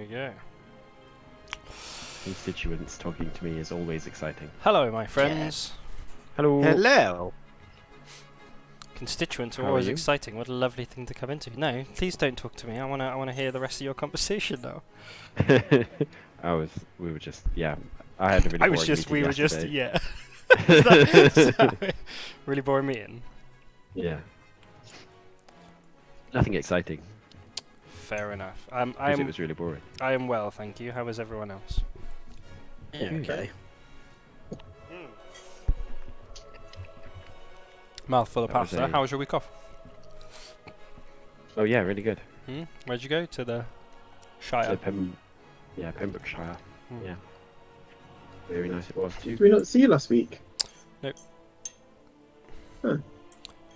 you go. Constituents talking to me is always exciting. Hello, my friends. Hello. Hello. Constituents are How are always you? exciting. What a lovely thing to come into. No, please don't talk to me. I wanna hear the rest of your conversation now. We were just, yeah. I had a really boring meeting we were just, yesterday. yeah. is that really boring meeting? Yeah. Nothing exciting. Fair enough. Because it was really boring. I am well, thank you. How is everyone else? Yeah, okay. Mouthful of That was pasta. How was your week off? Oh yeah, really good. Where'd you go? To the Shire. So Pembrokeshire. Hmm. Yeah. Very nice it was too. Did we not see you last week?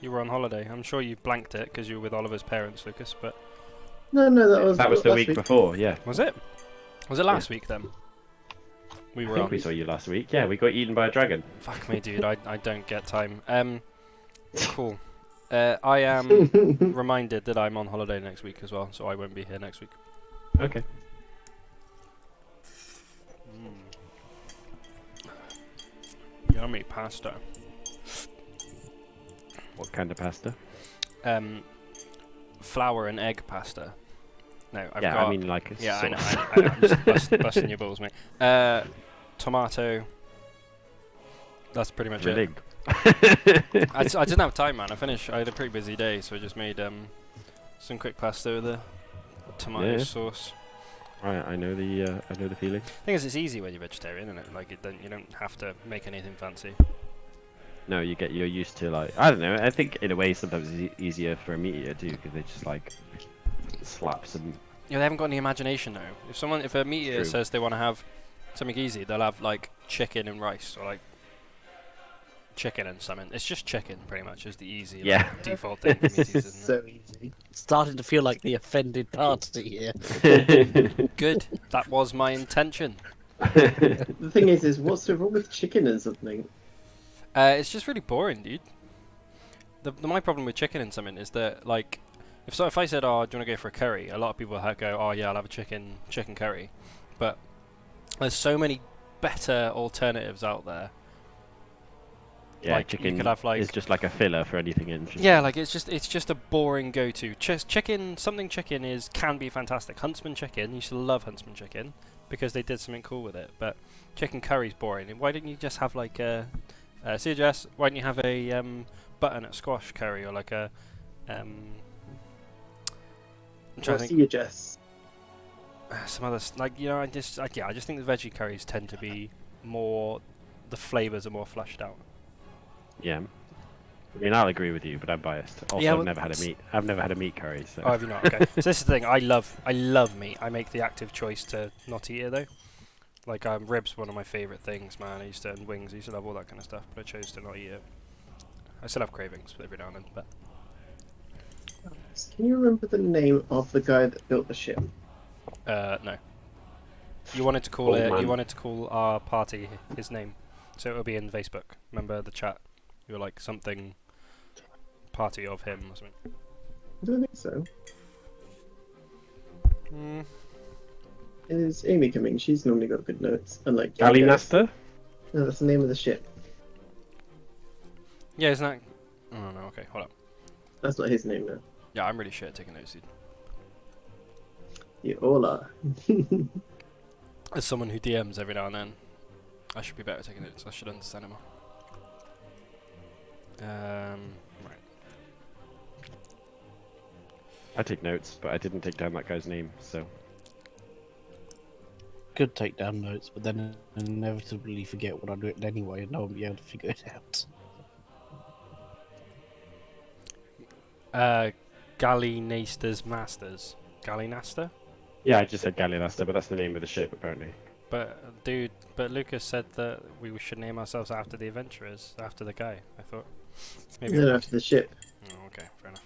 You were on holiday. I'm sure you blanked it because you were with Oliver's parents, Lucas. But No, that was the last week before, yeah. was it? Was it last week then? We I were think on. we saw you last week. Yeah, we got eaten by a dragon. Fuck me, dude. I don't get time. Cool. I am reminded that I'm on holiday next week as well, so I won't be here next week. Okay. Yummy pasta. What kind of pasta? Flour and egg pasta. No, I've Yeah, got. I mean like a Yeah, I sauce. know. I know. I'm just busting your balls, mate. Tomato. That's pretty much it. Rhillik. I didn't have time, man. I had a pretty busy day, so I just made some quick pasta with a tomato Yeah. sauce. I know the feeling. Thing is, it's easy when you're vegetarian, isn't it? Like, you don't have to make anything fancy. No, you're used to like I don't know. I think in a way sometimes it's easier for a meat eater too because they just like slap some. Yeah, they haven't got any imagination though. If a meat eater True. says they want to have something easy, they'll have like chicken and rice, or like chicken and something. It's just chicken, pretty much, is the easy Yeah. default thing for meat eaters, isn't so easy. Starting to feel like the offended party here. it? Good. That was my intention. The thing is what's so wrong with chicken and something? It's just really boring, dude. My problem with chicken and something is that, like, if I said, "Oh, do you want to go for a curry?" a lot of people go, "Oh yeah, I'll have a chicken curry," but there's so many better alternatives out there. Yeah, Like, you chicken could have, like- is just like a filler for anything interesting. Yeah, like it's just a boring go-to. Chicken can be fantastic. Huntsman chicken, you used to love Huntsman chicken because they did something cool with it. But chicken curry's boring. Why didn't you just have like a CJS? Why didn't you have a butternut squash curry or like a I'm trying to I think. see you, Jess. Some other like I just think the veggie curries tend to be more. The flavors are more flushed out. Yeah. I mean, I'll agree with you, but I'm biased. Also, Yeah, I've well, never had a meat. I've never had a meat curry. So. Oh, have you not? Okay. So this is the thing. I love meat. I make the active choice to not eat it though. Like ribs, one of my favourite things, man. And wings. I used to love all that kind of stuff, but I chose to not eat it. I still have cravings every now and then, but Can you remember the name of the guy that built the ship? no. You wanted to call Old it. man. You wanted to call our party his name, so it'll be in Facebook. Remember the chat? You were like something party of him or something. I don't think so. Mm. Is Amy coming? She's normally got good notes. Unlike Ali Jess. Nasta? No, that's the name of the ship. Yeah, isn't that? Oh no. Okay, hold up. That's not his name, though. Yeah, I'm really shit at taking notes, dude. You all are. As someone who DMs every now and then, I should be better at taking notes. I should understand it more. Right. I take notes, but I didn't take down that guy's name, so. Could take down notes, but then inevitably forget what I'd written anyway, and no one will be able to figure it out. Gallineaster's Masters. Gallinasta? Yeah, I just said Gallinasta, but that's the name of the ship, apparently. But, but Lucas said that we should name ourselves after the adventurers, after the guy, I thought. Maybe. No, after the ship. Oh, okay, fair enough.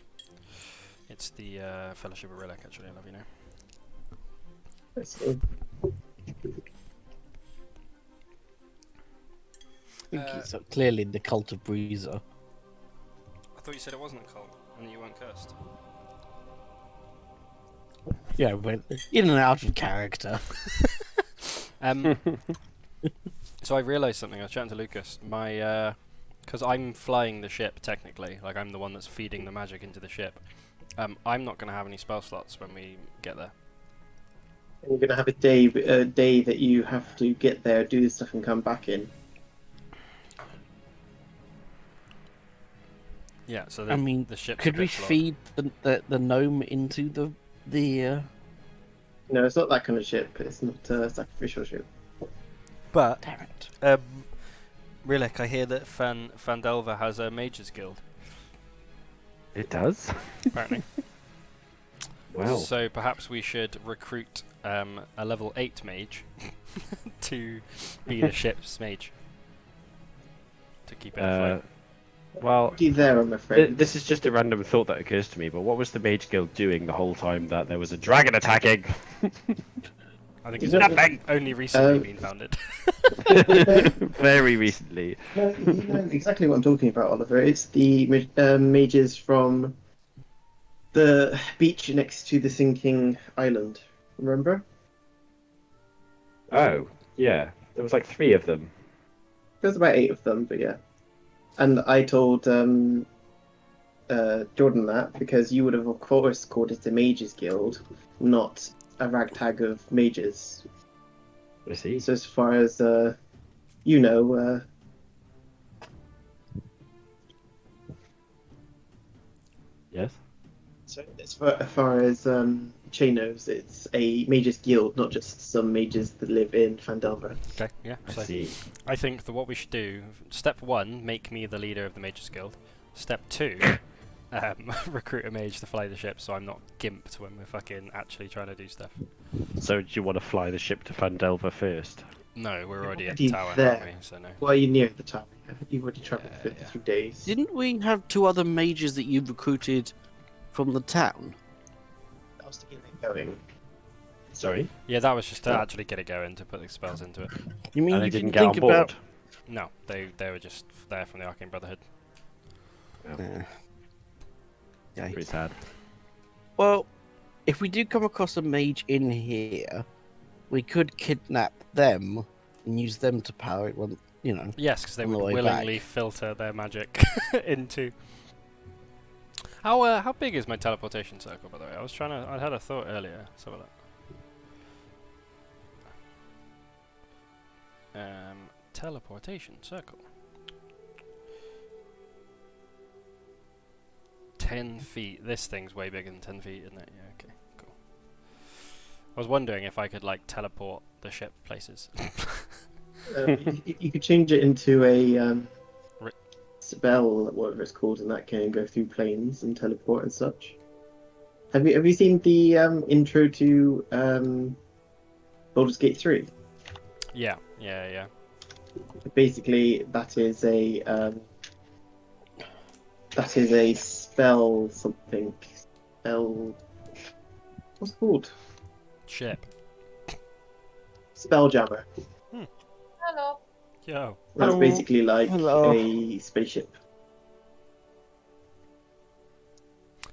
It's the Fellowship of Rhillik, actually, I love you know. I see. I think it's clearly the cult of Breezer. I thought you said it wasn't a cult, and that you weren't cursed. Yeah, but in and out of character. So I realised something. I was chatting to Lucas. Because I'm flying the ship technically, like I'm the one that's feeding the magic into the ship. I'm not going to have any spell slots when we get there. And you're gonna have a day that you have to get there, do this stuff, and come back in. Yeah. So I mean, the ship's could a we bit flawed. feed the gnome into the? No, it's not that kind of ship. It's not a sacrificial ship. But Damn it! Rhillik, I hear that Fandelver has a mage's guild. It does. Apparently. Well, So perhaps we should recruit a level 8 mage to be the ship's mage. To keep it afloat. well, You there, I'm afraid. this is just a random thought that occurs to me. But what was the Mage Guild doing the whole time that there was a dragon attacking? I think you it's know- only recently been founded. Very recently. No, you know exactly what I'm talking about, Oliver. It's the mages from the beach next to the sinking island. Remember? Oh, yeah. There was like 3 of them. There's about 8 of them, but yeah. And I told Jordan that because you would have, of course, called it a mages guild, not a ragtag of mages. I see. So as far as you know, Yes. so as far as Che knows, it's a mages guild, not just some mages that live in Fandelver. Okay, yeah. I So see. I think that what we should do, step 1, make me the leader of the mage's guild. Step 2, recruit a mage to fly the ship so I'm not gimped when we're fucking actually trying to do stuff. So do you want to fly the ship to Fandelver first? No, we're already at already the tower, there. aren't we? So no. Well, you're near the tower. You've already travelled Yeah, 53 days. Didn't we have 2 other mages that you'd recruited from the town? That was to get it going. Sorry? Yeah, that was just to Oh. actually get it going, to put the spells into it. You mean And I you didn't didn't get on think board. about? No, they were just there from the Arcane Brotherhood. Yeah. Pretty sad. Well, if we do come across a mage in here, we could kidnap them and use them to power it. When you know. Yes, because they On the would way willingly back. filter their magic into. How big is my teleportation circle, by the way? I had a thought earlier. Let's have a look. Teleportation circle. 10 feet. This thing's way bigger than 10 feet, isn't it? Yeah, okay, cool. I was wondering if I could, like, teleport the ship places. You could change it into a Ri- spell, whatever it's called, and that can go through planes and teleport and such. Have you seen the intro to Baldur's Gate 3? Yeah. Basically, that is a spell something. Spell. What's it called? Ship. Spelljammer. Hello. Yo. That's Hello. basically like Hello. a spaceship.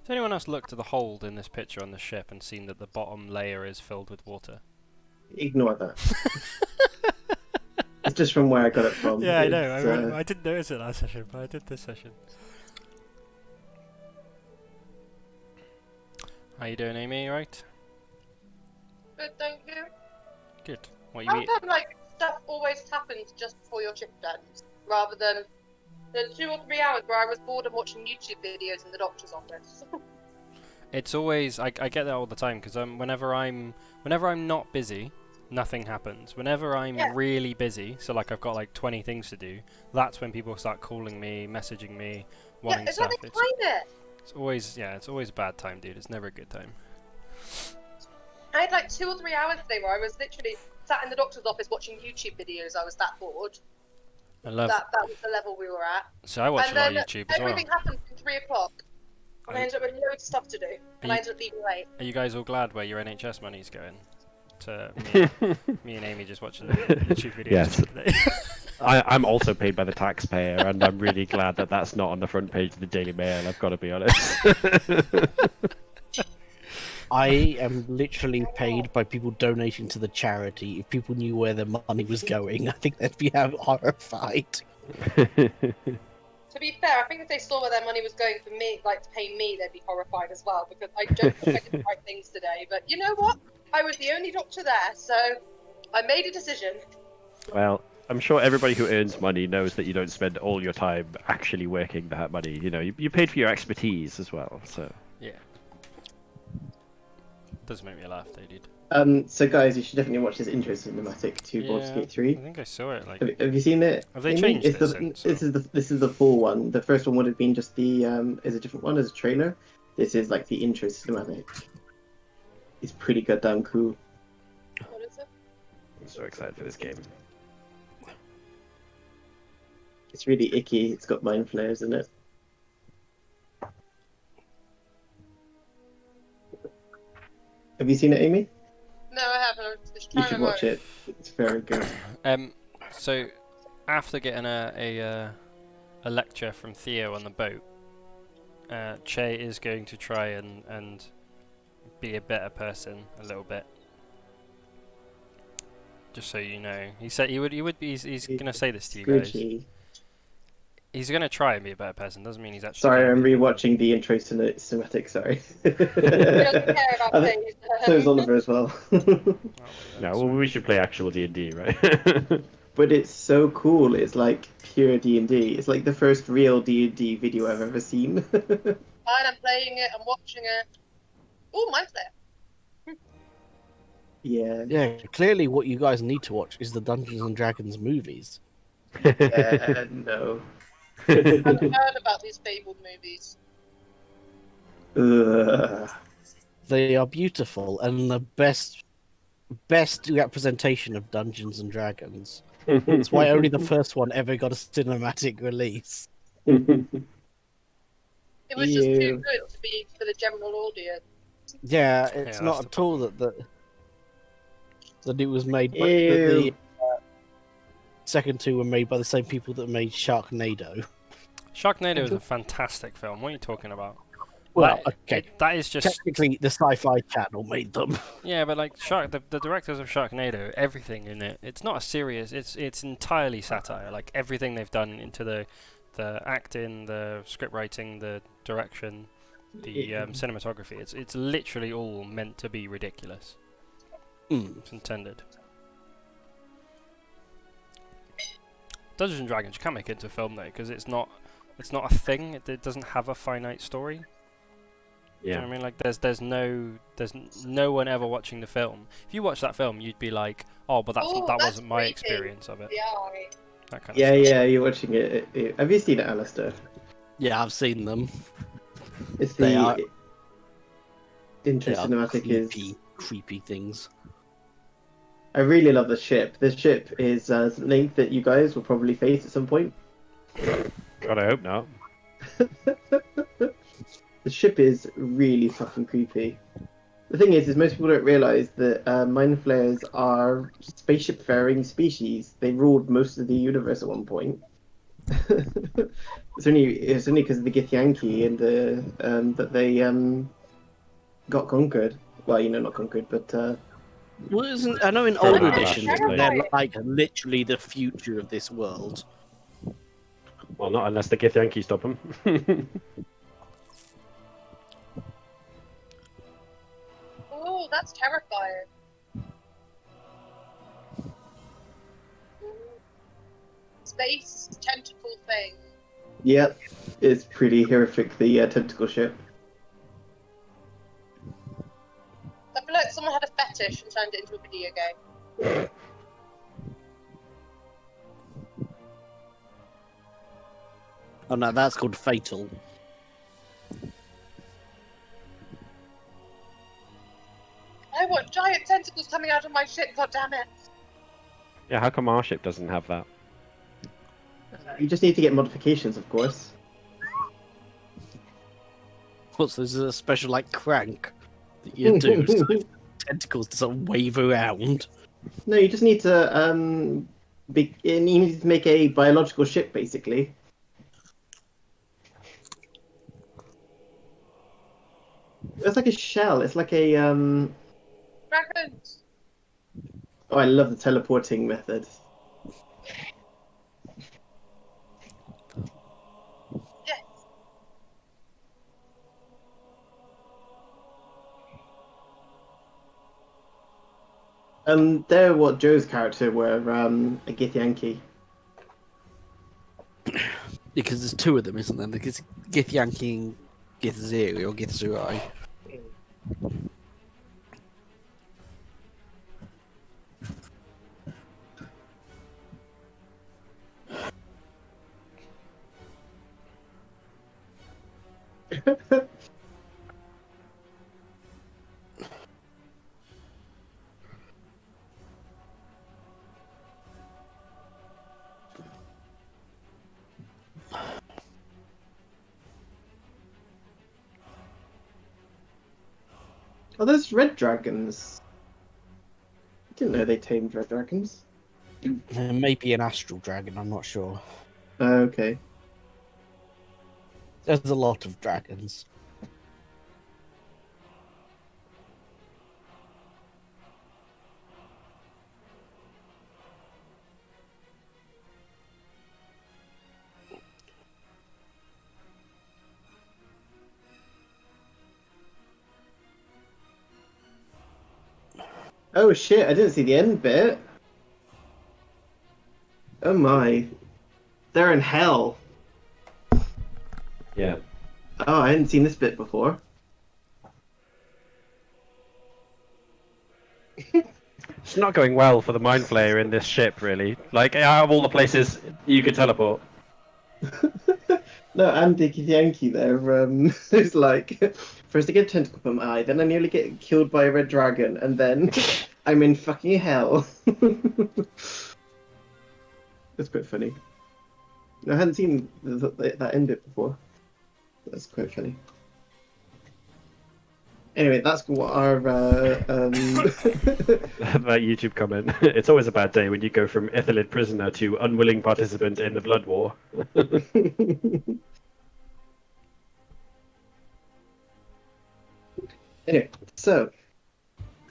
Has anyone else looked at the hold in this picture on the ship and seen that the bottom layer is filled with water? Ignore that. It's just from where I got it from. Yeah, I It's, know. I didn't notice it last session, but I did this session. How you doing, Amy? You right? Good, thank you. Good. What you How eat? come, like, stuff always happens just before your shift ends, rather than the 2 or 3 hours where I was bored and watching YouTube videos in the doctor's office? It's always I get that all the time because whenever I'm not busy, nothing happens. Whenever I'm Yeah. really busy, so like I've got like 20 things to do, that's when people start calling me, messaging me, Yeah, wanting it's like stuff. they time it. It's always it's always a bad time, dude. It's never a good time. I had like 2 or 3 hours today where I was literally sat in the doctor's office watching YouTube videos. I was that bored. I love. That was the level we were at. So I watch and a lot of then YouTube as well. everything happened from 3 o'clock. And I ended up with loads of stuff to do. And I ended up leaving late. Are you guys all glad where your NHS money's going? To me and Amy just watching the YouTube videos Yes. today. I'm also paid by the taxpayer, and I'm really glad that that's not on the front page of the Daily Mail. I've got to be honest. I am literally paid by people donating to the charity. If people knew where their money was going, I think they'd be horrified. To be fair, I think if they saw where their money was going for me, like to pay me, they'd be horrified as well, because I don't think I did the right things today. But you know what? I was the only doctor there, so I made a decision. Well, I'm sure everybody who earns money knows that you don't spend all your time actually working that money. You know, you paid for your expertise as well. So Yeah. Does make me laugh, though, dude. So guys, you should definitely watch this intro cinematic to Baldur's Yeah, Gate 3. I think I saw it. Like, Have you seen it? have they Amy? changed It's it the, since? this is the full one. The first one would have been just the is a different one as a trailer. This is like the intro cinematic. It's pretty goddamn cool. What is it? I'm so excited for this game. It's really icky. It's got mind flares in it. Have you seen it, Amy? No, I haven't. I was just You trying should to watch it. It's very good. So after getting a lecture from Theo on the boat, Che is going to try and be a better person a little bit. Just so you know, he said he would be. He's gonna say this to you guys. Squidgy. He's gonna try and be a better person. Doesn't mean he's actually. Sorry, gonna I'm be. rewatching the intro cinematic. Sorry. He doesn't care about I things. So is Oliver as well. Oh, well, No, well, we should play actual D&D, right? But it's so cool. It's like pure D&D. It's like the first real D&D video I've ever seen. Fine, I'm playing it. I'm watching it. Oh, mine's there. Yeah. Yeah, clearly what you guys need to watch is the Dungeons and Dragons movies. No. I've heard about these fabled movies. Ugh. They are beautiful and the best representation of Dungeons and Dragons. That's why only the first one ever got a cinematic release. It was just too Ew. good to be for the general audience. Yeah, it's that's not the at all that it was made. But Ew. the second two were made by the same people that made Sharknado. Sharknado is a fantastic film. What are you talking about? Well, That- okay. that is just Technically, the Sci-Fi Channel made them. yeah, but like the directors of Sharknado, everything in it. It's not a serious. It's entirely satire. Like everything they've done into the acting, the script writing, the direction, the cinematography. It's literally all meant to be ridiculous. Mm. It's intended. Dungeons and Dragons, you can't make it into a film though, because it's not a thing. It doesn't have a finite story. Do you know Yeah. what I mean? Like there's no one ever watching the film. If you watch that film, you'd be like, oh, but that That's wasn't my creepy. experience of it. The eye. That kind Yeah, of stuff. yeah, you're watching it. Have you seen it, Alistair? Yeah, I've seen them. It's They the are- intro They are cinematic creepy things. I really love the ship. The ship is something that you guys will probably face at some point. God, I hope not. The ship is really fucking creepy. The thing is most people don't realize that mind flayers are spaceship-faring species. They ruled most of the universe at one point. it's only because of the Githyanki and the that they got conquered. Well, not conquered, but Well, I know in Very older much editions actually. they're like literally the future of this world. Well, not unless the Githyanki stop them. Oh, that's terrifying. Space tentacle thing. yeah, it's pretty horrific. The tentacle ship. I feel like someone had a fetish and turned it into a video game. Oh no, that's called Fatal. I want giant tentacles coming out of my ship, god damn it. Yeah, how come our ship doesn't have that? You just need to get modifications, of course. What's this? A special like crank that you do so tentacles to sort of wave around. No, you just need to you need to make a biological ship, basically. It's like a shell. It's like a Dragons. Oh, I love the teleporting method. Yes. They're what Joe's character were. A Githyanki. Because there's two of them, isn't there? Because Githyanki and Githzeri or Githzerai. Oh, those red dragons. I didn't know they tamed red dragons. Maybe an astral dragon, I'm not sure. Okay. There's a lot of dragons. Oh shit! I didn't see the end bit. Oh my. They're in hell. Yeah. Oh, I hadn't seen this bit before. It's not going well for the Mind Flayer in this ship, really. Like, out of all the places you could teleport. No, Andy Githyanki there. It's like first I get a tentacle from my eye, then I nearly get killed by a red dragon, and then I'm in fucking hell. That's quite funny. I hadn't seen that end bit before. That's quite funny. Anyway, that's what our That YouTube comment. It's always a bad day when you go from Ethelid prisoner to unwilling participant in the Blood War. Anyway, so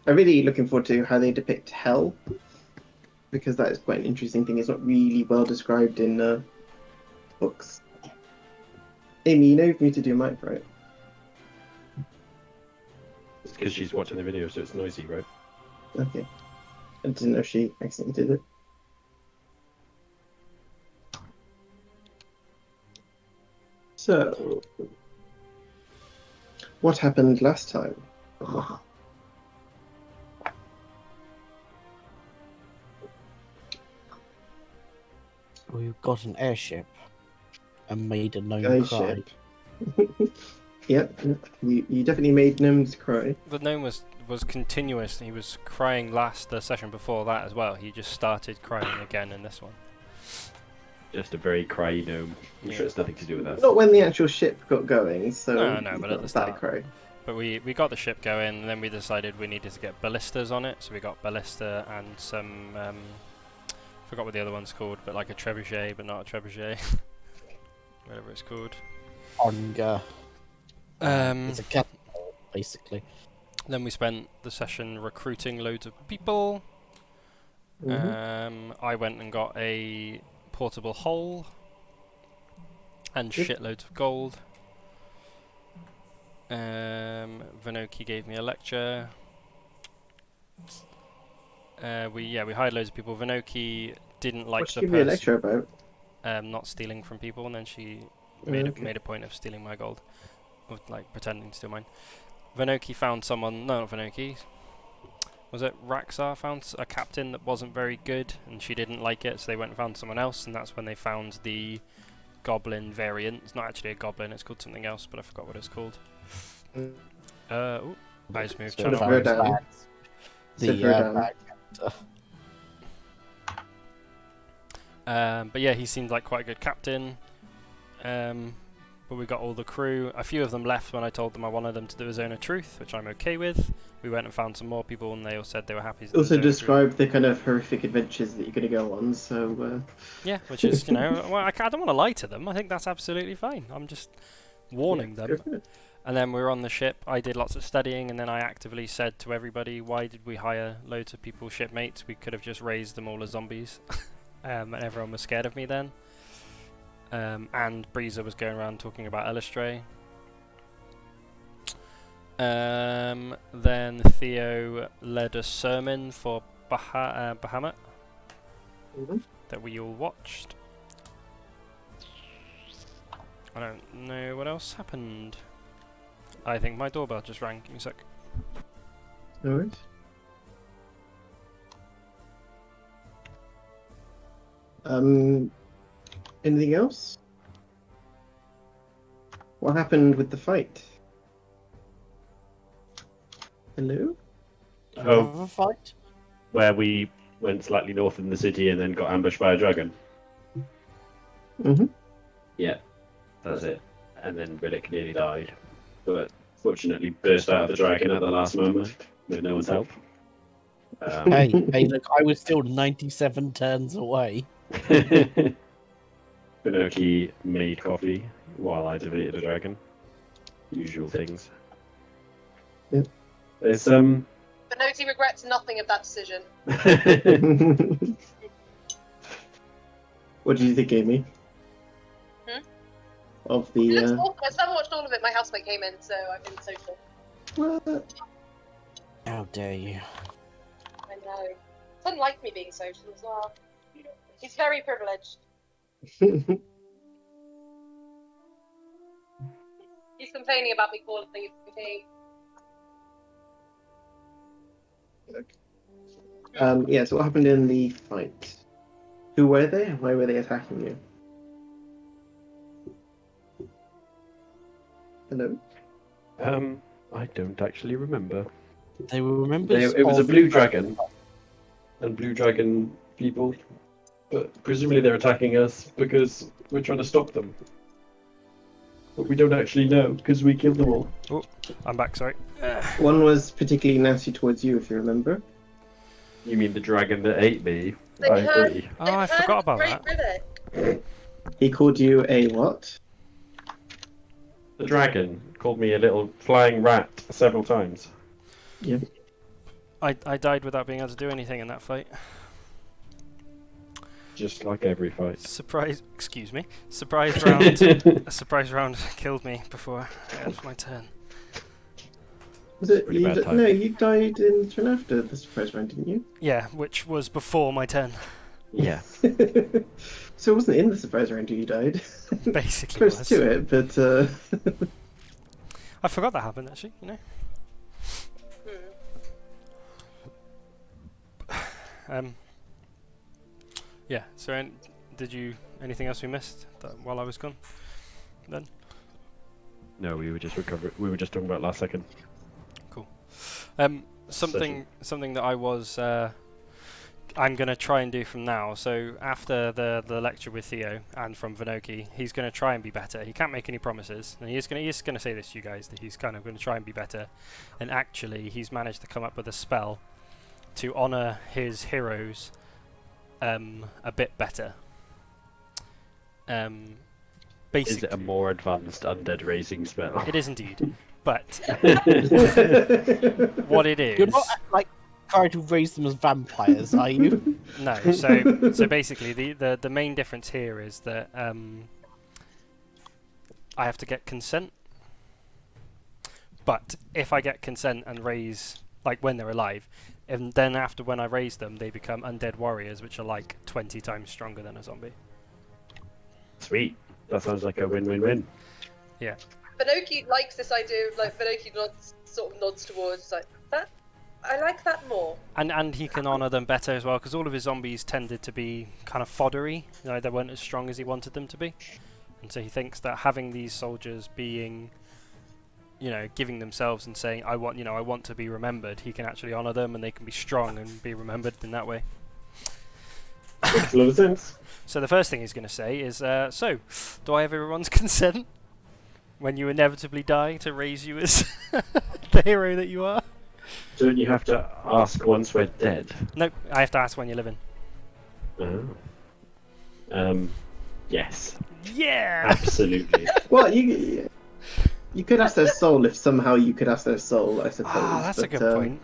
I'm really looking forward to how they depict hell, because that is quite an interesting thing. It's not really well described in books. Amy, you know for me to do mic, right? It's because she's watching the video, so it's noisy, right? Okay. I didn't know she accidentally did it. So, what happened last time? We've got an airship and made a gnome Guy cry. ship. Yep, you definitely made gnomes cry. The gnome was continuous. He was crying the session before that as well. He just started crying again in this one. Just a very cryy gnome. I'm sure it's nothing to do with us. Not when the actual ship got going, so No, it's but not at the that start. cry. But we got the ship going, and then we decided we needed to get ballistas on it. So we got ballista and some forgot what the other one's called, but like a trebuchet, but not a trebuchet. Whatever it's called. Onga. It's a catapult, basically. Then we spent the session recruiting loads of people. I went and got a portable hull and Good. shitloads of gold. Vanoki gave me a lecture. We hired loads of people. Vanoki didn't like What the should give you a person lecture about? not stealing from people, and then she Okay. made a point of stealing my gold, or like pretending to steal mine. Vanoki found someone. No, not Vanoki. Was it Raxar found a captain that wasn't very good, and she didn't like it, so they went and found someone else, and that's when they found the goblin variant. It's not actually a goblin; it's called something else, but I forgot what it's called. Mm. Ooh, I just moved So channel. Sort of Verdan. The Said Verdan. bad character. But yeah, he seemed like quite a good captain. But we got all the crew. A few of them left when I told them I wanted them to do a Zone of Truth, which I'm okay with. We went and found some more people, and they all said they were happy to do Also Zone of Truth. describe the kind of horrific adventures that you're going to go on, so... Yeah, which is, well, I don't want to lie to them. I think that's absolutely fine. I'm just warning Go them. for it. And then we were on the ship. I did lots of studying, and then I actively said to everybody, "Why did we hire loads of people shipmates? We could have just raised them all as zombies." And everyone was scared of me then. And Breezer was going around talking about Illustray. Then Theo led a sermon for Bahamut that we all watched. I don't know what else happened. I think my doorbell just rang. Give me a sec. No worries. Anything else? What happened with the fight? Hello? Oh. Have a fight? Where we went slightly north in the city and then got ambushed by a dragon. Mm-hmm. Yeah, that's it. And then Rhillik nearly died, but fortunately burst out of the dragon at the last moment with no one's help. Hey, look, I was still 97 turns away. Binoki made coffee while I defeated a dragon. Usual things. Yep. It's Benoki regrets nothing of that decision. What did you think, Amy? Of the. It looks awful. I still haven't watched all of it. My housemate came in, so I've been social. What? How dare you? I know. He doesn't like me being social as well. He's very privileged. He's complaining about me calling him king. Yeah, so what happened in the fight? Who were they? Why were they attacking you? Hello? I don't actually remember. They were members It was a of- blue dragon and blue dragon people, but presumably they're attacking us because we're trying to stop them. But we don't actually know because we killed them all. Oh, I'm back. Sorry. One was particularly nasty towards you, if you remember. You mean the dragon that ate me? They I heard- agree. Oh, I forgot about Great that. Rhillik. He called you a what? The dragon called me a little flying rat several times. I died without being able to do anything in that fight. Just like every fight. Surprise! Excuse me. Surprise round. A surprise round killed me before it was my turn. Was it? Pretty bad time. No, you died in the turn after the surprise round, didn't you? Yeah, which was before my turn. Yeah. So it wasn't in the surprise round you died. Basically, Close was. to it, but I forgot that happened actually. You know. Yeah. So, did you anything else we missed while I was gone? Then. No, we were just talking about last second. Something that I was I'm gonna try and do from now. So after the lecture with Theo and from Vinoki, he's gonna try and be better. He can't make any promises, and he's gonna say this to you guys, that he's kind of gonna try and be better. And actually, he's managed to come up with a spell to honor his heroes a bit better. Basically, Is it a more advanced undead raising spell? it is indeed. But what it is, You're not like trying to raise them as vampires, are you? no. So basically, the main difference here is that I have to get consent. But if I get consent and raise, like when they're alive, and then after when I raise them, they become undead warriors, which are like 20 times stronger than a zombie. Sweet. That sounds like a win-win-win. Yeah. Binoki likes this idea of like Binoki nods towards like that. I like that more. And he can honour them better as well, because all of his zombies tended to be kind of foddery. You know, they weren't as strong as he wanted them to be. And so he thinks that having these soldiers being, you know, giving themselves and saying, I want to be remembered, he can actually honour them and they can be strong and be remembered in that way. Makes a lot of sense. So the first thing he's going to say is, so, do I have everyone's consent when you inevitably die to raise you as the hero that you are? Don't you have to ask once we're dead? Nope, I have to ask when you're living. Oh. Yes. Yeah! Absolutely. well, you You could ask their soul if somehow you could ask their soul, I suppose. Ah, that's a but, good point.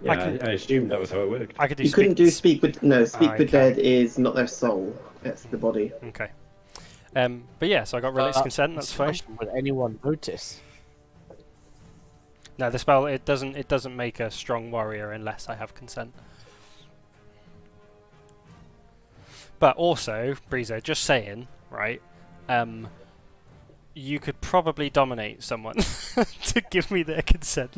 Yeah, can- I assumed that was how it worked. I could do You couldn't do speak with speak I with can. dead is not their soul. It's the body. Okay. But yeah, so I got Rhillik's consent. That's fine. Would anyone notice? No, the spell it doesn't make a strong warrior unless I have consent. But also, Breezo, just saying, right? You could probably dominate someone to give me their consent.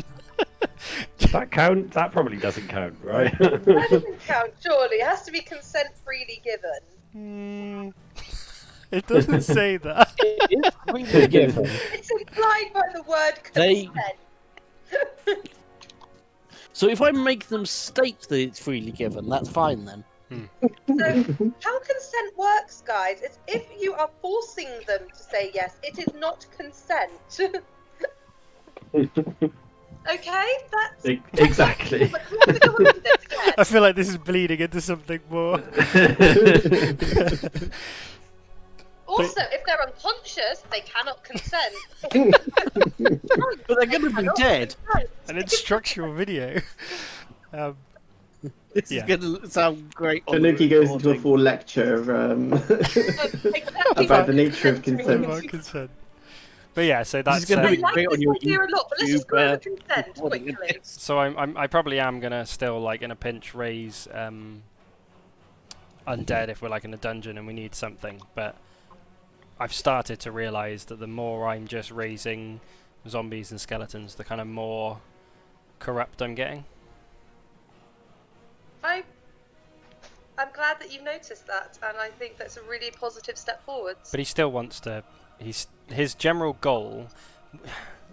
Does that count? That probably doesn't count, right? That doesn't count, surely. It has to be consent freely given. It doesn't say that. It is freely given. It's implied by the word They- consent. So if I make them state that it's freely given, that's fine then. So, how consent works, guys, is if you are forcing them to say yes, it is not consent. Okay? That's Exactly. I feel like this is bleeding into something more. Also, if they're unconscious, they cannot consent. But they're going to be dead. An instructional video. This Yeah. is going to sound great. on the Tanuki goes into a recording. full lecture Exactly about the what nature of consent consent. Consent. But yeah, so This is that's gonna I be like great on this your idea a lot, but let's just go over YouTube, consent recording of quickly. this. so I probably am gonna still like in a pinch raise undead if we're like in a dungeon and we need something, but I've started to realise that the more I'm just raising zombies and skeletons, the kind of more corrupt I'm getting. I'm glad that you've noticed that, and I think that's a really positive step forwards. But he still wants to. His general goal.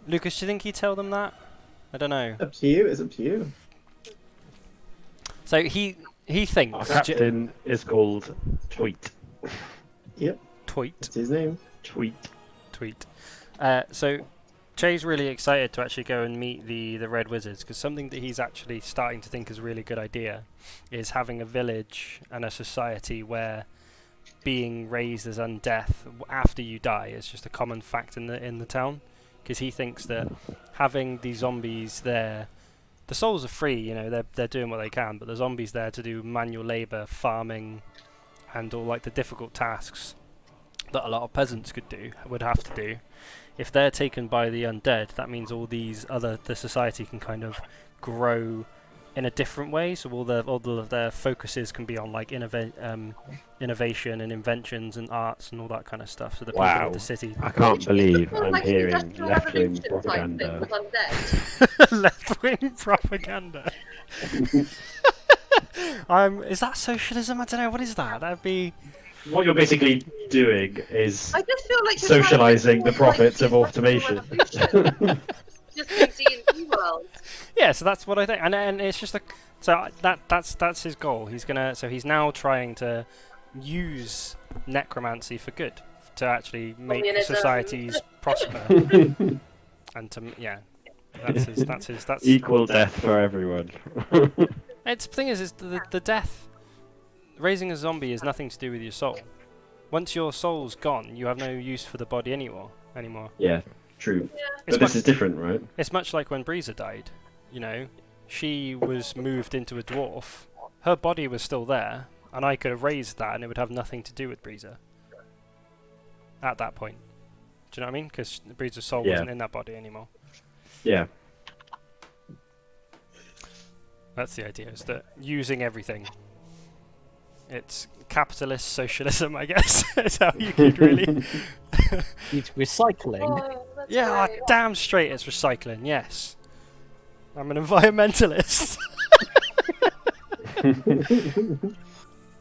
Lucas, do you think he'd tell them that? I don't know. Up to you. It's up to you. So he Our thinks. captain is called Tweet. Yep, Tweet. that's his name. Tweet. So Jay's really excited to actually go and meet the Red Wizards, because something that he's actually starting to think is a really good idea is having a village and a society where being raised as undeath after you die is just a common fact in the town, because he thinks that having the zombies there, the souls are free, you know, they're doing what they can, but the zombies there to do manual labour, farming, and all like the difficult tasks that a lot of peasants would have to do. If they're taken by the undead, that means all the society can kind of grow in a different way. So all of their focuses can be on like innovation and inventions and arts and all that kind of stuff. So the people Wow. of the city, I can't believe Well, I'm like the hearing Industrial left-wing Revolution type thing propaganda. with undead. left-wing propaganda. Is that socialism? I don't know. What is that? That'd be. What you're basically doing is I just feel like you're socialising the trying to profits of like automation. Revolution. Just in D&D world. Yeah, so that's what I think, and it's just that's his goal. He's now trying to use necromancy for good, to actually make Communism. societies prosper, and that's Equal death for everyone. It's the thing is the death. Raising a zombie is nothing to do with your soul. Once your soul's gone, you have no use for the body anymore. Yeah, true. It's But this is different, right? It's much like when Breeza died. You know, she was moved into a dwarf. Her body was still there, and I could have raised that, and it would have nothing to do with Breeza. At that point, do you know what I mean? Because Breeza's soul Yeah. wasn't in that body anymore. Yeah. That's the idea. Is that using everything? It's capitalist socialism, I guess. Is how you could really. It's recycling. Oh, that's Yeah, great. damn straight it's recycling, yes. I'm an environmentalist.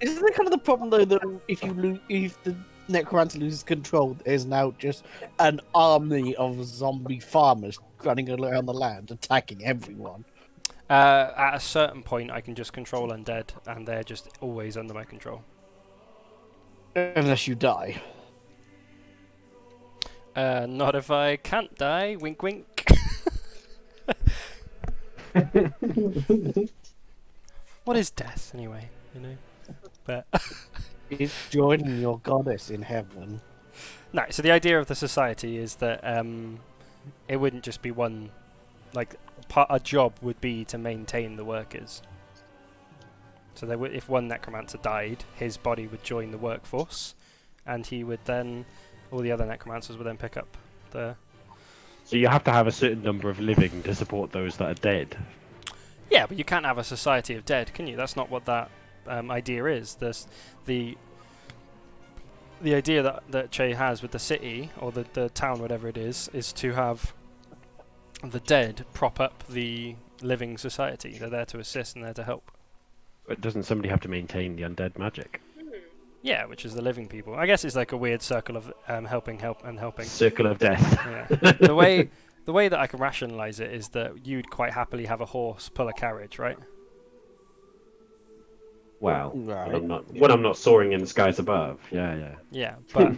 Isn't that kind of the problem though that if the necromancer loses control, there's now just an army of zombie farmers running around the land attacking everyone? At a certain point I can just control undead, and they're just always under my control. Unless you die. Not if I can't die, wink wink. What is death anyway, you know? But It's joining your goddess in heaven. no, so the idea of the society is that it wouldn't just be one. Like a job would be to maintain the workers. So they would, if one necromancer died, his body would join the workforce, and he would then, all the other necromancers would then pick up the. So you have to have a certain number of living to support those that are dead. Yeah, but you can't have a society of dead, can you? That's not what that idea is. The idea that Che has with the city or the town, whatever it is to have the dead prop up the living society. They're there to assist and there to help. But doesn't somebody have to maintain the undead magic? Yeah, which is the living people. I guess it's like a weird circle of helping. Circle of death. Yeah. The way that I can rationalise it is that you'd quite happily have a horse pull a carriage, right? Well, Right. when I'm not soaring in the skies above. Yeah. Yeah, but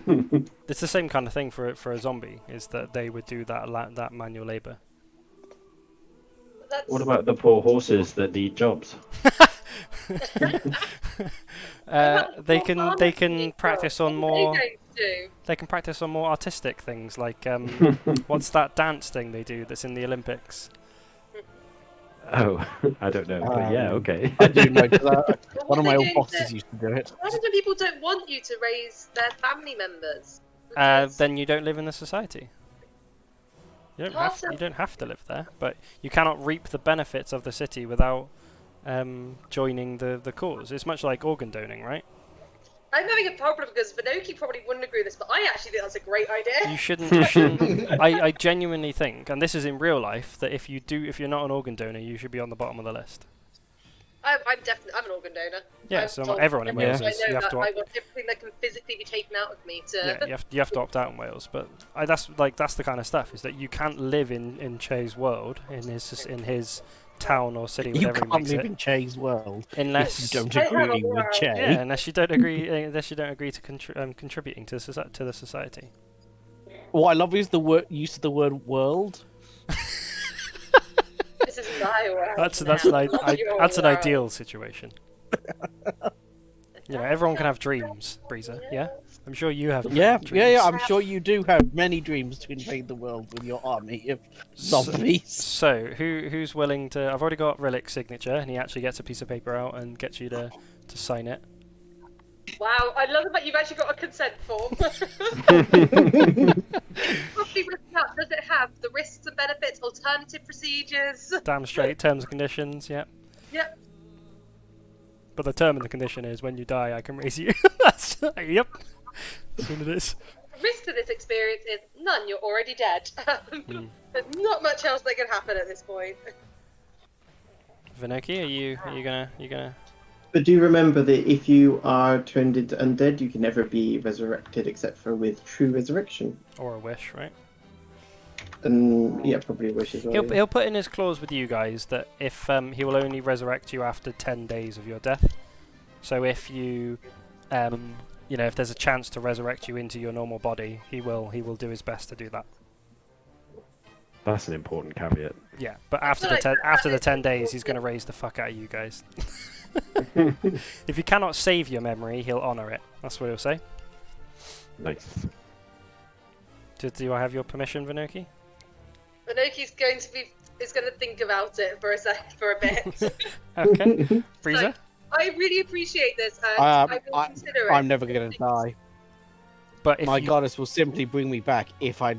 it's the same kind of thing for a zombie. Is that they would do that manual labour. That's... What about the poor horses that need jobs? They can practice on more. Do? They can practice on more artistic things like what's that dance thing they do that's in the Olympics? Oh, I don't know, but yeah, okay. I do know that. But One of what my they old do bosses is used to do it. What if people don't want you to raise their family members? Then you don't live in the society. You don't have to live there, but you cannot reap the benefits of the city without joining the cause. It's much like organ donating, right? I'm having a problem because Vinoki probably wouldn't agree with this, but I actually think that's a great idea. You shouldn't. I genuinely think, and this is in real life, that if you're not an organ donor, you should be on the bottom of the list. I'm an organ donor. Yeah, I've so told everyone in everyone Wales I is. know You have that to. I want everything that can physically be taken out of me to. Yeah, you have to opt out in Wales, but that's the kind of stuff is that you can't live in Che's world, in his town or city, You whatever he can't makes live it, in Che's world unless if you don't I have a agree with world. Che. yeah, unless you don't agree to contributing to the society. What I love is the use of the word world. This is my world. That's now, not your that's an world. ideal situation. You know, everyone can have dreams, Breezer. Yeah, I'm sure you have. Yeah, dreams. I'm sure you do have many dreams to invade the world with your army of zombies. So, who's willing to? I've already got Rhillik's signature, and he actually gets a piece of paper out and gets you to sign it. Wow, I love the fact you've actually got a consent form. Properly written out. Does it have the risks and benefits, alternative procedures? Damn straight terms and conditions. Yeah. Yep. But the term and the condition is when you die, I can raise you. That's yep. That's what it is. Risk to this experience is none. You're already dead. There's not much else that can happen at this point. Vinoki, are you gonna? But do remember that if you are turned into undead, you can never be resurrected except for with true resurrection. Or a wish, right? And yeah, probably a wish as well. He'll put in his clause with you guys that if he will only resurrect you after 10 days of your death. So if you if there's a chance to resurrect you into your normal body, he will do his best to do that. That's an important caveat. Yeah, but after the 10 days, he's going to raise the fuck out of you guys. If you cannot save your memory, he'll honour it. That's what he'll say. Nice. Do I have your permission, Vinoki? Vinoki's going to think about it for a bit. Okay. Breezer? I really appreciate this, and I will consider it. I'm never going to die. But if My goddess will simply bring me back if I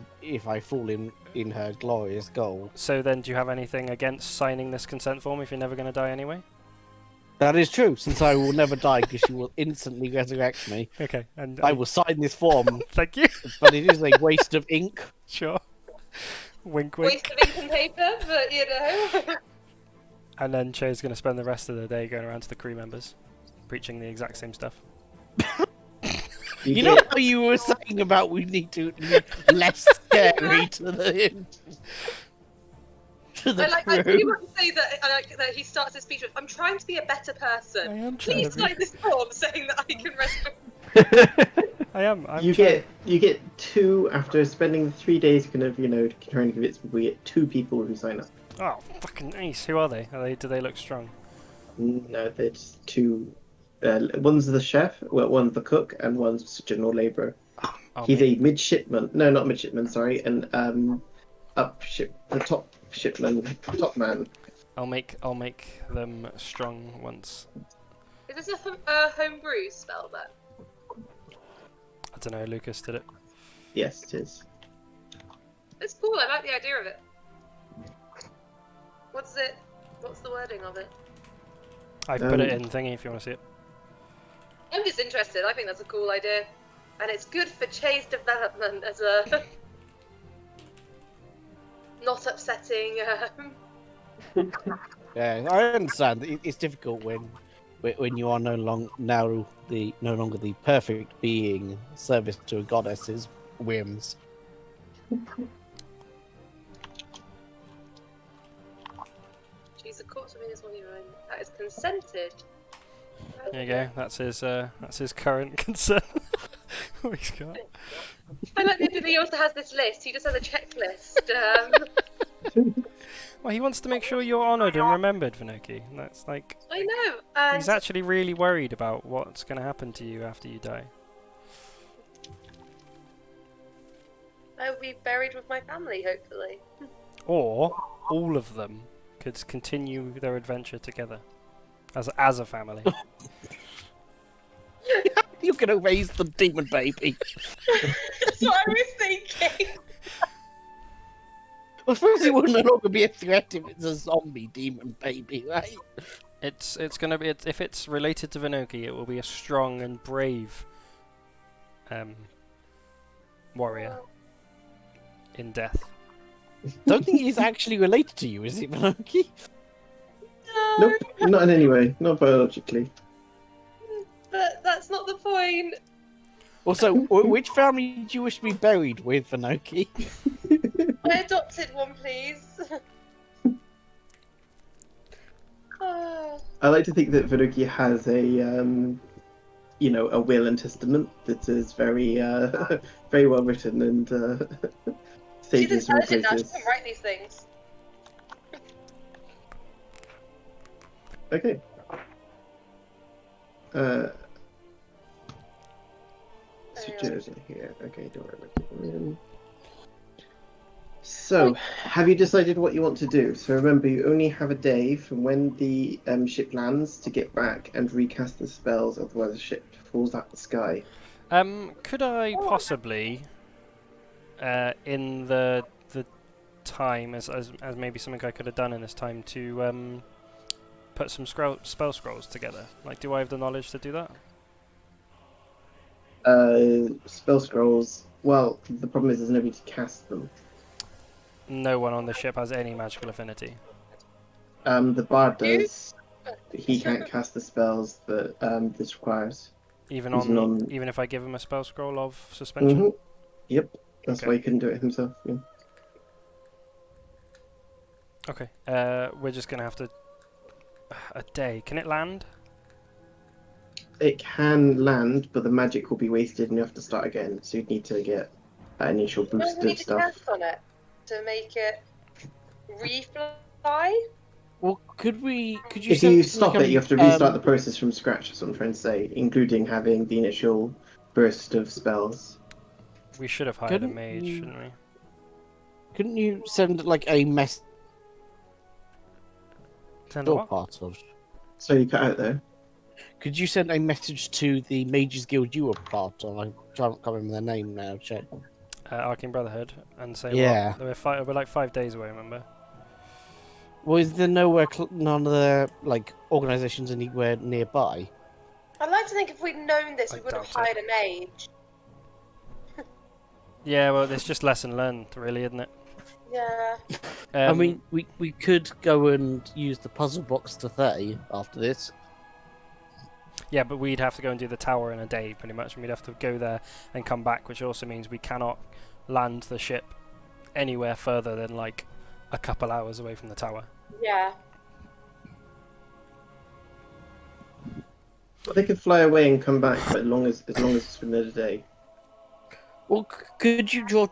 fall in her glorious gold. So then, do you have anything against signing this consent form if you're never going to die anyway? That is true, since I will never die because she will instantly resurrect me. Okay, and I will sign this form, thank you. but it is a waste of ink. Sure. Wink, wink. Waste of ink and paper, but you know. And then Che's going to spend the rest of the day going around to the crew members, preaching the exact same stuff. You know how you were saying about we need to be less scary to the I crew? do want to say that he starts his speech with, "I'm trying to be a better person. I am trying Please to be. sign this form saying that I can resurrect." I am. You get two after spending 3 days, kind of trying to convince people. You get 2 people who sign up. Oh, fucking nice. Who are they? Do they look strong? No, they're just 2. One's the chef, one's the cook, and one's general labourer. Oh, He's mate. a midshipman. No, not midshipman. Sorry, and the top shipman, top man. I'll make them strong once. Is this a homebrew spell then? I don't know. Lucas did it. Yes, it is. It's cool. I like the idea of it. What's it? What's the wording of it? I've put it in thingy if you want to see it. I'm just interested. I think that's a cool idea, and it's good for Che's development as a not upsetting. Yeah, I understand. It's difficult when you are no longer the perfect being service to a goddess's whims. She's a corpse of Venus Monument that is consented. There you go. That's his current concern. What he's got. I like the idea that he also has this list. He just has a checklist. Well, he wants to make sure you're honoured and remembered, Vinoki. That's like I know. And he's actually really worried about what's going to happen to you after you die. I will be buried with my family, hopefully. Or all of them could continue their adventure together as a family. You're gonna raise the demon baby. That's what I was thinking. I suppose it will no longer be a threat if it's a zombie demon baby, right? It's gonna be if it's related to Vinoki, it will be a strong and brave warrior in death. Don't think he's actually related to you, is he, Vinoki? No, Nope, not in any way. Not biologically. but that's not the point. Also, which family do you wish to be buried with, Vinoki? I adopted one, please. I like to think that Veruki has a, a will and testament that is very, very well written and She's stages from intelligent now. She places. can write these things. Okay. Suggestion here. Okay, don't worry about it. So, have you decided what you want to do? So remember, you only have a day from when the ship lands to get back and recast the spells, otherwise the ship falls out the sky. Could I possibly, in the time, as maybe something I could have done in this time, to put some spell scrolls together? Like, do I have the knowledge to do that? Spell scrolls. Well, the problem is there's nobody to cast them. No one on the ship has any magical affinity. The bard does. But he can't cast the spells that this requires. Even on even if I give him a spell scroll of suspension. Yep, that's Okay. why he couldn't do it himself. Yeah. Okay. We're just gonna have to. A day. Can it land? It can land, but the magic will be wasted and you have to start again. So you'd need to get that initial No, boost we need of to stuff. cast on it to make it refly. Well, could you If send, you stop like, it, you have to restart the process from scratch, that's what I'm trying to say, including having the initial burst of spells. We should have hired a Couldn't mage, you- shouldn't we? Couldn't you send like a message Send a or what? part of? So you cut out there. Could you send a message to the Mages Guild you were part of? I can't remember their name now. Check. Arcane Brotherhood, and say Yeah. we're like 5 days away. Remember? Well, is there nowhere, none of the like organisations anywhere nearby? I'd like to think if we'd known this, I we would have doubt it. hired a mage. Yeah. Well, it's just lesson learned, really, isn't it? Yeah. I mean, we could go and use the puzzle box to Thay after this. Yeah, but we'd have to go and do the tower in a day, pretty much, and we'd have to go there and come back, which also means we cannot land the ship anywhere further than like a couple hours away from the tower. Yeah. But they could fly away and come back, but as long as it's within a day. Well, could you draw?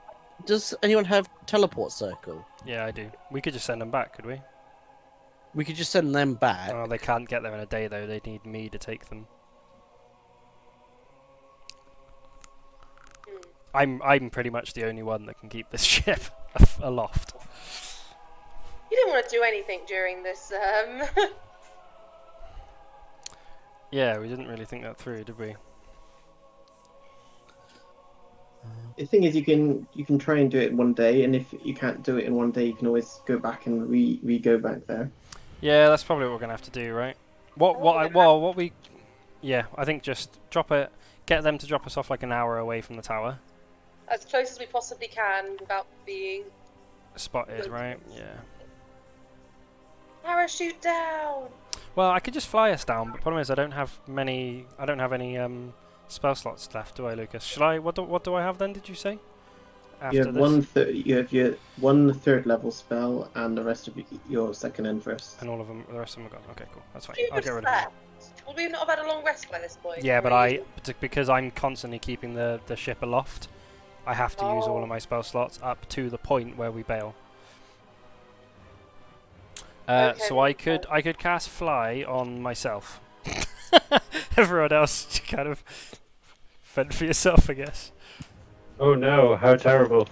Does anyone have teleport circle? Yeah, I do. We could just send them back, could we? We could just send them back. Oh, they can't get there in a day, though. They need me to take them. I'm pretty much the only one that can keep this ship aloft. didn't want to do anything during this. Yeah, we didn't really think that through, did we? The thing is, you can try and do it in one day, and if you can't do it in one day, you can always go back and re go back there. Yeah, that's probably what we're gonna have to do, right? What we, yeah, I think just drop it, get them to drop us off like an hour away from the tower. As close as we possibly can without being Spotted, right? Yeah. parachute down. Well, I could just fly us down, but the problem is I don't have any spell slots left, do I, Lucas? Shall I? What do I have then? Did you say? You After have this, you have your 1/3 level spell, and the rest of your second and first. and all of them, the rest of them are gone. Okay, cool. That's fine. You I'll could get rid of them. slept. Would we not have had a long rest by this point? Yeah, but Really? because I'm constantly keeping the ship aloft, I have to use all of my spell slots up to the point where we bail. Okay, So I could cast fly on myself. Everyone else, you kind of fend for yourself, I guess. Oh no, how terrible.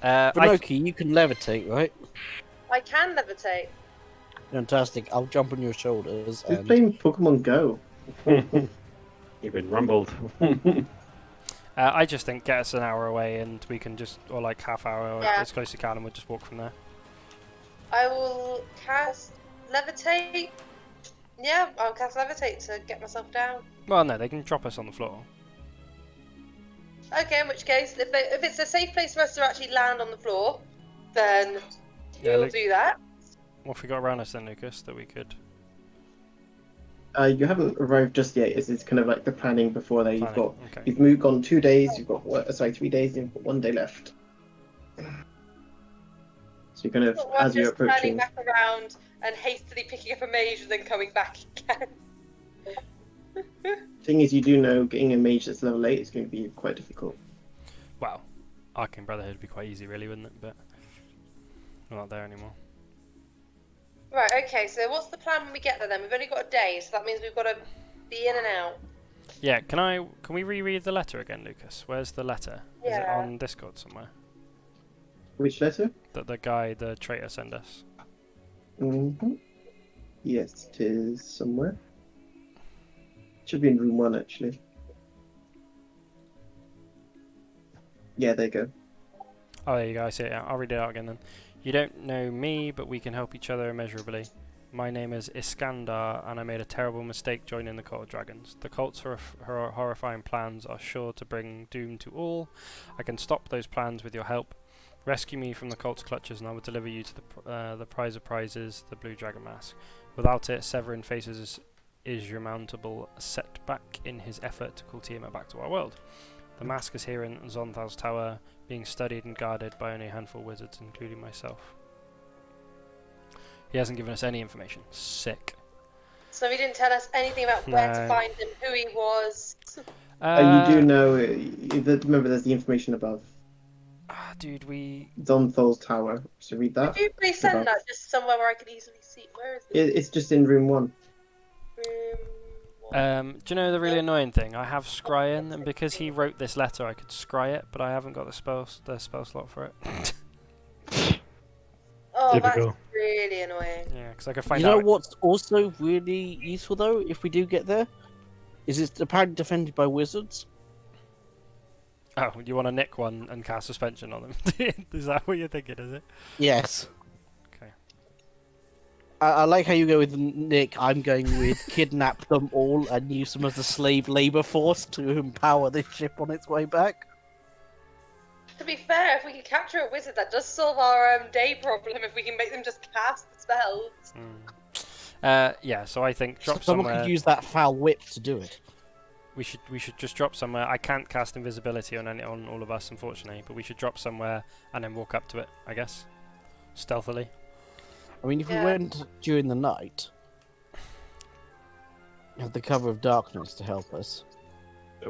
Binoki, you can levitate, right? I can levitate. Fantastic. I'll jump on your shoulders. Who's And... playing Pokemon Go? You've been rumbled. I just think get us an hour away and we can just, or like half hour, Yeah. as close as you can, and we'll just walk from there. I will cast levitate. Yeah, I'll cast levitate to get myself down. Well, no, they can drop us on the floor. Okay, in which case, if it's a safe place for us to actually land on the floor, then Yeah, we'll do that. What have we got around us then, Lucas, that we could... You haven't arrived just yet. It's kind of like the planning before there. You've got Okay. you've moved on 2 days. You've got 3 days. You've got 1 day left. So you're kind of Not worth as you're just turning approaching. back around and hastily picking up a mage and then coming back again. Thing is, you do know getting a mage that's level 8 is going to be quite difficult. Well, Arcane Brotherhood would be quite easy, really, wouldn't it? But we're not there anymore. Right, okay, so what's the plan when we get there then? We've only got a day, so that means we've got to be in and out. Yeah, can we reread the letter again, Lucas? Where's the letter? Is it Yeah. on Discord somewhere? Which letter? That the guy, the traitor, sent us. Yes, it is somewhere. Should be in room 1 actually. Yeah, there you go. Oh, there you go. I see it. Yeah, I'll read it out again then. You don't know me, but we can help each other immeasurably. My name is Iskandar, and I made a terrible mistake joining the Cult of Dragons. The cult's horrifying plans are sure to bring doom to all. I can stop those plans with your help. Rescue me from the cult's clutches, and I will deliver you to the prize of prizes, the Blue Dragon Mask. Without it, Severin faces insurmountable setback in his effort to call Tiamat back to our world. The mask is here in Zonthal's tower, being studied and guarded by only a handful of wizards, including myself. He hasn't given us any information. Sick. So he didn't tell us anything about where to No. find him, who he was. You do know. Remember, there's the information above. Dude, we... Zonthal's tower. So read that. Could you please send Above. that just somewhere where I could easily see? Where is it? It's just in room 1. Room do you know the really annoying thing? I have scrying, and because he wrote this letter, I could scry it, but I haven't got the spell slot for it. Oh, Typical. that's really annoying. Yeah, because I could find You know out. what's also really useful though, if we do get there, is it's apparently defended by wizards. Oh, you want to nick one and cast suspension on them? Is that what you're thinking? Is it? Yes. Okay. I like how you go with Nick. I'm going with kidnap them all and use them as a slave labor force to empower this ship on its way back. To be fair, if we can capture a wizard, that does solve our day problem if we can make them just cast the spells. Yeah. So I think drop Someone somewhere. could use that foul whip to do it. We should just drop somewhere. I can't cast invisibility on all of us, unfortunately, but we should drop somewhere and then walk up to it, I guess, stealthily. I mean, if Yeah. we went during the night, have the cover of darkness to help us.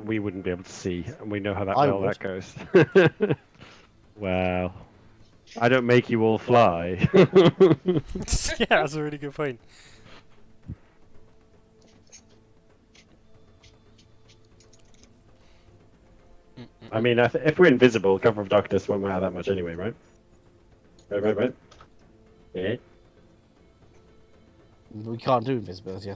We wouldn't be able to see, and we know how that I well would. that goes. Well, I don't make you all fly. Yeah, that's a really good point. I mean, if we're invisible, cover of darkness won't matter that much anyway, right? Right. Yeah. We can't do invisibility.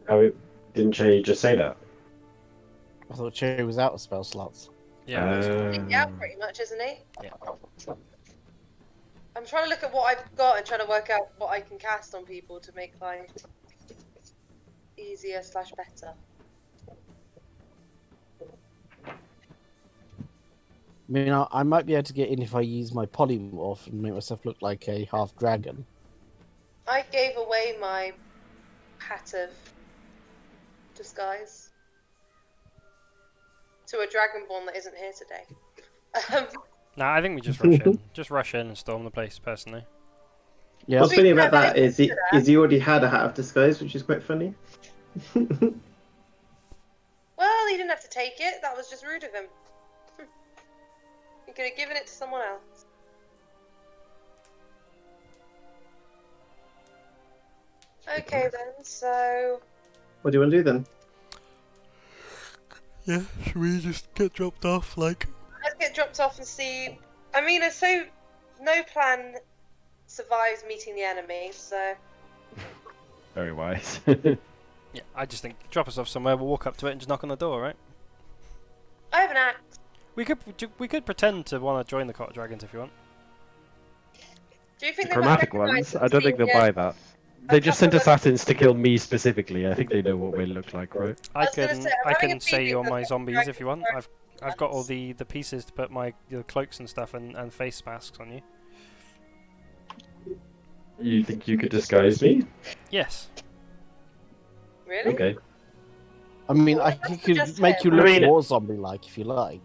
Oh, didn't Che just say that? I thought Cherry was out of spell slots. Yeah. Yeah, pretty much, isn't he? Yeah. I'm trying to look at what I've got and trying to work out what I can cast on people to make life easier / better. I mean, I might be able to get in if I use my polymorph and make myself look like a half dragon. I gave away my hat of disguise to a dragonborn that isn't here today. No, I think we just rush in. Just rush in and storm the place, personally. Yeah. What's We funny can about have that is anything to he already had a hat of disguise, which is quite funny. Well, he didn't have to take it. That was just rude of him. He could have given it to someone else. Okay then, so What do you want to do then? Yeah, should we just get dropped off, like? let's get dropped off and see. I mean, so no plan survives meeting the enemy, so Very wise. Yeah, I just think drop us off somewhere, we'll walk up to it and just knock on the door, right? I have an axe. We could pretend to want to join the Court Dragons if you want. Do you think The they might chromatic recognise ones, I don't think they'll buy that. They just sent assassins to kill me specifically. I think they know what we look like, right? I was gonna can say, I'm I having can a say feeling you're that my the zombies if you want. dragons I've got all the pieces to put my cloaks and stuff and face masks on you. You think you could disguise me? Yes. Really? Okay. I mean, Well, I could just make you him. look I mean- more zombie-like if you like.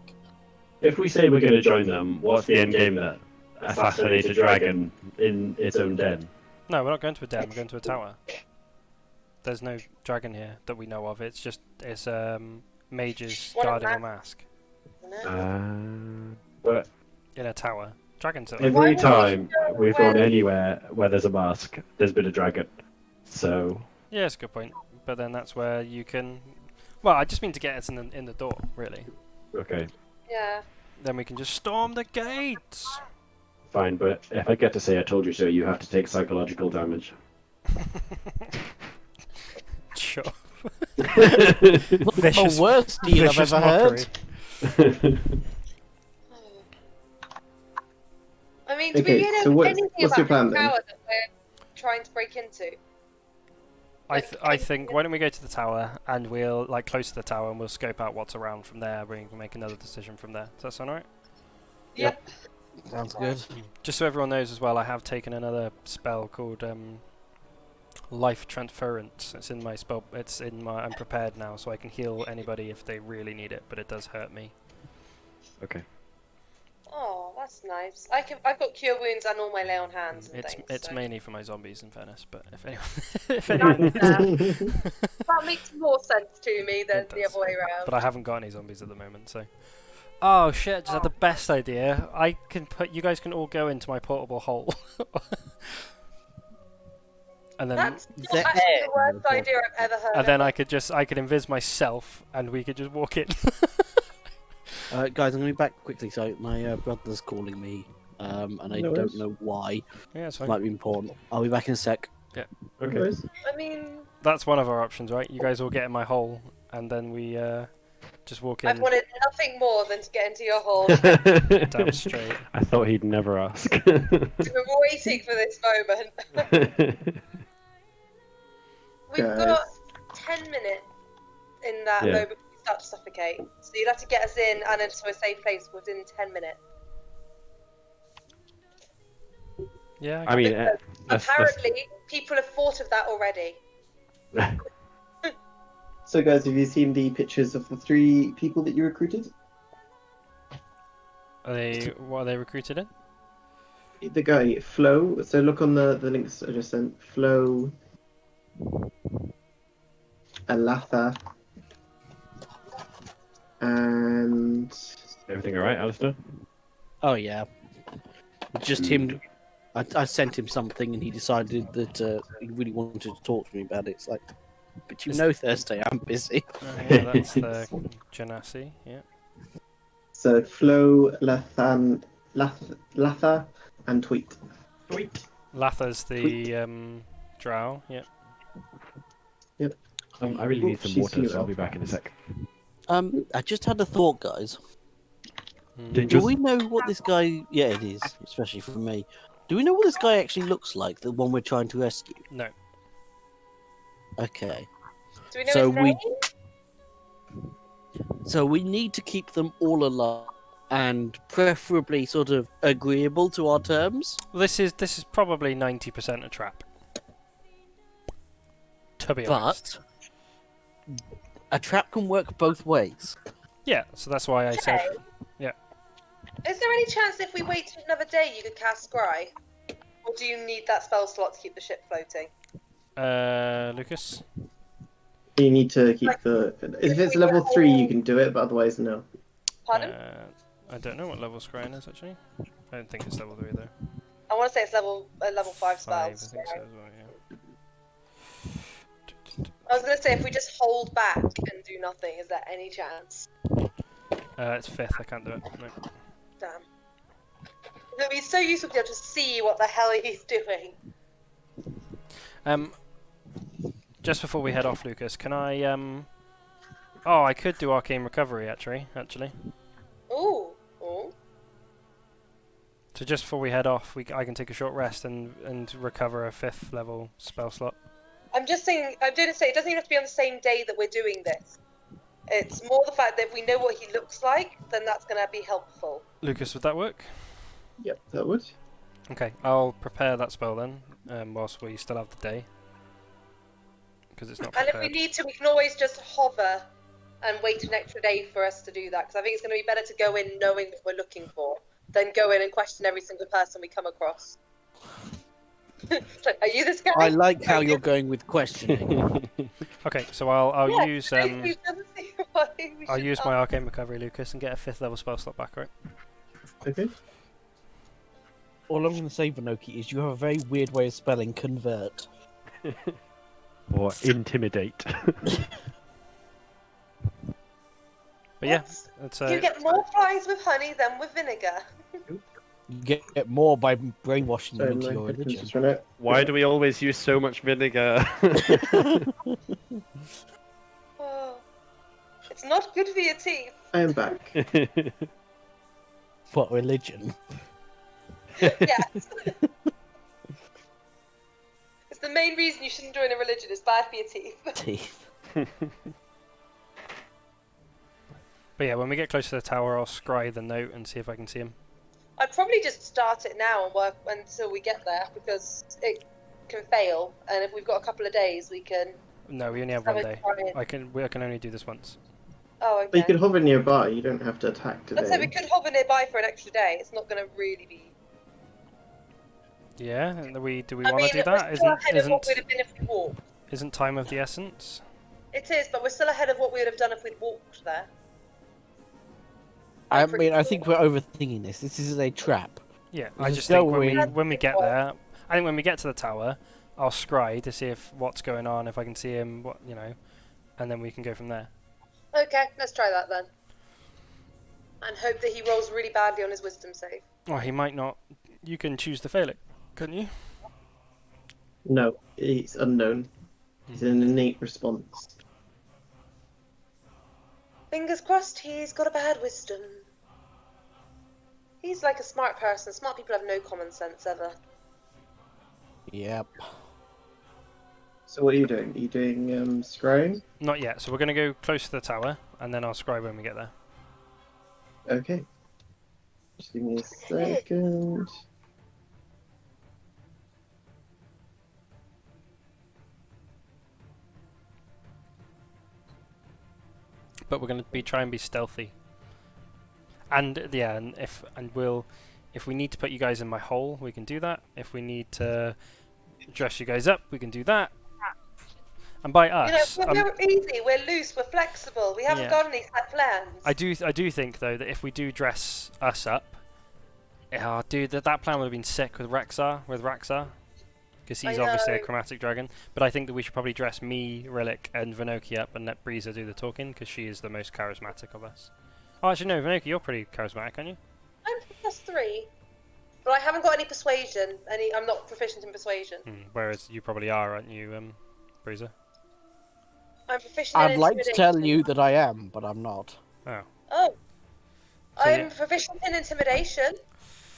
If we say we're going to join them, what's the end game then? Assassinate a dragon in its own den. No, we're not going to a den. We're going to a tower. There's no dragon here that we know of. It's mages What a guarding a mask. mask But in a tower. Dragons are. Why every would we time go we've where- gone anywhere where there's a mask, there's been a dragon. So, Yeah, it's a good point. But then that's where you can. Well, I just mean to get us in the door, really. okay, Yeah. Then we can just storm the gates. fine. But if I get to say I told you so, you have to take psychological damage. Sure. The worst deal I've vicious ever mockery. heard. I mean, do Okay, we know so anything what's about your plan the then? tower that we're trying to break into? I think why don't we go to the tower and we'll close to the tower and we'll scope out what's around from there. We can make another decision from there. Does that sound alright? Yeah. Sounds good. Just so everyone knows as well, I have taken another spell called Life Transference. It's in my spell. I'm prepared now, so I can heal anybody if they really need it. But it does hurt me. Okay. Oh, that's nice. I've got cure wounds and all my lay on hands and things. It's so. mainly for my zombies, in fairness. But if anyone, That makes more sense to me than It the does. other way around. but I haven't got any zombies at the moment, so. Oh shit! Just had the best idea. You guys can all go into my portable hole. And then, That's The not actually the air. worst idea I've ever heard. and then ever. I could invis myself, and we could just walk in. Guys, I'm going to be back quickly. So my brother's calling me, and I No don't worries. know why. Yeah, it's It fine. might be important. I'll be back in a sec. Okay. I mean, That's one of our options, right? You guys all get in my hole, and then we just walk in I've wanted nothing more than to get into your hole. down straight. I thought he'd never ask. We're waiting for this moment. We've Guys. got 10 minutes in that Yeah. moment we start to suffocate. So you'd have to get us in and into a safe place within 10 minutes. Yeah. I mean, Apparently, people have thought of that already. So, guys, have you seen the pictures of the 3 people that you recruited? What are they recruited in? The guy, Flo. So look on the links I just sent. Flo, Alatha, and everything all right, Alistair? Oh yeah, just him. I sent him something, and he decided that he really wanted to talk to me about it. It's like, but you know, Thursday I'm busy. Yeah, that's the Genasi. Yeah. so Flo, Lathan, Latha, and Tweet. Sweet. Latha's the drow. Yeah. I really need some She's water, so I'll female. be back in a sec. I just had a thought, guys. Mm. Do Dangerous? we know what this guy? Yeah, it is, especially for me. Do we know what this guy actually looks like? The one we're trying to rescue. No. Okay. Do we know So his we- name? So we need to keep them all alive and preferably sort of agreeable to our terms. Well, this is probably 90% a trap. To be honest. But a trap can work both ways. Yeah. So that's why I said. Is there any chance if we wait another day you could cast Scry? Or do you need that spell slot to keep the ship floating? Lucas. You need to keep the. If it's level 3, you can do it, but otherwise, no. Pardon? I don't know what level Scryan is actually. I don't think it's level 3 though. I want to say it's level 5 spell. I think so as well. Yeah. I was going to say, if we just hold back and do nothing, is there any chance? It's 5th. I can't do it. No. Damn. It would be so useful to be able to see what the hell he's doing. Just before we head off, Lucas, can I Oh, I could do arcane recovery actually. Ooh. Ooh. So just before we head off, I can take a short rest and recover a 5th level spell slot. I'm just saying, I'm doing to say, it doesn't even have to be on the same day that we're doing this. It's more the fact that if we know what he looks like, then that's going to be helpful. Lucas, would that work? Yep, that would. Okay, I'll prepare that spell then, whilst we still have the day. Because it's not And prepared. if we need to, we can always just hover and wait an extra day for us to do that. Because I think it's going to be better to go in knowing what we're looking for than go in and question every single person we come across. Are you this guy? I like how you're going with questioning. Okay, so I'll Yeah, use we've done the same way. We I'll should use ask. my arcane recovery, Lucas, and get a 5th level spell slot back, right? Okay. All I'm going to say, Vanoki, is you have a very weird way of spelling convert. Or intimidate. But yeah, What's- it's You get more flies with honey than with vinegar. You get more by brainwashing them Sorry, into my your headphones religion. just ran out. Why do we always use so much vinegar? Oh, it's not good for your teeth. I am back. What religion? Yes. It's the main reason you shouldn't join a religion. It's bad for your teeth. Teeth. But yeah, when we get close to the tower, I'll scry the note and see if I can see him. I'd probably just start it now and work until we get there because it can fail, and if we've got a couple of days, we can. No, we only have have one a day. try in. I can only do this once. Oh, But you okay. could hover nearby, you don't have to attack today. Let's say we could hover nearby for an extra day. It's not going to really be. Yeah, and do we I want mean, to do we're that? still ahead of what we'd have been if we walked. Isn't time of the essence? It is, but we're still ahead of what we would have done if we'd walked there. I I'm pretty mean, I sure. think we're overthinking this. This is a trap. Yeah, I Let's just go think in. when we get there, I think when we get to the tower, I'll scry to see if what's going on, if I can see him, and then we can go from there. Okay, let's try that then. And hope that he rolls really badly on his wisdom save. Or he might not. You can choose to fail it, couldn't you? No, it's unknown. It's an innate response. Fingers crossed he's got a bad wisdom. He's like a smart person. Smart people have no common sense ever. Yep. So what are you doing? Are you doing scrying? Not yet. So we're going to go close to the tower, and then I'll scry when we get there. Okay. Just give me a second. But we're going to try and be stealthy. And yeah, if we need to put you guys in my hole, we can do that. If we need to dress you guys up, we can do that. And by us, we're easy, we're loose, we're flexible. We haven't Yeah. got any set plans. I do think though that if we do dress us up, oh dude, that plan would have been sick with Raxar, because he's I obviously a know. chromatic dragon. But I think that we should probably dress me, Rhillik, and Vanoki up and let Breeza do the talking, because she is the most charismatic of us. Oh, actually no, Vanoki, you're pretty charismatic, aren't you? I'm +3, but I haven't got any persuasion. I'm not proficient in persuasion. Whereas you probably are, aren't you, Bruiser? I'm proficient in I'd like to intimidation. tell you that I am, but I'm not. Oh. Oh. So I'm yeah. proficient in intimidation.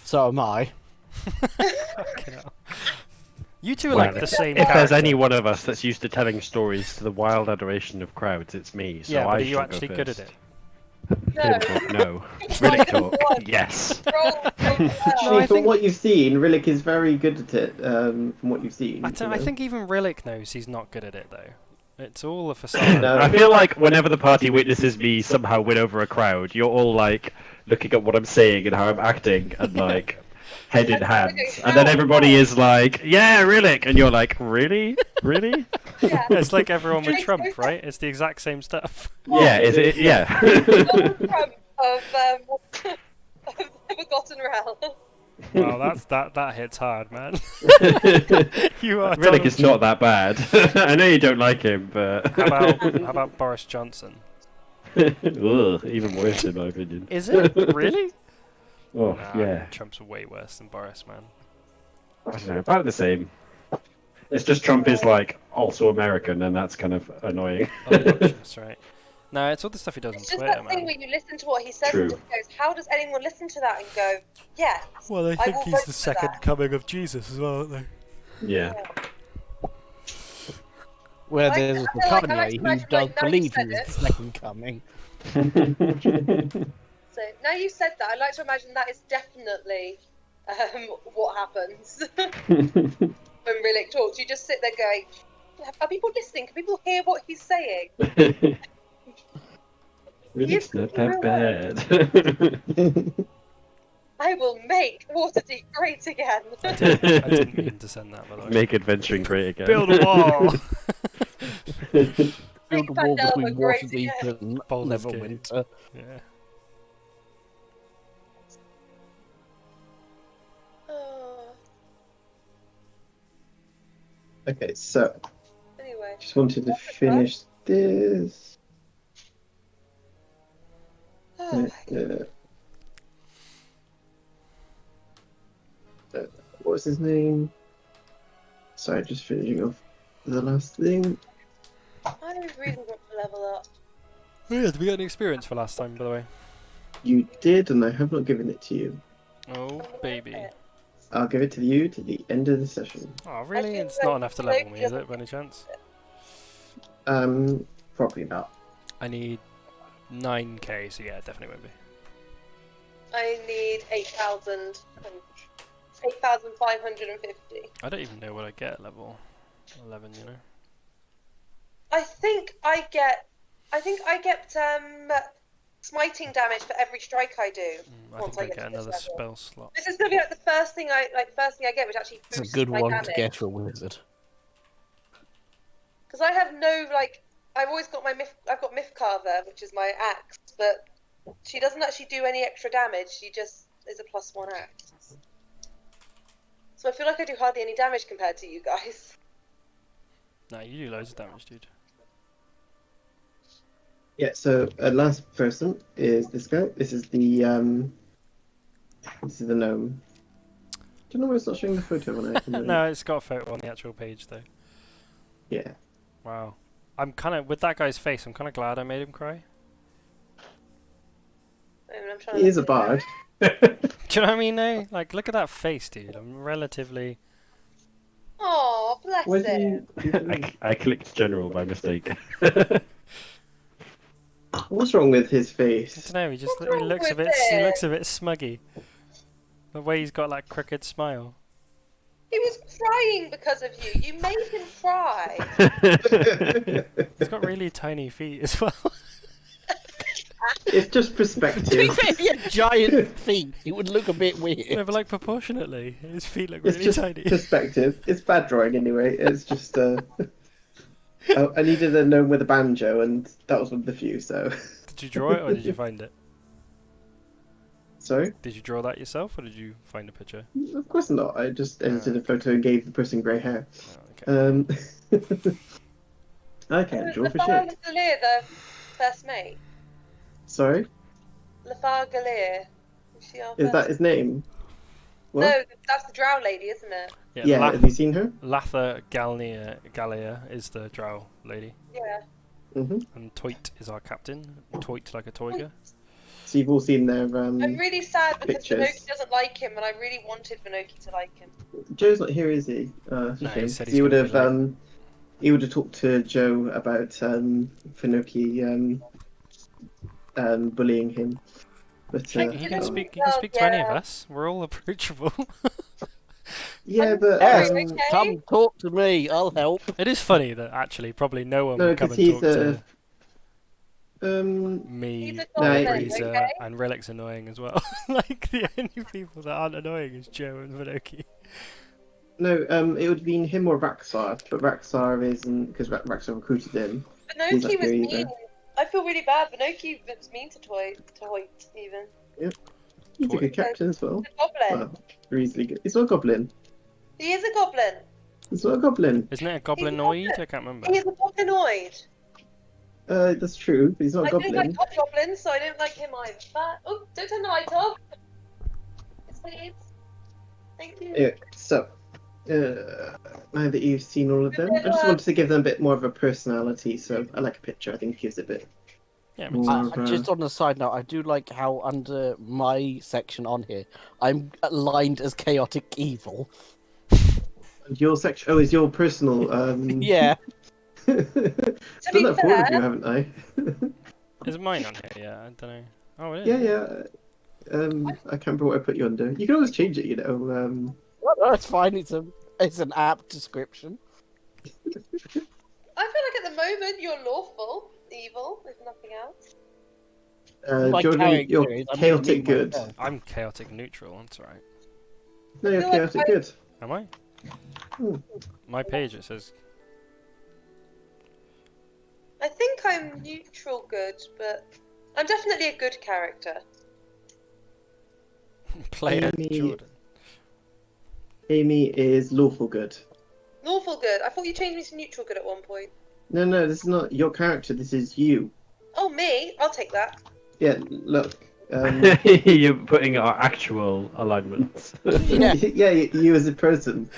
So am I. Fucking hell. You two are Well, like the same If there's character. any one of us that's used to telling stories to the wild adoration of crowds, it's me. So Yeah, but I are you shall actually go good at first. it? No. Hidden talk, no. Rhillik talk, yes. Roll really well. Actually, I from think- what you've seen, Rhillik is very good at it. From what you've seen, I think even Rhillik knows he's not good at it, though. It's all a facade. No. I feel like whenever the party witnesses me somehow win over a crowd, you're all like looking at what I'm saying and how I'm acting and like head in hands. And then everybody is like, yeah, Rhillik! And you're like, really? Really? Yeah. It's like everyone with Trump, right? It's the exact same stuff. Yeah, is it? Yeah. Donald Trump of the Forgotten Realm. Wow, that hits hard, man. You are Rhillik Donald is not that bad. I know you don't like him, but. How about Boris Johnson? Ugh, even worse in my opinion. Is it? Really? Oh, Nah, yeah. Trump's way worse than Boris, man. I don't know, about the same. It's just Trump is like also American, and that's kind of annoying. Obnoxious, right? No, it's all the stuff he does on It's just Twitter, that thing man. where you listen to what he says True. and just goes, how does anyone listen to that and go, yes, Well, they I will vote for that. coming of Jesus as well, aren't they? Yeah. Where I there's feel like I like to Kanye who imagine, does like, now you believe he said was it. the second coming. So now you said that, I like to imagine that is definitely what happens when Rhillik talks. You just sit there going, are people listening? Can people hear what he's saying? It's not that bad. I will make Waterdeep great again. I didn't mean to send that, by the way. Make adventuring great again. Build a wall! Build Make a wall Vandelver between great Waterdeep again. and Baldur's Gate. Neverwinter. Yeah. Oh, Okay, so anyway. just wanted to finish this. Oh, What was his name? Sorry, just finishing off the last thing. I really want to level up. Oh yeah, did we get any experience for last time, by the way? You did, and I have not given it to you. Oh, baby. I'll give it to you to the end of the session. Oh, really? think It's that not enough to level me, is Rhillik it, by any chance? Probably not. I need 9k, so yeah, it definitely won't be. I need 8,550. I don't even know what I get at level 11, you know? I think I get smiting damage for every strike I do. I Once think I I get get to this another level. spell slot. This is gonna be like the first thing I get, which actually It's a boosts good my one damage. to get for a wizard. Because I have no I've always got I've got Myth Carver, which is my axe, but she doesn't actually do any extra damage. She just is a +1 axe. So I feel like I do hardly any damage compared to you guys. Nah, you do loads of damage, dude. Yeah, so last person is this guy. This is the gnome. Do you know why it's not showing the photo on it? No, it's got a photo on the actual page, though. Yeah. Wow. I'm kind of, with that guy's face, I'm kind of glad I made him cry. I'm trying He to is a bard. Do you know what I mean, though? Like, look at that face, dude. I'm relatively... Oh, bless Why him. I clicked general by mistake. What's wrong with his I face? don't know, he What's wrong looks a with bit, he it? looks a bit smuggy. The way he's got that crooked smile. He was crying because of you. You made him cry. He's got really tiny feet as well. It's just To be perspective. fair, if he had giant feet, it would look a bit weird. No, but like proportionately, his feet look It's really just tiny. perspective. It's bad drawing anyway. It's just I needed a gnome with a banjo, and that was one of the few. So Did you draw it or did you find it? sorry. Did you draw that yourself or did you find a picture? Of course not. I just edited a photo and gave the person grey hair. Oh, okay. I can't draw for Lafar shit. Galir, the first mate. Sorry. Lafar Galir. Is she our Is that first? his name? What? No, that's the Drow lady, isn't it? Yeah, Yeah, have you seen her? Latha Gallia is the drow lady, Yeah. Hmm. and Toit is our captain. Toit like a toiga. So you've all seen their I'm really sad because pictures. Vinoki doesn't like him, and I really wanted Vinoki to like him. Joe's not here, is he? It's a No, he shame. said 'Cause he's gonna be late. He would have talked to Joe about Finoki bullying him. But He can Oh, speak. He can well, speak to any of yeah. us. We're all approachable. yeah, I'm but Yes, sorry, okay? come talk to me. I'll help. It is funny that actually probably no one no, would come because and he's talk to um He's me a No, or goblin, Breezer, okay? and Rhillik's annoying as well. Like the only people that aren't annoying is Joe and Vinoki. no, it would have been him or Raxar, but Raxar isn't because Raxar recruited him. He's not Vinoki was here mean. either. I feel really bad. Vinoki was mean to Toit, even. He's a Toy- good captain as well. He's a goblin. Well, reasonably good. He's not a goblin. He is a goblin. He's not a goblin. Isn't it a He's a goblinoid? I can't remember. He is a goblinoid. That's true, but he's not a I don't like goblin. hobgoblins, so I don't like him either. But, oh, don't turn the light off. Yes, please. Thank you. Yeah, so, now that you've seen all of them, I just wanted to give them a bit more of a personality, so I like a picture. I think it gives a bit Yeah, it makes more sense. of Just on the side note, I do like how under my section on here, I'm aligned as chaotic evil. your section. Oh, is your personal? Yeah. Done be that for all of fair- you, haven't I? Is mine on here? Yeah, I don't know. Oh, it is. Yeah, yeah. I can't remember what I put you under. You can always change it, you know. No, it's fine. It's an apt description. I feel like at the moment you're lawful evil, if nothing else. My Jordan, character you're is, I'm chaotic me good. myself. I'm chaotic neutral. That's alright. No, you're I feel like chaotic good. Am I? Hmm. My page it says I think I'm neutral good, but I'm definitely a good character. player Amy- Jordan. Amy is lawful good. Lawful good. I thought you changed me to neutral good at one point. No, this is not your character. This is you. Oh, me? I'll take that. Yeah, look. You're putting our actual alignments. Yeah. yeah, you as a person.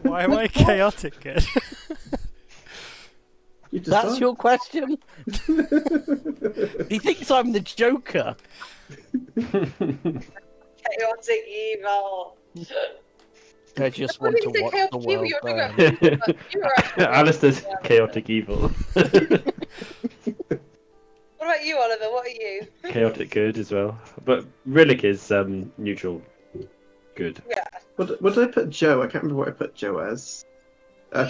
Why am I chaotic good? You just That's are. your question? He thinks I'm the Joker. Chaotic evil. I just I want thought to you said watch the chaotic evil, world you're talking burn. about evil, but you were actually Alistair's yeah. chaotic evil. What about you, Oliver? What are you? Chaotic good as well. But Rhillik is neutral good. Yeah. What did I put Joe? I can't remember what I put Joe as.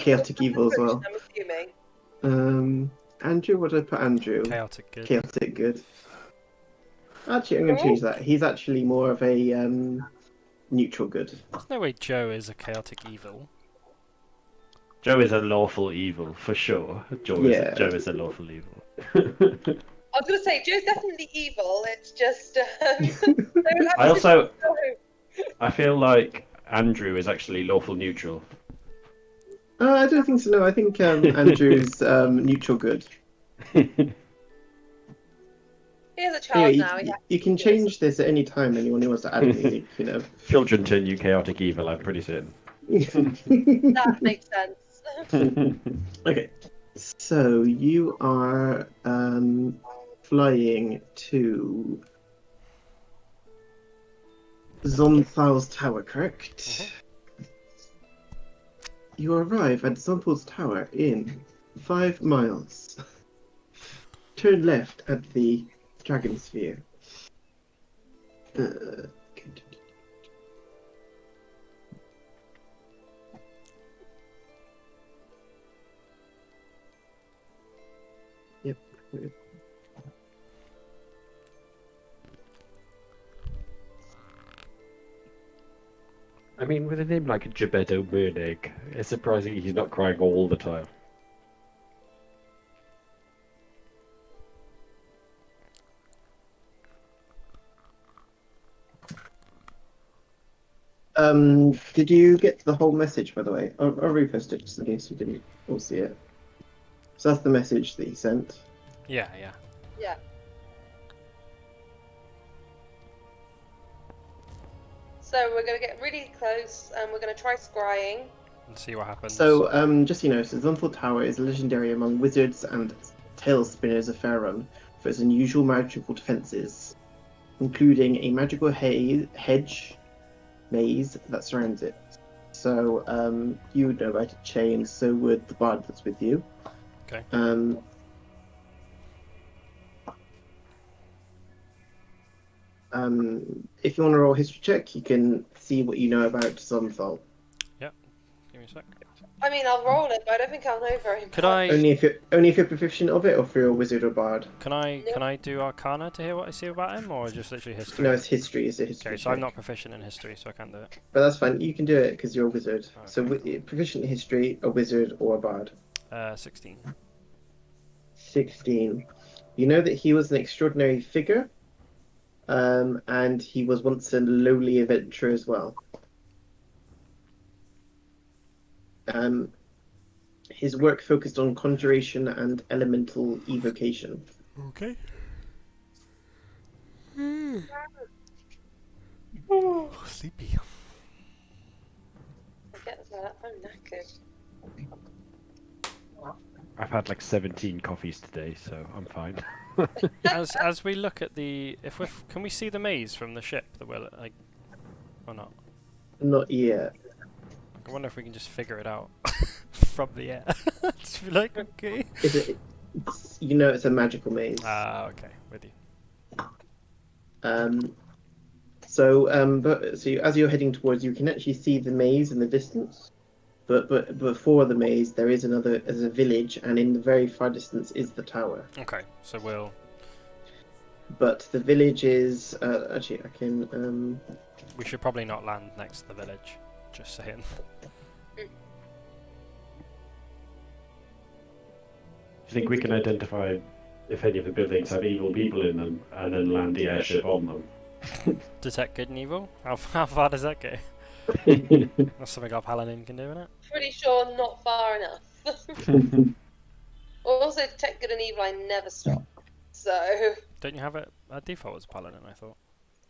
Chaotic evil as well. I'm assuming. Andrew, what did I put Andrew? Chaotic good. Chaotic good. Actually, I'm going to change that. He's actually more of a neutral good. There's no way Joe is a chaotic evil. Joe is a lawful evil, for sure. Joe is a lawful evil. I was going to say, Joe's definitely evil, it's just... I feel like Andrew is actually lawful neutral. I don't think so. No, I think Andrew's neutral good. He has a child Anyway, now. you can change this at any time. Anyone who wants to add anything, you know. Children turn you chaotic evil, I'm pretty certain. That makes sense. Okay, so you are flying to Zonthal's tower, correct? You arrive at Zonthal's tower in 5 miles. Turn left at the Dragon Sphere. Yep. I mean, with a name like Gebetto Burnig, it's surprising he's not crying all the time. Did you get the whole message, by the way? I'll repost it just in case you didn't all see it. So that's the message that he sent. Yeah, yeah. Yeah. So we're going to get really close and we're going to try scrying. And see what happens. So, just so you know, so Zunthal Tower is legendary among wizards and tail spinners of Faerun for its unusual magical defenses, including a magical hedge maze that surrounds it. So, you would know about it, Che, and so would the bard that's with you. Okay. If you want to roll a history check, you can see what you know about Zunthal. Give me a sec. I mean, I'll roll it, but I don't think I'll know very much. Could I Only if you're proficient of it, or for your wizard or bard. can I do Arcana to hear what I see about him, or just literally history? No, it's history. It's a history. Okay, so I'm check. not proficient in history, so I can't do it. But that's fine. You can do it because you're a wizard. Okay. So proficient in history, a wizard, or a bard. 16. 16. You know that he was an extraordinary figure, and he was once a lowly adventurer as well. His work focused on conjuration and elemental evocation. Okay. Sleepy. I get that. I'm knackered. I've had like 17 coffees today, so I'm fine. As we look at the, can we see the maze from the ship that we're like, or not? Not yet. I wonder if we can just figure it out from the air. Just be like, okay. You know it's a magical maze. Ah, okay, with you. As you're heading towards, you can actually see the maze in the distance. But before the maze, there's a village, and in the very far distance is the tower. Okay, so we'll. But the village is actually I can. We should probably not land next to the village. Just saying. Do you think we can identify if any of the buildings have evil people in them, and then land the airship on them? Detect good and evil? How far does that go? That's something our paladin can do, isn't it? Pretty sure not far enough. Also, detect good and evil, I never stop. So, Don't you have it at default as paladin? I thought.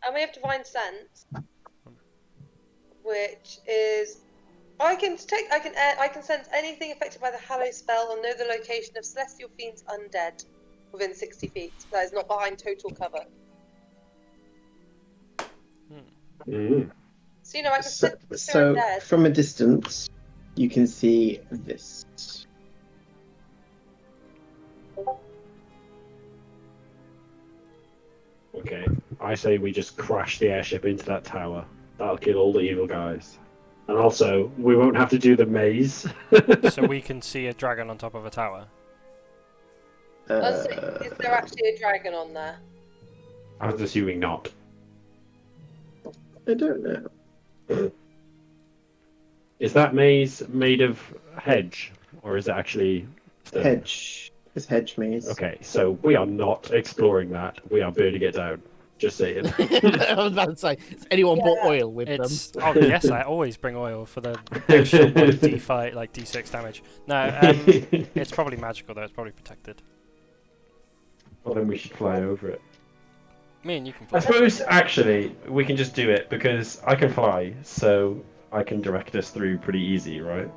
and we have divine sense, which is I can sense anything affected by the Hallow spell or know the location of celestial fiends undead within 60 feet. That is not behind total cover. Mm. So I can sense the So undead. from a distance, you can see this. Okay, I say we just crash the airship into that tower. That'll kill all the evil guys. And also, we won't have to do the maze. So we can see a dragon on top of a tower. Is there actually a dragon on there? I was assuming not. I don't know. Is that maze made of hedge, or is it actually stone? Hedge. It's hedge maze. Okay, so we are not exploring that. We are burning it down. Just saying. I was about to say, has anyone bought oil with It's them? oh yes, I always bring oil for the extra 1d5 like d6 damage. No, it's probably magical though. It's probably protected. Well, then we should fly over it. Me and you can I fly. suppose actually we can just do it because I can fly, so I can direct us through pretty easy, right?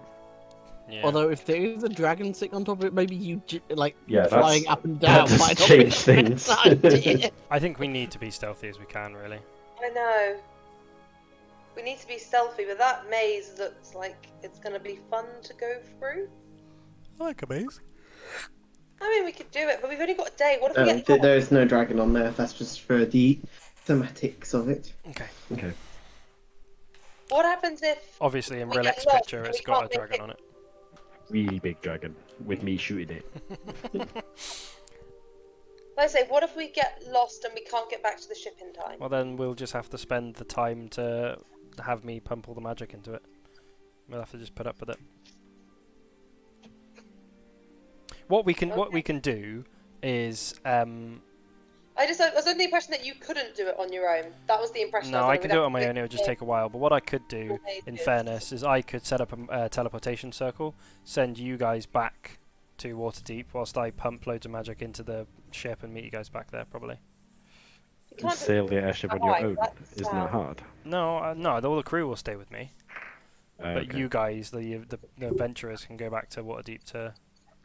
Yeah. Although if there is a dragon sitting on top of it, maybe you Yeah, flying that's- up and down that might does not be change the things. best idea. I think we need to be stealthy as we can, really. I know. We need to be stealthy, but that maze looks like it's going to be fun to go through. I like a maze. I mean, we could do it, but we've only got a day. What if we get lost? There is no dragon on there. That's just for the thematics of it. Okay. Okay. What happens if Obviously, in We get Rhillik's lost picture, and it's we got a can't make dragon it. on it. Really big dragon with me shooting it. like I say, what if we get lost and we can't get back to the ship in time? Well, then we'll just have to spend the time to have me pump all the magic into it. We'll have to just put up with it. What we can do is I was under the impression that you couldn't do it on your own. That was the impression. no, was I under. could We'd do it have on my to own. It would just take a while. But what I could do, Okay, in good. fairness, is I could set up a teleportation circle, send you guys back to Waterdeep, whilst I pump loads of magic into the ship and meet you guys back there, probably. You can't do Sail the airship on your Alright, own. that's Isn't that hard? No, no, all the crew will stay with me. But Okay. you guys, the adventurers, can go back to Waterdeep to.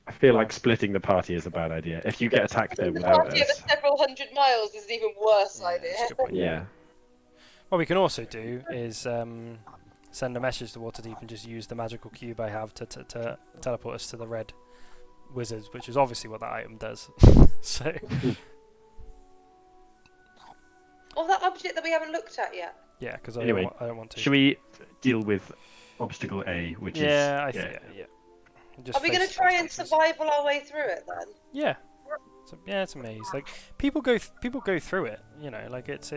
I feel like splitting the party is a bad idea. If you get attacked there The without party over us, several hundred miles is an even worse Yeah, idea. that's a good point. yeah. What we can also do is send a message to Waterdeep and just use the magical cube I have to teleport us to the red wizards, which is obviously what that item does. So. Oh, that object that we haven't looked at yet. Yeah, because Anyway, I don't want to. Should we deal with obstacle A, which Yeah, is yeah. Just Are we going to face try and obstacles. survival our way through it then? Yeah. Yeah, it's a maze. Like people go through it. You know, like it's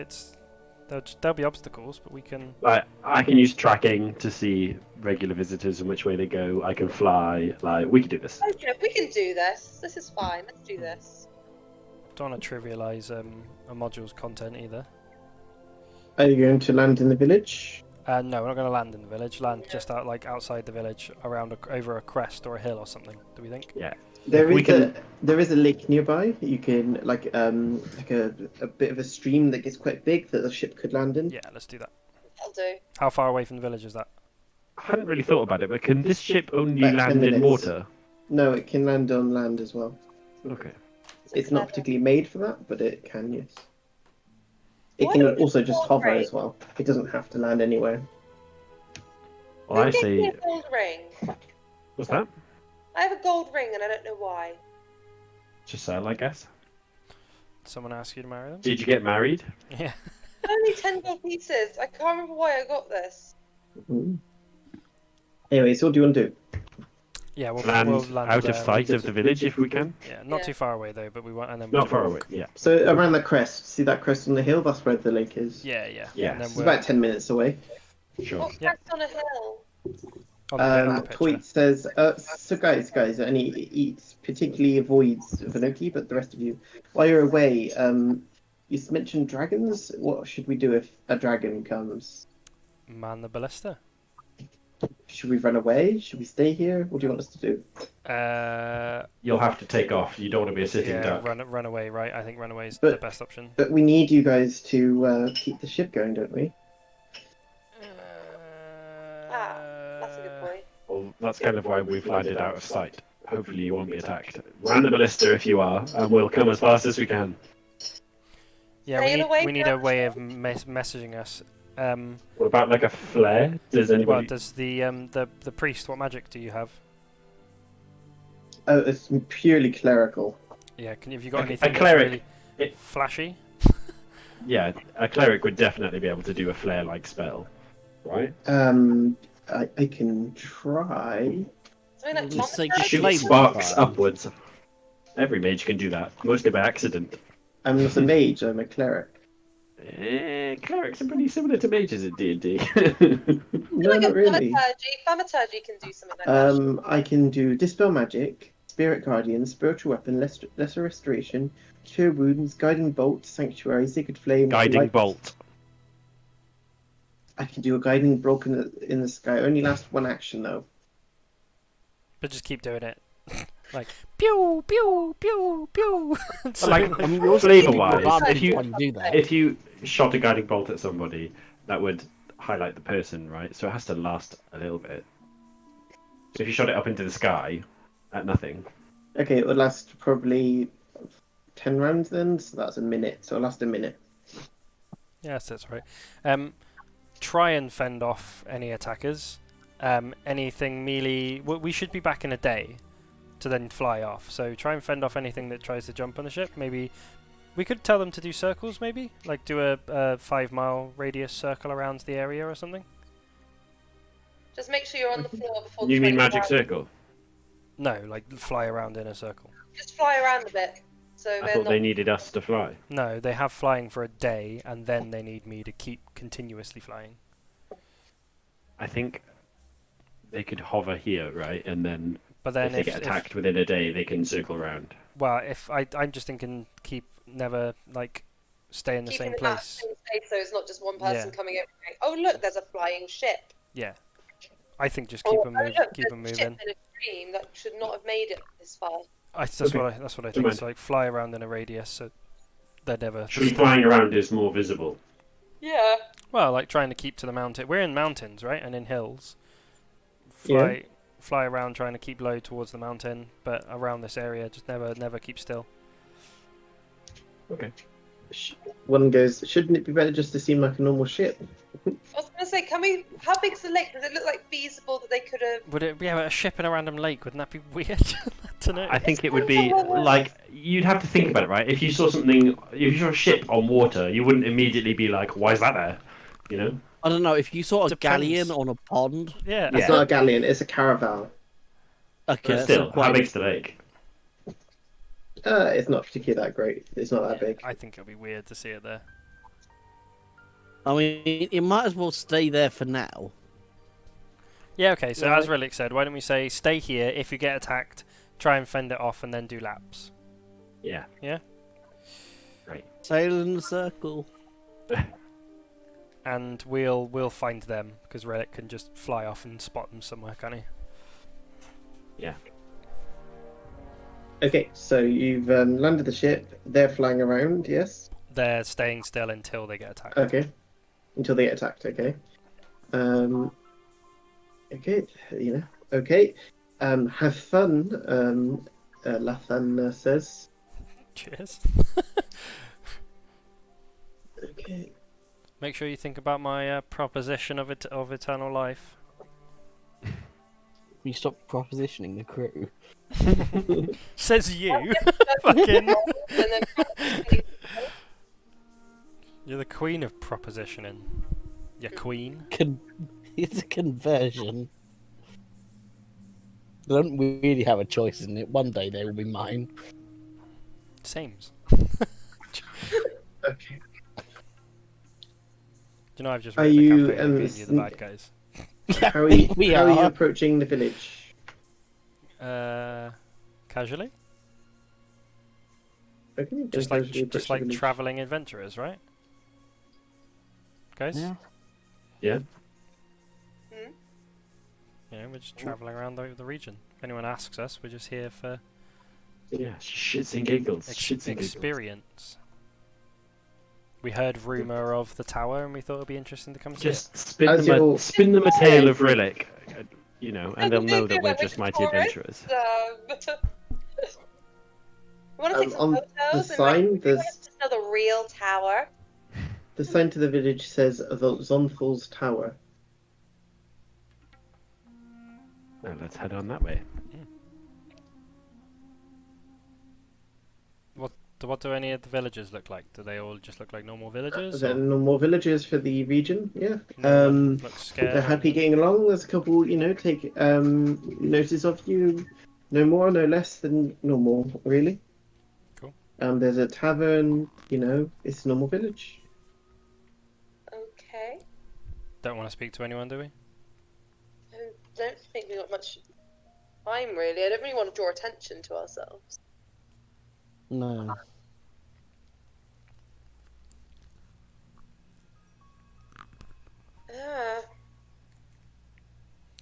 there'll be obstacles, but we can. Like, I can use tracking to see regular visitors and which way they go. I can fly. Like, we can do this. Okay, we can do this. This is fine. Let's do this. Don't want to trivialize a module's content either. Are you going to land in the village? No, we're not going to land in the village. Land just outside the village, around over a crest or a hill or something. Do we think? Yeah. There We is there is a lake nearby. You can like a bit of a stream that gets quite big that the ship could land in. Yeah, let's do that. That'll do. How far away from the village is that? I hadn't really thought about it, but can this ship only About 10 land in minutes. water? No, it can land on land as well. Okay. It's not particularly made for that, but it can, yes. It Why can don't we also just cooperate? hover as well. It doesn't have to land anywhere. Well, I Who gave me say, a gold ring? what's that? I have a gold ring and I don't know why. Giselle, I guess. Someone ask you to marry them? Did you get married? Yeah. Only 10 gold pieces. I can't remember why I got this. Mhm. Anyway, so what do you want to do? Yeah, we'll Land, we'll land out of there. sight of the village if we can. Yeah, not Yeah. too far away though, but we want and then Not we'll far walk. away. Yeah. So around that crest, see that crest on the hill? That's where the lake is. Yeah, yeah. Yes. And then It's we'll, about 10 minutes away. Sure. What's Yeah. that on a hill? on the picture. Toit says, so guys, and he particularly avoids Vanoki, but the rest of you, while you're away, you mentioned dragons. What should we do if a dragon comes? Man the ballista. Should we run away? Should we stay here? What do you want us to do? You'll have to take off. You don't want to be a sitting Yeah, duck. run away, right? I think run away is But- the best option. But we need you guys to keep the ship going, don't we? That's a good point. Well, that's kind of why we've landed out of sight. Hopefully you won't be attacked. Run the ballista if you are, and we'll come as fast as we can. Yeah, Sail away we need a from way of messaging us. What about like a flare? Does Well, anybody? does the priest? What magic do you have? Oh, it's purely clerical. Yeah, have you got A anything cleric. that's It- really flashy? Yeah, a cleric would definitely be able to do a flare-like spell, right? I can try. Something like Just say Monastery? Shoot Flame sparks fire. upwards. Every mage can do that, mostly by accident. I'm not a mage. I'm a cleric. Clerics are pretty similar to mages in D&D. No, Like not a really. thaumaturgy can do something like that. I can do dispel magic, spirit guardian, spiritual weapon, lesser restoration, cure wounds, guiding bolt, sanctuary, sacred flame, Guiding light. bolt. I can do a guiding bolt in the sky. Only lasts one action though. But just keep doing it. Like pew pew pew pew. But like I mean, you're flavor-wise, advantage if you when you do that. if you shot a guiding bolt at somebody, that would highlight the person, right? So it has to last a little bit. So if you shot it up into the sky at nothing, Okay, it would last probably 10 rounds then, so that's a minute. So it'll last a minute. Yes, that's right. Try and fend off any attackers. Anything melee. We should be back in a day to then fly off. So try and fend off anything that tries to jump on the ship. Maybe we could tell them to do circles. Maybe like do a 5-mile radius circle around the area or something. Just make sure you're on the floor before. you the mean 20 magic rounds. circle? No, like fly around in a circle. Just fly around a bit. So I they're thought not. they needed us to fly. No, they have flying for a day, and then they need me to keep continuously flying. I think they could hover here, right? And then But then if they get attacked within a day, they can circle around. well, if I'm just thinking, never like stay in the Keeping same in that place. same space so it's not just one person Yeah. coming over. Going, oh look, there's a flying ship. Yeah, I think just Oh, keep them oh, look, keep there's them a ship moving. in a stream that should not have made it this far. That's Okay. what I think. It's like fly around in a radius, so they're never. Just flying around is more visible. Yeah. Well, like trying to keep to the mountain. We're in mountains, right, and in hills. Fly around trying to keep low towards the mountain, but around this area, just never keep still. Okay. One goes, shouldn't it be better just to seem like a normal ship? I was going to say, can we? How big's the lake? Does it look like feasible that they could have? Would it be a ship in a random lake? Wouldn't that be weird to know? I think it would be like you'd have to think about it, right? If you saw something, if you saw a ship on water, you wouldn't immediately be like, "Why is that there?" You know? I don't know, if you saw a Depends. galleon on a pond... Yeah. It's not a galleon, it's a caravel. Okay, But that's still, not quite... how big's the lake? It's not particularly that great. It's not that big. I think it'll be weird to see it there. I mean, it might as well stay there for now. Yeah, okay, so Right. as Rhillik said, why don't we say stay here, if you get attacked, try and fend it off and then do laps. Yeah. Yeah? Great. Sail in a circle. And we'll find them, because Rhillik can just fly off and spot them somewhere, can't he? Yeah. Okay, so you've landed the ship. They're flying around, yes? They're staying still until they get attacked. Okay. Until they get attacked, okay. Okay, you know. Okay. Have fun, Lathan says. Cheers. Okay. Make sure you think about my proposition of eternal life. You stop propositioning the crew. Says you. Fucking. And then You're the queen of propositioning. You queen. It's a conversion. They don't really have a choice in it. One day they will be mine. Sames. Okay. Do you know I've just Are written a you, campaign of me and you the bad guys. How are you, We how are you are. approaching the village? Casually? Okay, Just then like casually approach the village. traveling adventurers, right? Guys? Yeah. Yeah. Yeah, we're just traveling around the region. If anyone asks us, we're just here for Yeah. Shits and giggles. Shits and giggles. experience. We heard rumour of the tower and we thought it'd be interesting to come see Just it. As you're- spin them a tale of Rhillik, you know, and they'll know that Yeah, we're like just we're mighty adventurers. We want to take some on photos the and sign, we want to know the real tower. The sign to the village says the Zonfal's Tower. Well, let's head on that way. What do any of the villagers look like? Do they all just look like normal villagers? There are or no more villagers for the region, yeah. no one looks scared? They're or happy anything? getting along. There's a couple, you know, take notice of you. No more, no less than normal, really. Cool. There's a tavern, you know, it's a normal village. Okay. Don't want to speak to anyone, do we? I don't think we got much time really. I don't really want to draw attention to ourselves. No. Yeah.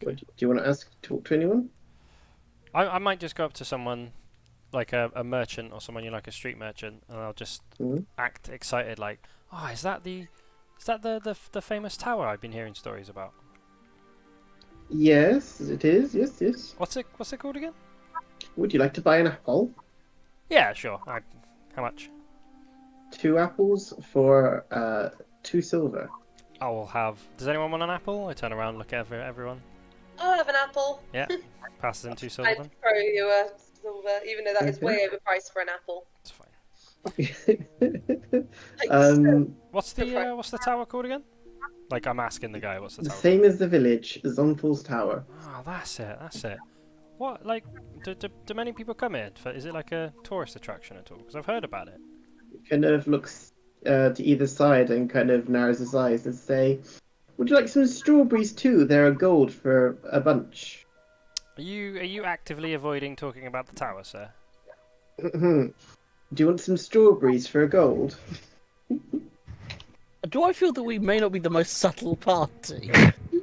Do you want to talk to anyone? I might just go up to someone, like a merchant or someone, you like a street merchant, and I'll just Mhm. act excited, like, oh, is that the famous tower I've been hearing stories about? Yes, it is. Yes, yes. What's it called again? Would you like to buy an apple? Yeah, sure. How much? 2 apples for 2 silver. I will have. Does anyone want an apple? I turn around, look at everyone. I'll have an apple. Yeah. Passes in 2 silver I'd then. throw you a silver, even though that is Okay. way overpriced for an apple. It's fine. Like, What's the tower called again? Like, I'm asking the guy, what's the the tower? same as the village, Zonfal's Tower. Oh, that's it. What, like, do many people come here? Is it like a tourist attraction at all? Because I've heard about it. Kind of looks to either side and kind of narrows his eyes and say, "Would you like some strawberries too? They're a gold for a bunch." Are you actively avoiding talking about the tower, sir? Do you want some strawberries for a gold? Do I feel that we may not be the most subtle party?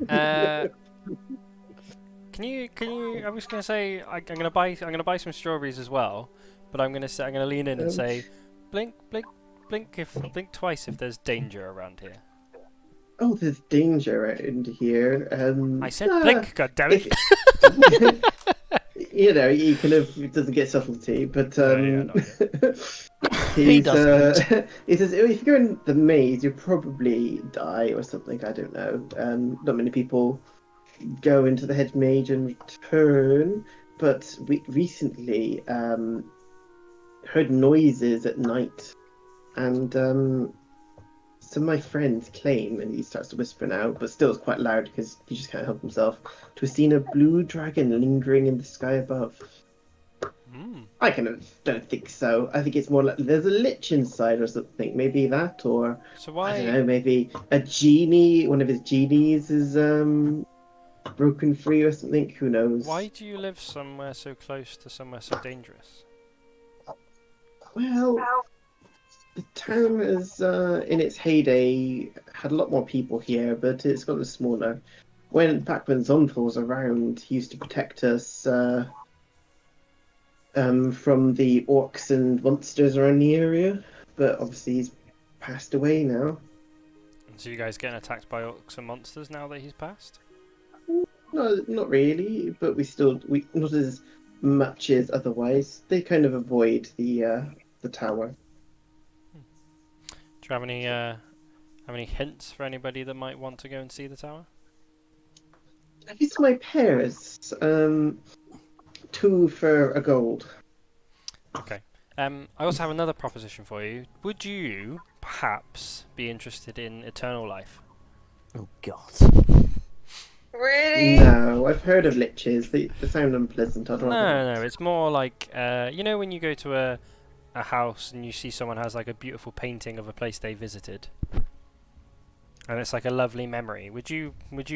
Can you? I was gonna say I'm gonna buy some strawberries as well, but I'm gonna lean in and say, blink, blink, blink twice if there's danger around here. Oh, there's danger around here. I said blink, goddammit. You know, he kind of doesn't get subtlety, but No, He he's doesn't. he says if you go in the maze, you'll probably die or something. I don't know. Not many people go into the hedge maze and return, but we recently heard noises at night, and some of my friends claim, and he starts to whisper now, but still it's quite loud because he just can't help himself, to have seen a blue dragon lingering in the sky above. I kind of don't think so. I think it's more like there's a lich inside or something. Maybe that, or So I don't why? know, maybe a genie, one of his genies is broken free or something. Who knows? Why do you live somewhere so close to somewhere so dangerous? Well, the town is in its heyday had a lot more people here, but it's gotten smaller. Back when Zonthal was around, he used to protect us from the orcs and monsters around the area, but obviously he's passed away now. So you guys getting attacked by orcs and monsters now that he's passed? No, not really, but we not as much as otherwise. They kind of avoid the tower. Do you have any hints for anybody that might want to go and see the tower? These are my pears. 2 for a gold. Okay. I also have another proposition for you. Would you perhaps be interested in eternal life? Oh God. Really? No, I've heard of liches. They sound unpleasant. I'd rather No, not. it's more like you know when you go to a house and you see someone has like a beautiful painting of a place they visited, and it's like a lovely memory. Would you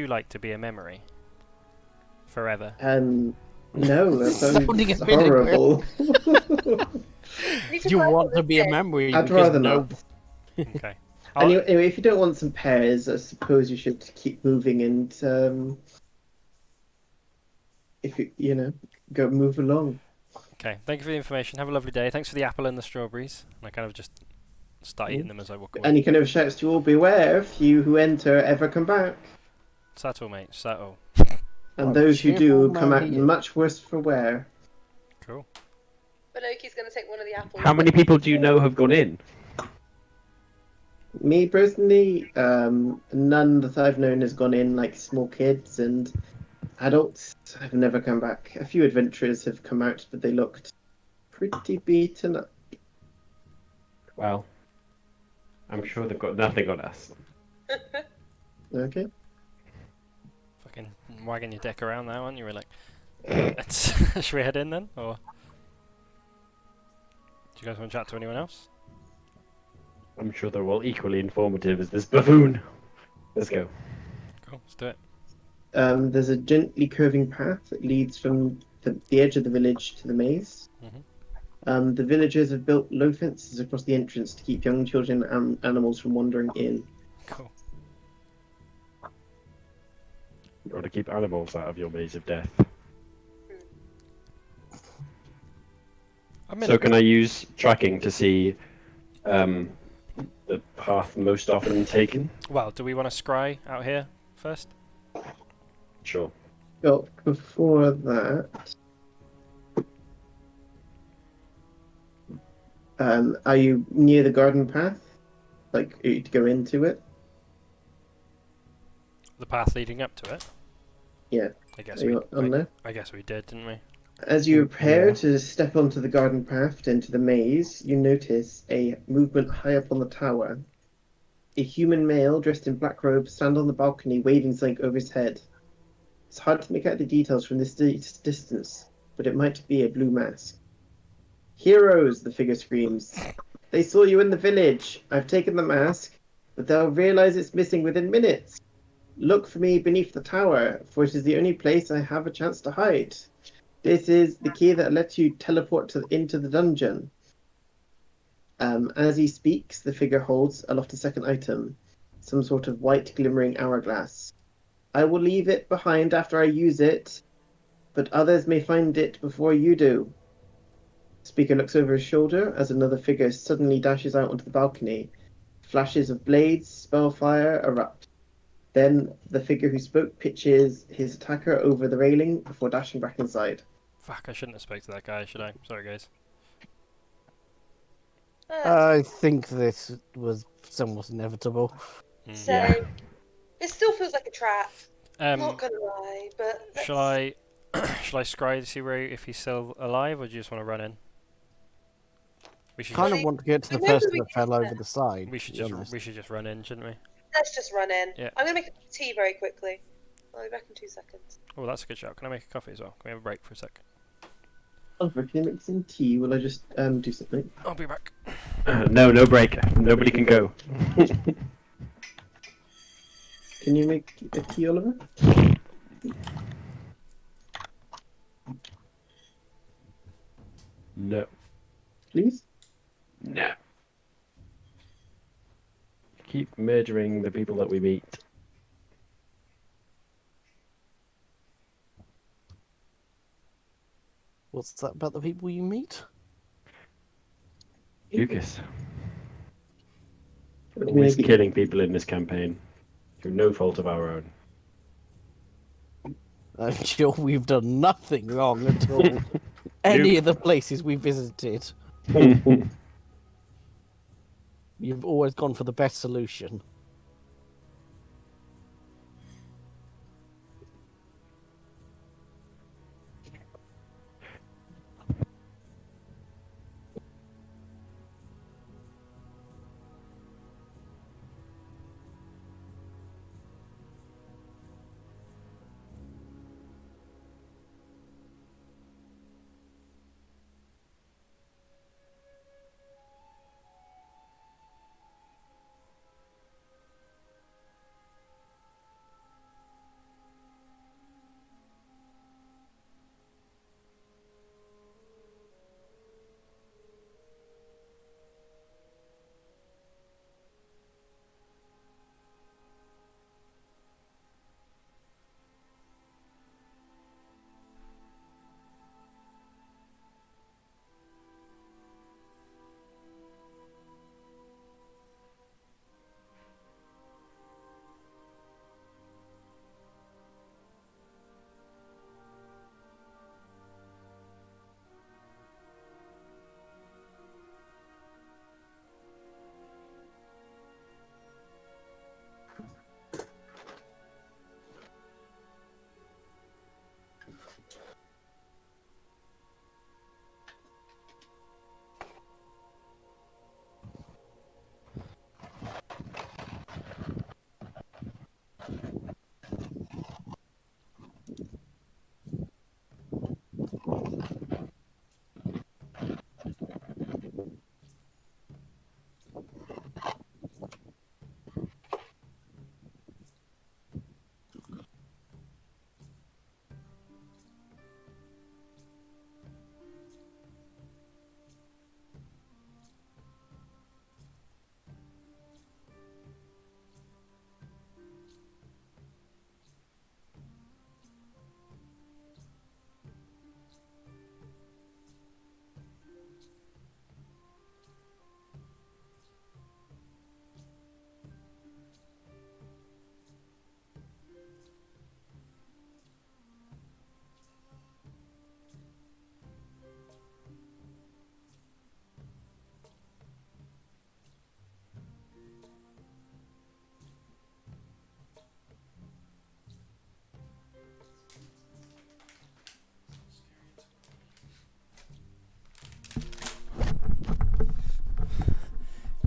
like to be a memory forever? No, that Sounding sounds a bit horrible. Need to You work want on to this be a bit. memory I'd because rather no. not. Okay. Anyway, if you don't want some pears, I suppose you should keep moving and if you go move along. Okay. Thank you for the information. Have a lovely day. Thanks for the apple and the strawberries. And I kind of just start eating them as I walk away. And he kind of shouts to you all, "Beware! Few who enter ever come back, Settle, mate. Settle. and Like those who do cheerful come out Maria. much worse for wear." Cool. But Loki's going to take one of the apples. How many people do you know have gone in? Me personally, none that I've known has gone in, like small kids and adults have never come back. A few adventurers have come out, but they looked pretty beaten up. Well, I'm sure they've got nothing on us. Okay. Fucking wagging your dick around now, aren't you? We're like, let's should we head in then, or do you guys want to chat to anyone else? I'm sure they're all equally informative as this buffoon. Let's go. Cool. Let's do it. There's a gently curving path that leads from the edge of the village to the maze. The villagers have built low fences across the entrance to keep young children and animals from wandering in. Cool. You've got to keep animals out of your maze of death. I'm in So can I use tracking to see the path most often taken? Well, do we want to scry out here first? Sure. Well, before that, are you near the garden path? Like, are you to go into it? The path leading up to it. Yeah. I guess Are you on there? I guess we did, didn't we? As you prepare Yeah. to step onto the garden path into the maze, you notice a movement high up on the tower. A human male dressed in black robes stands on the balcony waving something over his head. It's hard to make out the details from this distance, but it might be a blue mask. "Heroes!" the figure screams. "They saw you in the village. I've taken the mask, but they'll realize it's missing within minutes. Look for me beneath the tower, for it is the only place I have a chance to hide. This is the key that lets you teleport into the dungeon." As he speaks, the figure holds aloft a second item, some sort of white glimmering hourglass. "I will leave it behind after I use it, but others may find it before you do. Speaker looks over his shoulder as another figure suddenly dashes out onto the balcony. Flashes of blades, spellfire erupt. Then the figure who spoke pitches his attacker over the railing before dashing back inside. Fuck, I shouldn't have spoke to that guy, should I? Sorry, guys. I think this was somewhat inevitable. So Yeah. it still feels like a trap. Um, Not gonna lie, but shall I shall I scry to see where if he's still alive, or do you just want to run in? We should Kind just, of want to get to the Maybe person we that can fell do over that. the side. we to should be just honest. we should just run in, shouldn't we? Let's just run in. Yeah. I'm gonna make a cup of tea very quickly. I'll be back in 2 seconds. Oh, that's a good shout. Can I make a coffee as well? Can we have a break for a sec? Oliver, can you make some tea? Will I just do something? I'll be back. No break. Nobody can go. Can you make a tea, Oliver? No. Please? No. Keep murdering the people that we meet. What's that about the people you meet? Lucas. What do you mean, Always maybe? killing people in this campaign. Through no fault of our own. I'm sure we've done nothing wrong at all. Any of the places we visited, you've always gone for the best solution.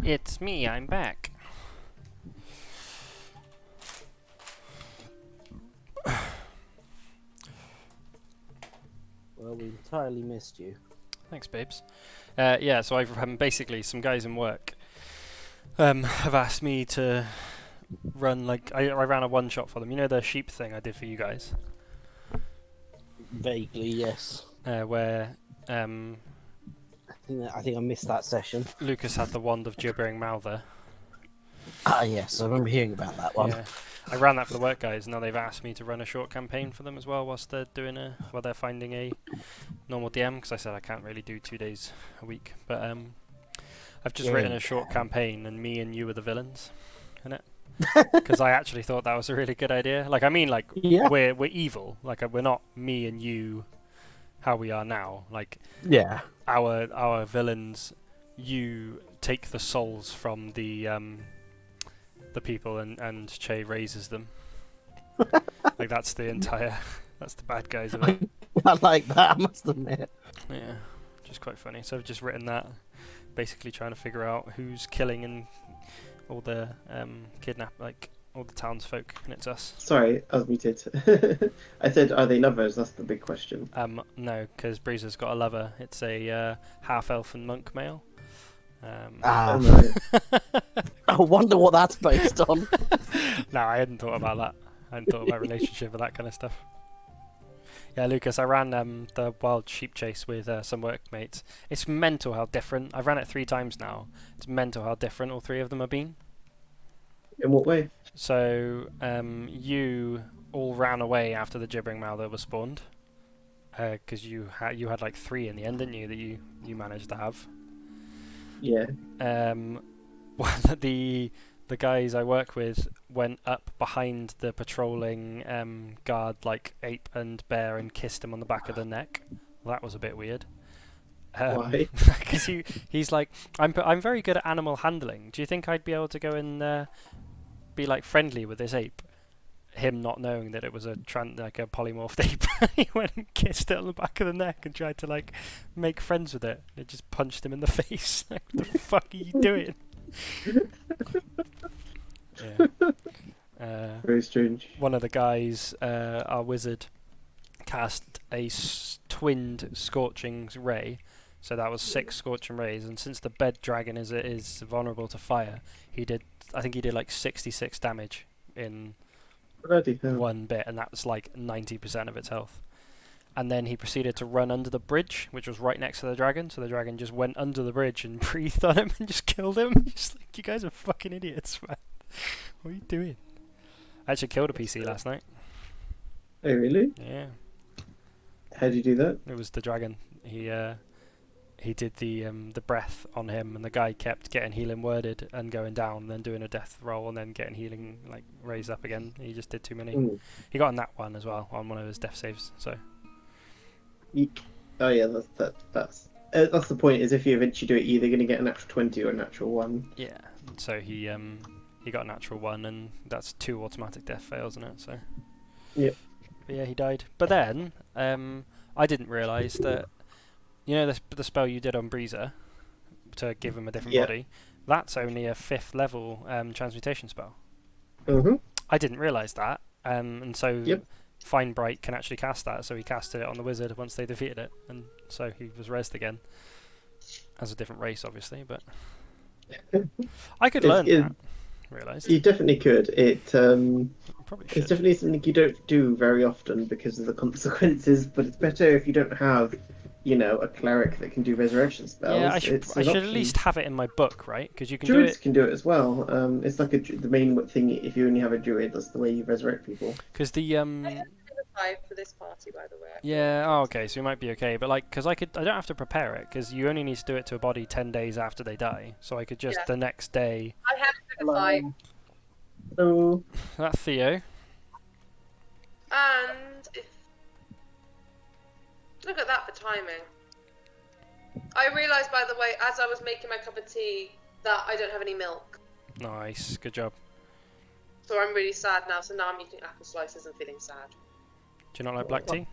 It's me. I'm back. Well, we entirely missed you. Thanks, babes. Yeah, so I've basically some guys in work have asked me to run like I ran a one shot for them. You know the sheep thing I did for you guys, Vaguely, yes. where I think I missed that session. Lucas had the wand of gibbering mouther. Ah, yes, I remember hearing about that one. Yeah, I ran that for the work guys. Now they've asked me to run a short campaign for them as well, whilst they're finding a normal DM. Because I said I can't really do 2 days a week, but I've just written a short campaign, and me and you are the villains in it. Because I actually thought that was a really good idea. Like, I mean, like Yeah. we're evil. Like, we're not me and you, how we are now. Like, Yeah. our villains, you take the souls from the people, and Che raises them. Like, that's the entire, that's the bad guys of it. I like that, I must admit. Yeah, just quite funny. So I've just written that, basically trying to figure out who's killing and all the all the townsfolk, and it's us. Sorry, I was muted. I said, are they lovers? That's the big question. No, because Breezer's got a lover. It's a half-elf and monk male. Ah, no. I wonder what that's based on. No, I hadn't thought about that. I hadn't thought about relationship and that kind of stuff. Yeah, Lucas, I ran the wild sheep chase with some workmates. It's mental how different. I've ran it 3 times now. It's mental how different all 3 of them have been. In what way? So, you all ran away after the gibbering Mouther was spawned. Because you had like 3 in the end, didn't you, that you managed to have? Yeah. The guys I work with went up behind the patrolling guard, like ape and bear, and kissed him on the back of the neck. That was a bit weird. Why? Because he's like, I'm very good at animal handling. Do you think I'd be able to go and be like friendly with this ape? Him not knowing that it was a polymorphed ape, he went and kissed it on the back of the neck and tried to like make friends with it. It just punched him in the face. Like, what the fuck are you doing? Yeah. Very strange. One of the guys, our wizard, cast a twinned scorching ray, so that was 6 scorching rays. And since the bed dragon is vulnerable to fire, I think he did like 66 damage in Bloody hell. one bit, and that was like 90% of its health. And then he proceeded to run under the bridge, which was right next to the dragon. So the dragon just went under the bridge and breathed on him and just killed him. Just like, you guys are fucking idiots, man. What are you doing? I actually killed a PC last night. Oh, really? Yeah, How do you do that? it was the dragon. He did the breath on him, and the guy kept getting healing worded and going down, and then doing a death roll, and then getting healing like raised up again. He just did too many. Mm. He got on that one as well on one of his death saves. So Oh yeah, that's the point. Is if you eventually do it, you're either going to get a natural 20 or a natural 1. yeah, so he got a natural 1, and that's 2 automatic death fails in it. So Yep. But yeah, he died. But then I didn't realise that, you know, the spell you did on Breezer to give him a different Yeah. body, that's only a 5th level transmutation spell. Mm-hmm. I didn't realise that, and so Yep. Fine Bright can actually cast that, so he casted it on the wizard once they defeated it, and so he was rezzed again. As a different race, obviously, but I could learn that. Realised. You definitely could. Probably should. It's definitely something you don't do very often because of the consequences. But it's better if you don't have, a cleric that can do resurrection spells. Yeah, I should It's an at option. least have it in my book, right? Because you can Druids do it. can do it as well. It's like the main thing. If you only have a druid, that's the way you resurrect people. Because the I have to do the 5 for this party, by the way. Yeah. Oh, okay. So we might be okay, but like, because I don't have to prepare it, because you only need to do it to a body 10 days after they die. So I could just Yeah. the next day. I have to do the 5. So That's Theo. And look at that for timing. I realised, by the way, as I was making my cup of tea, that I don't have any milk. Nice. Good job. So I'm really sad now. So now I'm eating apple slices and feeling sad. Do you not like black tea?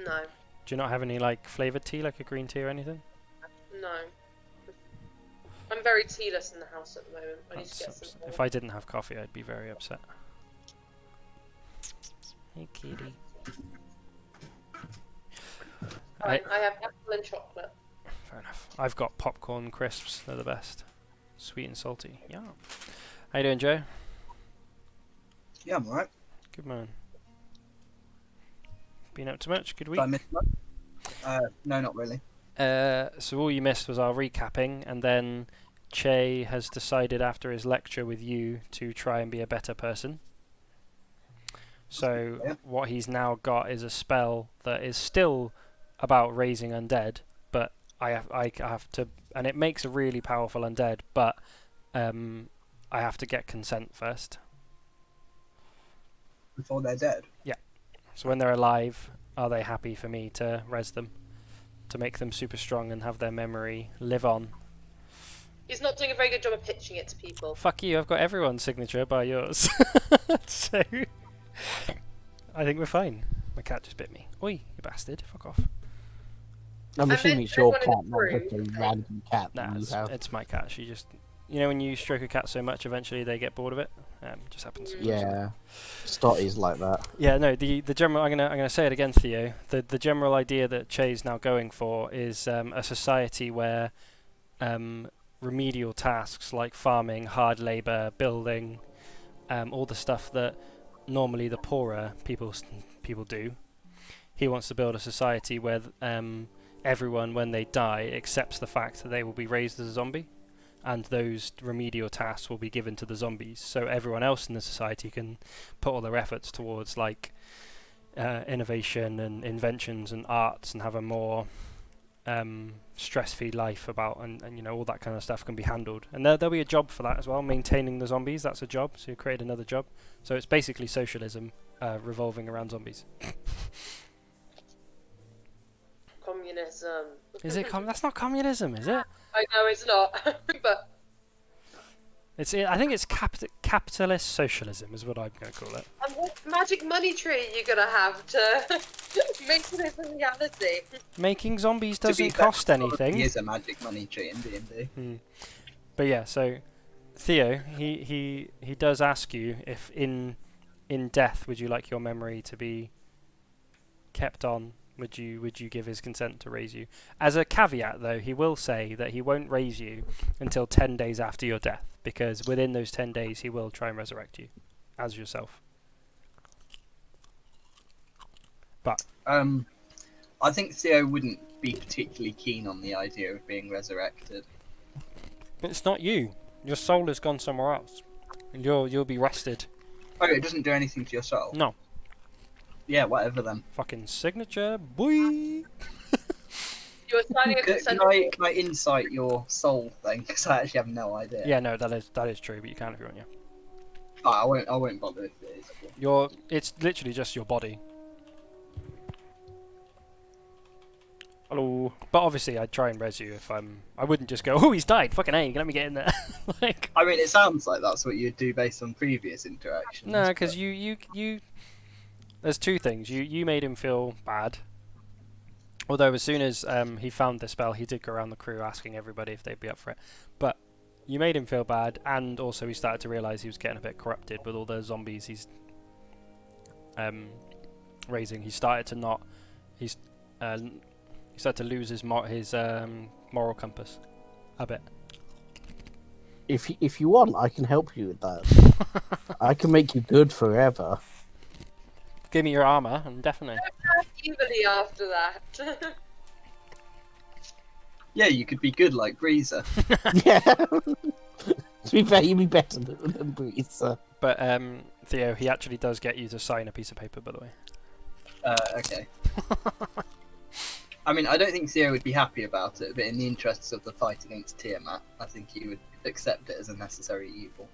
No, Do you not have any like flavoured tea, like a green tea or anything? no. I'm very tealess in the house at the moment. I need That to get sucks. some more. If I didn't have coffee, I'd be very upset. Hey, kitty. Fine, I have apple and chocolate. Fair enough. I've got popcorn crisps. They're the best. Sweet and salty. Yeah. How you doing, Joe? Yeah, I'm alright. Good man. Been up to much? Good Did week? I miss much? No, not really. So all you missed was our recapping, and then Che has decided after his lecture with you to try and be a better person. So Yeah. what he's now got is a spell that is still about raising undead, but I have to, and it makes a really powerful undead, but I have to get consent first. Before they're dead. So when they're alive, are they happy for me to res them, to make them super strong and have their memory live on? He's not doing a very good job of pitching it to people. Fuck you! I've got everyone's signature by yours, so I think we're fine. My cat just bit me. Oi, you bastard! Fuck off. I'm I assuming meant it's your everyone cat, in not the just a room. random cat Nah, that you have. it's my cat. She just, when you stroke a cat so much, eventually they get bored of it. Just happens. Yeah, Stotty's like that. Yeah, no. The general. I'm gonna say it again, Theo. The general idea that Che's now going for is a society where remedial tasks like farming, hard labor, building, all the stuff that normally the poorer people do. He wants to build a society where everyone, when they die, accepts the fact that they will be raised as a zombie, and those remedial tasks will be given to the zombies. So everyone else in the society can put all their efforts towards like innovation and inventions and arts, and have a more stress-free life about, and all that kind of stuff can be handled. And there'll be a job for that as well. Maintaining the zombies, that's a job. So you create another job. So it's basically socialism revolving around zombies. Communism. Is it? That's not communism, is it? I know it's not, but I think it's capitalist socialism is what I'm going to call it. and what magic money tree are you gonna have to make this a reality? Making zombies To be doesn't fair, cost anything. He is a magic money tree in D&D. But yeah, so Theo, he does ask you if in death would you like your memory to be kept on? Would you give his consent to raise you? As a caveat, though, he will say that he won't raise you until 10 days after your death, because within those 10 days he will try and resurrect you as yourself. But I think Theo wouldn't be particularly keen on the idea of being resurrected. it's not you. Your soul has gone somewhere else, and you'll be rested. Oh, it doesn't do anything to your soul? No. Yeah, whatever then. Fucking signature, boy. You were signing a Can consent. I insight your soul thing? Because I actually have no idea. Yeah, no, that is true, but you can if you want, yeah. Oh, I won't bother if it is. It's literally just your body. Hello. But obviously, I'd try and res you if I wouldn't just go, oh, he's died. Fucking A, let me get in there. Like. I mean, it sounds like that's what you'd do based on previous interactions. No, because but- you. There's two things. You made him feel bad. Although as soon as he found the spell, he did go around the crew asking everybody if they'd be up for it. But you made him feel bad, and also he started to realise he was getting a bit corrupted with all the zombies he's raising. He started to not. He started to lose his moral compass a bit. If you want, I can help you with that. I can make you good forever. Give me your armor, and definitely. Evilly after that. Yeah, you could be good like Breezer. Yeah. To be fair, you'd be better than Breezer. But Theo, he actually does get you to sign a piece of paper, by the way. Okay. I mean, I don't think Theo would be happy about it, but in the interests of the fight against Tiamat, I think he would accept it as a necessary evil.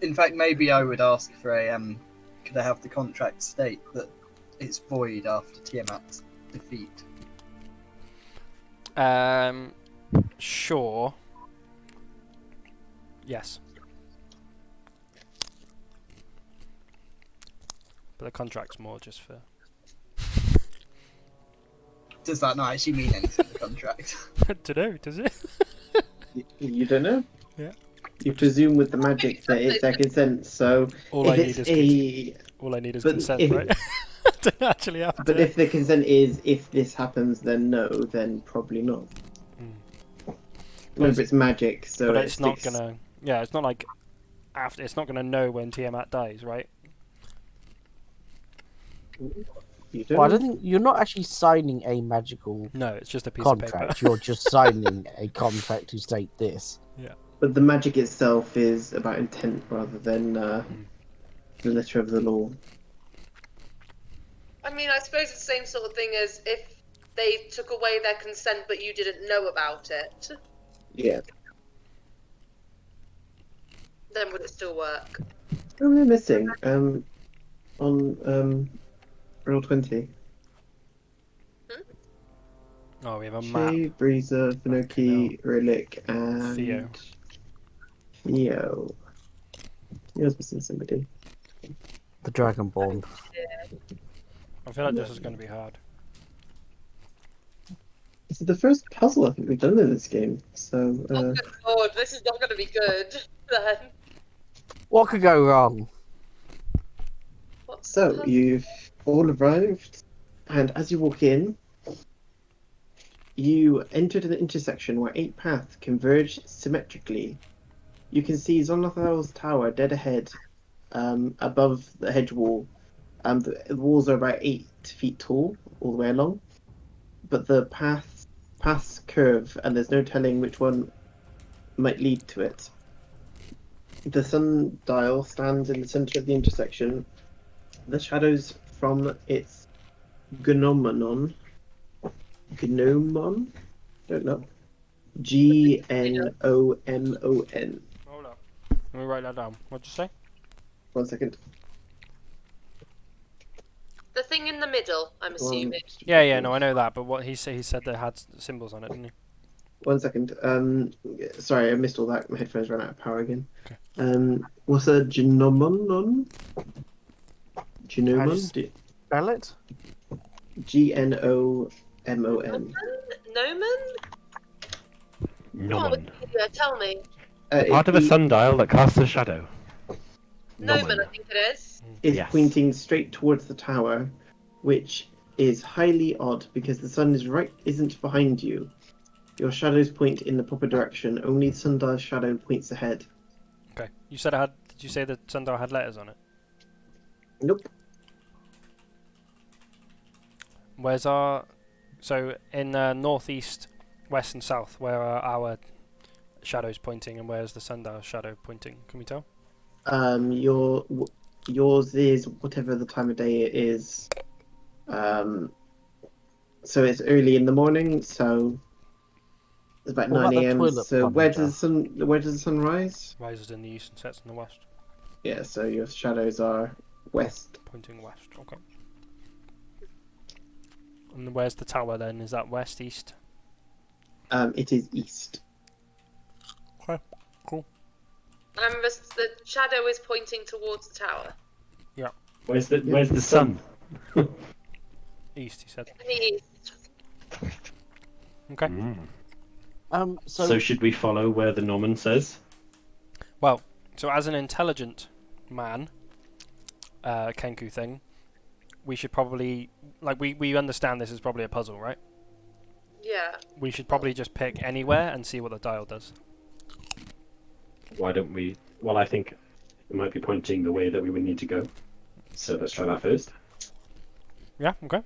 In fact, maybe I would ask for a, could I have the contract state that it's void after Tiamat's defeat? Sure. Yes. But the contract's more just for... Does that not actually mean anything, the contract? I don't know, does it? You don't know? Yeah. You presume with the magic that it's their consent, so All I if need it's is all I need is but consent, if- right? I don't actually have to. But if the consent is if this happens, then no, then probably not. Remember, it's magic, so But it it's not sticks- gonna... Yeah, it's not like... It's not gonna know when Tiamat dies, right? You don't. Well, I don't think you're not actually signing a magical No, it's just a piece contract. of paper. You're just signing a contract to state this. But the magic itself is about intent rather than the letter of the law. I mean, I suppose it's the same sort of thing as if they took away their consent but you didn't know about it. Yeah. Then would it still work? What am I missing? On roll 20. Oh, we have a map. Shay, Breezer, Finoki, Rhillik, and Theo. Theo. Theo's missing somebody. The Dragonborn. I feel like this is going to be hard. This is the first puzzle I think we've done in this game. So, Oh, good lord, this is not going to be good, then. What could go wrong? What's so the- you've all arrived, and as you walk in, you enter the intersection where 8 paths converge symmetrically. You can see Zonathal's tower dead ahead, above the hedge wall. The walls are about 8 feet tall all the way along, but the paths curve, and there's no telling which one might lead to it. The sundial stands in the center of the intersection. The shadows from its gnomon, don't know, Gnomon. Hold up. Let me write that down. What'd you say? 1 second. The thing in the middle, I'm assuming. Yeah, no, I know that, but what he said they had symbols on it, didn't he? 1 second. Sorry, I missed all that. My headphones ran out of power again. Okay. What's a gnomon? How do you Gnomon? spell it? Gnomon. Noman? Nomen. Yeah, tell me. Part of a sundial that casts a shadow. Noman, I think it is. Is Yes. pointing straight towards the tower, which is highly odd because the sun isn't behind you. Your shadows point in the proper direction. Only the sundial's shadow points ahead. Okay. You said it had. Did you say the sundial had letters on it? Nope. Where's our? So in northeast, west, and south, where are our shadows pointing, and where's the sundial shadow pointing? Can we tell? Yours is whatever the time of day it is. So it's early in the morning. So it's about What about 9 the a.m. toilet So where plunger? does the sun rise? Rises in the east and sets in the west. Yeah. So your shadows are west. Pointing west. Okay. And where's the tower then? Is that west, east? It is east. Okay. Cool. And the shadow is pointing towards the tower. Where's the sun? East, he said. In the east. Okay. So should we follow where the Norman says? Well, so as an intelligent man, Kenku thing, we should probably we understand this is probably a puzzle, right? Yeah. We should probably just pick anywhere and see what the dial does. Why don't we? Well, I think it might be pointing the way that we would need to go. So let's try that first. Yeah. Okay.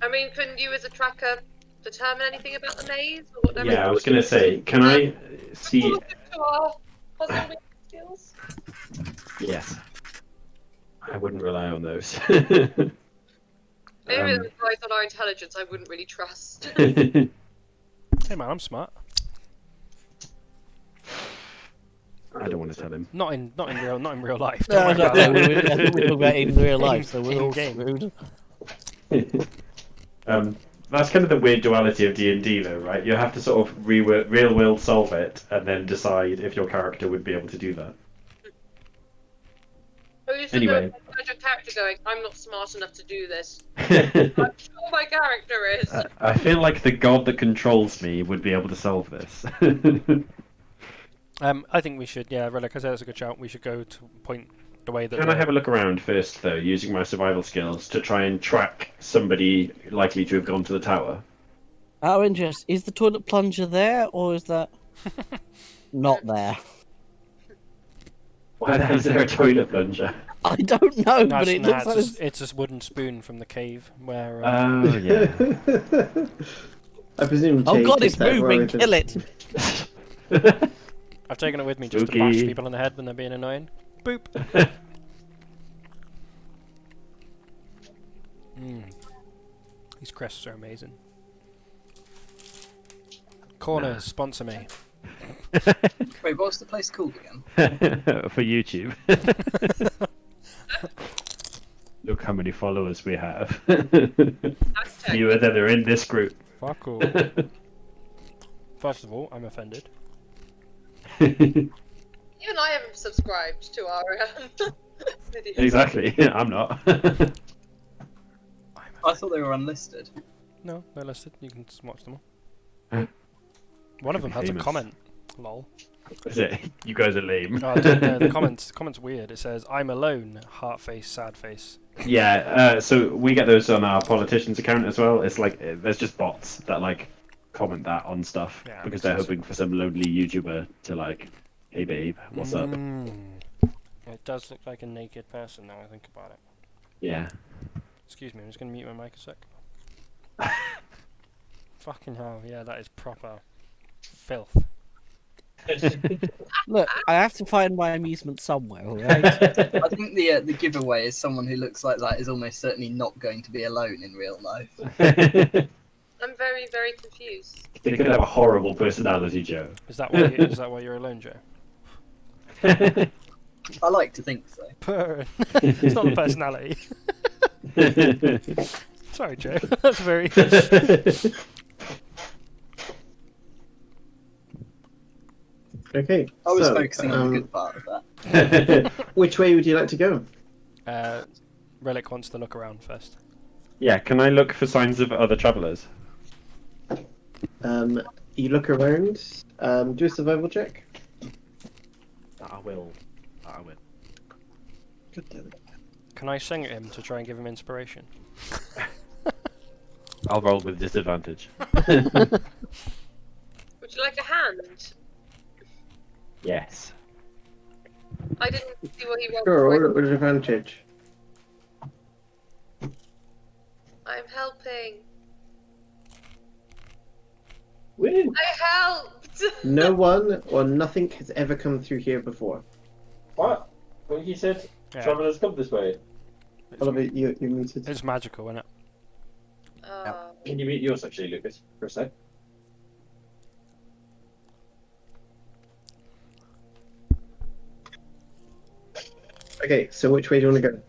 I mean, couldn't you as a tracker determine anything about the maze? Or whatever? Yeah, I was gonna say, can I see? To our puzzle skills? Yes. I wouldn't rely on those. Maybe it relies on our intelligence I wouldn't really trust. Hey man, I'm smart. I don't want to tell him. Not in real life. No, Don't worry about no, that. I think we're talking about in real life, so we're all In-game. screwed. That's kind of the weird duality of D&D, though, right? You have to sort of real world solve it, and then decide if your character would be able to do that. Or you should Anyway. go your character going, I'm not smart enough to do this. I'm sure my character is. I feel like the god that controls me would be able to solve this. I think we should. Yeah, Rhillik, I said that's a good shout. We should go to point the way that. Can I have a look around first, though, using my survival skills to try and track somebody likely to have gone to the tower? Out of interest, is the toilet plunger there, or is that not there? Why the hell is there a toilet plunger? I don't know, No, but it looks like it's a wooden spoon from the cave where. Oh, yeah. I presume. Oh Jay god, takes it's that moving! with him. Kill it! I've taken it with me just to bash Spooky. people on the head when they're being annoying. Boop. These crests are amazing. Corners, sponsor me. Wait, what's the place called again? For YouTube. Look how many followers we have. Fewer than are in this group. Fuck all. First of all, I'm offended. Even I haven't subscribed to our video. Exactly. I'm not. I thought they were unlisted. No, they're listed. You can just watch them all. One of them has a Famous. comment. Lol. Is it? You guys are lame. Oh, I don't know. The comment's weird. It says, "I'm alone." Heart face, sad face. Yeah, so we get those on our politicians account as well. It's like there's just bots that like comment that on stuff Yeah, because makes they're sense. hoping for some lonely YouTuber to like, hey babe, what's up? It does look like a naked person now I think about it. Yeah. Excuse me, I'm just gonna mute my mic a sec. Fucking hell, yeah, that is proper filth. Look, I have to find my amusement somewhere, alright? I think the giveaway is someone who looks like that is almost certainly not going to be alone in real life. I'm very, very confused. They could have a horrible personality, Joe. Is that why you're alone, Joe? I like to think so. Purr. It's not the personality. Sorry, Joe. That's very. Okay. I was so, focusing on the good part of that. Which way would you like to go? Rhillik wants to look around first. Yeah, can I look for signs of other travellers? You look around. Do a survival check. I will. God damn it. Can I sing at him to try and give him inspiration? I'll roll with disadvantage. Would you like a hand? Yes. I didn't see what he rolled. Sure. What advantage? I'm helping. Woo! I helped! No one or nothing has ever come through here before. What? What he said? Yeah. Travellers come this way. Oliver, you're muted. It's magical, isn't it? Can you mute yours actually, Lucas, for a sec? Okay, so which way do you want to go?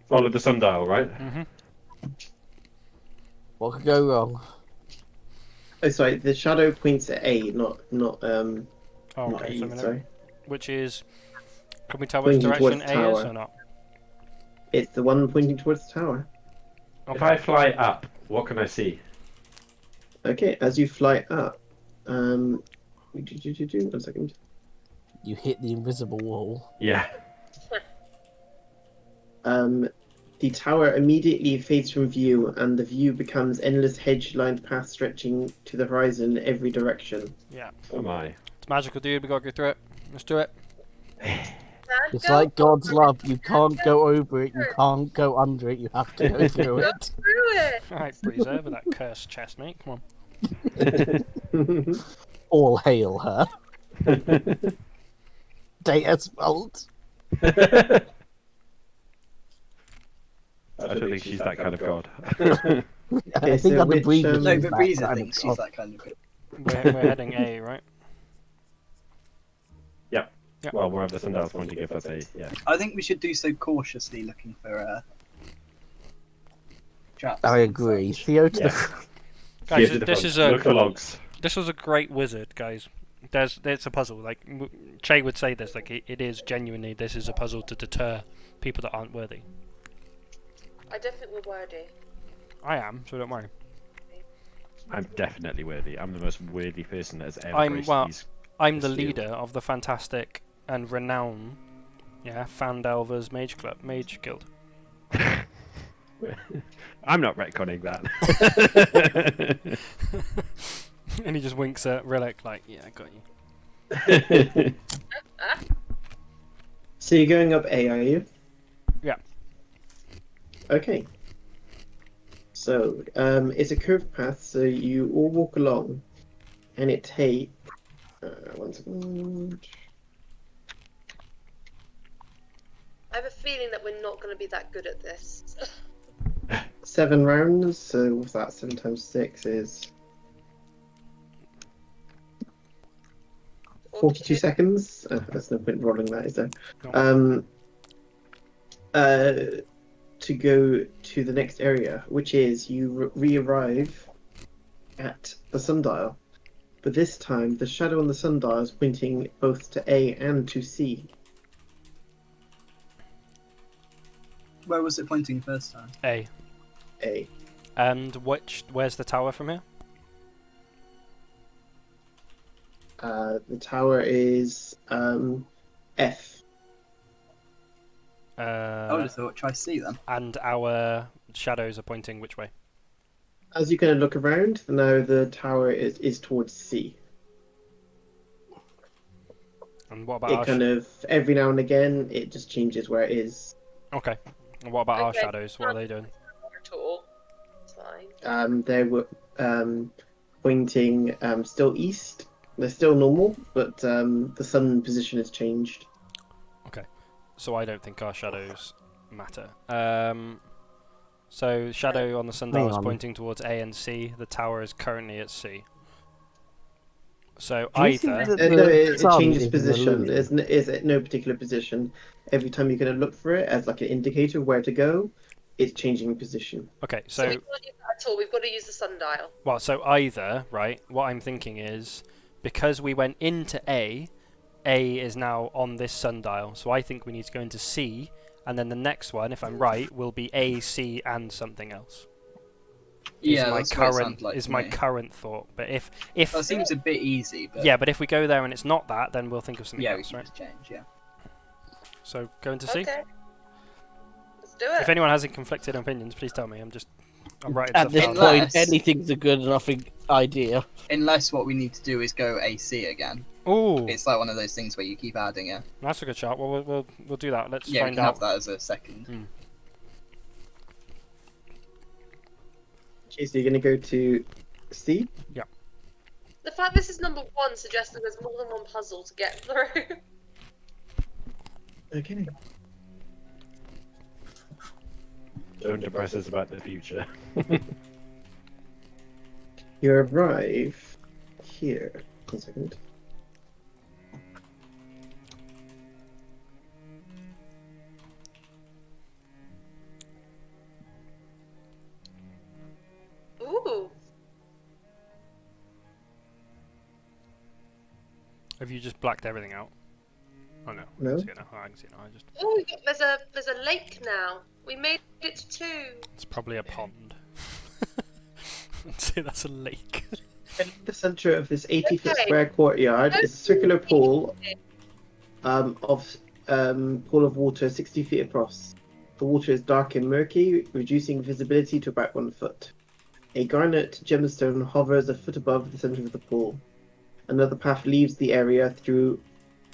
Follow the sundial, right? What could go wrong? Oh, sorry. The shadow points at A, not Oh, not okay. E. So I'm gonna- Sorry, which is, can we tell which Pointing direction towards A the is tower. or not? it's the one pointing towards the tower. If I fly up, what can I see? Okay, as you fly up, one second. You hit the invisible wall. Yeah. The tower immediately fades from view, and the view becomes endless hedge-lined path stretching to the horizon in every direction. Yeah. Oh my. It's magical, dude. We gotta go through it. Let's do it. It's like God's love. You can't go over it. You can't go under it. You have to go through Go it. through it! Alright, breeze over that cursed chest, mate. Come on. All hail her. Deus Vult. I don't think she's that kind of god. I think so on the which, breeze. No, but that Breezer kind thinks of she's that kind of good. We're heading A, right? Well, wherever the sundial's pointing, if that's a yeah. I think we should do so cautiously looking for traps. I agree. Theo to Yeah. the Guys, Here's the this fun. is a Look for logs. this was a great wizard, guys. It's a puzzle. Like Che would say this. Like it is genuinely. This is a puzzle to deter people that aren't worthy. I definitely will wordy. I am, so don't worry. I'm definitely worthy. I'm the most worthy person that has ever I'm- graced well, these. I'm the Steel. leader of the fantastic and renowned, Fandelver's Mage Guild. I'm not retconning that. And he just winks at Rhillik like, yeah, I got you. So you're going up A, are you? Yeah. Okay. So it's a curved path, so you all walk along, and it takes 1 second. I have a feeling that we're not going to be that good at this. 7 rounds. So what's that? 7 times 6 is 42 seconds. There's no point in rolling that, is there? No. To go to the next area, which is you re-arrive at the sundial, but this time the shadow on the sundial is pointing both to A and to C. Where was it pointing first time? A. A. And where's the tower from here? The tower is F. I would have thought try C then. And our shadows are pointing which way? As you kind of look around, now the tower is towards C. And what about It our kind of every now and again it just changes where it is. Okay. And what about our Okay. shadows? What are they doing? At all. It's fine. They were pointing still east. They're still normal, but the sun position has changed. So I don't think our shadows matter. So shadow on the sundial is on. pointing towards A and C. The tower is currently at C. So Do you think either that No, the it sun changes is an position. illusion? It's at no particular position. Every time you're going to look for it as like an indicator of where to go, it's changing position. okay, So we so can't use that at all. We've got to use the sundial. well, so either, right, what I'm thinking is because we went into A is now on this sundial. So I think we need to go into C, and then the next one, if I'm right, will be A, C, and something else. Yeah, my that's what it current sounds like is to my me. current thought. But if That seems a bit easy, but yeah, but if we go there and it's not that, then we'll think of something yeah, we else, can right? just change. Yeah. So go into C. Okay. Let's do it. If anyone has any conflicted opinions, please tell me. I'm writing At stuff this down. Unless- point, anything's a good enough idea. Unless what we need to do is go AC again. Ooh, It's like one of those things where you keep adding it. that's a good shot. Well, we'll do that. Let's Yeah, we find can out. have that as a second. Okay, so you're going to go to C. The fact this is number 1 suggests that there's more than one puzzle to get through. Okay. Don't depress us about the future. You arrive here. 1 second. Ooh. Have you just blacked everything out? Oh no. No. I can see it now. Oh, I can see it now. Oh, there's a lake now. We made it to 2. It's probably a pond. I'd say that's a lake. In the center of this 80-foot Okay. square courtyard is a circular pool pool of water 60 feet across. The water is dark and murky, reducing visibility to about 1 foot. A garnet gemstone hovers a foot above the center of the pool. Another path leaves the area through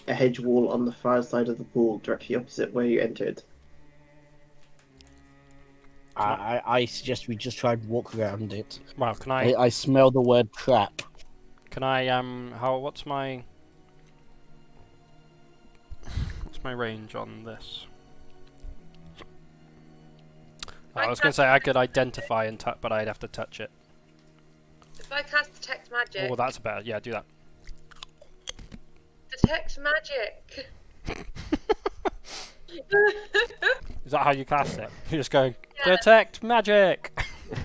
a hedge wall on the far side of the pool, directly opposite where you entered. I suggest we just try and walk around it. Well, can I? I smell the word trap. Can I? What's my range on this? Oh, I was going to say I could identify and touch, but I'd have to touch it. If I cast detect magic. Oh, that's better. Yeah, do that. Detect magic. Is that how you cast it? You're just going Yeah. detect magic.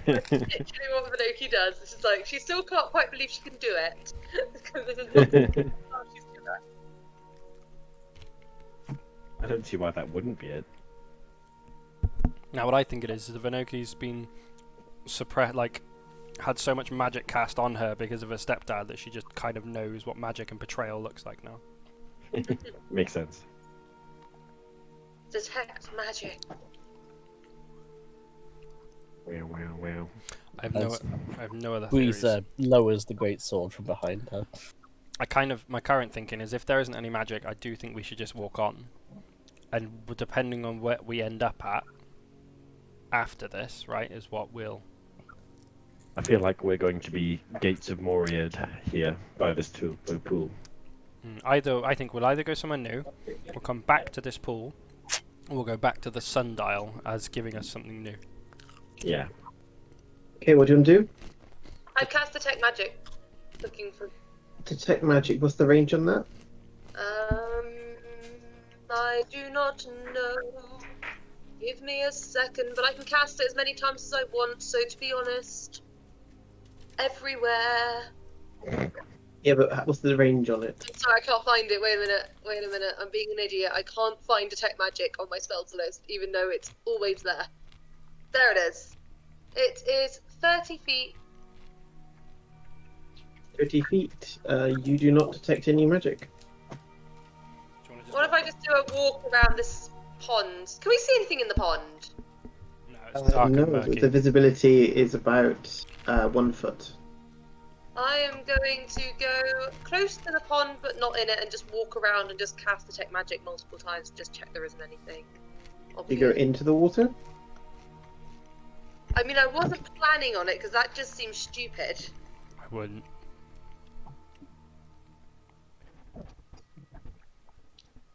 Literally what Vinoki does. It's just like she still can't quite believe she can do it. Because this is not how she's good at. I don't see why that wouldn't be it. Now, what I think it is the Vinoki's been had so much magic cast on her because of her stepdad that she just kind of knows what magic and betrayal looks like now. Makes sense. Detect magic. Wow. I have no other theories. Breeza lowers the great sword from behind her. my current thinking is if there isn't any magic, I do think we should just walk on, and depending on where we end up at after this, right, is what we'll. I feel like we're going to be Gates of Moriad here by this pool. Either I think we'll either go somewhere new, we'll come back to this pool, or we'll go back to the sundial as giving us something new. Yeah. Okay, what do you want to do? I cast detect magic, looking for. Detect magic. What's the range on that? I do not know. Give me a second, but I can cast it as many times as I want. So to be honest, everywhere. Yeah, but what's the range on it? I'm sorry, I can't find it. Wait a minute. I'm being an idiot. I can't find detect magic on my spells list, even though it's always there. There it is. It is 30 feet. 30 feet. You do not detect any magic. What if I just do a walk around this pond? Can we see anything in the pond? No, it's dark No, and murky. the visibility is about 1 foot. I am going to go close to the pond, but not in it, and just walk around and just cast detect magic multiple times and just check there isn't anything. You go into the water? I mean, I wasn't planning on it because that just seems stupid. I wouldn't.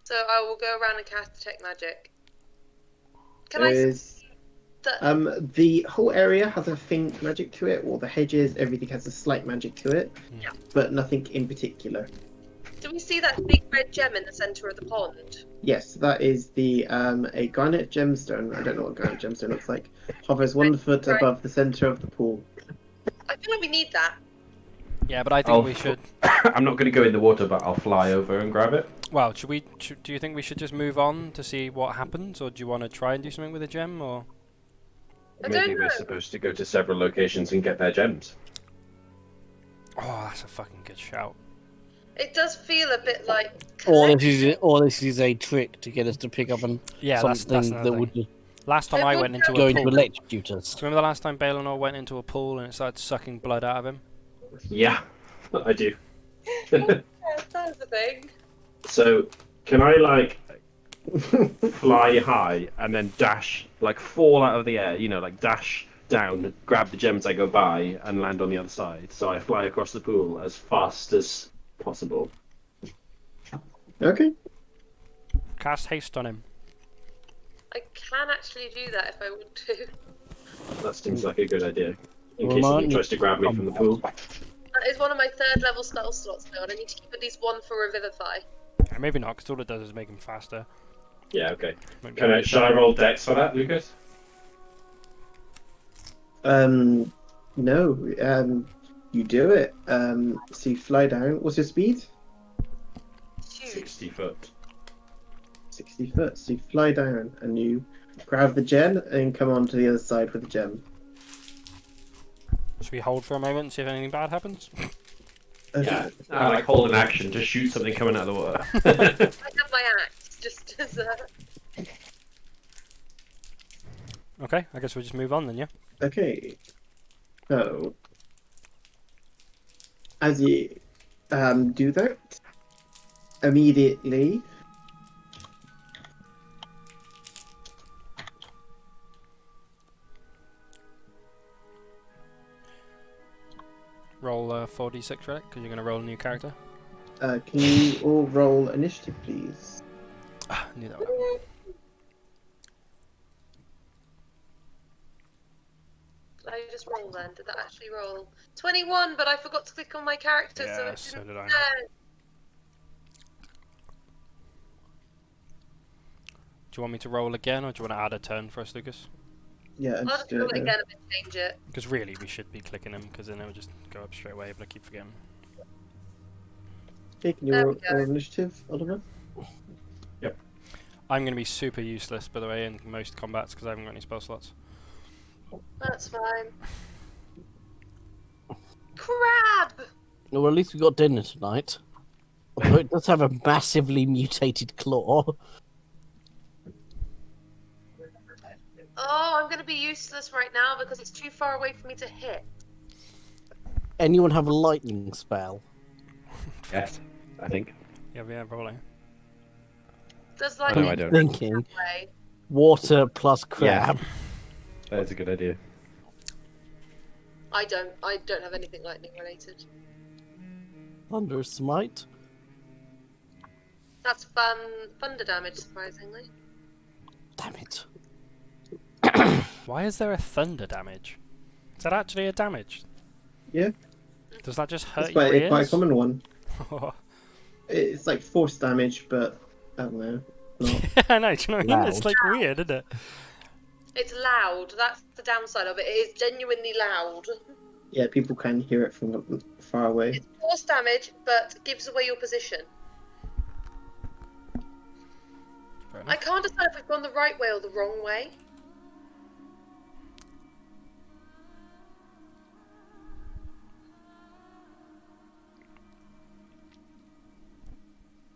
So I will go around and cast detect magic. Can There I is- see the... The whole area has a faint magic to it, all the hedges, everything has a slight magic to it, Yeah. but nothing in particular. Do we see that big red gem in the centre of the pond? Yes, that is the a garnet gemstone. I don't know what garnet gemstone looks like. Hovers 1 foot Right. above the center of the pool. I feel like we need that. Yeah, but I think we should. I'm not going to go in the water, but I'll fly over and grab it. Well, do you think we should just move on to see what happens, or do you want to try and do something with a gem, or? I Maybe don't we're know. supposed to go to several locations and get their gems. Oh, that's a fucking good shout. It does feel a bit like... Or this is a trick to get us to pick up on Yeah, that's something another that thing. would Last time I went into a going pool. to electrocute us. Do you remember the last time Balinor went into a pool and it started sucking blood out of him? Yeah, I do. Yeah, that's the thing. So, can I, like, fly high and then dash, like, fall out of the air, you know, like, dash down, grab the gems I go by, and land on the other side. So I fly across the pool as fast as possible. Okay. Cast haste on him. I can actually do that if I want to. That seems like a good idea. In Well, case someone mine- tries to grab me from the pool. That is one of my 3rd level spell slots though, and I need to keep at least one for Revivify. Maybe not, because all it does is make him faster. Yeah, okay. Maybe Shall I roll dex for that, Lucas? No. You do it. So you fly down. What's your speed? Shoot. 60 foot. 60 foot. So you fly down and you grab the gem and come on to the other side with the gem. Should we hold for a moment and see if anything bad happens? Yeah, I like hold an action to shoot something coming out of the water. I have my axe just as a... Okay, I guess we'll just move on then, yeah? Okay. So, as you do that, immediately Roll 4d6, right? Because you're going to roll a new character. can you all roll initiative, please? Ah, knew that would happen. Did I just roll then? Did that actually roll? 21, but I forgot to click on my character, so Yeah, it so didn't... did I. Do you want me to roll again, or do you want to add a turn for us, Lucas? Yeah, I'll just just do roll it it now. again and change it. Because really, we should be clicking him, because then it'll just go up straight away, but I keep forgetting. Okay, can you There roll, we go. roll initiative, Oliver? I'm going to be super useless, by the way, in most combats, because I haven't got any spell slots. That's fine. Crab! Well, at least we got dinner tonight. Although it does have a massively mutated claw. Oh, I'm going to be useless right now because it's too far away for me to hit. Anyone have a lightning spell? Yes, I think. Yeah, probably. Does I like know I don't. Thinking way. water plus Yeah. crab. That is a good idea. I don't have anything lightning related. Thunder smite. That's thunder damage, surprisingly. Damn it. Why is there a thunder damage? Is that actually a damage? Yeah. Does that just hurt It's your quite a ears? common one. It's like force damage, but I don't know. Not. Yeah, I know. Do you know what I mean? It's Loud. like weird, isn't it? It's loud. That's the downside of it. It is genuinely loud. Yeah, people can hear it from far away. It's force damage, but gives away your position. Fair I enough. can't decide if we've gone the right way or the wrong way.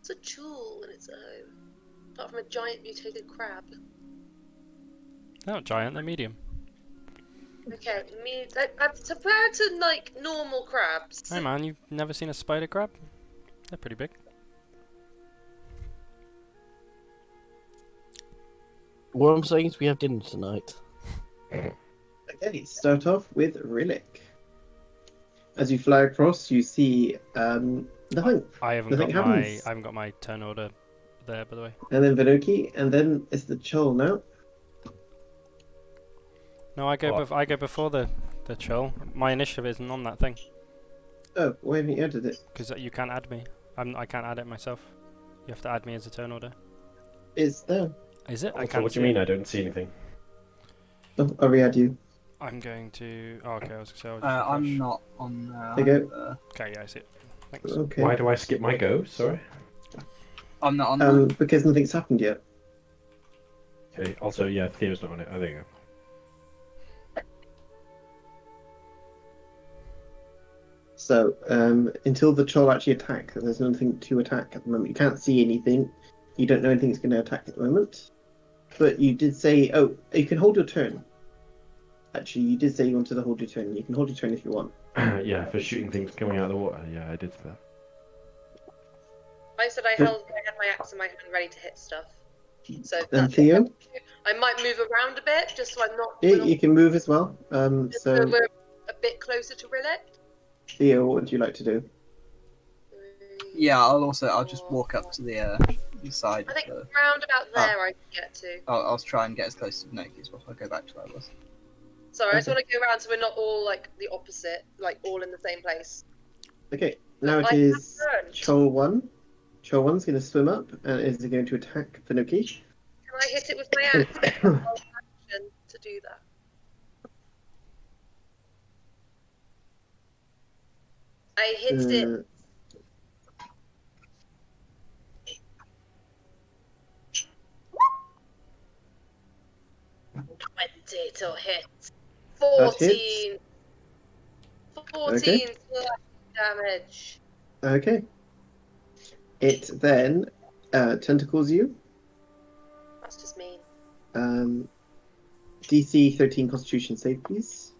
It's a jewel in its own. Apart from a giant mutated crab. They're not giant, they're medium. Okay, compared to like normal crabs. Hey man, you've never seen a spider crab? They're pretty big. What I'm saying is we have dinner tonight. Okay, start off with Rhillik. As you fly across, you see nothing. I haven't Nothing got happens. I haven't got my turn order there, by the way. And then Venuki, and then it's the Chol now. No, I go What? I go before the chill. My initiative isn't on that thing Oh, why haven't you added it? because you can't add me. I can't add it myself. You have to add me as a turn order. It's there. Is it? I Also, can't. what do you see mean it. I don't see anything? Oh, I'll re-add you. I'm going to. Oh, okay. I was gonna say. I'll just I'm refresh. not on there. There you go. either. Okay, yeah, I see it. Thanks. Okay. Why do I skip my go? Sorry. I'm not on there. Because nothing's happened yet. Okay. Also, yeah, Theo's not on it. Oh, there you go. So, until the Chol actually attack, there's nothing to attack at the moment. You can't see anything. You don't know anything's going to attack at the moment. But you did say, oh, you can hold your turn. Actually, you did say you wanted to hold your turn. You can hold your turn if you want. Yeah, for shooting things coming out of the water. Yeah, I did that. I said I had my axe in my hand ready to hit stuff. So And that's Theo? I might move around a bit just so I'm not. Yeah, you can move as well. Just so So, we're a bit closer to Rhillik. Theo, what would you like to do? Yeah, I'll just walk up to the side. I think Of the, round about there I can get to. I'll try and get as close to Noki as well. I'll go back to where I was. Sorry, I just Okay. want to go around so we're not all like the opposite, like all in the same place. Okay, now it I is have turned. Chol 1. Chol 1's going to swim up and is going to attack Venuki. Can I hit it with my axe? I'll action to do that. I hit it. 20 to hit. That 14. 14 Okay. slash damage. Okay. It then tentacles you. That's just mean. DC 13 Constitution save, please.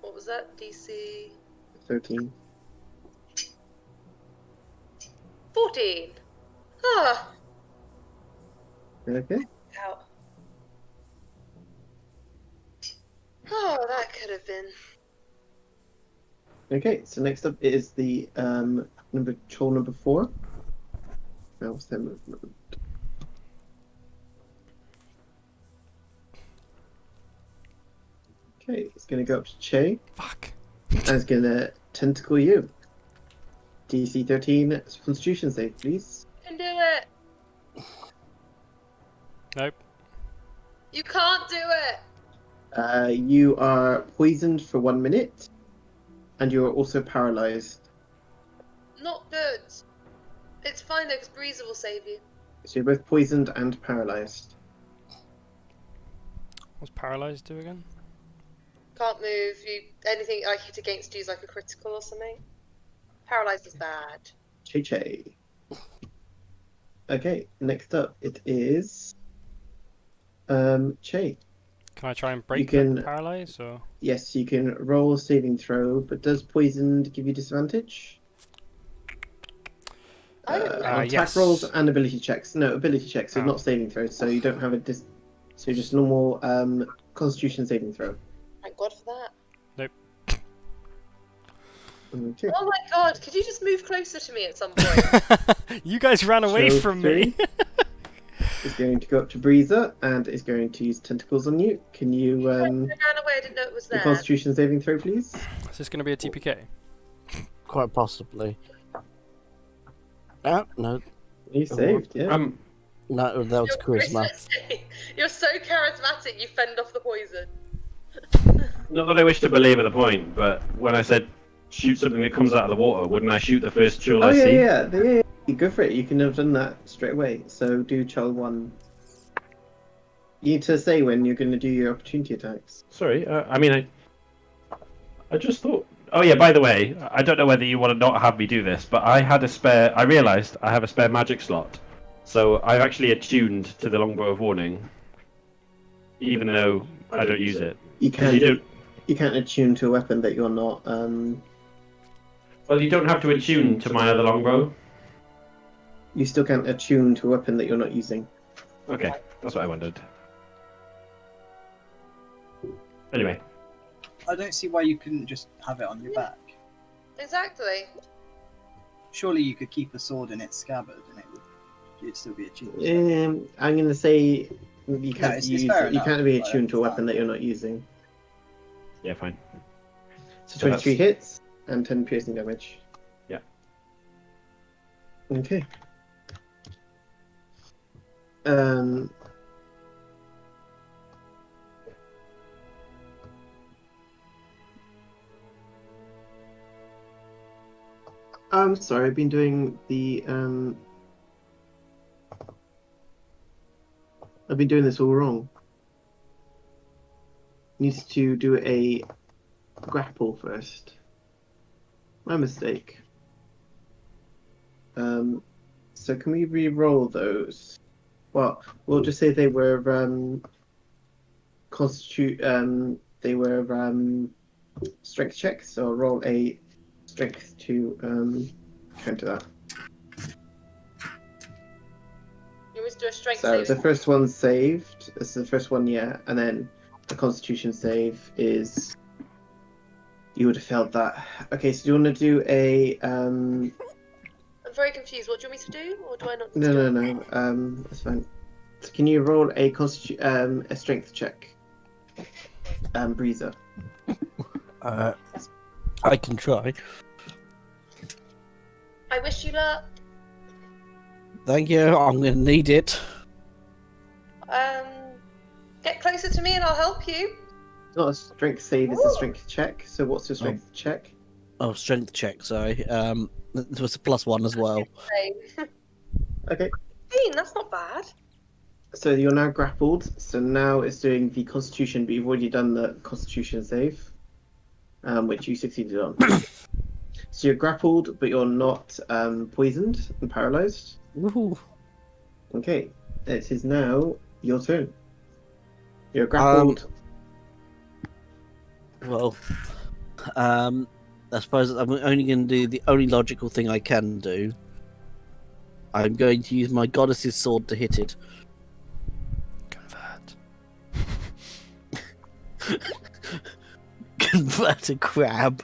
What was that? DC 13. 14. Ah, Okay. out. Oh, that could have been. Okay, so next up is the Chol number 4. Now what's their movement? Okay, it's going to go up to Che. Fuck. And it's going to tentacle you. DC 13 Constitution save, please. You can do it. Nope. You can't do it. You are poisoned for 1 minute, and you are also paralyzed. Not good. It's fine though, because Breezer will save you. So you're both poisoned and paralyzed. What's paralyzed do again? Can't move. You anything I hit against you is like a critical or something. Paralyzed is bad. Che. Okay, next up it is Che. Can I try and You break can- the paralyze or? Yes, you can roll a saving throw, but does poisoned give you disadvantage? I don't know. On attack Yes. rolls and ability checks. No, ability checks, so Oh. not saving throws, so you don't have a so just normal Constitution saving throw. Thank God for that. Okay. Oh my God! Could you just move closer to me at some point? You guys ran away Show from me. 3 is going to go up to Breezer and is going to use tentacles on you. Can you I ran away. I didn't know it was your there. Constitution saving throw, please? Is this going to be a TPK? Quite possibly. Oh, no. You saved, yeah. No, that was You're charisma. You're so charismatic. You fend off the poison. Not that I wish to belabor the point, but when I said shoot something that comes out of the water, wouldn't I shoot the first tool Oh I yeah, see? yeah. You go for it. You can have done that straight away. So do child 1. You need to say when you're going to do your opportunity attacks. Sorry, I just thought. Oh yeah, by the way, I don't know whether you want to not have me do this, but I had a spare. I realised I have a spare magic slot, so I've actually attuned to the longbow of warning, even though I don't use it. You 'Cause can't. You can't attune to a weapon that you're not. Well, you don't have to attune to my other longbow. You still can't attune to a weapon that you're not using. Okay, that's what I wondered. Anyway, I don't see why you couldn't just have it on your back. Exactly. Surely you could keep a sword in its scabbard and it'd still be attuned. I'm going to say you can't it's use. fair You enough, can't be I attuned to a weapon understand. that you're not using. yeah, fine. So So 23 hits and 10 piercing damage. Yeah. Okay. I'm sorry, I've been doing the I've been doing this all wrong. Needs to do a grapple first. My mistake. So can we re-roll those? Well, we'll just say they were they were strength checks, so I'll roll a strength to counter that. You always do a strength So saving. the first one's saved. This is the first one, yeah, and then the Constitution save is. You would have failed that. Okay, so do you want to do a I'm very confused. What do you want me to do, or do I not? Need to do it? No. That's fine. So can you roll a a strength check, Breezer? I can try. I wish you luck. Thank you. I'm going to need it. Get closer to me and I'll help you. It's not a strength save, it's a strength check. So what's your strength check? Oh, strength check. Sorry. There was a +1 as well. Save. Okay. 15, that's not bad. So you're now grappled. So now it's doing the Constitution, but you've already done the Constitution save, which you succeeded on. So you're grappled, but you're not poisoned and paralyzed. Woohoo. Okay, it is now your turn. You're grappled. Well, I suppose I'm only going to do the only logical thing I can do. I'm going to use my goddess's sword to hit it. Convert a crab.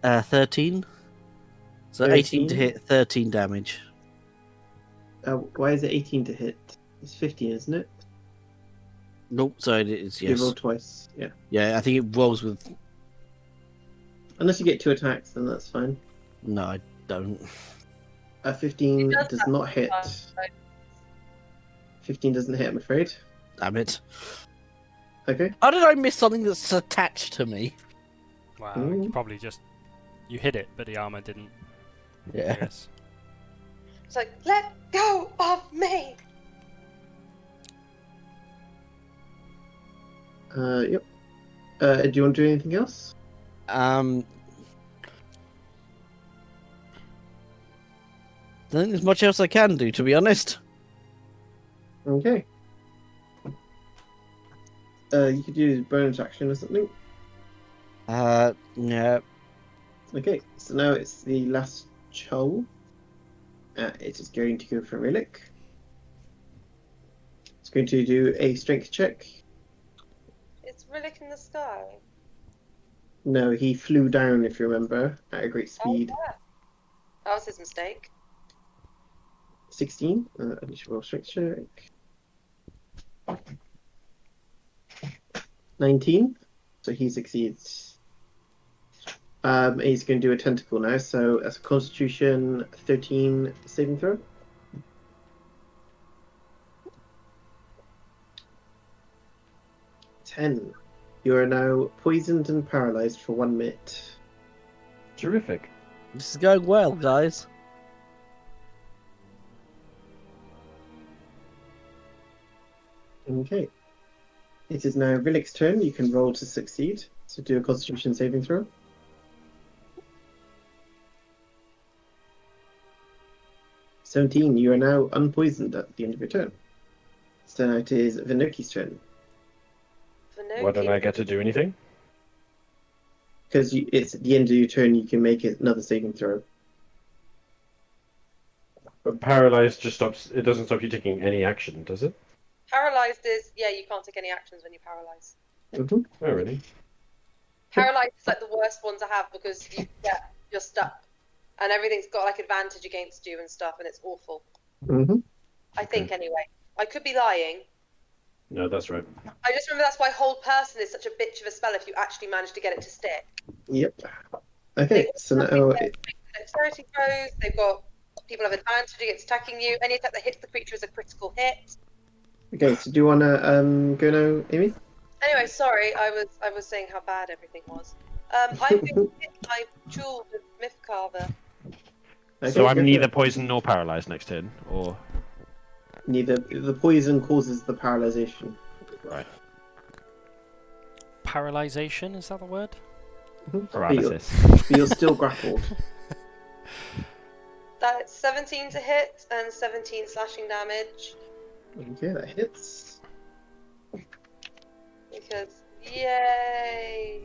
13. So 18 to 13. hit, 13 damage. Why is it 18 to hit? It's 15, isn't it? Nope, sorry, it is, You yes. rolled twice. Yeah. Yeah, I think it rolls with... Unless you get 2 attacks, then that's fine. No, I don't. 15 It does does have not hit. time, so- 15 doesn't hit, I'm afraid. Damn it. Okay. How did I miss something that's attached to me? Wow, Ooh. you probably just you hit it, but the armor didn't. I Yeah. guess. It's like, let go of me. Yep. Do you want to do anything else? Don't think there's much else I can do, to be honest. Okay. You could use bonus action or something. Yeah. Okay, so now it's the last Cho. It is going to go for Rhillik. It's going to do a strength check. It's Rhillik in the sky. No, he flew down, if you remember, at a great speed. Oh, yeah. That was his mistake. 16. Initial strength check. 19. So he succeeds. He's going to do a tentacle now. So that's a Constitution 13 saving throw. Ten. You are now poisoned and paralyzed for 1 minute. Terrific. This is going well, guys. Okay. It is now Rhillik's turn. You can roll to succeed. So do a Constitution saving throw. "17. You are now unpoisoned at the end of your turn. So now it is Vinoki's turn. Why don't I get to do anything? Because it's at the end of your turn, you can make another saving throw. But paralyzed just stops. It doesn't stop you taking any action, does it? Paralyzed is, yeah, you can't take any actions when you're paralyzed. Mm-hmm. Oh, really? Paralyzed is like the worst one to have because you're stuck. And everything's got like advantage against you and stuff, and it's awful. Mm-hmm. I think, anyway. I could be lying. No, that's right. I just remember that's why Hold Person is such a bitch of a spell if you actually manage to get it to stick. Yep. Okay, so now Dexterity throws, they've got people have advantage against attacking you. Any attack that hits the creature is a critical hit. okay. So do you want to go now, Amy? Anyway, sorry, I was saying how bad everything was. I'm going to hit my jewel with Myth Carver. Okay, So I'm go for neither it. poisoned nor paralyzed next turn, or Neither. The poison causes the paralyzation. right Paralyzation, is that the word? paralysis. But you're still grappled. That's 17 to hit and 17 slashing damage. Okay, that hits. Because, yay!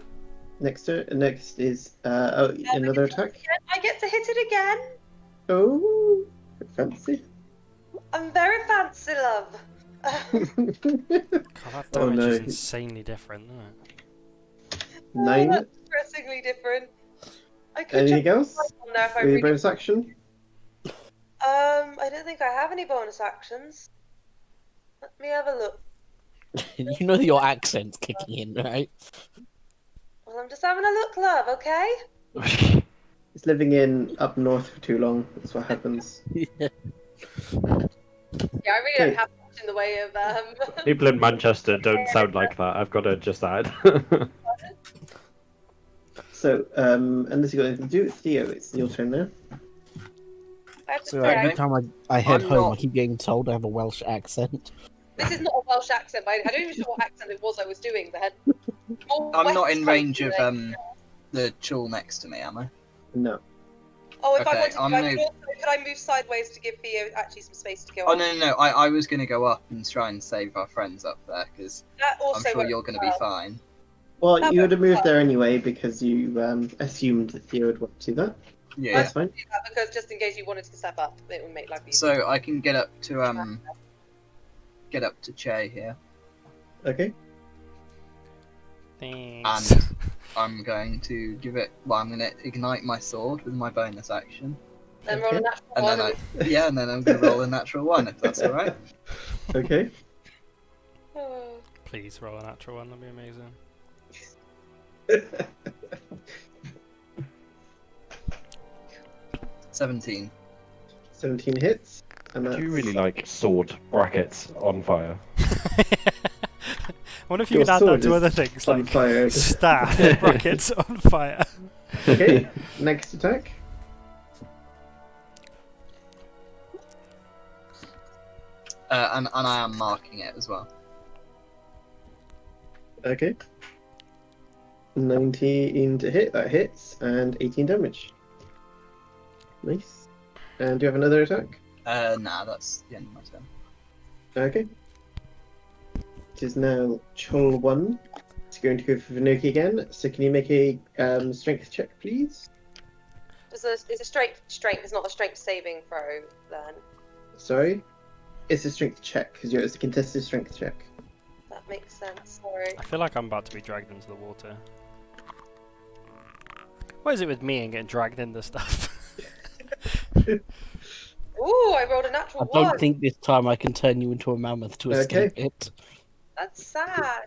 Next is another attack. I get to hit it again! Oh, fancy. I'm very fancy, love. God, that Oh, damage no. is insanely different, isn't it? 9. That's depressingly different. I could Anything just else? type on there if I With your really... bonus action? I don't think I have any bonus actions. Let me have a look. You know your accent's kicking in, right? Well, I'm just having a look, love, okay? It's living in up north for too long. That's what happens. Yeah, I really Okay. don't have much in the way of People in Manchester don't sound like that. I've got to just add. So, unless you've got anything to do, Theo, it's your turn now. I have to So say, every time I head I'm home, not- I keep getting told I have a Welsh accent. this is not a Welsh accent. I don't even know what accent it was I was doing. But I'm not in West range of Coast, the tool next to me, am I? No. Oh, if I Okay, wanted to, I'm I gonna- could also could I move sideways to give Theo actually some space to go Oh on? no. I was gonna go up and try and save our friends up there because That I'm also sure works you're gonna well. be fine. Well, That you would have works moved well. there anyway because you assumed that Theo would want to do that. Yeah. That's fine. Do that because just in case you wanted to step up, it would make life easier. So I can get up to Che here, Okay. Thanks. and I'm going to give it. Well, I'm gonna ignite my sword with my bonus action, then roll a Okay. natural and one. then and then I'm gonna roll a natural one if that's all right. Okay. Oh. Please roll a natural one, that'd be amazing. 17. 17 hits. And I that's do really like sword brackets on fire. I wonder if you Your could add that sword to is other things on like fire. staff brackets on fire. Okay. Next attack. And I am marking it as well. Okay. 19 to hit. That hits. And 18 damage. Nice. And do you have another attack? Nah, that's the end of my turn. Okay. it is now Chol 1. It's going to go for Vinoki again. So can you make a strength check, please? It's a strength. It's not a strength saving throw then. Sorry? It's a strength check, because it's a contested strength check. That makes sense. Sorry. I feel like I'm about to be dragged into the water. What is it with me and getting dragged into stuff? Ooh, I rolled a natural I don't one. think this time I can turn you into a mammoth to escape Okay. it. That's sad.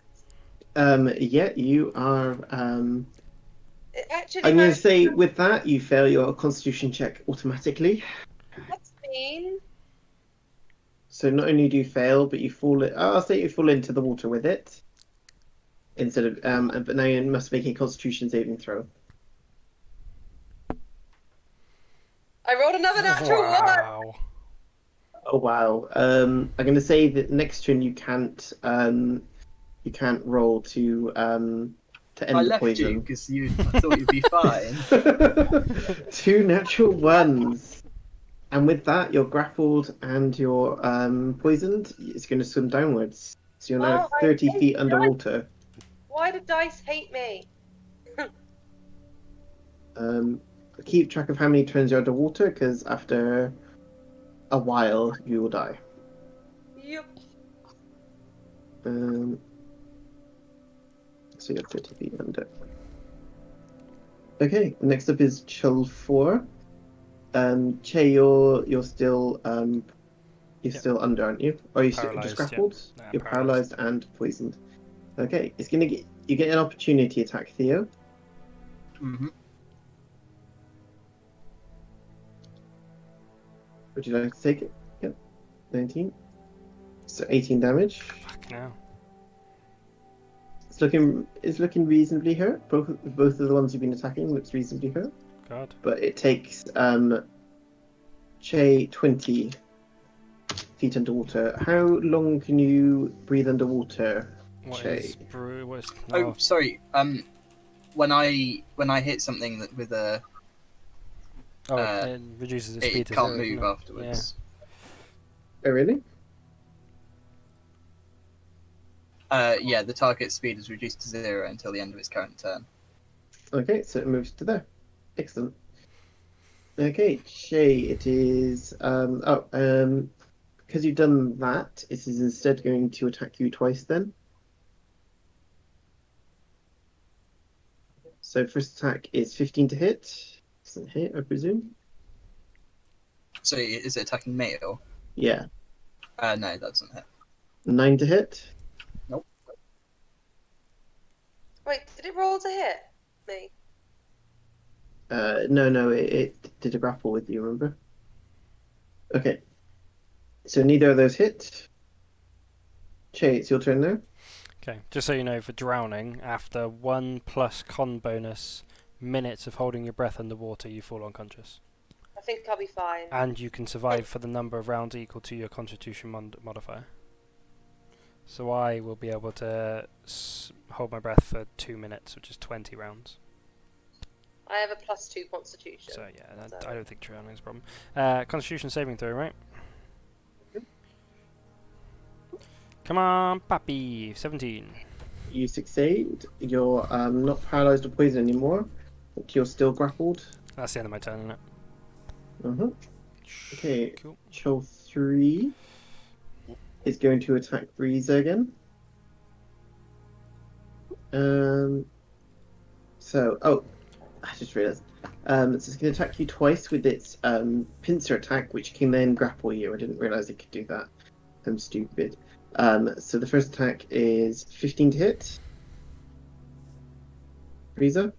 Yeah, you are. It actually I'm going to managed. say with that, you fail your Constitution check automatically. That's mean. So not only do you fail, but you fall. I'll say you fall into the water with it. Instead of but now you must make a Constitution saving throw. I rolled another natural one. Wow. Oh wow. I'm going to say that next turn you can't roll to end I the left you poison. because I thought you'd be fine. 2 natural ones. And with that, you're grappled and you're poisoned. It's going to swim downwards. So you're now Oh, I 30 hate feet dice. underwater. Why do dice hate me? Keep track of how many turns you're underwater, because after a while, you will die. Yep. So you're 30 feet under. Okay, next up is Chill 4. Che, you're still still under, aren't you? Or are you just Paralysed, yeah. grappled? Nah, You're paralysed. paralyzed and poisoned. Okay, it's gonna get you get an opportunity attack, Theo. hmm Would you like to take it? Yep. 19. So 18 damage. Fuck now. It's looking reasonably hurt. Both of the ones you've been attacking looks reasonably hurt. God. But it takes Che 20 feet underwater. How long can you breathe underwater, What Che? is brew? What is? Oh, No. sorry. When I hit something that with a, Oh, uh, it reduces its speed it to can't 0, move doesn't it? afterwards. Oh really? Yeah, the target speed is reduced to 0 until the end of its current turn. Okay, so it moves to there. Excellent. Okay, Che, it is because you've done that, it is instead going to attack you twice then. So first attack is 15 to hit. Doesn't hit, I presume. So is it attacking me or? Yeah. No, that doesn't hit. 9 to hit. Nope. Wait, did it roll to hit me? No, it did a grapple with you, remember? Okay. So neither of those hit. Che, it's your turn now. Okay, just so you know, for drowning, after 1 plus con bonus minutes of holding your breath underwater, you fall unconscious. I think I'll be fine. And you can survive for the number of rounds equal to your constitution modifier. So I will be able to hold my breath for 2 minutes, which is 20 rounds. I have a +2 constitution. So yeah, So- I don't think drowning is a problem. Constitution saving throw, right? Come on, papi. 17. You succeed. You're not paralyzed or poisoned anymore, but you're still grappled. That's the end of my turn, isn't it? Uh-huh. Okay. Cool. Chill 3 is going to attack Breezer again. I just realized. So it's going to attack you twice with its pincer attack, which can then grapple you. I didn't realize it could do that. I'm stupid. So the first attack is 15 to hit. Breezer,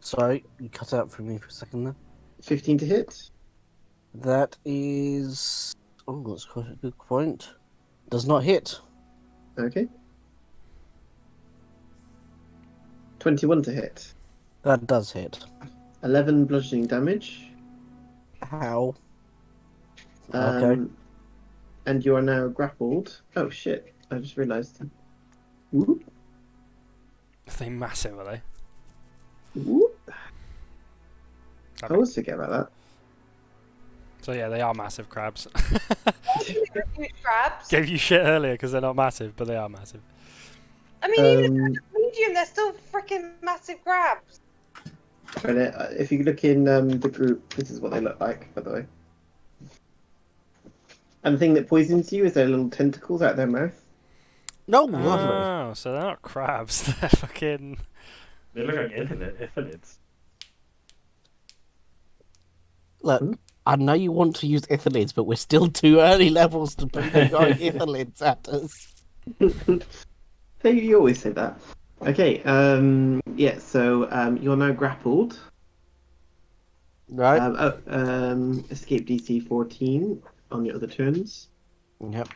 Sorry, you cut out for me for a second there. 15 to hit. That is. Oh, that's quite a good point. Does not hit. Okay. 21 to hit. That does hit. 11 bludgeoning damage. How? Okay. And you are now grappled. Oh shit! I just realised. Whoop, Are they massive, are they? whoop. I Okay. always forget about that. So yeah, they are massive crabs. Huge crabs. Gave you shit earlier because they're not massive, but they are massive. I mean, even if they're medium, they're still freaking massive crabs. But if you look in the group, this is what they look like, by the way. And the thing that poisons you is their little tentacles out their mouth. No, lovely. Oh, so they're not crabs. They're fucking. They look like ithalids. Look, I know you want to use ithalids, but we're still too early levels to be throwing ithalids at us. You always say that. Okay, yeah, so you're now grappled. Right? Escape DC 14 on your other turns. Yep.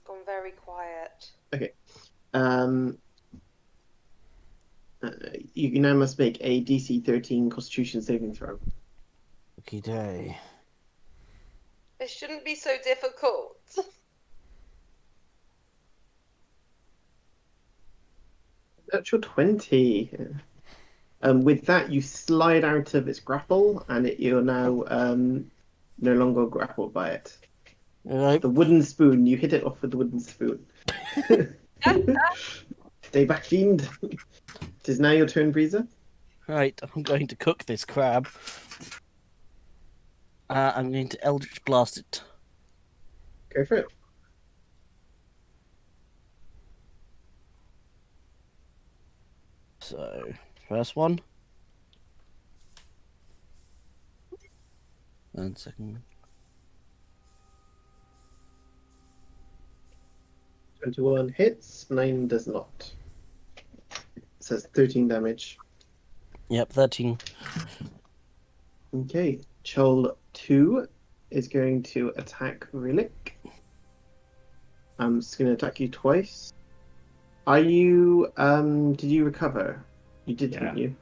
Gone very quiet. Okay. You now must make a DC 13 Constitution saving throw. Okay, day. It shouldn't be so difficult. Natural 20. With that, you slide out of its grapple, and you're now no longer grappled by it. Right. The wooden spoon, you hit it off with the wooden spoon. Stay back, fiend. It is now your turn, Breezer. Right, I'm going to cook this crab. I'm going to Eldritch Blast it. Go for it. So, first one. And second. 21 hits, 9 does not. It says 13 damage. Yep, 13. Okay, Chol 2 is going to attack Rhillik. I'm just going to attack you twice. Are you, did you recover? You did, Yeah. didn't you?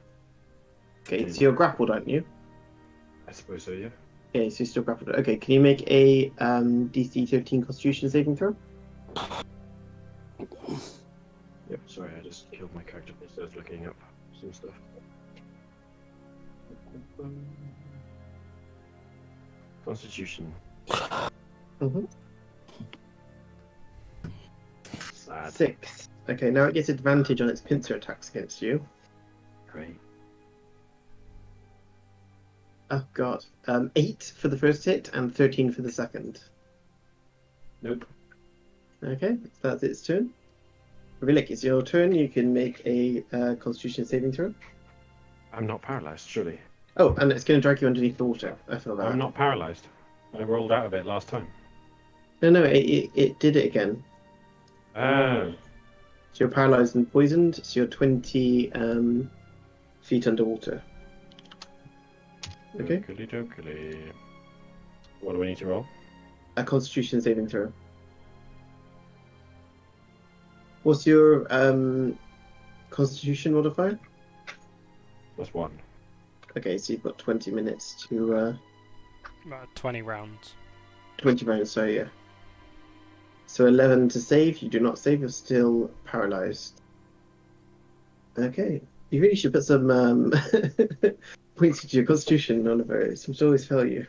Okay, so you're grappled, aren't you? I suppose so, yeah. Okay, so you're still grappled. Okay, can you make a DC 13 Constitution saving throw? Yep, sorry, I just killed my character instead of looking up some stuff. Constitution. Mm-hmm. Sad. 6. Okay, now it gets advantage on its pincer attacks against you. Great. Oh god. 8 for the first hit and 13 for the second. Nope. Okay, so that's its turn. Rhillik, it's your turn. You can make a Constitution saving throw. I'm not paralyzed, surely. Oh, and it's going to drag you underneath the water. I feel that. I'm not paralyzed. I rolled out of it last time. No, it did it again. Oh. So you're paralyzed and poisoned. So you're 20 feet underwater. Okay. Dokily dokily. What do we need to roll? A Constitution saving throw. What's your Constitution modifier? +1. Okay, so you've got 20 minutes to About 20 rounds. 20 rounds. So yeah. So 11 to save. You do not save. You're still paralyzed. Okay. You really should put some points into your Constitution, Oliver. It seems to always fail you.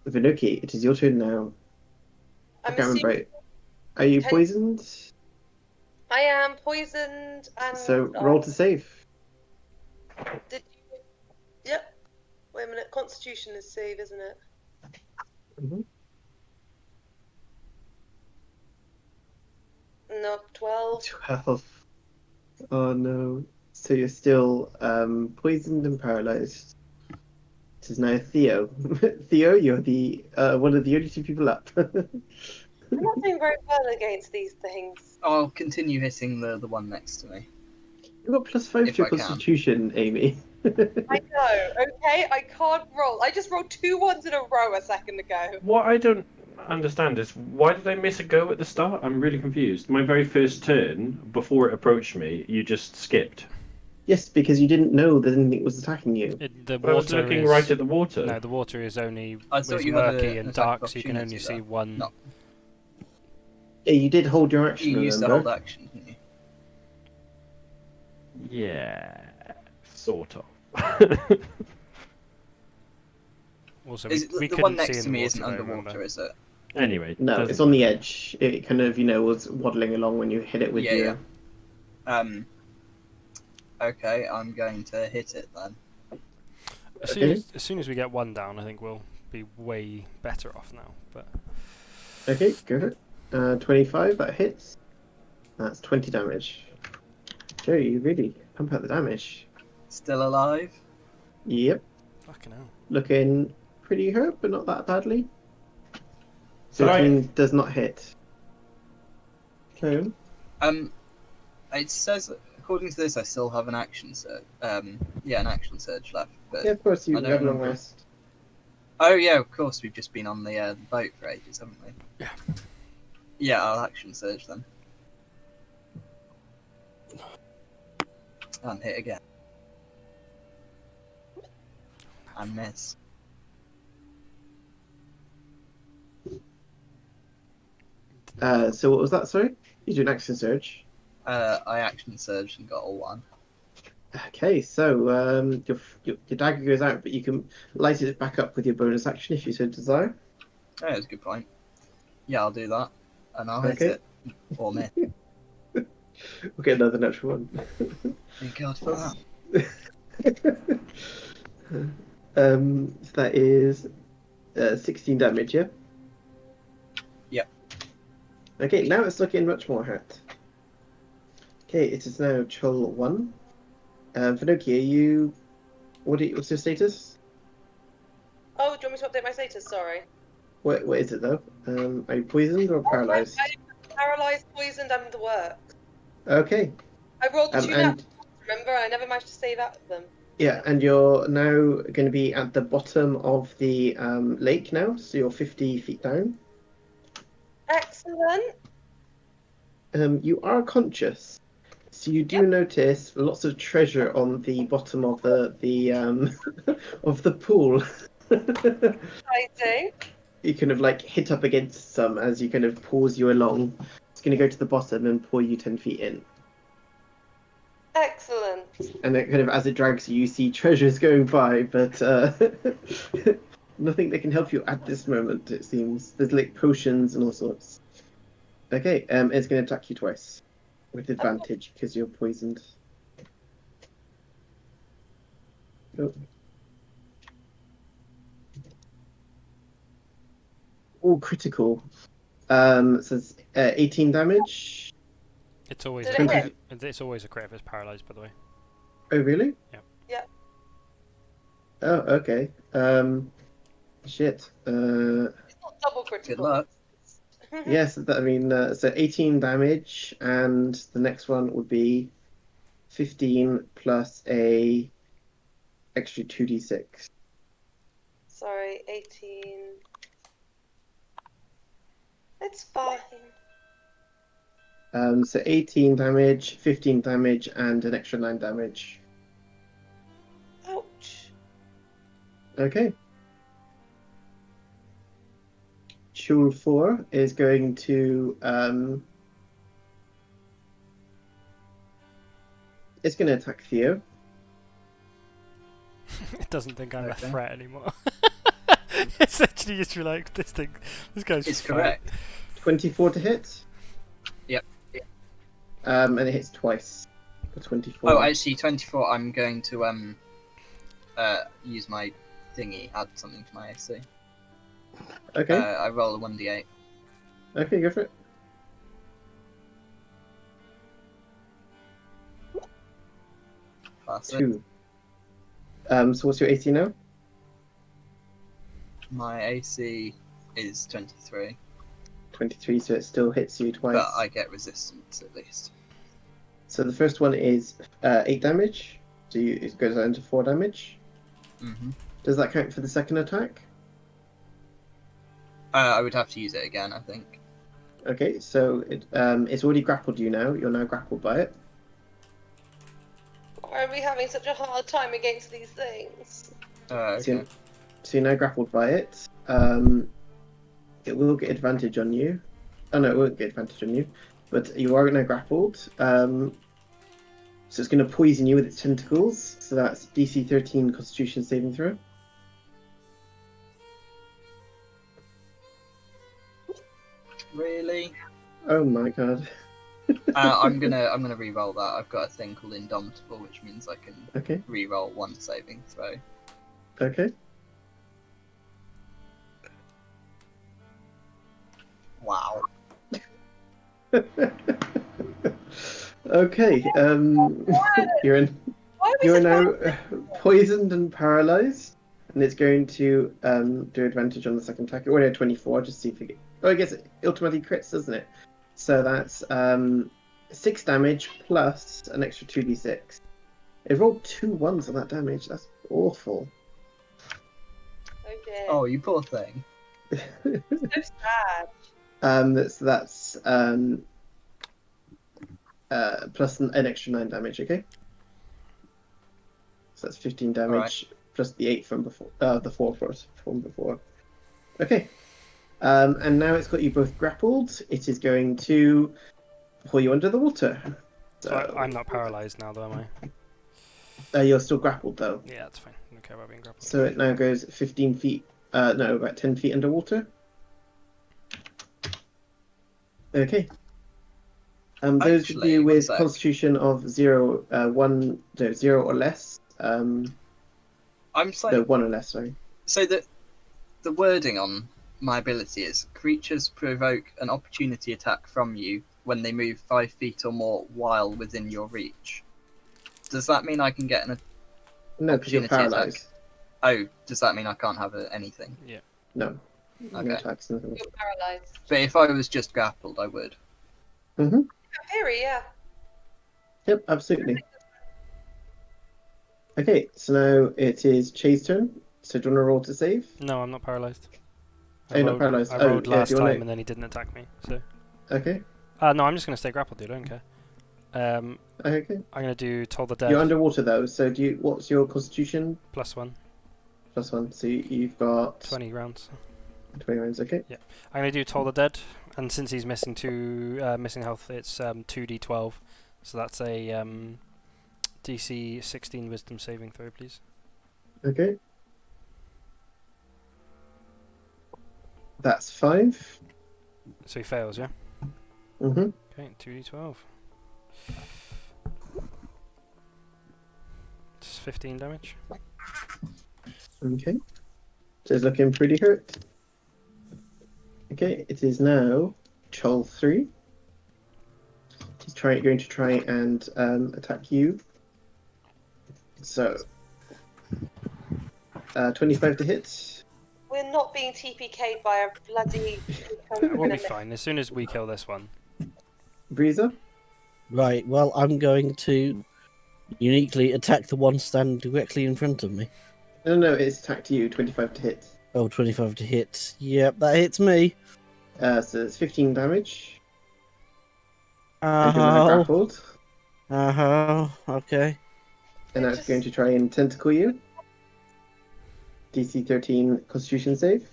Vinuki, it is your turn now. I I'm can't remember. assuming Are you Hey. poisoned? I am poisoned and. So roll to save. Did you? Yep. Wait a minute. Constitution is save, isn't it? Mm-hmm. No, 12. 12. Oh no. So you're still poisoned and paralyzed. This is now Theo. Theo, you're the one of the only 2 people up. I'm not doing very well against these things. I'll continue hitting the one next to me. You've got +5 If to your I can. Constitution, Amy. I know, okay? I can't roll. I just rolled 2 ones in a row a second ago. What I don't understand is why did I miss a go at the start? I'm really confused. My very first turn, before it approached me, you just skipped. Yes, because you didn't know that anything was attacking you. The But I was water looking is right at the water. no, the water is only I thought was you had murky an and attack dark, so you can only opportunity see there. one. No. You did hold your action, You used to remember? hold action, didn't you? Yeah, sort of. Also, Is we it, the couldn't one see next in to the me water, isn't though, underwater, remember? is it? Anyway, No, doesn't it's on the matter. edge. It kind of, was waddling along when you hit it with Yeah, your... Okay, I'm going to hit it then. Okay. As soon as we get one down, I think we'll be way better off now. But Okay, go for it. 25, that hits. That's 20 damage. Joe, you really pump out the damage. Still alive? Yep. fucking hell. Looking pretty hurt, but not that badly. Right. 13 does not hit. Okay. It says, according to this, I still have an action surge. An action surge left. But Yeah, of course, you I don't have a long remember. rest. Oh yeah, of course. We've just been on the boat for ages, haven't we? Yeah. Yeah, I'll action surge then. And hit again. And miss. So what was that, sorry? You do an action surge. I action surged and got a 1. Okay, so your dagger goes out, but you can light it back up with your bonus action if you so desire. Oh, that's a good point. Yeah, I'll do that. And I'll hit Okay. it. Or miss. We'll get another natural one. Thank God for that. So that is 16 damage, yeah? Yep. Okay, now it's looking much more hurt. Okay, it is now Chol 1. Vinoki, what's your status? Oh, do you want me to update my status? Sorry. What is it though? Are you poisoned or paralyzed? I'm paralysed, poisoned, and the work. Okay. I rolled the 2 And nat. Remember, I never managed to save out of them. yeah, and you're now going to be at the bottom of the lake now, so you're 50 feet down. Excellent. You are conscious, so you do notice lots of treasure on the bottom of the of the pool. Exciting. You kind of like hit up against some as you kind of pulls you along. It's going to go to the bottom and pull you 10 feet in. Excellent. And it kind of, as it drags you, you see treasures going by, but nothing that can help you at this moment, it seems. There's like potions and all sorts. Okay, it's going to attack you twice with advantage because you're poisoned. Oh. Oh, critical. So it's 18 damage. It's always Did a it crit. hit? It's always a crit if it's paralysed, by the way. Oh, really? Yep. Yeah. Oh, okay. Shit. It's not double critical. Good luck. Yes, so 18 damage, and the next one would be 15 plus a extra 2d6. Sorry, 18. It's fine. So 18 damage, 15 damage, and an extra 9 damage. Ouch. Okay. Shul 4 is going to it's going to attack Theo. It doesn't think I'm a Okay. threat anymore. It's actually just like this guy's It's fine. correct. 24 to hit. Yep. And it hits twice for 24. Oh, actually, 24. I'm going to use my thingy, add something to my AC. Okay. I roll a 1d8. Okay, go for it. Pass it. 2. So what's your AC now? My AC is 23, 23, so it still hits you twice. but I get resistance at least. So the first one is 8 damage. So it goes down to 4 damage. Mm-hmm. Does that count for the second attack? I would have to use it again, I think. Okay, so it's already grappled you now. You're now grappled by it. Why are we having such a hard time against these things? Okay. So you're now grappled by it. It will get advantage on you. Oh no, it won't get advantage on you. But you are now grappled. So it's going to poison you with its tentacles. So that's DC 13 Constitution saving throw. Really? Oh my god. I'm gonna re-roll that. I've got a thing called Indomitable, which means I can Okay. re-roll one saving throw. Okay. Wow. Okay. You're in. Why are we You're surprised? now poisoned and paralyzed, and it's going to do advantage on the second attack. Or no, 24. Just see if it. Oh, I guess it automatically crits, doesn't it? So that's 6 damage plus an extra 2d6. It rolled 2 ones on that damage. That's awful. Oh dear. Oh, you poor thing. So sad. So that's plus an extra 9 damage. Okay. So that's 15 damage plus the 8 from before. The 4 from before. Okay. And now it's got you both grappled. It is going to pull you under the water. So I'm not paralyzed now, though, am I? You're still grappled though. Yeah, that's fine. I don't care about being grappled. So it now goes 15 feet. No, about 10 feet underwater. Okay. Those of Actually, you one with sec. Constitution of 0 or less. I'm No, slightly. 1 or less. Sorry. So the wording on my ability is creatures provoke an opportunity attack from you when they move 5 feet or more while within your reach. Does that mean I can get an? No, because you're Opportunity attack. paralyzed. Oh, does that mean I can't have anything? No. No Okay. attacks. Nothing. You're paralysed. But if I was just grappled, I would. Mm-hmm. Harry, yeah. Yep, absolutely. Okay, so now it is Chay's turn. So do you want to roll to save? No, I'm not paralyzed. Oh, you're not paralysed. I Oh, rolled yeah, last do you wanna- time and then he didn't attack me. So Okay. no, I'm just gonna stay grappled, dude. I don't care. Okay. I'm gonna do Toll the Dead You're underwater though, so do you? What's your Constitution? +1, +1. So you've got 20 rounds. 20 rounds. Okay. I'm gonna do Toll the Dead, and since he's missing missing health, it's 2d12. So that's a DC 16 Wisdom saving throw, please. Okay. That's 5. So he fails, yeah. Mm-hmm. Okay, 2d12. It's 15 damage. Okay. So it's looking pretty hurt. Okay, it is now Chol 3. He's going to try and attack you. So 25 to hit. We're not being TPK'd by a bloody. We'll be fine as soon as we kill this one. Breezer. Right, well, I'm going to uniquely attack the one standing directly in front of me. No, it's attacked you. 25 to hit. Oh, 25 to hit. Yep, that hits me. So it's 15 damage. And you're now Oh, grappled. okay. And now it's going to try and tentacle you. DC 13 Constitution save.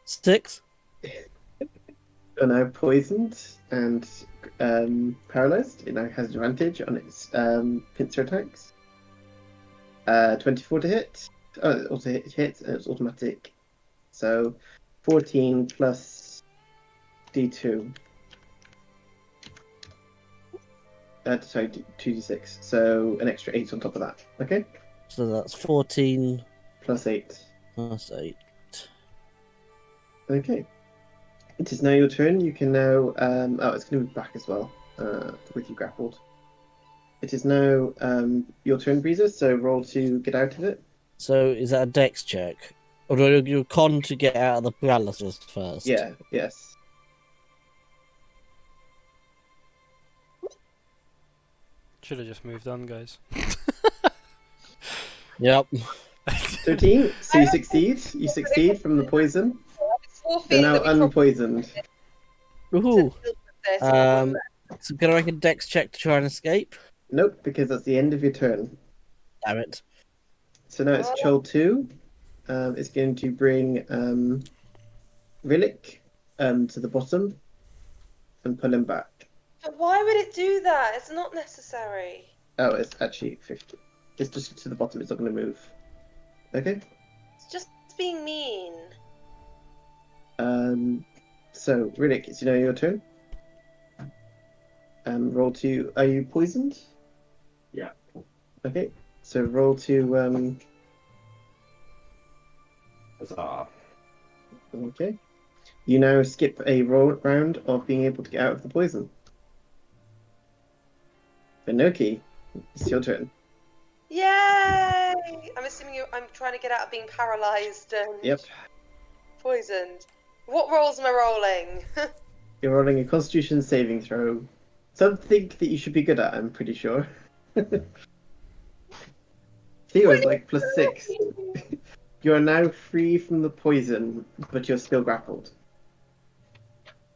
Six. Are now poisoned and paralyzed. It now has advantage on its pincer attacks. 24 to hit. Oh, it also hits and it's automatic. So 14 plus D2. Sorry, 2d6. So an extra 8 on top of that. Okay? So that's 14 Plus 8. plus 8. Okay. It is now your turn. You can now. It's going to be back as well. With you grappled. It is now your turn, Breezer. So roll to get out of it. So is that a dex check? Or do you con to get out of the paralysis first? Yeah. Yes. Should have just moved on, guys. Yep. 13. So you succeed. You succeed from the poison. They're now unpoisoned. Ooh. So can I make a dex check to try and escape? Nope, because that's the end of your turn. Damn it. So now it's Oh. Chol 2. It's going to bring Rhillik to the bottom and pull him back. But why would it do that? It's not necessary. Oh, it's actually 50. It's just to the bottom, it's not going to move. Okay. It's just being mean. So, Rhillik, it's your turn. Roll to. Are you poisoned? Yeah. Okay. So roll to. Huzzah. Okay. You now skip a round of being able to get out of the poison. Inoki, it's your turn. Yay! I'm assuming I'm trying to get out of being paralysed and Yep. poisoned. What rolls am I rolling? You're rolling a Constitution saving throw. Something that you should be good at, I'm pretty sure. Theo is like +6. You are now free from the poison, but you're still grappled.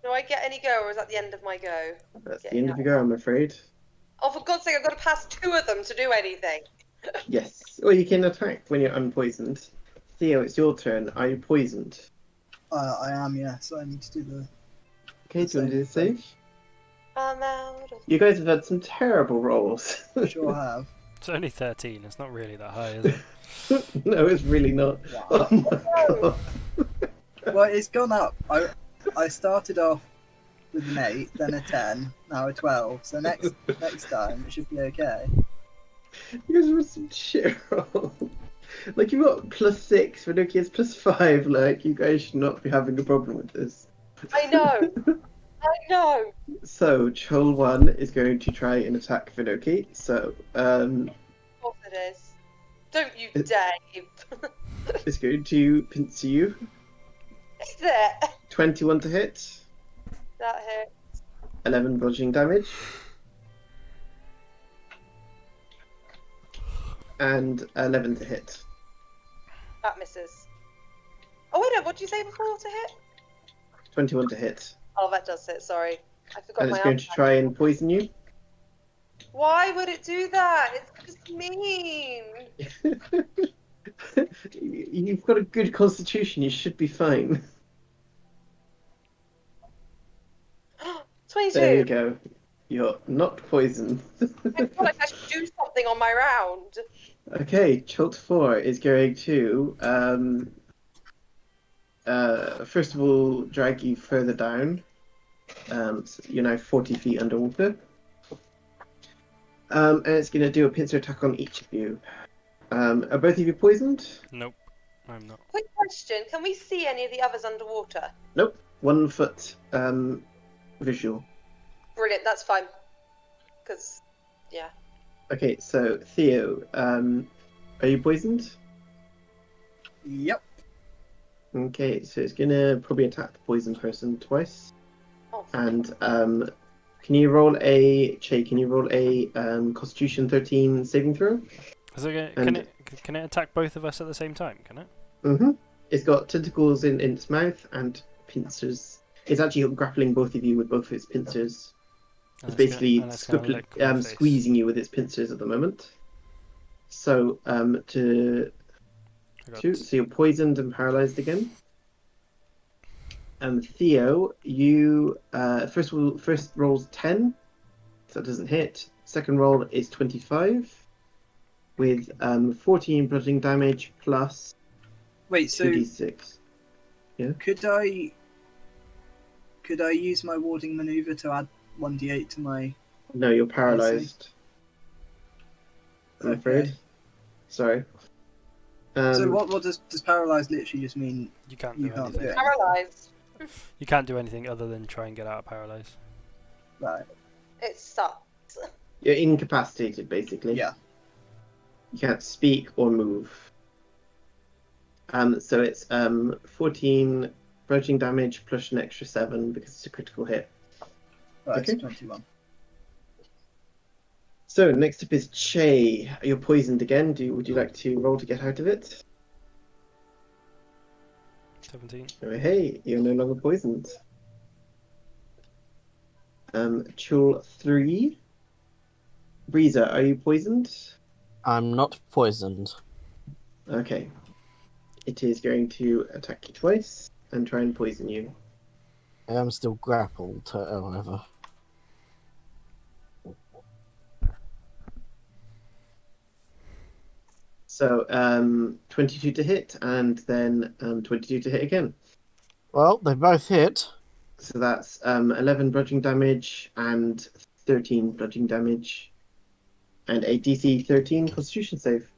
Do I get any go, or is that the end of my go? That's the Getting end of out. your go, I'm afraid. Oh, for God's sake, I've got to pass 2 of them to do anything. Yes. Or you can attack when you're unpoisoned. Theo, it's your turn. Are you poisoned? I am, yeah, so I need to do the. Okay, do you want to do the save? I'm out of... You guys have had some terrible rolls. Sure have. It's only 13. It's not really that high, is it? No, it's really not. Wow. Oh my god. Well, it's gone up. I started off with an 8, then a 10, now a 12. So next time it should be okay. You guys have some shit rolls. Like, you got +6, Rhillik is +5. Like, you guys should not be having a problem with this. I know. I know. So, Chol 1 is going to try and attack Vinoki. So, Of course it is. Don't you dare. it's going to pinch you. Is it? 21 to hit. That hit. 11 bludgeoning damage. And 11 to hit. That misses. Oh, wait, no, what did you say before to hit? 21 to hit. Oh, that does hit, sorry. I forgot And my it's going to try and poison you. Why would it do that? It's just mean. You've got a good constitution, you should be fine. 22. There you go. You're not poisoned. I feel like I should do something on my round. Okay, Chult 4 is going to first of all drag you further down. So you're now 40 feet underwater. And it's going to do a pincer attack on each of you. Are both of you poisoned? Nope, I'm not. Quick question, can we see any of the others underwater? Nope. 1 foot visual. Brilliant, that's fine. Because, yeah. Okay, so Theo, are you poisoned? Yep. Okay, so it's gonna probably attack the poison person twice. Oh, And can you roll a Constitution 13 saving throw? Is it And- can it attack both of us at the same time? Can it? Mm-hmm. It's got tentacles in its mouth and pincers. It's actually grappling both of you with both of its pincers. And It's basically and it's gonna lick my face. squeezing you with its pincers at the moment. So to I got shoot, so you're poisoned and paralyzed again. Theo, you first roll's 10, so that doesn't hit. Second roll is 25, with 14 bludgeoning damage plus Wait, so 2d6. could I use my warding maneuver to add 1d8 to my? No, you're paralyzed. I'm afraid. Okay. Sorry. So what does paralyzed literally just mean? You can't You do can't anything. do it. Paralysed. You can't do anything other than try and get out of paralyze. Right. It sucks. You're incapacitated, basically. Yeah. You can't speak or move. So it's 14 bludgeoning damage plus an extra 7 because it's a critical hit. Right. Okay. So 21. So next up is Che. You're poisoned again. Would you like to roll to get out of it? 17. Oh, hey, you're no longer poisoned. Chul 3. Breezer, are you poisoned? I'm not poisoned. Okay. It is going to attack you twice and try and poison you. I am still grappled, however. So, 22 to hit, and then 22 to hit again. Well, they both hit. So that's 11 bludgeoning damage and 13 bludgeoning damage, and a DC 13 Constitution save.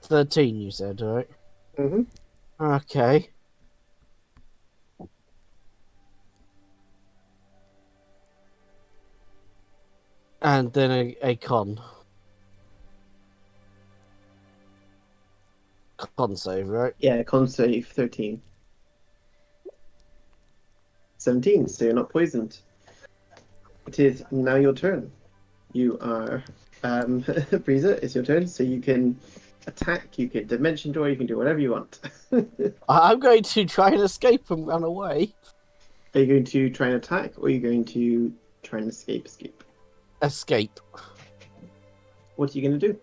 $13, you said, right? Mm-hmm. Okay. And then a con. Con save, right? Yeah, con save 13. 17, so you're not poisoned. It is now your turn. You are Breezer, it's your turn, so you can attack, you can dimension door, you can do whatever you want. I'm going to try and escape and run away. Are you going to try and attack, or are you going to try and escape? Escape. What are you going to do?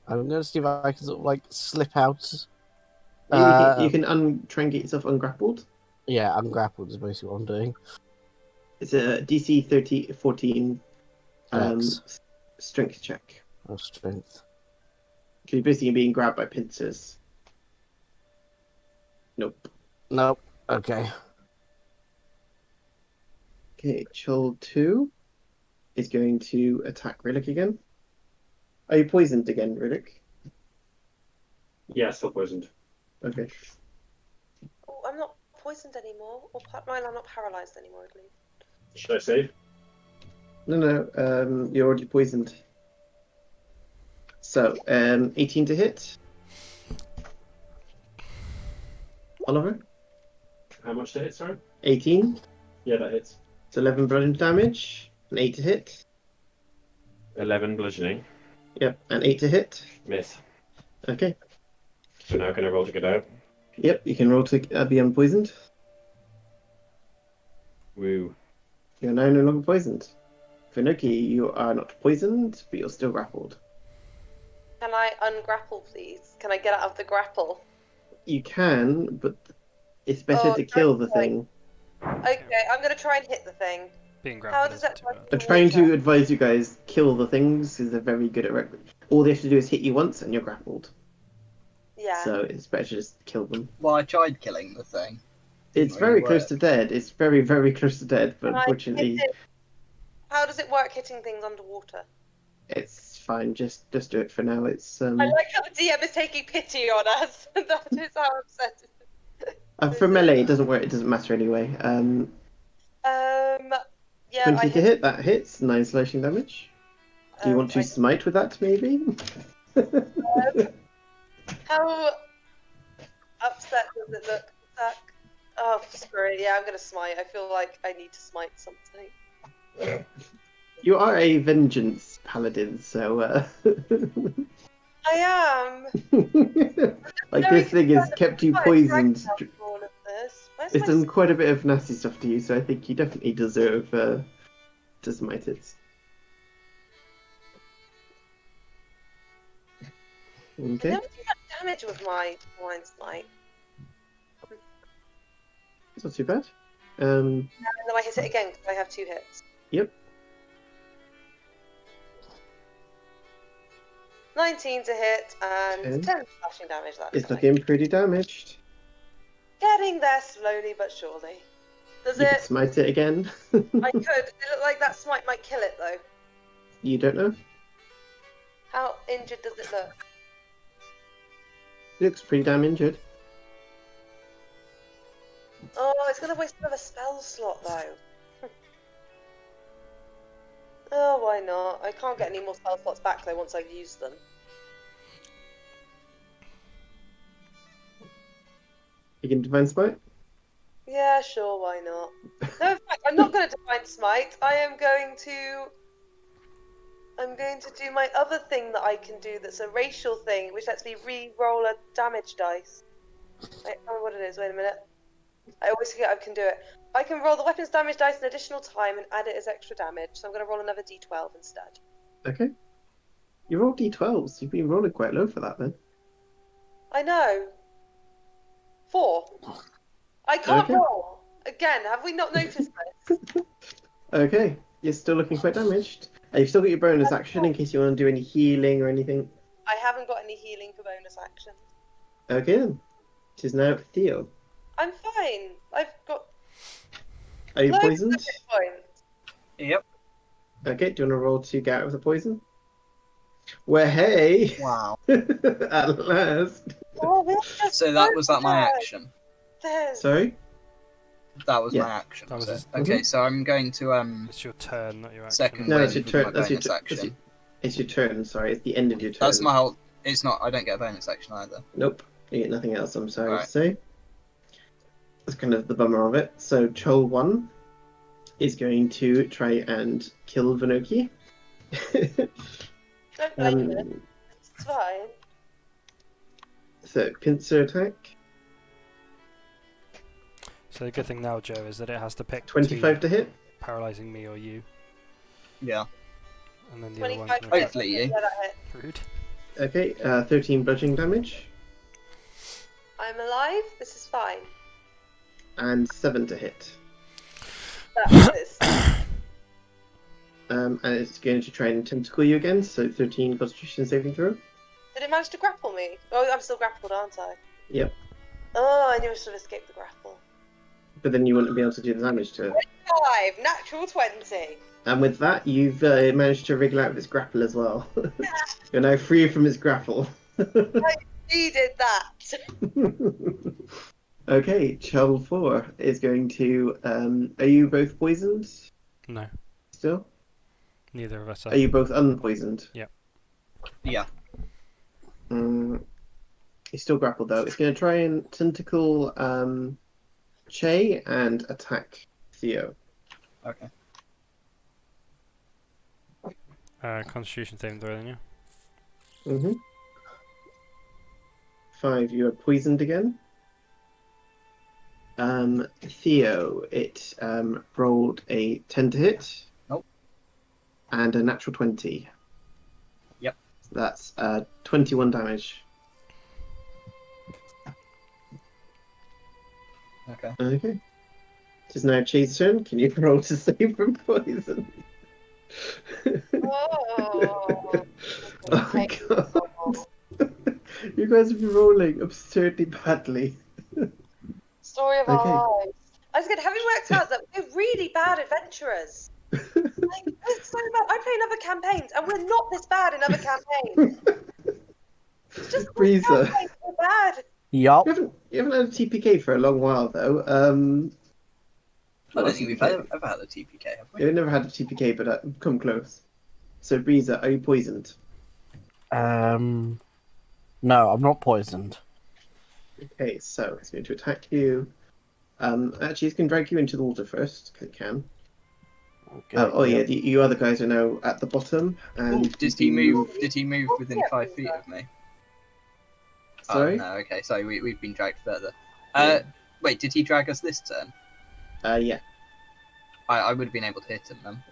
I'm going to see if I can sort of like slip out. You can try and get yourself ungrappled. Yeah, ungrappled is basically what I'm doing. It's a DC 14 Dex. strength check. Of strength. Because you're basically being grabbed by pincers. Nope. Nope. Okay. Okay, Chill 2 is going to attack Rhillik again. Are you poisoned again, Rhillik? Yeah, still poisoned. Okay. Oh, I'm not poisoned anymore. Or well, I'm not paralyzed anymore, I believe. Should I save? No, you're already poisoned. So, 18 to hit. Oliver? How much to hit, sorry? 18. Yeah, that hits. It's 11 bludgeoning damage. An 8 to hit. 11 bludgeoning. Yep, and 8 to hit. Miss. Okay. So now can I roll to get out? Yep, you can roll to be unpoisoned. Woo. You're now no longer poisoned. Finuki, you are not poisoned, but you're still grappled. Can I ungrapple, please? Can I get out of the grapple? You can, but it's better to kill the thing. Okay, I'm going to try and hit the thing. Being How grappled does isn't that too work? bad. I'm trying to advise you guys kill the things because they're very good at all they have to do is hit you once and you're grappled. Yeah. So it's better to just kill them. Well, I tried killing the thing. It's Didn't very really close work. to dead. It's very, very close to dead, but Can I hit unfortunately it? How does it work hitting things underwater? it's fine. Just do it for now. It's I like how the DM is taking pity on us. That is how upset it is. for melee it doesn't work. It doesn't matter anyway. Yeah, 20 I to hit. That hits. 9 slashing damage. Do you want to smite with that, maybe? How upset does it look? Zach? Oh, screw it. Yeah, I'm gonna smite. I feel like I need to smite something. You are a vengeance paladin, so I am. like Very this thing has concerned kept you about poisoned. dragging out all of this. Where's It's my done quite a bit of nasty stuff to you, so I think you definitely deserve to smite it. I Okay. never do that damage with my blind smite. It's not too bad. And then I hit it again because I have 2 hits. Yep. 19 to hit and Okay. 10 slashing damage that It's time. looking pretty damaged. Getting there slowly but surely. Does You can it? smite it again. I could. It look like that smite might kill it though. You don't know? How injured does it look? It looks pretty damn injured. Oh, it's gonna waste another spell slot though. Oh, why not? I can't get any more spell slots back though once I've used them. You can divine smite? Yeah, sure, why not? No, in fact, I'm not going to Divine Smite. I'm going to do my other thing that I can do that's a racial thing, which lets me re-roll a damage dice. Wait, tell me what it is. Wait a minute. I always forget I can do it. I can roll the weapon's damage dice an additional time and add it as extra damage. So I'm going to roll another d12 instead. Okay. You rolled d12s. You've been rolling quite low for that then. I know. 4. I can't Okay. roll. Again, have we not noticed this? Okay. You're still looking quite damaged. You've still got your bonus action in case you want to do any healing or anything. I haven't got any healing for bonus action. Okay then. It is now Theo. I'm fine. I've got Are you loads of poisoned? hit points. Yep. Okay, do you want to roll to get out of the poison? Well, hey! Wow. At last. Oh, we're just So that was that my bad. action. There's... Sorry? That was Yeah. my action. That was it? his- Okay, so I'm going to It's your turn, not your action. second No, wind it's your with turn. my That's your bonus turn. action. It's your turn, sorry. It's the end of your turn. That's my whole. It's not. I don't get a bonus action either. Nope. You get nothing else, I'm sorry to Right. say. That's kind of the bummer of it. So, Chol 1 is going to try and kill Vanoki. Don't blame it. It's fine. So, pincer attack. So the good thing now, Joe, is that it has to pick 25 to hit. paralyzing me or you, Yeah. and then the other one 25 can to hit. Hopefully you. Yeah, that hit. rude. Okay, 13 bludgeoning damage. I'm alive. This is fine. And 7 to hit. That is. And it's going to try and tentacle you again, so 13 constitution saving throw. Did it manage to grapple me? Oh, I'm still grappled, aren't I? Yep. Oh, I knew I should have escaped the grapple. But then you wouldn't be able to do the damage to it. 5, natural 20. And with that, you've managed to wriggle out of its grapple as well. You're now free from its grapple. Needed that. Okay, Chell 4 is going to... are you both poisoned No, still? neither of us are. Are you both unpoisoned? Yeah. He's still grappled though. It's going to try and tentacle Che and attack Theo. Okay. Constitution saving throw, then, yeah. Mm-hmm. 5, you are poisoned again. Theo, it rolled a 10 to hit. Nope. And a natural 20. Yep. That's 21 damage. Okay. Okay. It is now Che's turn. Can you roll to save from poison? Oh. Oh my god. You guys have been rolling absurdly badly. Story of Okay. our lives. I was good. Have you worked out that we're really bad adventurers? Like, we're so bad. I play in other campaigns, and we're not this bad in other campaigns. It's just this Breezer. campaign, we're bad. Yup. You haven't had a TPK for a long while though. I Not don't a think we've TPK. ever had a TPK, have we? You've never had a TPK, but come close. So Breezer, are you poisoned? No, I'm not poisoned. Okay, so it's going to attack you. Actually, it can drag you into the water first, 'cause it can. Okay, Yeah, you other guys are now at the bottom. And Did he move? Did he move within 5 feet of me? Sorry? Oh, no. Okay. Sorry, we've been dragged further. Yeah. Wait. Did he drag us this turn? Yeah, I would have been able to hit him then.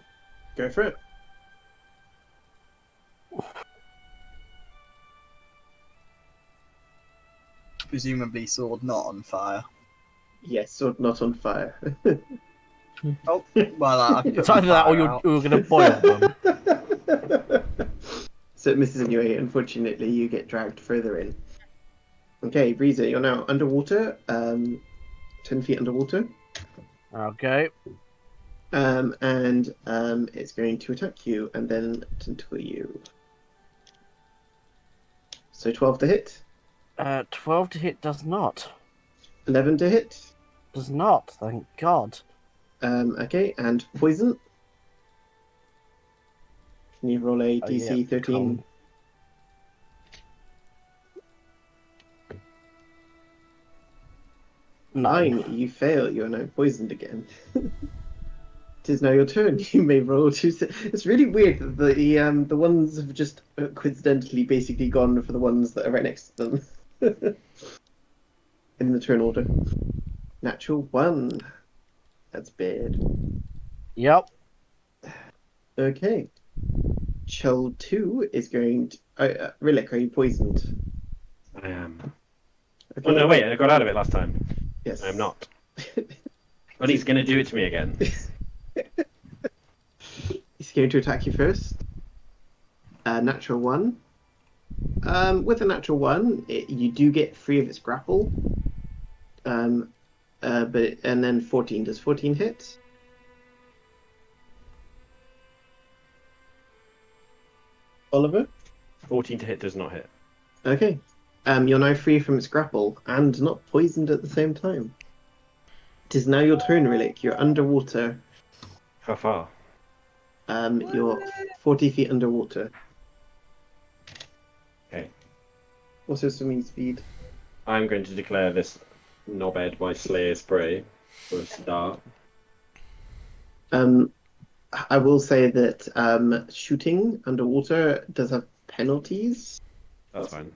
go for it. Presumably, sword not on fire. Yes, sword not on fire. Oh, well, I put It's my either that or fire out. you're going to boil them. So it misses anyway. Unfortunately, you get dragged further in. Okay, Breezer, you're now underwater. 10 feet underwater. Okay. And it's going to attack you and then tentacle you. So 12 to hit, 12 to hit does not. 11 to hit. Does not, thank God. Okay, and poison. Can you roll a Oh, DC yeah, 13? cool. No. 9, you fail. You are now poisoned again. It is now your turn. You may roll to. It's really weird that the ones have just coincidentally basically gone for the ones that are right next to them in the turn order. Natural 1. That's bad. Yep. Okay. Chell 2 is going to... Rhillik, are you poisoned? I am. Okay. Oh no, wait! I got out of it last time. Yes. I'm not. But he's gonna do it to me again. He's going to attack you first. Natural 1. With a natural 1, you do get free of its grapple. And then 14. Does 14 hit? Oliver? 14 to hit does not hit. Okay. You're now free from its grapple and not poisoned at the same time. It is now your turn, Rhillik. You're underwater. How far? You're 40 feet underwater. Okay. What's your swimming speed? I'm going to declare this knobhead my Slayer's Prey for a start. I will say that shooting underwater does have penalties. That's fine.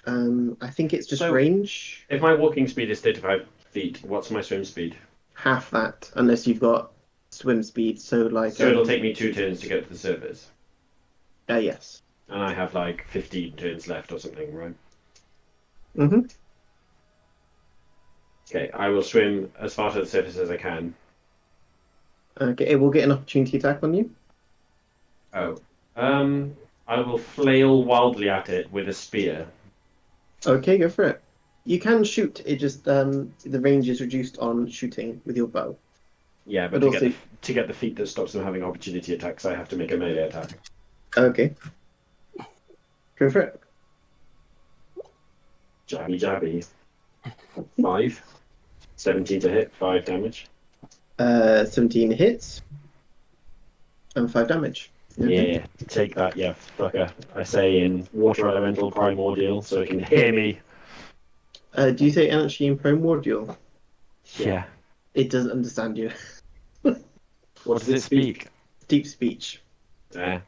I think it's just So- range. If my walking speed is 35 feet, what's my swim speed? Half that, unless you've got swim speed. So like. So it'll take me 2 turns to get to the surface. Yes. And I have like 15 turns left or something, right? Mm-hmm. Okay, I will swim as far to the surface as I can. Okay, it will get an opportunity attack on you. Oh. I will flail wildly at it with a spear. Okay, go for it. You can shoot. It just the range is reduced on shooting with your bow. Yeah, but But to get the feat that stops them having opportunity attacks, I have to make a melee attack. Okay. Go for it. Jabby jabby. 5. 17 to hit, 5 damage. 17 hits. And 5 damage. Okay. Yeah, take that, yeah, fucker. I say in water elemental primordial, so it can hear me. Do you say energy in primordial? Yeah. It doesn't understand you. What does it speak? Deep speech.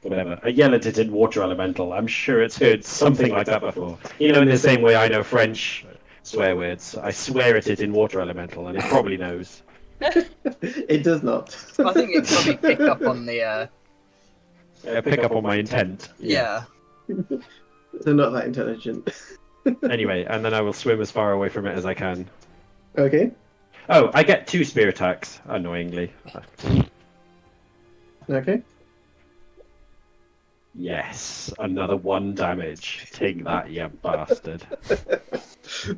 Whatever. I yell at it in water elemental. I'm sure it's heard something like that before. You know, in the same way I know French swear words, I swear at it in water elemental, and it probably knows. It does not. I think it probably picked up on the. Pick up on my intent. Yeah. They're not that intelligent. Anyway, and then I will swim as far away from it as I can. Okay. Oh, I get 2 spear attacks, annoyingly. Okay. Yes, another 1 damage. Take that, you bastard.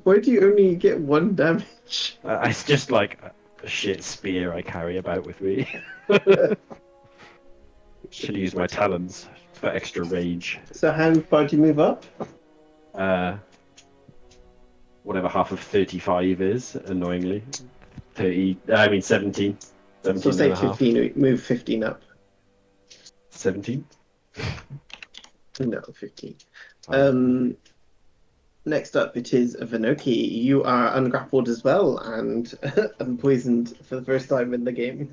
Why do you only get 1 damage? It's just like a shit spear I carry about with me. Should use my talons for extra rage. So how far do you move up? Whatever half of 35 is, annoyingly. 17. 17 So say and a half. 15, move 15 up. 17? No, 15. Next up, it is Vanoki. You are ungrappled as well and unpoisoned for the first time in the game.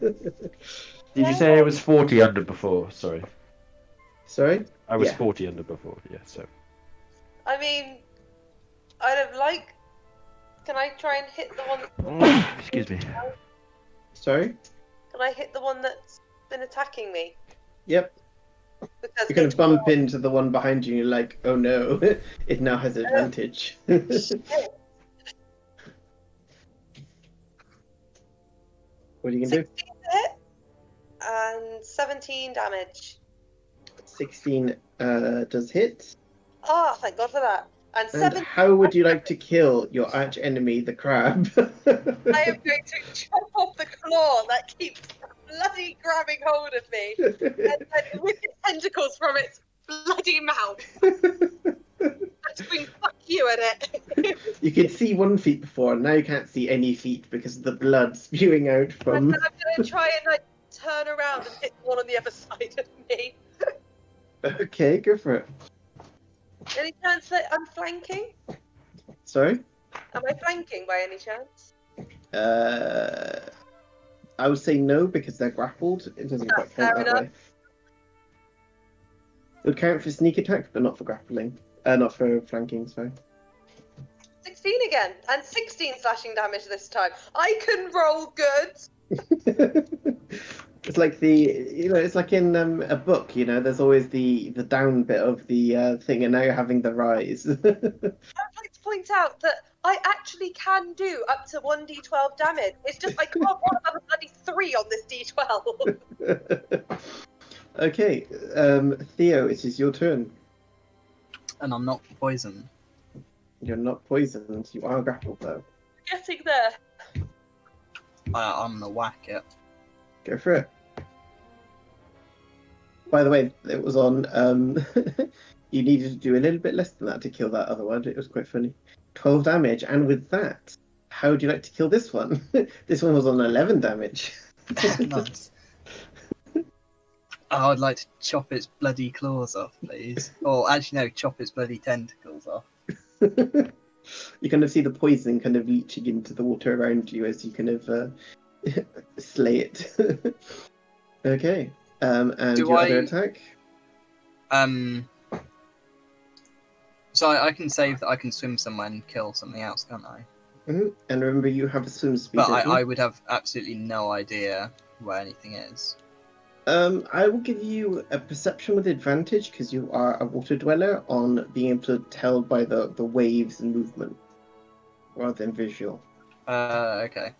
Did you say I was 40 under before? Sorry. Sorry? I was Yeah. 40 under before, yeah, so. I mean, I'd have liked. Can I try and hit the one? Excuse me. Sorry? Can I hit the one that's been attacking me? Yep. Because You're going it's to bump into the one behind you and you're like, oh no, it now has advantage. What are you going to 16 do? to hit and 17 damage. 16 does hit. Ah, thank God for that. And And 17. how would you like to kill your arch enemy, the crab? I am going to chop off the claw that keeps bloody grabbing hold of me and the wicked tentacles from its bloody mouth. And scream "fuck you" at it. You could see 1 feet before, now you can't see any feet because of the blood spewing out And from. then I'm going to try and turn around and hit the one on the other side of me. Okay, go for it. Any chance that I'm flanking? Sorry? Am I flanking by any chance? I would say no because they're grappled. It doesn't quite Fair count that enough. way. It would count for sneak attack, but not for grappling. Not for flanking, sorry. 16 15 again, and 16 slashing damage this time. I can roll good. It's like it's like in a book, there's always the down bit of the thing, and now you're having the rise. I'd like to point out that I actually can do up to 1d12 damage. It's just I can't roll another bloody 3 on this d12. Okay, Theo, it is your turn. And I'm not poisoned. You're not poisoned. You are grappled, though. Getting there. I'm gonna whack it. Go for it. By the way, it was on. You needed to do a little bit less than that to kill that other one. It was quite funny. 12 damage, and with that, how would you like to kill this one? This one was on 11 damage. Nice. I would like to chop its bloody claws off, please. Or actually, no, chop its bloody tentacles off. You kind of see the poison kind of leaching into the water around you as you kind of slay it. Okay. And Do your I- other attack? So I can save that I can swim somewhere and kill something else, can't I? Mhm. And remember, you have a swim speed. But don't you? I would have absolutely no idea where anything is. I will give you a perception with advantage because you are a water dweller on being able to tell by the waves and movement rather than visual. Okay.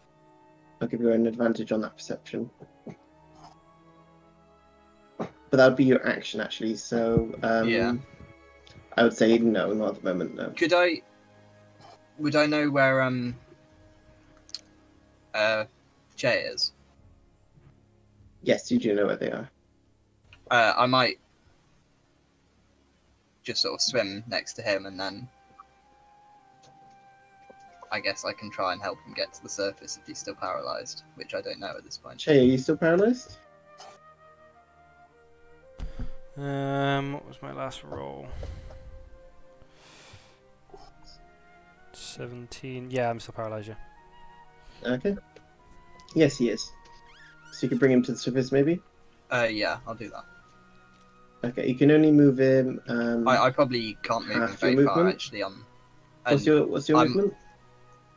I'll give you an advantage on that perception. But that would be your action, actually. So Yeah. I would say no, not at the moment. No. Would I know where Jay is? Yes, you do know where they are. I might just sort of swim next to him, and then I guess I can try and help him get to the surface if he's still paralyzed, which I don't know at this point. Che, are you still paralyzed? What was my last roll? 17. Yeah, I'm still paralyzed. Yeah. Okay. Yes, he is. So you could bring him to the surface, maybe. Yeah, I'll do that. Okay, you can only move him. I probably can't move him half your very far movement? actually. What's your I'm- movement?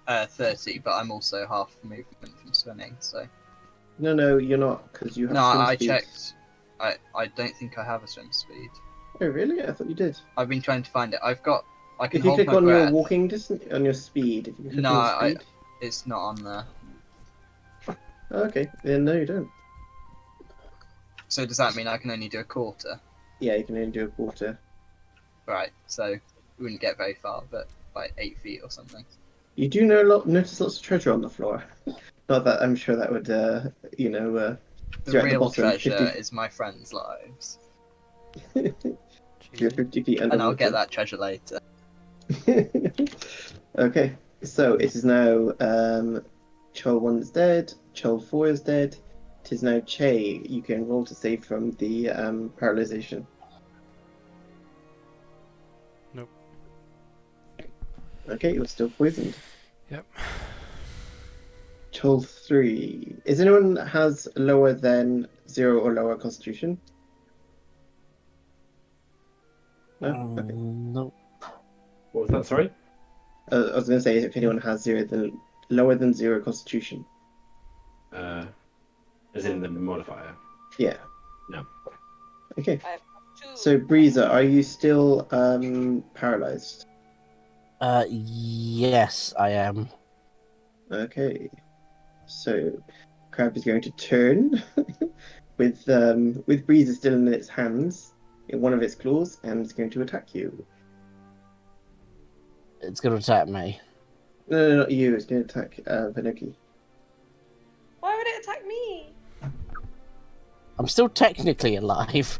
30, but I'm also half movement from swimming, so. No, you're not because you have. No, swim I speed. checked. I don't think I have a swim speed. Oh, really? I thought you did. I've been trying to find it. I can If you hold click my on breath. your walking distance, on your speed, if you click No, on your speed. It's not on there. Oh, okay, then no, you don't. So does that mean I can only do a quarter? Yeah, you can only do a quarter. Right, so we wouldn't get very far, but like 8 feet or something. You do notice lots of treasure on the floor. Not that I'm sure that would, The you're at the real bottom, treasure 50 is my friends' lives. You're Jeez. 50 feet And I'll underwater. get that treasure later. Okay, so it is now Chol 1 is dead, Chol 4 is dead. It is now Che. You can roll to save from the paralyzation. Nope. Okay, you're still poisoned. Yep. Chol 3. Is anyone that has lower than 0 or lower constitution? No? Okay. No. What was that? Sorry. I was going to say if anyone has lower than 0 constitution. As in the modifier. Yeah. No. Okay. I have 2. So, Breezer, are you still paralyzed? Yes, I am. Okay. So, Crab is going to turn with Breezer still in its hands, in one of its claws, and it's going to attack you. It's going to attack me. No, not you. It's going to attack Venuki. Why would it attack me? I'm still technically alive.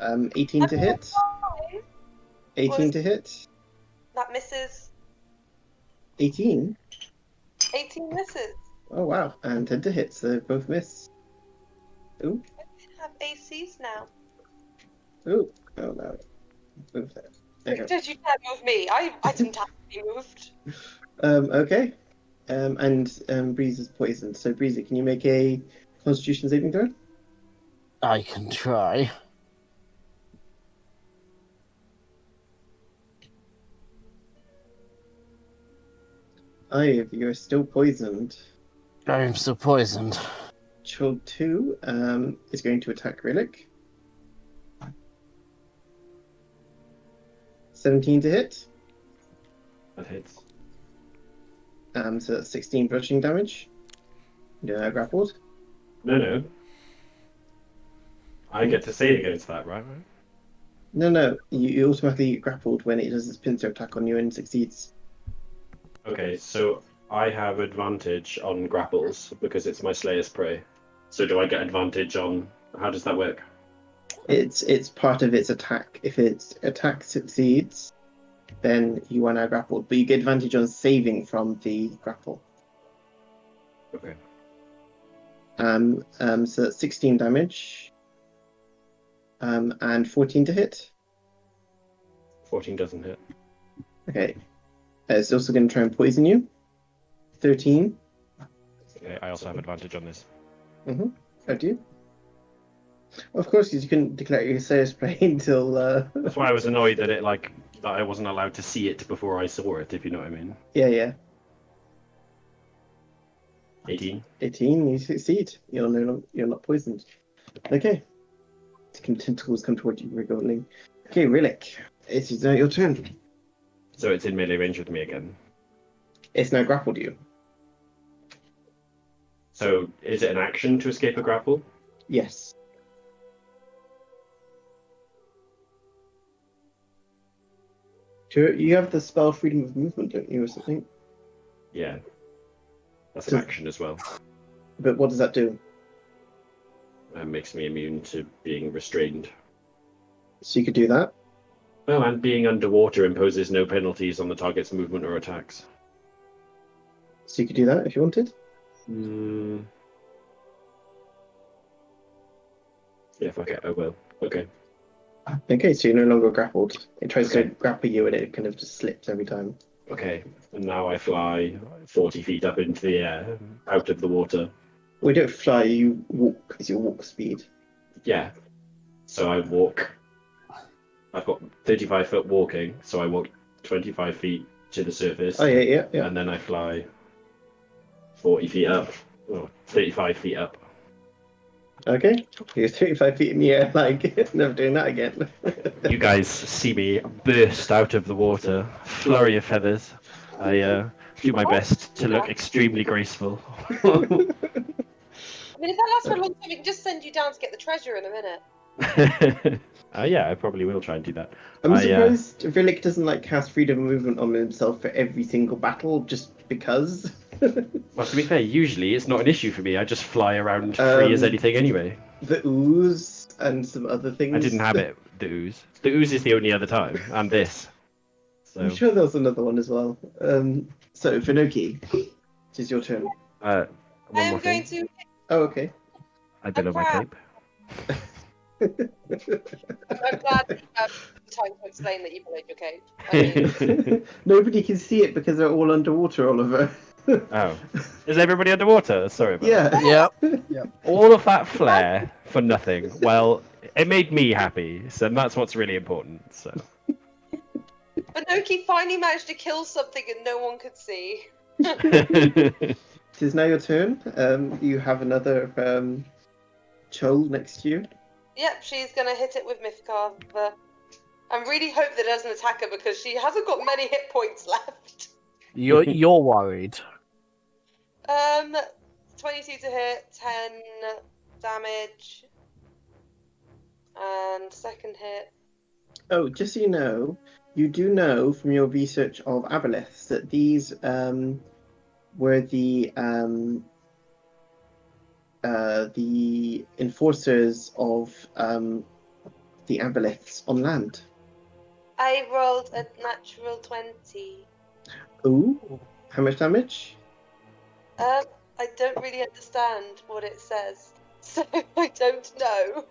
18 to hit. Fine. 18 to hit. That misses. 18. 18 misses. Oh wow! And 10 to hit. So both miss. Ooh. I have ACs now. Ooh. Oh no. Move that. Okay. Did you dare move me? I didn't have to be moved. Okay. And Breeze is poisoned. So Breezy, can you make a Constitution saving throw? I can try. 5, you're still poisoned. I'm still poisoned. Child 2 is going to attack Rhillik. 17 to hit. That hits. So that's 16 bludgeoning damage. You're grappled. No. I get to save against that, right? No. You automatically get grappled when it does its pincer attack on you and succeeds. Okay, so I have advantage on grapples because it's my Slayer's Prey. So do I get advantage on... How does that work? It's part of its attack. If its attack succeeds, then you are now grappled. But you get advantage on saving from the grapple. Okay. So that's 16 damage. And 14 to hit. 14 doesn't hit. Okay. It's also going to try and poison you. 13. Okay, I also have advantage on this. Mm-hmm. I do. Of course, you couldn't declare your Slayer's Prey until... That's why I was annoyed that that I wasn't allowed to see it before I saw it, if you know what I mean. Yeah. 18. 18, you succeed. You're not poisoned. Okay. Tentacles come towards you, wriggling. Okay, Rhillik, it is now your turn. So it's in melee range with me again. It's now grappled you. So is it an action to escape a grapple? Yes. You have the spell Freedom of Movement, don't you, or something? Yeah. That's an action as well. But what does that do? It makes me immune to being restrained. So you could do that. Oh, and being underwater imposes no penalties on the target's movement or attacks. So you could do that if you wanted. Yeah, fuck it, I will. Okay. Okay, so you're no longer grappled. It tries to grapple you and it kind of just slips every time. Okay, and now I fly 40 feet up into the air, out of the water. We don't fly, you walk. It's your walk speed. Yeah. So I walk. I've got 35 foot walking, so I walk 25 feet to the surface. Oh, yeah. And then I fly 40 feet up, or 35 feet up. Okay, you're 35 feet in the air, like, never doing that again. You guys see me burst out of the water, flurry of feathers. I do my best to look extremely graceful. I mean, if that lasts for a long time, we can just send you down to get the treasure in a minute. Yeah, I probably will try and do that. I'm surprised Rhillik doesn't like cast Freedom of Movement on himself for every single battle, just because. Well, to be fair, usually it's not an issue for me. I just fly around free as anything anyway. The ooze and some other things. I didn't have it, the ooze. The ooze is the only other time, and this. So. I'm sure there was another one as well. So, Vinoki, it is your turn. One more thing. Oh, okay. I billow my cape. I'm glad you have time to explain that you billowed your cape. I mean, Nobody can see it because they're all underwater, Oliver. Oh. Is everybody underwater? Sorry about that. Yeah. All of that flair for nothing. Well, it made me happy, so that's what's really important. So. Vinoki finally managed to kill something and no one could see. It is now your turn. You have another Chol next to you. Yep, she's gonna hit it with Mythcarver. I really hope that it doesn't attack her because she hasn't got many hit points left. You're worried. 22 to hit, 10 damage, and second hit. Oh, just so you do know from your research of aboleths that these were the enforcers of the aboleths on land. I rolled a natural 20. Ooh, how much damage? I don't really understand what it says, so I don't know.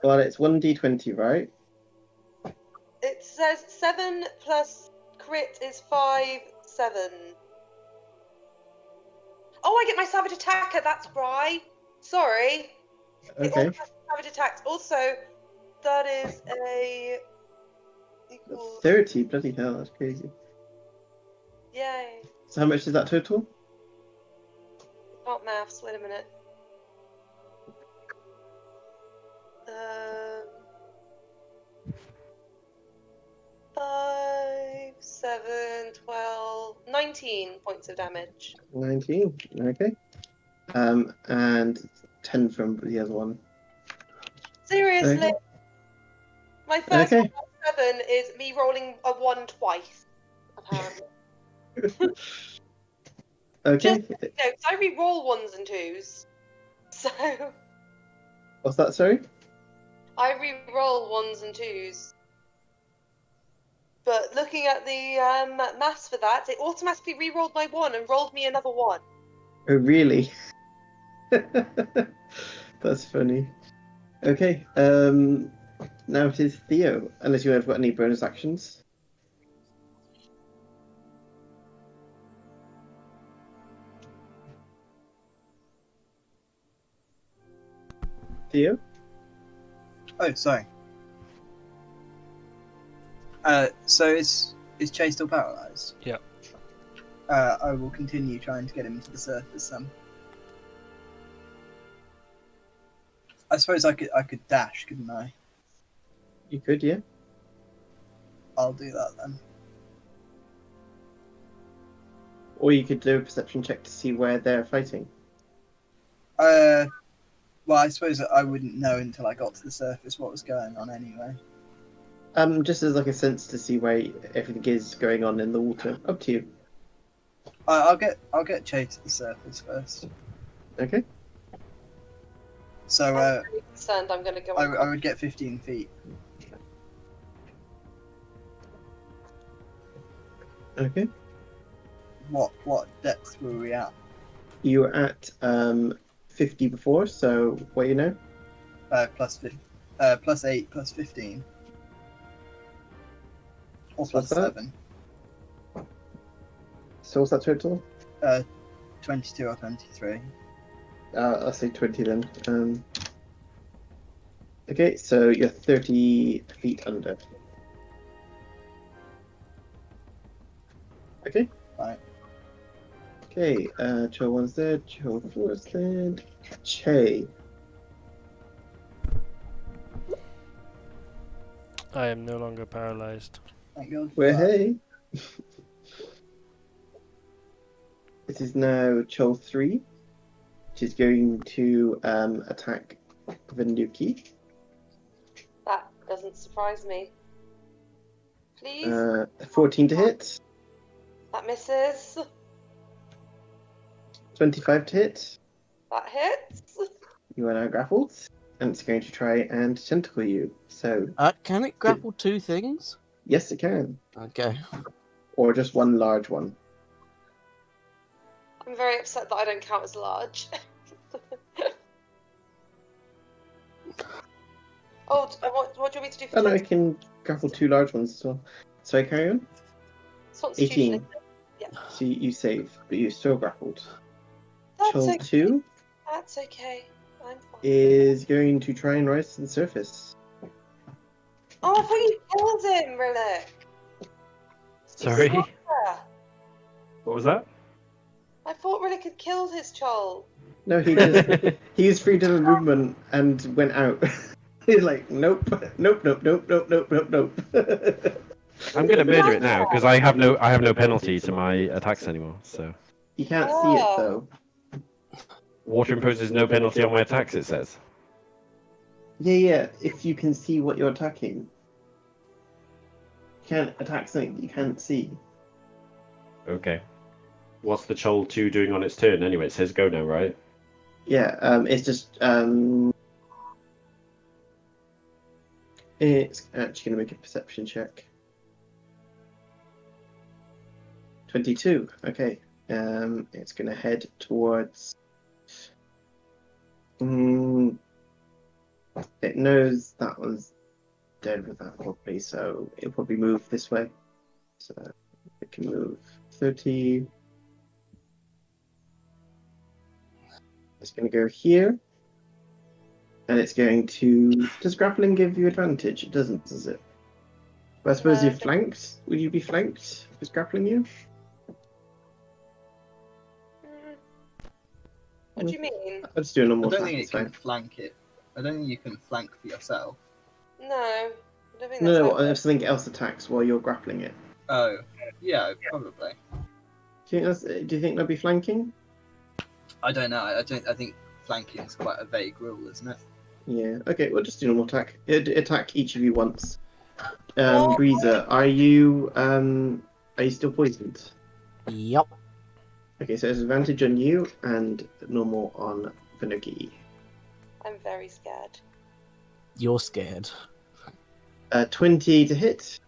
Well, it's 1d20, right? It says 7 plus crit is 5, 7. Oh, I get my savage attacker, that's right. Sorry. Okay. It also has savage attacks. Also, that is a... equals 30, bloody hell, that's crazy. yay. So how much is that total? Can't maths. Wait a minute. 5, 7, 12, 19 points of damage. 19, okay. And 10 from the other one. Seriously, Okay. my first Okay. 7 is me rolling a 1 twice, apparently. Okay. No, 'cause I re-roll 1s and 2s. So What's that, sorry? I re-roll 1s and 2s. But looking at the maths for that, it automatically re-rolled my 1 and rolled me another 1. Oh, really? That's funny. Okay. Now it is Theo, unless you have got any bonus actions. Theo? Oh, sorry. So is Chase still paralyzed? Yeah. I will continue trying to get him to the surface then. I suppose I could dash, couldn't I? You could, yeah. I'll do that then. Or you could do a perception check to see where they're fighting. Well, I suppose I wouldn't know until I got to the surface what was going on anyway. Just as like a sense to see where everything is going on in the water. Up to you. I'll get Chase to the surface first. Okay. So I'm really concerned I'm going to go I would get 15 feet. Okay. What depth were we at? You were at 50 before, so what you know? Plus 8 plus 15. Or So plus what's that? 7. So what's that total? 22 or 23. I'll say 20 then. Okay, so you're 30 feet under. Okay. Right. Okay, Cho 1's dead, Cho 4's dead. Che. I am no longer paralyzed. Thank God. for Well, that. hey. This is now Cho 3, which is going to attack Venduki. That doesn't surprise me. Please? 14 to hit, That misses. 25 to hit. That hits. You are now grappled, and it's going to try and tentacle you. So, Can it grapple two things? yes, it can. Okay. Or just one large one. I'm very upset that I don't count as large. What do you want me to do for Oh no, I tentacle? can grapple two large ones as well. So I carry on. It's Constitution. 18. Yeah. So you save, but you're still grappled. That's Chill okay. 2 That's okay. I'm fine. is going to try and rise to the surface. Oh, I thought you killed him, Rhillik. Sorry? Yeah. What was that? I thought Rhillik had killed his child. No, he just he used freedom of movement and went out. He's like, nope, nope, nope, nope, nope, nope, nope, nope. I'm gonna murder it now because I have no penalty to my attacks anymore. So You can't see it Oh. though. water imposes no penalty on my attacks. It says. Yeah. If you can see what you're attacking, you can't attack something that you can't see. Okay. What's the Chol 2 doing on its turn anyway? It says go now, right? Yeah. It's just it's actually gonna make a perception check. 22. Okay. It's gonna head towards. It knows that one's dead with that probably, so it'll probably move this way. So it can move 30. It's going to go here. And it's going to. Does grappling give you advantage? It doesn't, does it? But I suppose No. you're flanked. Would you be flanked if it's grappling you? Mm. What do you mean? I'll just do a I normal don't attack. think It's it can fine. flank it. I don't think you can flank for yourself. No, I don't think No, that's no. how it If works. something else attacks while you're grappling it. Oh, yeah, probably. Do you think that'd be flanking? I don't know. I don't. I think flanking is quite a vague rule, isn't it? Yeah. Okay. We'll just do normal attack. Attack each of you once. Oh. Breezer, are you still poisoned? Yep. Okay, so there's advantage on you and normal on Vanuki. I'm very scared. You're scared. 20 to hit.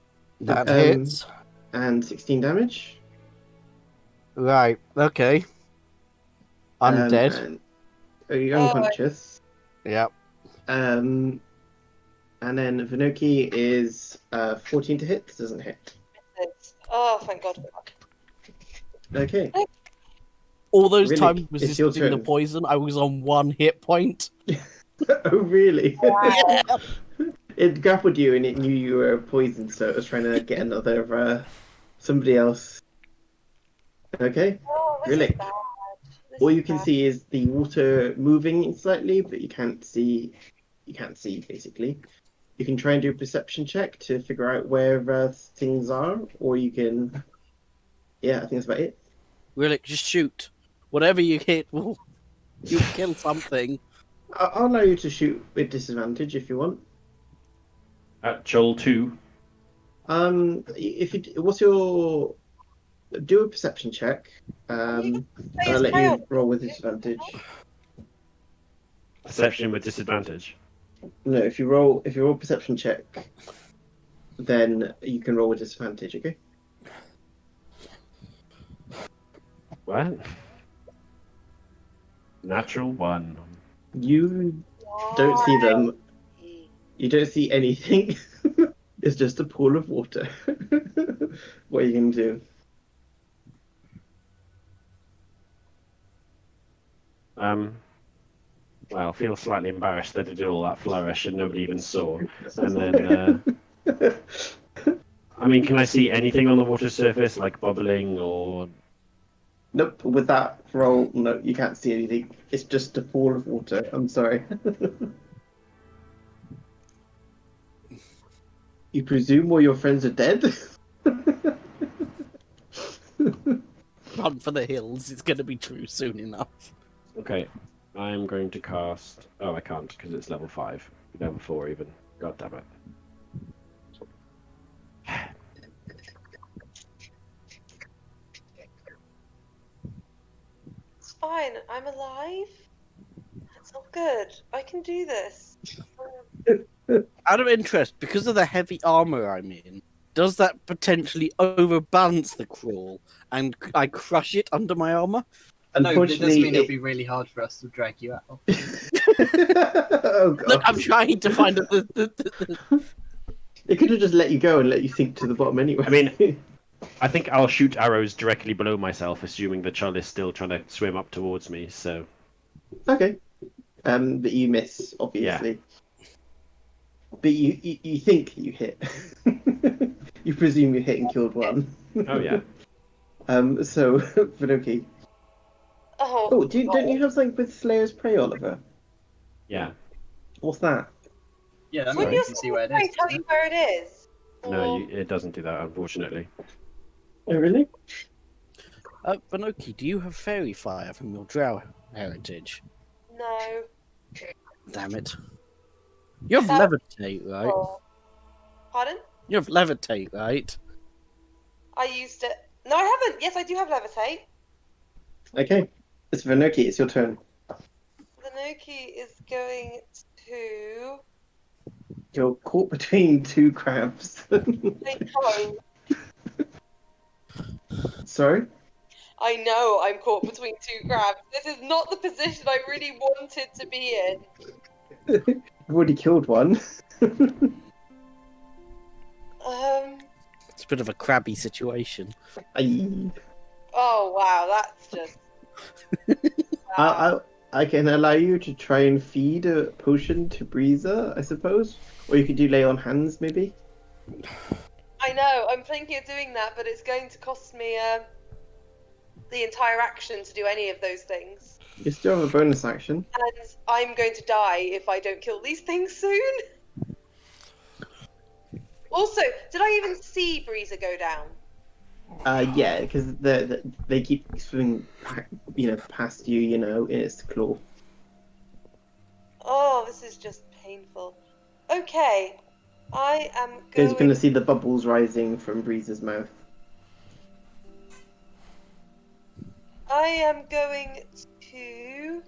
That Um, hits. And 16 damage. Right. Okay. I'm dead. And, you're Oh, unconscious. Yep. And then Vanuki is 14 to hit. Doesn't hit. Oh, thank God. Okay. All those Rhillik, times it's your resisting the turn. poison, I was on 1 hit point. Oh, really? Wow. It grappled you and it knew you were poisoned, so it was trying to get another somebody else. Okay. Oh, this is Rhillik. bad. This All is you can bad. see is the water moving slightly, but you can't see. You can't see basically. You can try and do a perception check to figure out where things are, or you can. Yeah, I think that's about it. Rhillik, just shoot. Whatever you hit, you'll kill something. I'll allow you to shoot with disadvantage if you want. At Joel 2. If you what's your do a perception check. And I'll let you roll with disadvantage. Perception with disadvantage. No, if you roll perception check, then you can roll with disadvantage. Okay. What? Natural 1. You don't see them. You don't see anything. It's just a pool of water. What are you going to do? Well, I feel slightly embarrassed that I did all that flourish and nobody even saw. And then, I mean, can I see anything on the water surface, like bubbling or... Nope, with that roll, no, you can't see anything. It's just a pool of water. I'm sorry. You presume all your friends are dead? Run for the hills. It's going to be true soon enough. Okay, I'm going to cast... Oh, I can't, because it's level 5. Level 4 even. God damn it. It's fine. I'm alive. It's all good. I can do this. Out of interest, because of the heavy armor I'm in, does that potentially overbalance the crawl and I crush it under my armor? No, but it does Unfortunately, mean it'll be really hard for us to drag you out. Oh god! Look, I'm trying to find It could have just let you go and let you sink to the bottom anyway. I mean, I think I'll shoot arrows directly below myself, assuming the Chull is still trying to swim up towards me, so... Okay. But you miss, obviously. But you think you hit. You presume you hit and killed one. Oh, yeah. So, Vanuki. Oh, Don't you have something with Slayer's Prey, Oliver? Yeah. What's that? Yeah, I When mean, you're you can see where it I is. tell isn't you it? where it is. No, Or- it doesn't do that, unfortunately. Oh, really? Vanoki, do you have fairy fire from your drow heritage? No. Damn it. You have That- levitate, right? Oh. Pardon? You have levitate, right? I used it. No, I haven't. Yes, I do have levitate. Okay. It's Vanuki, it's your turn. Vanuki is going to. You're caught between two crabs. Say hello. Sorry? I know I'm caught between two crabs. This is not the position I really wanted to be in. You've already killed one. It's a bit of a crabby situation. Aye. Oh wow, that's just. Wow. I can allow you to try and feed a potion to Breezer, I suppose. Or you could do lay on hands, maybe. I know. I'm thinking of doing that, but it's going to cost me the entire action to do any of those things. You still have a bonus action. And I'm going to die if I don't kill these things soon. Also, did I even see Breezer go down? Yeah, because they keep swimming, past you, in its claw. Oh, this is just painful. Okay, I am Because you're going to going. see the bubbles rising from Breeze's mouth. I am going to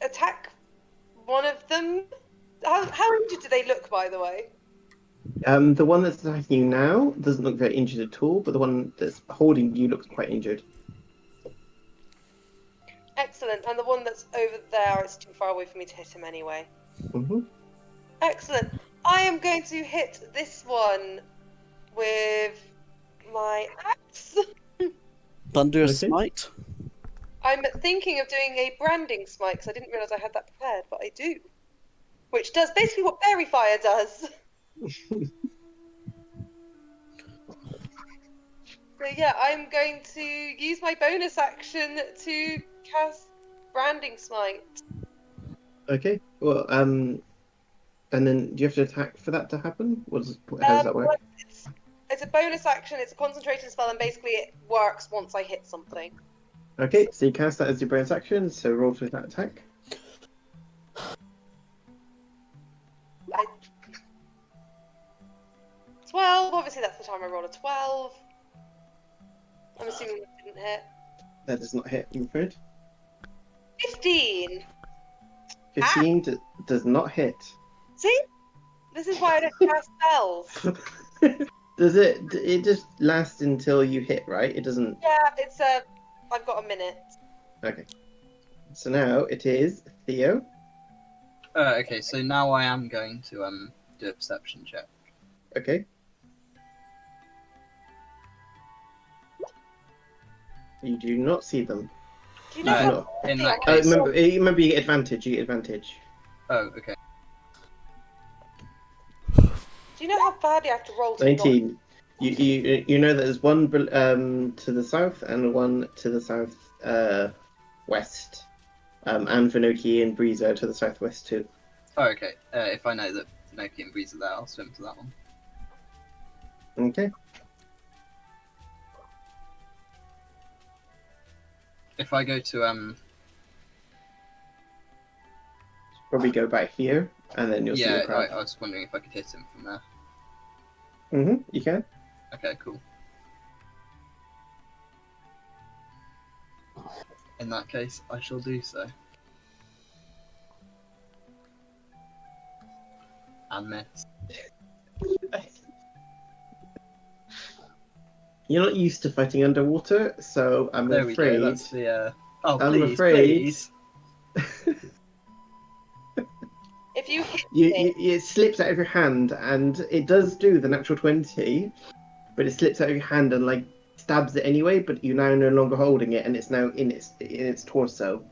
attack one of them. How injured do they look, by the way? The one that's attacking you now doesn't look very injured at all, but the one that's holding you looks quite injured. Excellent. And the one that's over there, it's too far away for me to hit him anyway. Mm-hmm. Excellent. I am going to hit this one with my axe. Thunderous Okay. Smite. I'm thinking of doing a branding smite because I didn't realise I had that prepared, but I do. Which does basically what Fairy Fire does. So yeah, I'm going to use my bonus action to cast branding smite. Okay. Well, and then do you have to attack for that to happen? How does that work? Well, it's a bonus action, it's a concentration spell, and basically it works once I hit something. Okay, so you cast that as your bonus action, so roll for that attack. 12, obviously that's the time I roll a 12. I'm assuming that didn't hit. That does not hit, I'm afraid. 15! 15 does not hit. See? This is why I don't cast spells. Does it? It just lasts until you hit, right? It doesn't. Yeah, it's I've got a minute. Okay. So now it is Theo. Okay, so now I am going to do a perception check. Okay. You do not see them. Do you know No, how No. in badly that I case- can Remember, you get advantage. You get advantage. Oh, okay. Do you know how badly I have to roll to not... 19. You know that there's one to the south and one to the south west. And Vinoki and Breezer to the southwest too. Oh, okay. If I know that Noki and Breeze are there, I'll swim to that one. Okay. If I go to Probably go back here, and then you'll see yeah, the crowd. I was wondering if I could hit him from there. You can. Okay, cool. In that case, I shall do so. And miss. You're not used to fighting underwater, so I'm There afraid. we go. That's the. Oh, I'm please, afraid- please. If you hit it slips out of your hand, and it does do the natural 20, but it slips out of your hand and like stabs it anyway. But you're now no longer holding it, and it's now in its torso.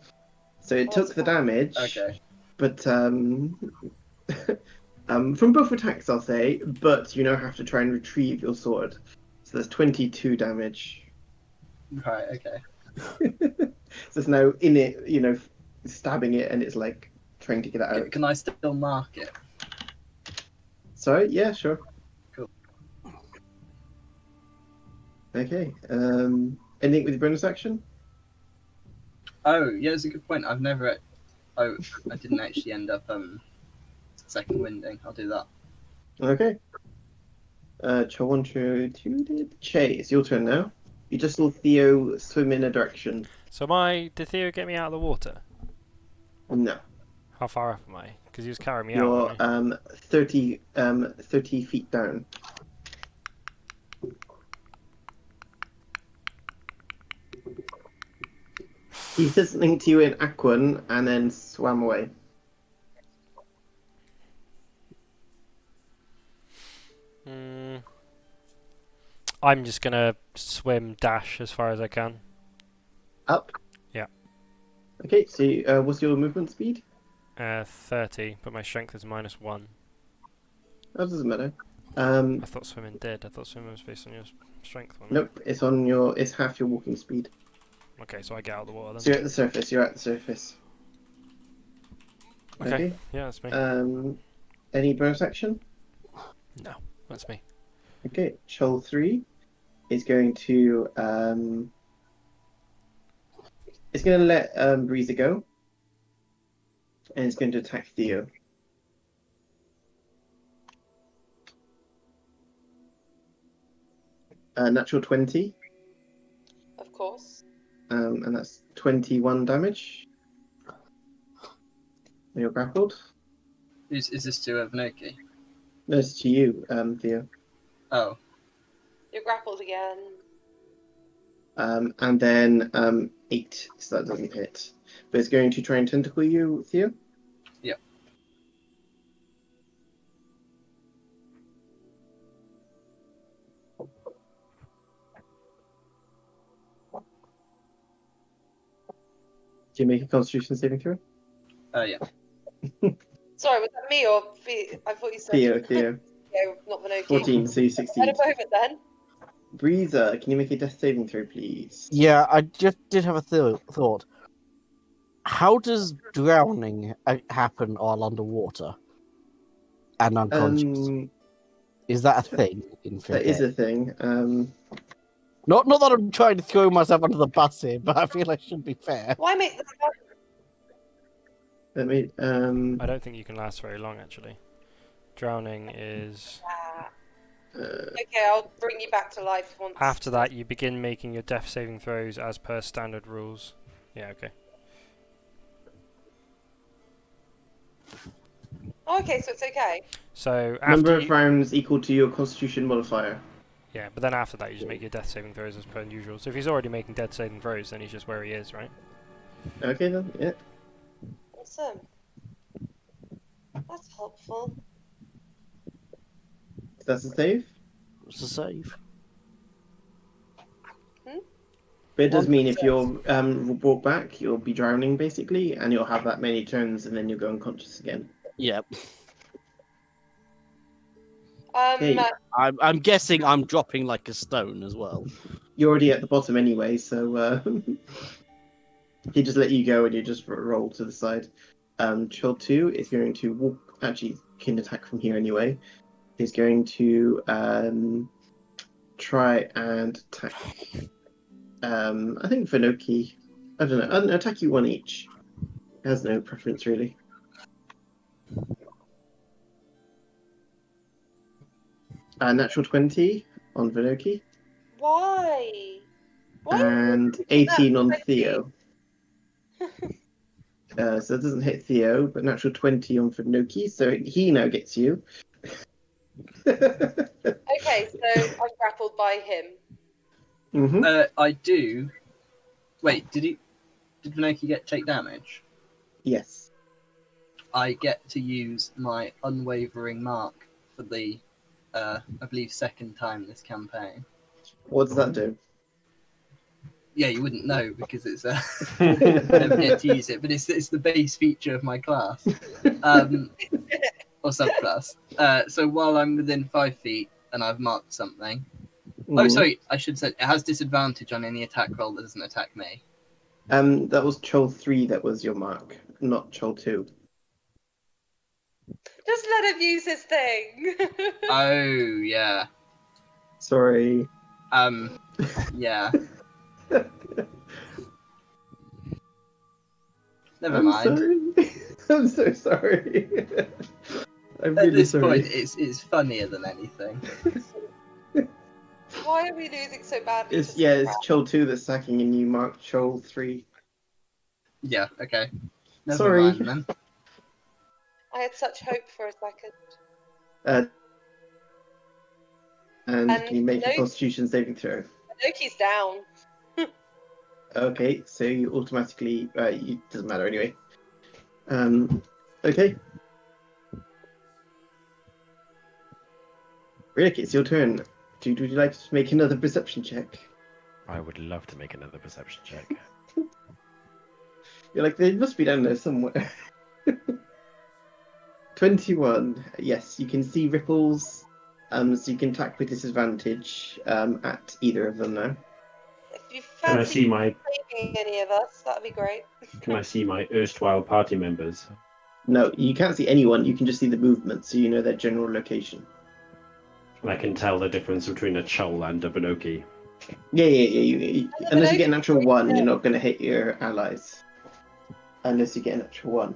So it took the damage. Okay. But from both attacks, I'll say. But you now have to try and retrieve your sword. So there's 22 damage. Right. Okay. So it's now in it, stabbing it, and it's like trying to get it out. Can I still mark it? Sorry, yeah, sure. Cool. Okay. Anything with your bonus action? Oh, yeah, it's a good point. I've never. Oh, I didn't actually end up second winding. I'll do that. Okay. Che, it's your turn now. You just saw Theo swim in a direction. So did Theo get me out of the water? No. How far up am I? Because he was carrying me out. You're wasn't 30 feet down. He said something to you in Aquan and then swam away. he? I'm just gonna swim dash as far as I can. Up? Yeah. Okay, so what's your movement speed? 30, but my strength is -1. That doesn't matter. I thought swimming did. I thought swimming was based on your strength, wasn't Nope. It's on your. It's half your walking speed. it? Okay, so I get out of the water So you're then. at the surface. You're at the surface. Okay. Yeah, that's me. Any bonus action? No, that's me. Okay. Chol 3 is going to it's going to let Breezer go, and it's going to attack Theo. Natural 20, Of course. and that's 21 damage. And you're grappled. Is this to Vanoki? No, it's to you, Theo. Oh, You're grappled again. And then 8, so that doesn't hit. But it's going to try and tentacle you, Theo. Yep. Do you make a Constitution saving throw? yeah. Sorry, was that me or I thought you said Theo. Yeah, not Vanoki. 14, so you At succeed. a moment then. Breezer, can you make a death saving throw, please? Yeah, I just did have a thought. How does drowning happen while underwater and unconscious? Is that a thing in 5th That is ed? a thing. Not that I'm trying to throw myself under the bus here, but I feel I should be fair. Why make this happen? Let me. I don't think you can last very long, actually. Drowning is... Okay, I'll bring you back to life once. After that, you begin making your death saving throws as per standard rules. Yeah, okay. Oh, okay, so it's okay. So Number after of rounds equal to your Constitution modifier. yeah, but then after that, you just make your death saving throws as per usual. So if he's already making death saving throws, then he's just where he is, right? Okay then. Yeah. Awesome. That's helpful. That's a save. It's a save. But it does One mean if success. you're brought back, you'll be drowning basically, and you'll have that many turns, and then you'll go unconscious again. Yep. Okay. I'm guessing I'm dropping like a stone as well. You're already at the bottom anyway, so he just let you go, and you just roll to the side. Chill 2 is going to walk. Actually, can attack from here anyway. He's going to try and attack. I think Vanoki. I don't know. I'll attack you one each. He has no preference really. Natural 20 on Vanoki. Why? Why? And 18 on Theo. So it doesn't hit Theo, but natural 20 on Vanoki, so he now gets you. Okay, so I'm grappled by him. Mm-hmm. I do. Wait, did Vanoki take damage? Yes. I get to use my unwavering mark for the, I believe, second time this campaign. What does that do? Yeah, you wouldn't know because it's I never get to use it, but it's the base feature of my class, or subclass. So while I'm within 5 feet and I've marked something, oh sorry, I should say it has disadvantage on any attack roll that doesn't attack me. That was Chol 3 that was your mark, not Chol 2. Just let him use his thing. Oh yeah. Sorry. Yeah. Never I'm mind. sorry. I'm so sorry. I'm At really this sorry. point, it's funnier than anything. Why are we losing so badly? It's Chol 2 that's sacking and you marked Chol 3. Yeah. Okay. Never Sorry. mind then. I had such hope for a second. And can you make a no- Constitution saving throw? Loki's down. Okay, so you automatically. It doesn't matter anyway. Okay. Rhillik, it's your turn. Would you like to make another perception check? I would love to make another perception check. You're like, they must be down there somewhere. 21. Yes, you can see ripples. So you can attack with disadvantage at either of them now. If you Can I fancy see my saving any of us, that'd be great. erstwhile party members? No, you can't see anyone. You can just see the movement, so you know their general location. And I can tell the difference between a Chol and a Binoki. Yeah. Unless you get a natural 1, you're not going to hit your allies. Unless you get a natural 1.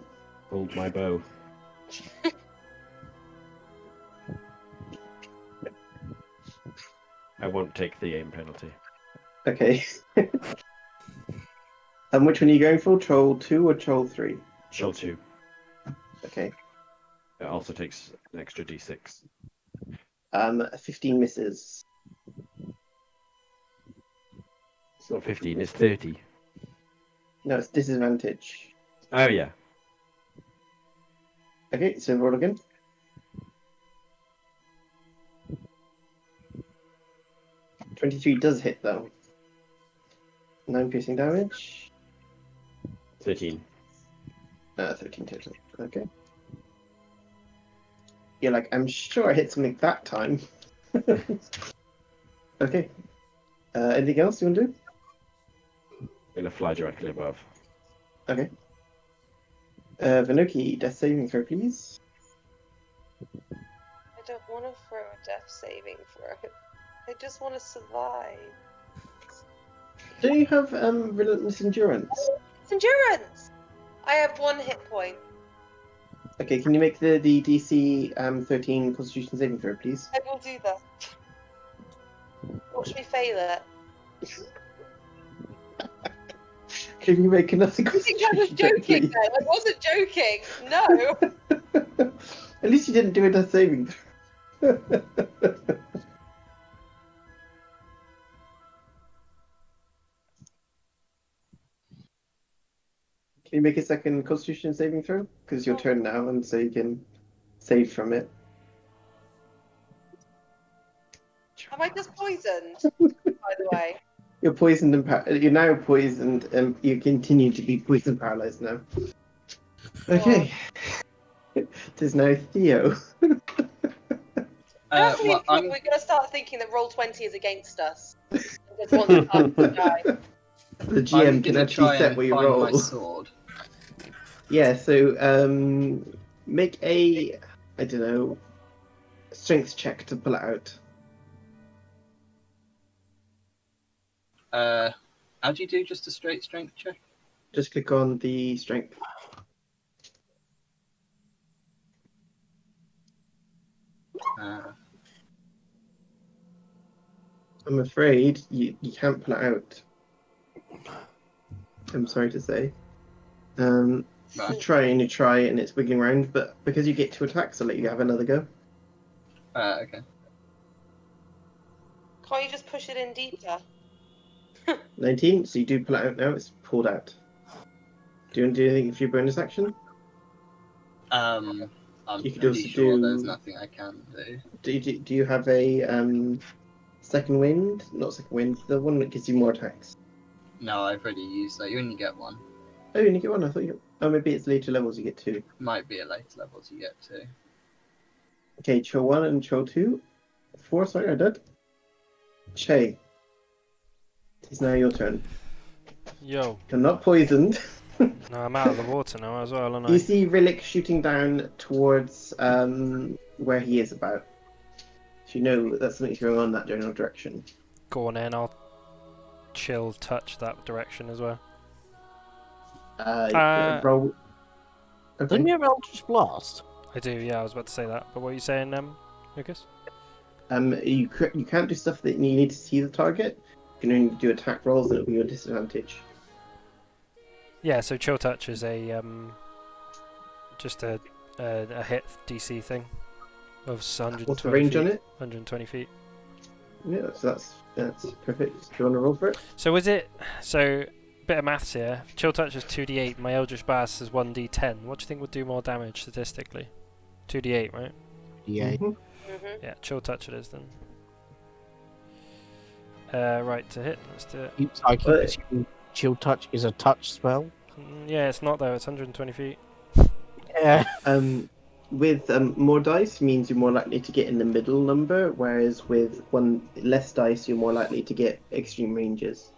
Hold my bow. I won't take the aim penalty. Okay. And which one are you going for? Troll 2 or Troll 3? Chol 2. Okay. It also takes an extra d6. 15 misses. It's not 15, it's 30. No, it's disadvantage. Oh, yeah. Okay, so roll again. 23 does hit though. 9 piercing damage. 13. 13 total. Okay. You're like, I'm sure I hit something that time. Okay. Anything else you want to do? I'm going to fly directly above. Okay. Vanoki, death saving throw, please. I don't want to throw a death saving throw. I just want to survive. Do you have relentless endurance? It's endurance! I have 1 hit point. Okay, can you make the DC 13 Constitution saving throw, please? I will do that. Watch me fail it. Can you make another I think I was Constitution check, joking please? then. I wasn't joking. No. At least you didn't do a death saving throw. Can you make a second Constitution saving throw? Because it's your turn now, and so you can save from it. Am I just poisoned? By the way. You're poisoned and you're now poisoned, and you continue to be poison paralyzed now. Okay. It is now Theo. At some Well, point, we're going to start thinking that Roll20 is against us. And just wants us to die. The I'm GM can gonna actually try set and what you find roll. my sword. Yeah, so make a, I don't know, strength check to pull it out. How do you do just a straight strength check? Just click on the strength. I'm afraid you can't pull it out. I'm sorry to say. You Right. try and it's wiggling around, but because you get 2 attacks, I'll let you have another go. Okay. Can't you just push it in deeper? 19, so you do pull it out now, it's pulled out. Do you want to do anything for your bonus action? I'm You could pretty also sure do- there's nothing I can do. Do you have a second wind? Not second wind, the one that gives you more attacks. No, I've already used that. You only get 1. Oh, you only get 1, I thought you... Oh, maybe it's later levels you get 2. Might be at later levels you get 2. Okay, Chill 1 and Chill 2. 4, sorry, I did. Shay. It's now your turn. Yo. You're not poisoned. No, I'm out of the water now as well, aren't I? You see Rhillik shooting down towards where he is about. So you know that something's going on in that general direction. Go on in, I'll chill touch that direction as well. Roll. Okay. Don't you have Eldritch Blast? I do, yeah, I was about to say that. But what are you saying, Lucas? You can't do stuff that you need to see the target. You can only do attack rolls, and it'll be your disadvantage. Yeah, so chill touch is a just a hit DC thing of 120 What's the range feet, on it? 120 feet. Yeah, so that's perfect. Do you want to roll for it? So bit of maths here. Chill touch is 2d8. My Eldritch Blast is 1d10. What do you think would do more damage statistically? 2d8, right? Yeah. Mhm. Yeah, chill touch it is then. Right, to hit. Let's do it. I keep assuming Chill Touch is a touch spell. Yeah, it's not though. It's 120 feet. Yeah. with more dice means you're more likely to get in the middle number, whereas with one less dice, you're more likely to get extreme ranges.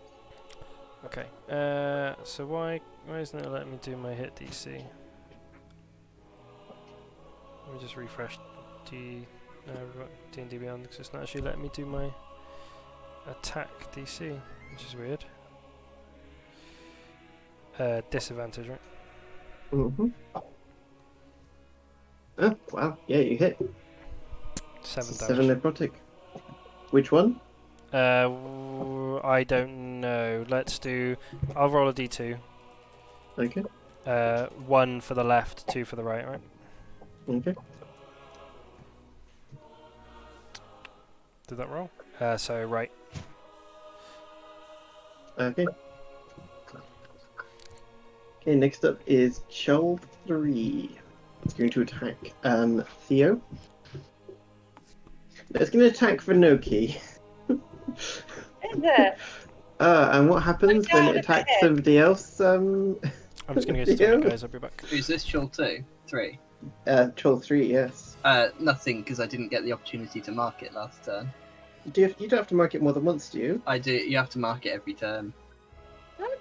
Okay. So why isn't it letting me do my hit DC? Let me just refresh D&D Beyond because it's not actually letting me do my attack DC, which is weird. Disadvantage, right? Mm-hmm. Oh, wow. Yeah, you hit. 7 7 damage. necrotic. Which one? I don't know. Let's do. I'll roll a d2. Okay. 1 for the left, 2 for the right, right? Okay. Did that roll? So right. Okay. Okay, next up is Chol 3. It's going to attack Theo. It's going to attack Vinoki. Is it? And what happens when it down a attacks bit. somebody else? I'm just gonna go to Theo? toilet, guys. I'll be back. Is this Chill 2? 3? Chol 3, yes. Nothing, because I didn't get the opportunity to mark it last turn. You don't have to mark it more than once, do you? I do. You have to mark it every turn.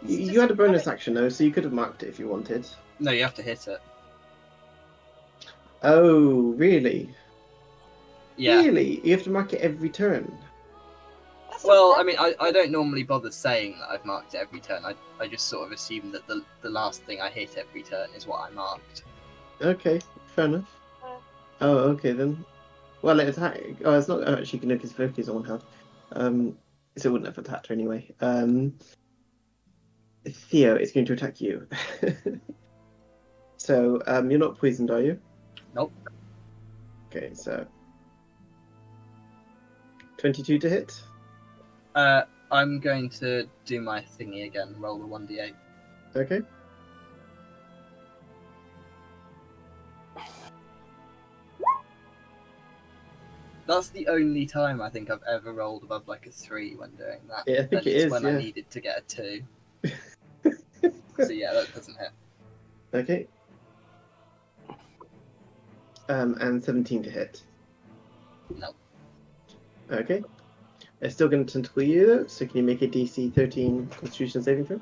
You had a bonus action though, so you could have marked it if you wanted. No, you have to hit it. Oh, really? Yeah. Really? You have to mark it every turn? That's Well, a I mean, I don't normally bother saying that I've marked it every turn. I just sort of assume that the last thing I hit every turn is what I marked. Okay, fair enough. Oh, okay then. Well, it attack. Oh, it's not actually going to because Loki's on 1 health. So it wouldn't have attacked her anyway. Theo is going to attack you. So, you're not poisoned, are you? Nope. Okay, so 22 to hit. I'm going to do my thingy again. Roll the 1d8. Okay. That's the only time I think I've ever rolled above like a 3 when doing that. Yeah, I think and it it's is, when yeah. I needed to get a 2. So yeah, that doesn't hit. Okay. And 17 to hit. No. Okay. It's still going to tentacle you though, so can you make a DC 13 Constitution saving throw?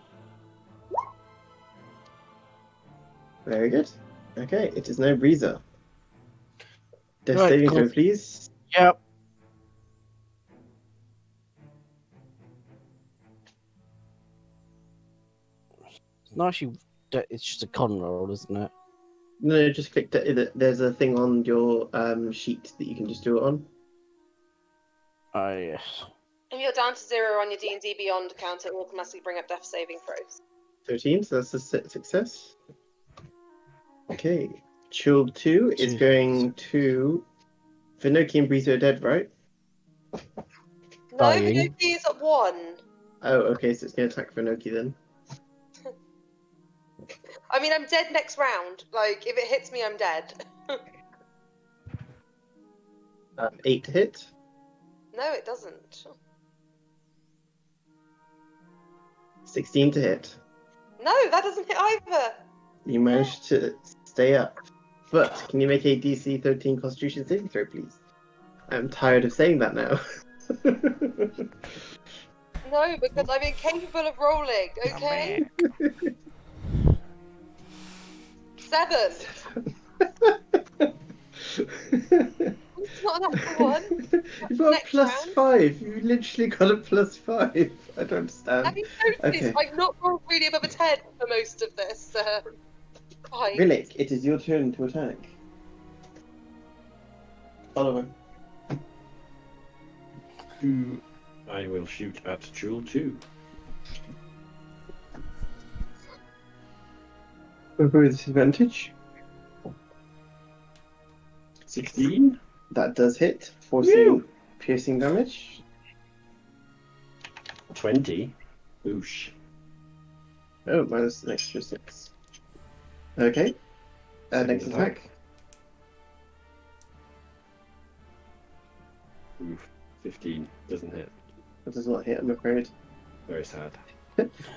Very good. Okay, it is now Breezer. Death Right, saving throw, cool. please. Yep. No, actually, it's just a con roll, isn't it? No, just click. There's a thing on your sheet that you can just do it on. Oh, yes. If you're down to 0 on your D&D Beyond account, it will automatically bring up death saving throws. 13, so that's a success. Okay. Chilled 2 is Two. going to. Vinoki and Breezer are dead, right? No, Dying. Vinoki is at 1. Oh, okay, so it's going to attack Vinoki then. I mean, I'm dead next round. Like, if it hits me, I'm dead. 8 to hit. No, it doesn't. 16 to hit. No, that doesn't hit either. You managed to stay up. But can you make a DC 13 Constitution saving throw, please? I'm tired of saying that now. No, because I'm incapable of rolling, okay? 7. It's not an actual 1. You've got a Next plus round. 5. You literally got a plus 5. I don't understand. Have you noticed Okay. I've not rolled really above a 10 for most of this? Fight. Rhillik, it is your turn to attack. Oliver. I will shoot at Jewel 2. With disadvantage. 16. That does hit, forcing piercing damage. 20. Oosh. Oh, minus an extra 6. Okay. Second Next attack. Oof. 15. Doesn't hit. That does not hit, I'm afraid. Very sad.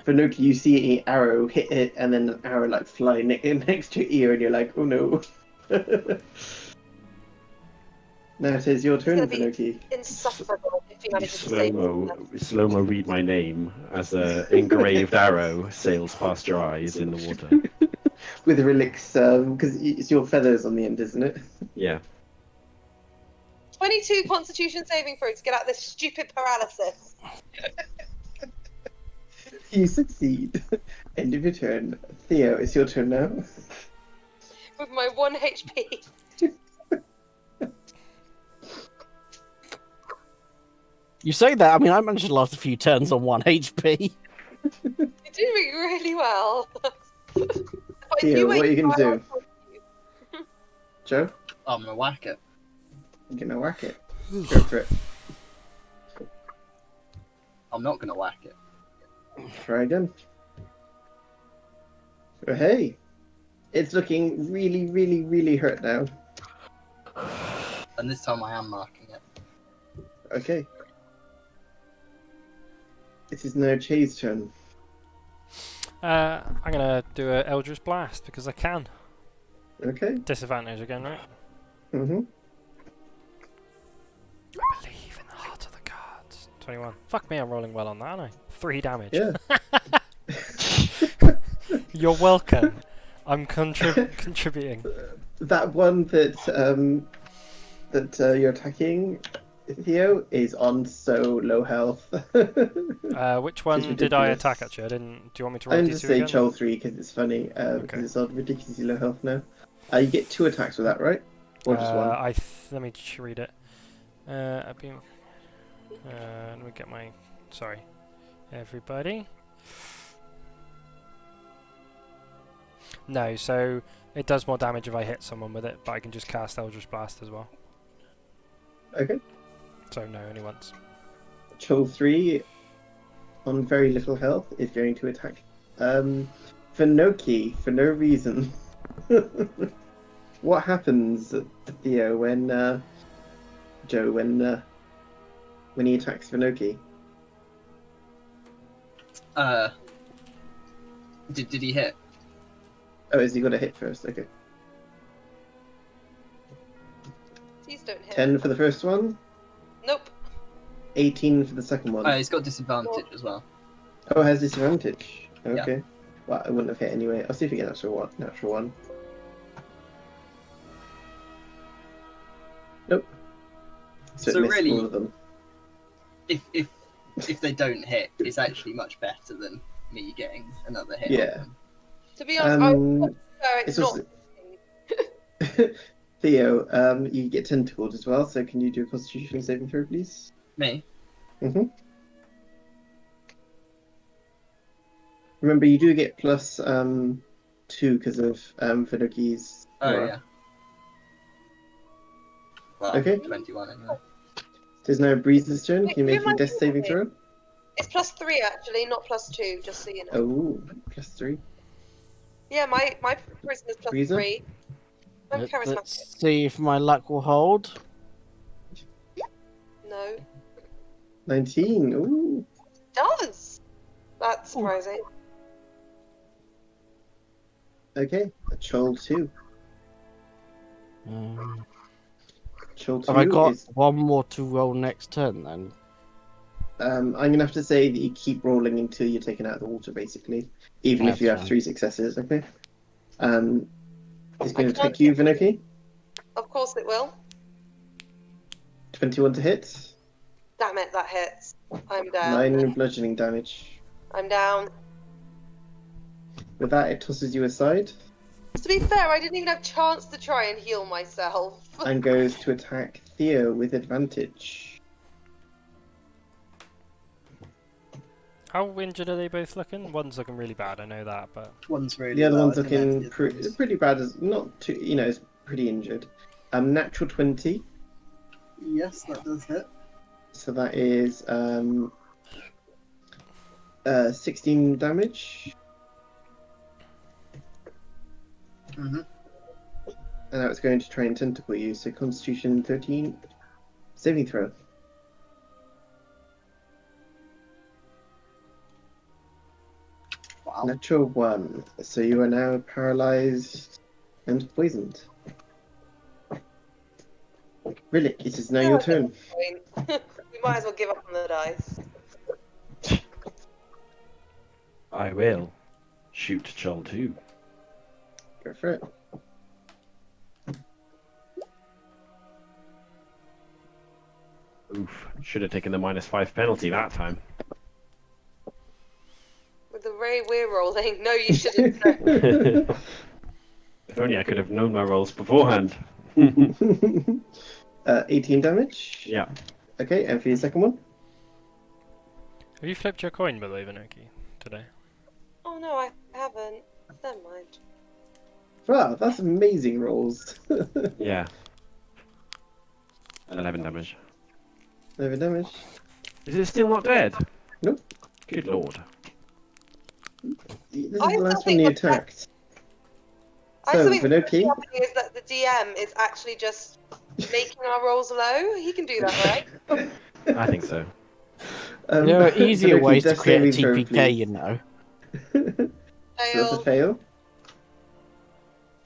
Vinoki, you see an arrow hit it, and then an arrow like fly next to your ear, and you're like, oh no. Now it is your It's turn, gonna be Vinoki. insufferable if he You manages to save slow-mo read my name as a engraved arrow sails past your eyes in the water. With Rhillik's, because it's your feathers on the end, isn't it? Yeah. 22 Constitution saving throw to get out of this stupid paralysis. You succeed. End of your turn. Theo, it's your turn now. With my 1 HP. You say that, I mean, I managed to last a few turns on 1 HP. You're doing really well. Theo, what are you going to do? Joe? I'm gonna whack it. You're going to whack it. Go for it. I'm not gonna whack it. Try again. Oh, hey. It's looking really, really, really hurt now. And this time I am marking it. Okay. It is now Chay's turn. I'm gonna do a Eldritch Blast because I can. Okay. Disadvantage again, right? Mm-hmm. I believe in the heart of the cards. 21. Fuck me, I'm rolling well on that, aren't I? 3 damage. Yeah. You're welcome. I'm contributing. That one that you're attacking, Theo, is on so low health. Which one did I attack actually? I didn't. Do you want me to roll I'm D2 just saying again? Chol 3 because it's funny, because it's on ridiculously low health now. You get 2 attacks with that, right? Or just 1? Let me just read it. I've been. Let me get my. Sorry, everybody. No, so it does more damage if I hit someone with it, but I can just cast Eldritch Blast as well. Okay. So no, only once. Chol 3, on very little health, is going to attack Finoki for no reason. What happens, Theo, when Joe, when he attacks Finoki? Did he hit? Oh, has he got a hit first? Okay. Please don't hit. 10 for the first one, Nope. 18 for the second one. He's got disadvantage as well. Oh, it has disadvantage. Okay. Well, I wouldn't have hit anyway. I'll see if we get an natural one. Nope. So it So missed really- all of them. If they don't hit, it's actually much better than me getting another hit. Yeah. On them. To be honest, I would Um, prefer it's it's not. also... Theo, you get tentacled as well, so can you do a Constitution saving throw, please? Me? Mm-hmm. Remember, you do get plus 2 because of Finoki's Oh aura. yeah. Well, Okay. 21 anyway. There's now Breeze's turn. Wait, Can you who make am your I death saving doing? throw? It's +3 actually, not +2. Just so you know. Oh, plus 3. Yeah, my charisma is Breezer? +3. I'm charismatic. Let's see if my luck will hold. No, 19. Ooh. does. That's surprising. Okay. A Chol 2. Chol 2 Have I got is... one more to roll next turn then? I'm going to have to say that you keep rolling until you're taken out of the water, basically. Even if That's you have fine. 3 successes, okay? It's going to can't attack you, get- Vinoki. Of course it will. 21 to hit. Damn it, that hits. I'm down. 9 bludgeoning damage. I'm down. With that, it tosses you aside To be fair, I didn't even have a chance to try and heal myself. and goes to attack Theo with advantage. How injured are they both looking? One's looking really bad, I know that, but One's really The other low, one's I think that's looking the other ones. pretty bad, as not too, it's pretty injured. Natural 20, Yes, that does hit. so that is 16 damage. Mm-hmm. And now it's going to try and tentacle you, so Constitution 13, saving throw. Wow. Natural 1, so you are now paralyzed and poisoned. Rhillik, it is now Yeah, your I get turn. the point. We might as well give up on the dice. I will shoot Chol 2. Go for it. Oof. Should have taken the -5 penalty that time. With the way we're rolling, no, you shouldn't. No. If only I could have known my rolls beforehand. 18 damage. Yeah. Okay, and for your second one? Have you flipped your coin, by the way, Vanoki, today? Oh no, I haven't. Never mind. Wow, that's amazing rolls. Yeah. 11 damage. 11 damage. Is it still not dead? Nope. Good lord. This is I the last still one you think the- attacked. I So, still think what's Vanoki, happening is that the DM is actually just making our rolls low. He can do that, right? I think so. There are easier Vanoki, ways to death create a saving throw, TPK, please. you know. So that's a Fail. fail.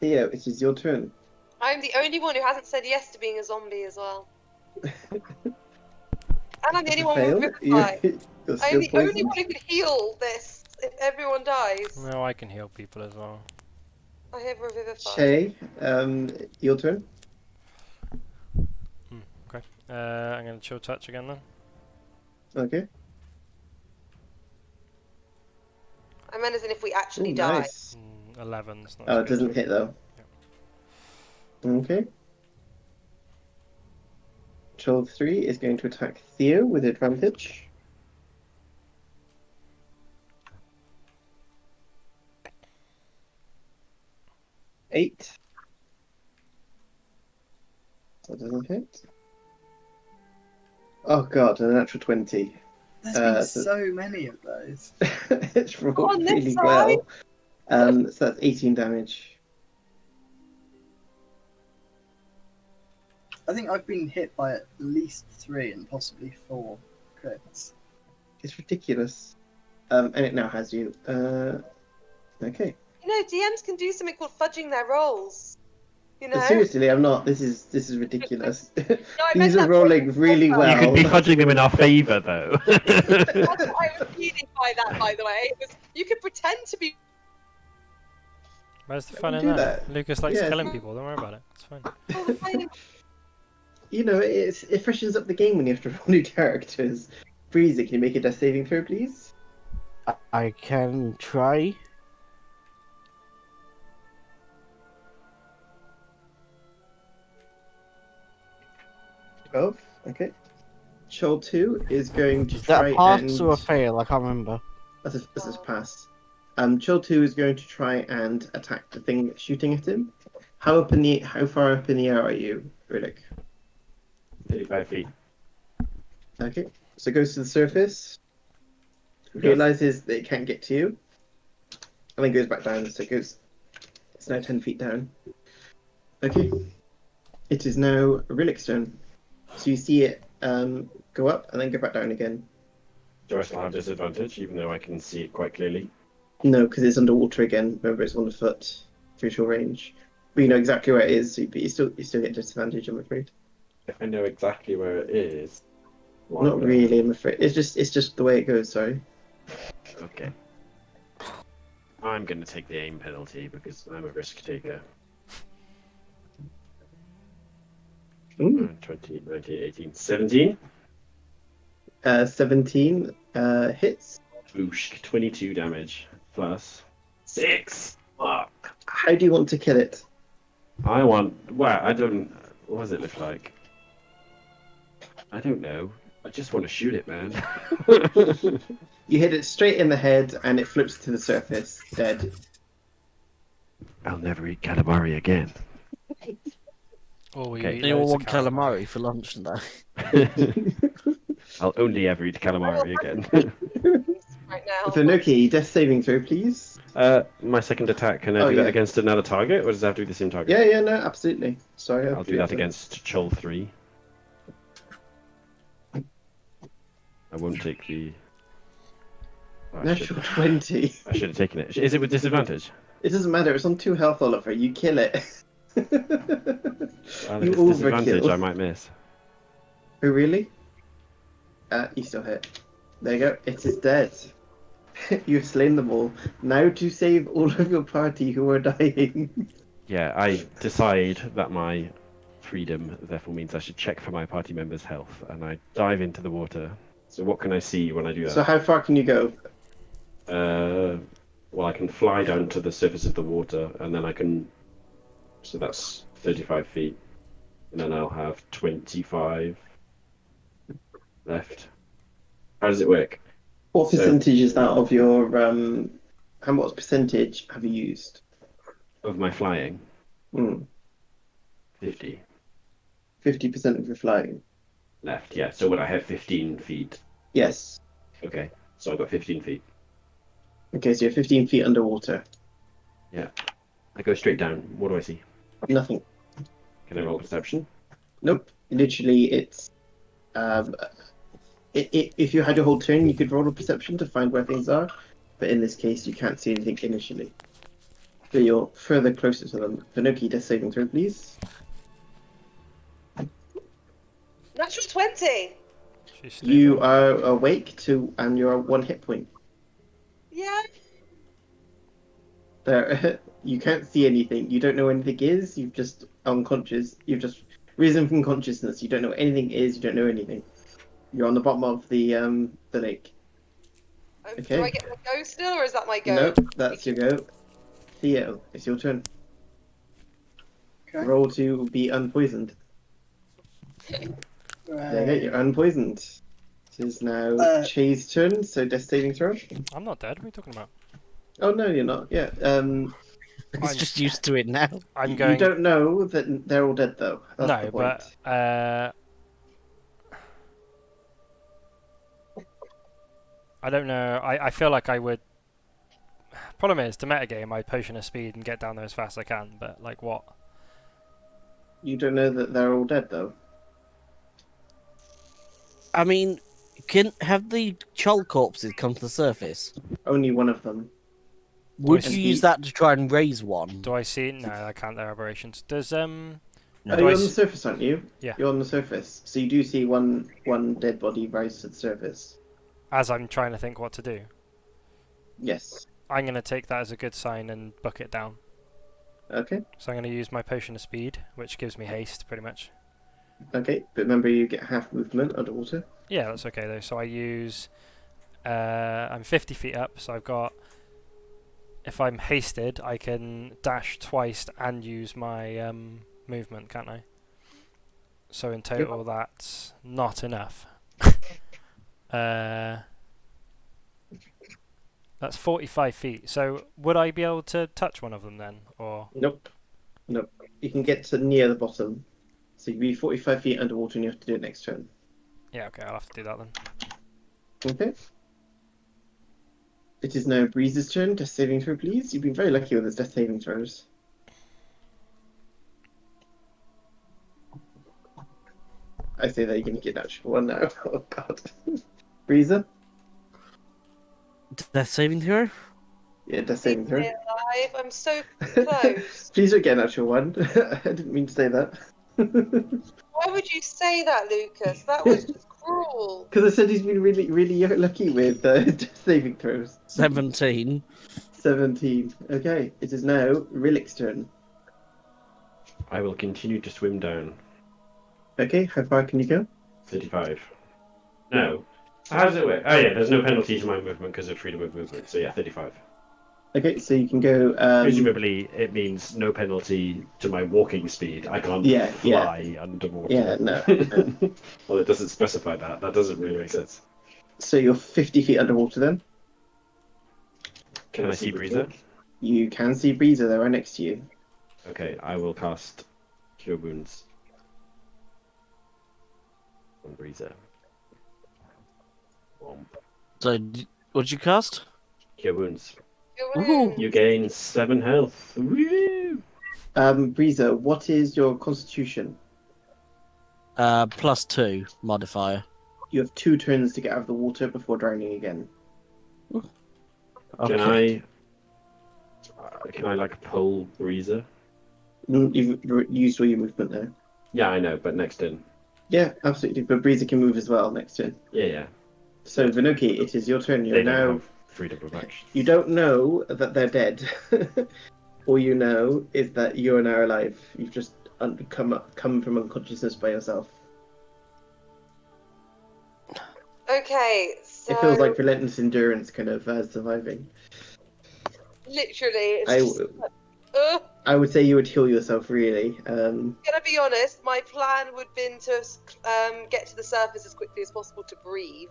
Theo, it is your turn. I'm the only one who hasn't said yes to being a zombie as well. And I'm the That's only a one fail. with Vivify. You're I'm still the only poisoned. one who could heal this if everyone dies. No, I can heal people as well. I have Revivify. Shay, your turn. Okay. I'm going to chill touch again then. Okay. I meant as in if we actually Ooh, die. nice. 11's not Oh, as it good. doesn't hit though. Okay. Troll 3 is going to attack Theo with advantage. Eight. That doesn't hit. Oh god, a natural 20. There's been so- so many of those. It's rolled On this really side? well. So that's 18 damage. I think I've been hit by at least 3 and possibly 4 crits. It's ridiculous. And it now has you. Okay. You know, DMs can do something called fudging their rolls. You know? But seriously, I'm not. This is ridiculous. No, I meant These are that rolling really You well. You could be fudging them in our favour, though. That's what I was meaning by that, by the way. It was, you could pretend to be. Where's the I fun can in do that? that. Lucas likes Yeah. killing people, don't worry about it. It's fine. You know, it freshens up the game when you have to roll new characters. Breezy, can you make a death saving throw, please? I can try. Oh, okay. Chol 2 is going to Is that try a pass and... or a fail? I can't remember. This is pass. Chol 2 is going to try and attack the thing that's shooting at him. How far up in the air are you, Rhillik? 35 feet. Okay. So it goes to the surface. Yes. Realizes that it can't get to you. And then goes back down, so it's now 10 feet down. Okay. It is now Rhillik's turn. So you see it go up and then go back down again. Do I still have disadvantage, even though I can see it quite clearly? No, because it's underwater again. Remember, it's 1 foot visual range. But you know exactly where it is, but you still get disadvantage, I'm afraid. If I know exactly where it is. why Not would I? really, I'm afraid. It's just the way it goes, sorry. Okay. I'm going to take the aim penalty because I'm a risk taker. Ooh. 20, 19, 18, 17. 17 hits. Boosh, 22 damage. Plus 6. Fuck. How do you want to kill it? I want. Well, I don't. What does it look like? I don't know. I just want to shoot it, man. You hit it straight in the head and it flips to the surface, dead. I'll never eat calamari again. Oh, we Okay. eat Anyone loads of want calamari for lunch today? I'll only ever eat calamari again. Right now. Vanoki, death saving throw, please. My second attack, can I Oh, do yeah. that against another target, or does it have to be the same target? Yeah, no, absolutely. Sorry, I'll do that against Chol 3. I won't take the... Oh, Natural 20. I should have taken it. Is it with disadvantage? It doesn't matter, it's on 2 health, Oliver. You kill it. Well, if You it's disadvantage, overkill. I might miss. Oh, really? You still hit. There you go. It is dead. You've slain them all. Now to save all of your party who are dying. Yeah, I decide that my freedom therefore means I should check for my party members' health, and I dive into the water. So what can I see when I do So that? how far can you go? Well, I can fly down to the surface of the water, and then I can. So that's 35 feet, and then I'll have 25 left. How does it work? What So- percentage is that of your how much percentage have you used? Of my flying, Hmm. 50 50% of your flying. left. Yeah. So would I have 15 feet? Yes. Okay. So I've got 15 feet. Okay, so you're 15 feet underwater. I go straight down. What do I see? Nothing. Can I roll perception? Nope. Literally, it's if you had your whole turn, you could roll a perception to find where things are, but in this case, you can't see anything initially. So you're further closer to them. Vanoki, death saving throw, please. Natural 20. She's stable. You are awake and you're 1 hit point. Yeah. There, you can't see anything. You don't know what anything is. You've just unconscious. You've just risen from consciousness. You don't know what anything is. You don't know anything. You're on the bottom of the lake. Okay. Do I get my go still, or is that my go? Nope, that's your go. Theo, it's your turn. Okay. Roll to be unpoisoned. There you go, you're unpoisoned. It is now Che's turn, so death saving throw. I'm not dead. What are you talking about? Oh no, you're not. Yeah. He's I'm- just used to it now. I'm You going. don't know that they're all dead though. That's No, the point. but I don't know. I feel like I would. Problem is, to metagame, I potion of speed and get down there as fast as I can. But like, what? You don't know that they're all dead though. I mean, have the Chol corpses come to the surface? Only one of them. Would And you he- use that to try and raise one? Do I see? No, I can't. They're aberrations. Does Oh, Do you're I on the s- surface, aren't you? Yeah. You're on the surface, so you do see one dead body rise to the surface. as I'm trying to think what to do, Yes. I'm gonna take that as a good sign and book it down. Okay. So I'm gonna use my potion of speed, which gives me haste, pretty much. Okay, but remember you get half movement underwater. Yeah, that's okay though. So I use. I'm 50 feet up, so I've got. If I'm hasted, I can dash twice and use my movement, can't I? So in total, that's not enough. That's 45 feet. So would I be able to touch one of them then, or? Nope. Nope. You can get to near the bottom. So you'd be 45 feet underwater and you have to do it next turn. Yeah, okay, I'll have to do that then. Okay. It is now Breeze's turn. Death saving throw, please. You've been very lucky with his death saving throws. I say that you're going to get natural one now. Oh, God. Breezer? Death saving throw? Yeah, death saving throw. Stay alive. I'm so close. Please don't get a natural one. I didn't mean to say that. Why would you say that, Lucas? That was just cruel. Because I said he's been really, really lucky with death saving throws. 17. 17. Okay, it is now Rhillik's turn. I will continue to swim down. Okay, how far can you go? 35. No. How does it work? Oh yeah, there's no penalty to my movement because of freedom of movement. So yeah, 35. Okay, so you can go. Presumably, it means no penalty to my walking speed. I can't Yeah, yeah. fly underwater. Yeah, no. Well, it doesn't specify that. That doesn't really make sense. So you're 50 feet underwater then. Can I see Breezer? You can see Breezer, they're right next to you. Okay, I will cast Cure Wounds on Breezer. Womp. So, what'd you cast? Cure Wounds. Ooh. You gain 7 health. Woo! Breezer, what is your constitution? +2 modifier. You have 2 turns to get out of the water before drowning again. Okay. Can I like pull Breezer? You've used all your movement there. Yeah, I know, but next turn. Yeah, absolutely. But Breezer can move as well next turn. Yeah. So Vinoki, it is your turn. They You're don't now. have freedom of action. You don't know that they're dead. All you know is that you are now alive. You've just come from unconsciousness by yourself. Okay, so It feels like relentless endurance, kind of surviving. literally, it's I, just. I would say you would heal yourself, really. Gonna be honest, my plan would been to get to the surface as quickly as possible to breathe.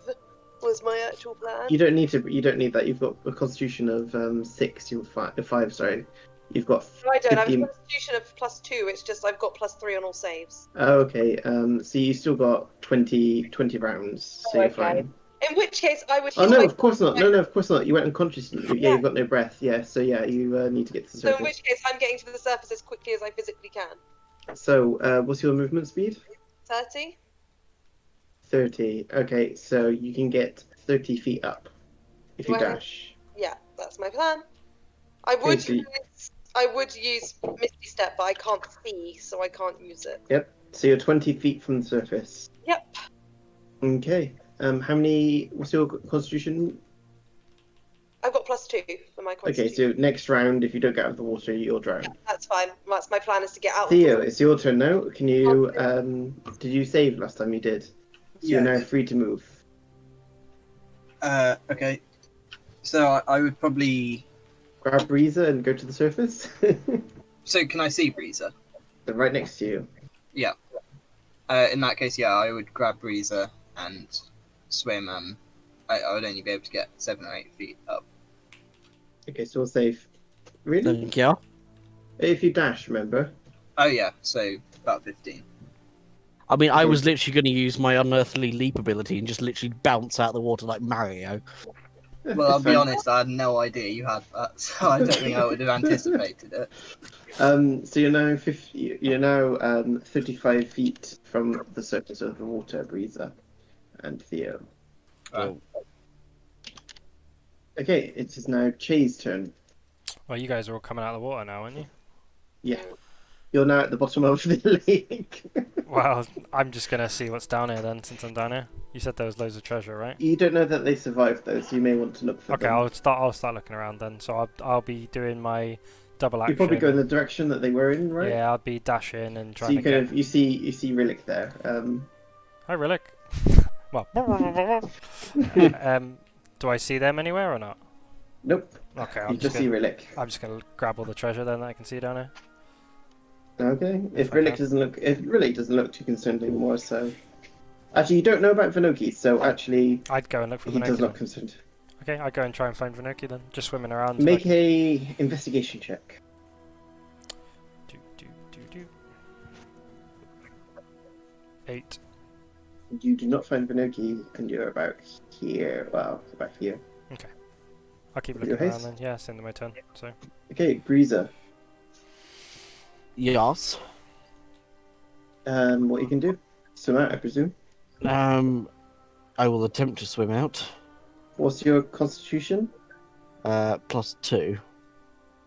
Was my actual plan. You don't need to. You don't need that. You've got a constitution of 6. You're five. Sorry. You've got No, I don't. I have a 15. constitution of +2. It's just I've got +3 on all saves. Oh, okay. So you still got 20 rounds. So Oh, you're okay. fine. In which case, I would Oh heal no, myself. of course not. No, of course not. You went unconscious. Yeah, Yeah. you've got no breath. Yeah, so yeah, you need to get to the So in surface. which case, I'm getting to the surface as quickly as I physically can. So, what's your movement speed? 30. 30. Okay, so you can get 30 feet up if you Do I have- dash. Yeah, that's my plan. I would. so you- I would use Misty Step, but I can't see, so I can't use it. Yep. So you're 20 feet from the surface. Yep. Okay. How many? What's your constitution? I've got +2 for my Okay, constitution. so next round, if you don't get out of the water, you'll drown. Yeah, that's fine. That's my plan, is to get out. Theo, Of the it's your turn now. Can you? Did you save last time you did? So Yeah, you're I now did. free to move. Okay. So I would probably. Grab Breezer and go to the surface. So can I see Breezer? They're right next to you. In that case, yeah, I would grab Breezer and swim. I would only be able to get 7 or 8 feet up. Okay, so we'll save. Really? Thank you. If you dash, remember. Oh yeah, so about 15. I mean, I was literally going to use my unearthly leap ability and just literally bounce out of the water like Mario. Well, I'll It's be fine. honest, I had no idea you had that, so I don't think I would have anticipated it. So you're now 50. You're now 35 feet from the surface of the water, Breezer and Theo. Right. Okay, it is now Che's turn. Well, you guys are all coming out of the water now, aren't you? Yeah, you're now at the bottom of the lake. Well, I'm just gonna see what's down here then, since I'm down here. You said there was loads of treasure, right? You don't know that they survived though, so you may want to look for Okay, them. I'll start looking around then. So I'll be doing my double action. You probably go in the direction that they were in, right? Yeah, I'll be dashing and So trying you to kind get. of you see Rhillik there. Hi, Rhillik. Well, do I see them anywhere or not? Nope. Okay, You I'm just see Rhillik. gonna grab all the treasure then that I can see down here. Okay. If I Rhillik can. doesn't look too concerned anymore, so actually you don't know about Vinoki, so actually I'd go and look for he does Vinoki. not concerned. Okay, I'd go and try and find Vinoki then. Just swimming around. Make a investigation check. Do. 8. You do not find Vinoki, and you're about here. Well, about here. I'll keep With looking your around haste? then. Yeah, it's the end of my turn. So Okay, Breezer. Yes. What you can do? Swim out, I presume. I will attempt to swim out. What's your constitution? +2.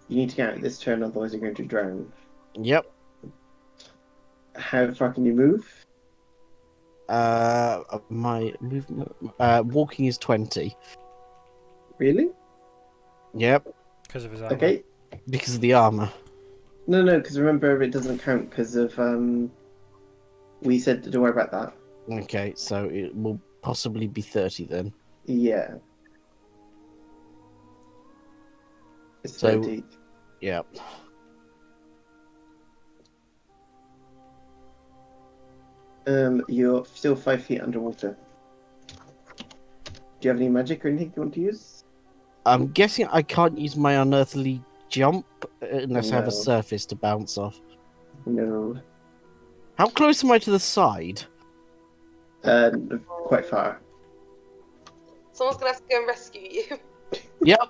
You need to get out this turn, otherwise you're going to drown. Yep. How far can you move? My movement. Walking is 20. Really? Yep. because of his armor. Okay. Because of the armor. No, because remember it doesn't count because of we said don't worry about that. Okay, so it will possibly be 30 then. Yeah. It's So- 30. Yep. You're still 5 feet underwater. Do you have any magic or anything you want to use? I'm guessing I can't use my unearthly jump unless I have a No. surface to bounce off. No. How close am I to the side? Quite far. Someone's gonna have to go and rescue you. Yep.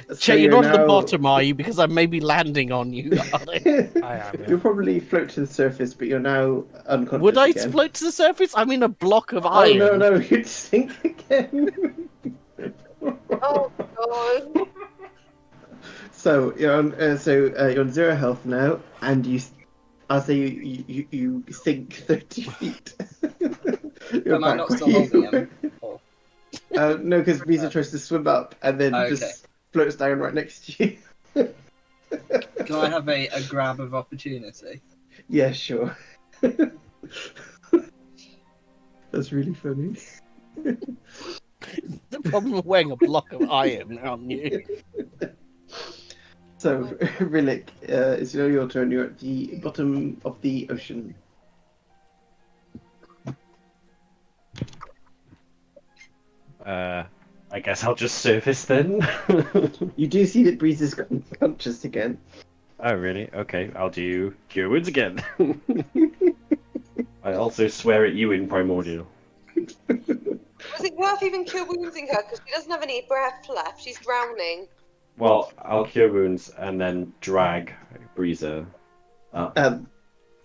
So Che, you're not at the now- bottom, are you? Because I may be landing on you. I am, yeah. You'll probably float to the surface, but you're now unconscious Would I again. float to the surface? I'm in a block of Oh iron. no, you'd sink again. Oh god. So you're on 0 health now, and I'll say you sink 30 feet. You're Am I back not where still you holding him? were. Or... No, because Visa tries to swim up and then Okay. just floats down right next to you. Can I have a grab of opportunity? Yeah, sure. That's really funny. The problem of wearing a block of iron, aren't you? So, Rhillik, it's now your turn. You're at the bottom of the ocean. I guess I'll just surface then. You do see that Breeze is conscious again. Oh, really? Okay, I'll do Cure Wounds again. I also swear at you in Primordial. Was it worth even cure wounding her? Because she doesn't have any breath left. She's drowning. Well, I'll Cure Wounds and then drag Breezer up.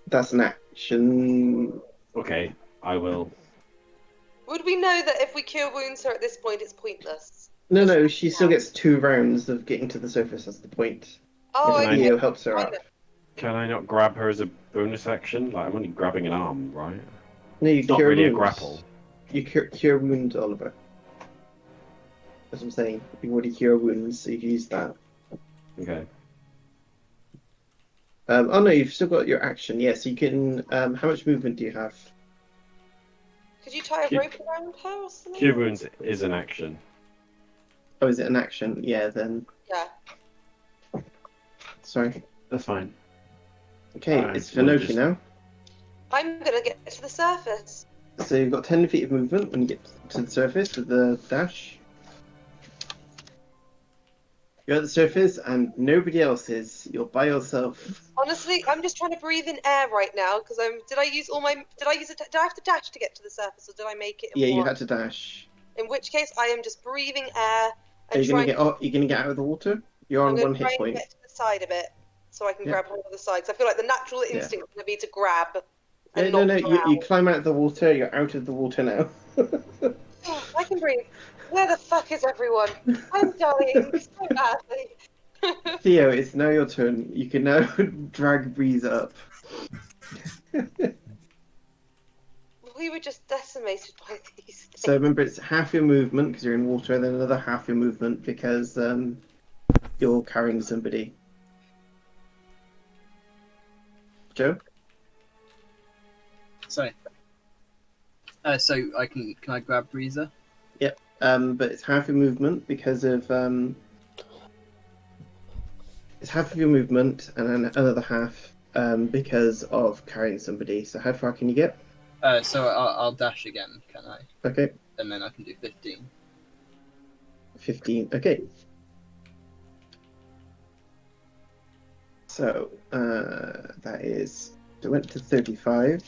That's an action. Okay, I will. Would we know that if we cure wounds her at this point, it's pointless? No, she still gets 2 rounds of getting to the surface. That's the point. Oh, If okay. Theo helps her I up. know. Can I not grab her as a bonus action? Like, I'm only grabbing an arm, right? No, you It's not cure really a wounds. grapple. You cure wound, Oliver. That's what I'm saying. You've already cure wounds, so you can use that. Okay. Oh no, you've still got your action. Yes, you can. How much movement do you have? Could you tie a Cure- rope around her or something? Cure Wounds is an action. Oh, is it an action? Yeah, then. Yeah. Sorry. That's fine. Okay, I it's will Finoki just- now. I'm gonna get to the surface. So you've got 10 feet of movement when you get to the surface with the dash. You're at the surface and nobody else is. You're by yourself. Honestly, I'm just trying to breathe in air right now because I'm. Did I use all my? Did I use it? Did I have to dash to get to the surface, or did I make it? In Yeah, you one? had to dash. In which case, I am just breathing air Are and you gonna trying. get? Oh, you're gonna get out of the water? You're I'm on going 1 to try hit and point. get to the side of it so I can Yeah. grab hold of the side. 'Cause I feel like the natural instinct is going to be to grab and No, not you drown. climb out of the water. You're out of the water now. Oh, I can breathe. Where the fuck is everyone? I'm dying so badly. Theo, it's now your turn. You can now drag Breeze up. We were just decimated by these things. So remember, it's half your movement because you're in water, and then another half your movement because you're carrying somebody. Joe? Sorry. So can I grab Breezer? Yep. But it's half your movement because of it's half of your movement and then another half because of carrying somebody. So how far can you get? So I'll dash again, can I? Okay. And then I can do 15. 15. Okay. So that is. So it went to 35,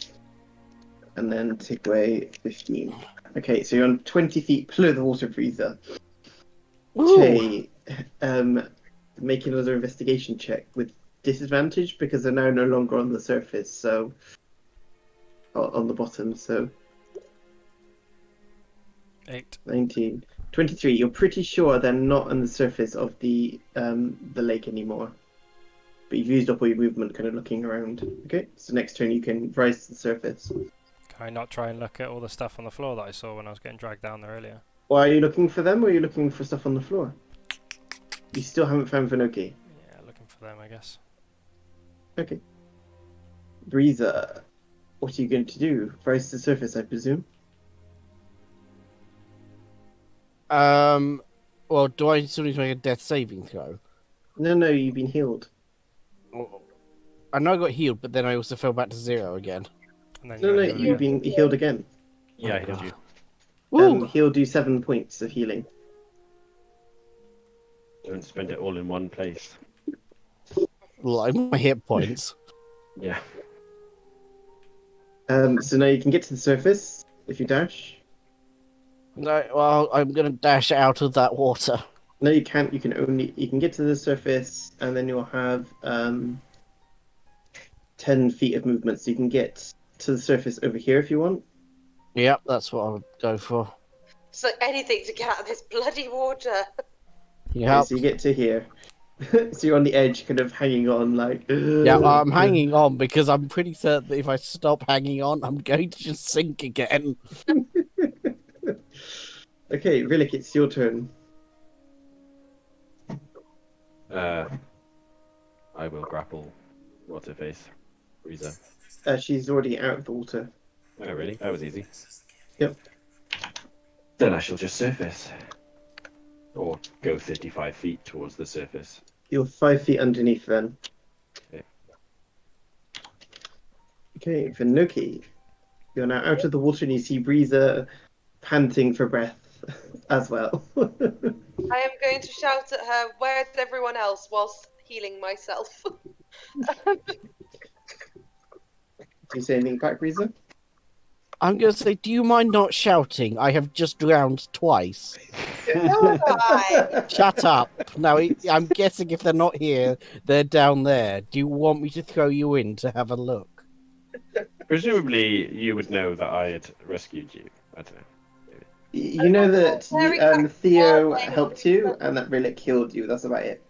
and then take away 15. Okay, so you're on 20 feet below the water breather. Okay. Make another investigation check with disadvantage because they're now no longer on the surface. So on the bottom. So 8. 19, 23. You're pretty sure they're not on the surface of the lake anymore. But you've used up all your movement kind of looking around. Okay, so next turn you can rise to the surface. Can I not try and look at all the stuff on the floor that I saw when I was getting dragged down there earlier? Well, are you looking for them or are you looking for stuff on the floor? You still haven't found Vinoki. Yeah, looking for them, I guess. Okay. Breezer, what are you going to do? Rise to the surface, I presume? Well, do I still need to make a death saving throw? No, you've been healed. I know I got healed, but then I also fell back to 0 again. And then No, you're you've again. been healed again. Yeah, I healed you. Woo! He'll do 7 points of healing. Don't spend it all in one place. Like my hit points. Yeah. So now you can get to the surface if you dash. No, well, I'm gonna dash out of that water. No, you can't. You can get to the surface, and then you'll have 10 feet of movement. So you can get to the surface over here if you want. Yep, that's what I'll go for. It's like anything to get out of this bloody water. Okay, Yep. so you get to here. So you're on the edge, kind of hanging on, like. Yeah, I'm hanging on because I'm pretty certain that if I stop hanging on, I'm going to just sink again. Okay, Rhillik, it's your turn. I will grapple. What's her face? Riza. She's already out of the water. Oh, really? That was easy. Yep. Then I shall just surface. Or go 35 feet towards the surface. You're 5 feet underneath then. Okay. Okay, Venuki. You're now out of the water and you see Breeza panting for breath as well. Do I am going to shout at her, "Where's everyone else?" whilst healing myself. you say anything back, Breeza? I'm going to say, do you mind not shouting? I have just drowned twice. Shut up. Now, I'm guessing if they're not here, they're down there. Do you want me to throw you in to have a look? Presumably, you would know that I had rescued you. I don't know. You know that Very Theo quick. helped you and that Rhillik killed you. That's about it.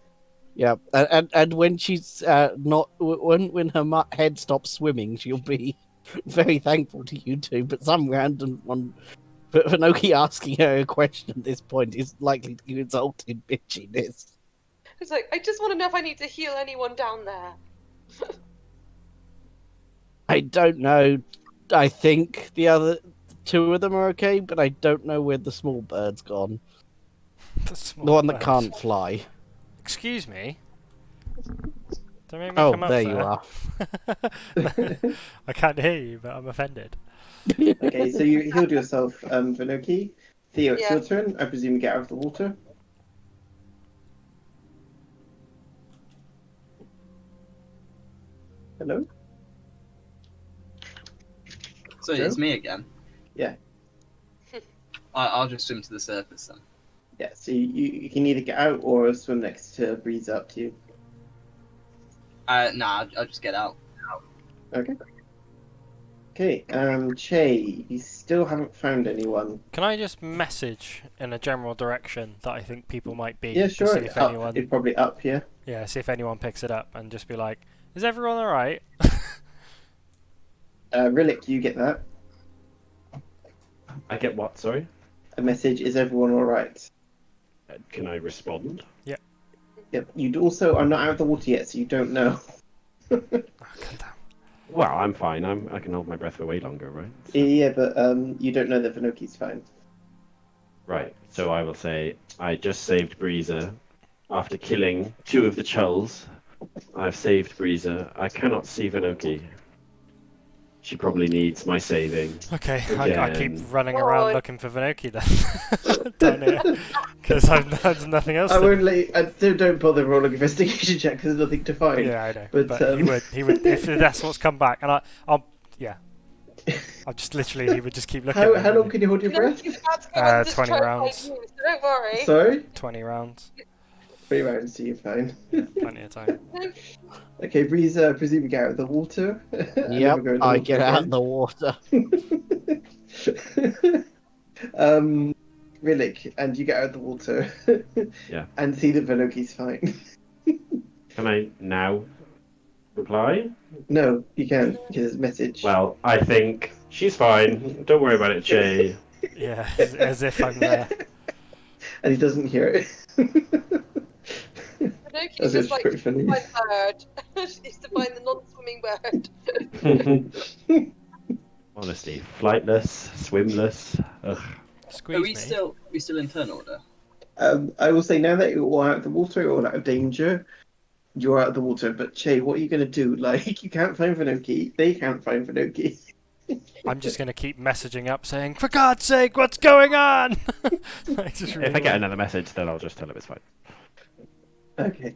Yeah, and when she's not, when her head stops swimming, she'll be very thankful to you two. But some random one, but Vanoki asking her a question at this point is likely to result in bitchiness. It's like, I just want to know if I need to heal anyone down there. I don't know. I think the other two of them are okay, but I don't know where the small bird's gone. The one that can't fly. Excuse me. Don't make me Oh, come up there you are. I can't hear you, but I'm offended. Okay, so you healed yourself, Vanoki. Theo, it's Yeah. your turn. I presume you get out of the water. Hello? So Joe? it's me again. Yeah. I'll just swim to the surface then. Yeah, so you can either get out or swim next to Breeze up to you. Nah, I'll just get out. Okay. Okay, Che, you still haven't found anyone. Can I just message in a general direction that I think people might be? Yeah, to sure. see if Up. anyone, It's probably up here. yeah, see if anyone picks it up and just be like, "Is everyone all right?" Rhillik, you get that. I get what? Sorry? A message, is everyone alright? Can I respond? Yep. You also are not out of the water yet, so you don't know. Oh, goddamn. Well, I'm fine. I can hold my breath for way longer, right? So- Yeah, but you don't know that Vanoki's fine. Right. So I will say I just saved Breeza after killing 2 of the chulls. I've saved Breeza. I cannot see Vanoki. She probably needs my saving. Okay, I keep Again. running around God. looking for Vanoki then down here because there's nothing else. I to- won't let you, don't bother rolling investigation check because there's nothing to find. Yeah, I know. But, But he would if that's what's come back, and I'll just literally he would just keep looking. How long can you hold your breath? He's about to go under 20 stroke rounds. like you, so don't worry. Sorry? 20 rounds, 3 rounds, so you're fine. plenty of time. Okay, Breeze, I presume you get out of the water. and Yep, never go in the I water get out again. of the water. Rhillik, and you get out of the water. Yeah. And see that Vanoki's fine. Can I now reply? No, you can't, because it's a message. Well, I think she's fine. Don't worry about it, Jay. Yeah, as if I'm there. And he doesn't hear it. Pinoki's That's just like, pretty funny. find bird. She needs to find the non-swimming bird. Honestly, flightless, swimless. Ugh. Squeeze Are we me. still in turn order? I will say now that you're all out of the water, you're all out of danger, you're out of the water. But Che, what are you going to do? Like, you can't find Vanoki. They can't find Vanoki. I'm just gonna keep messaging up saying, "For God's sake, what's going on?" I just really If I get want- another message, then I'll just tell him it's fine. Okay.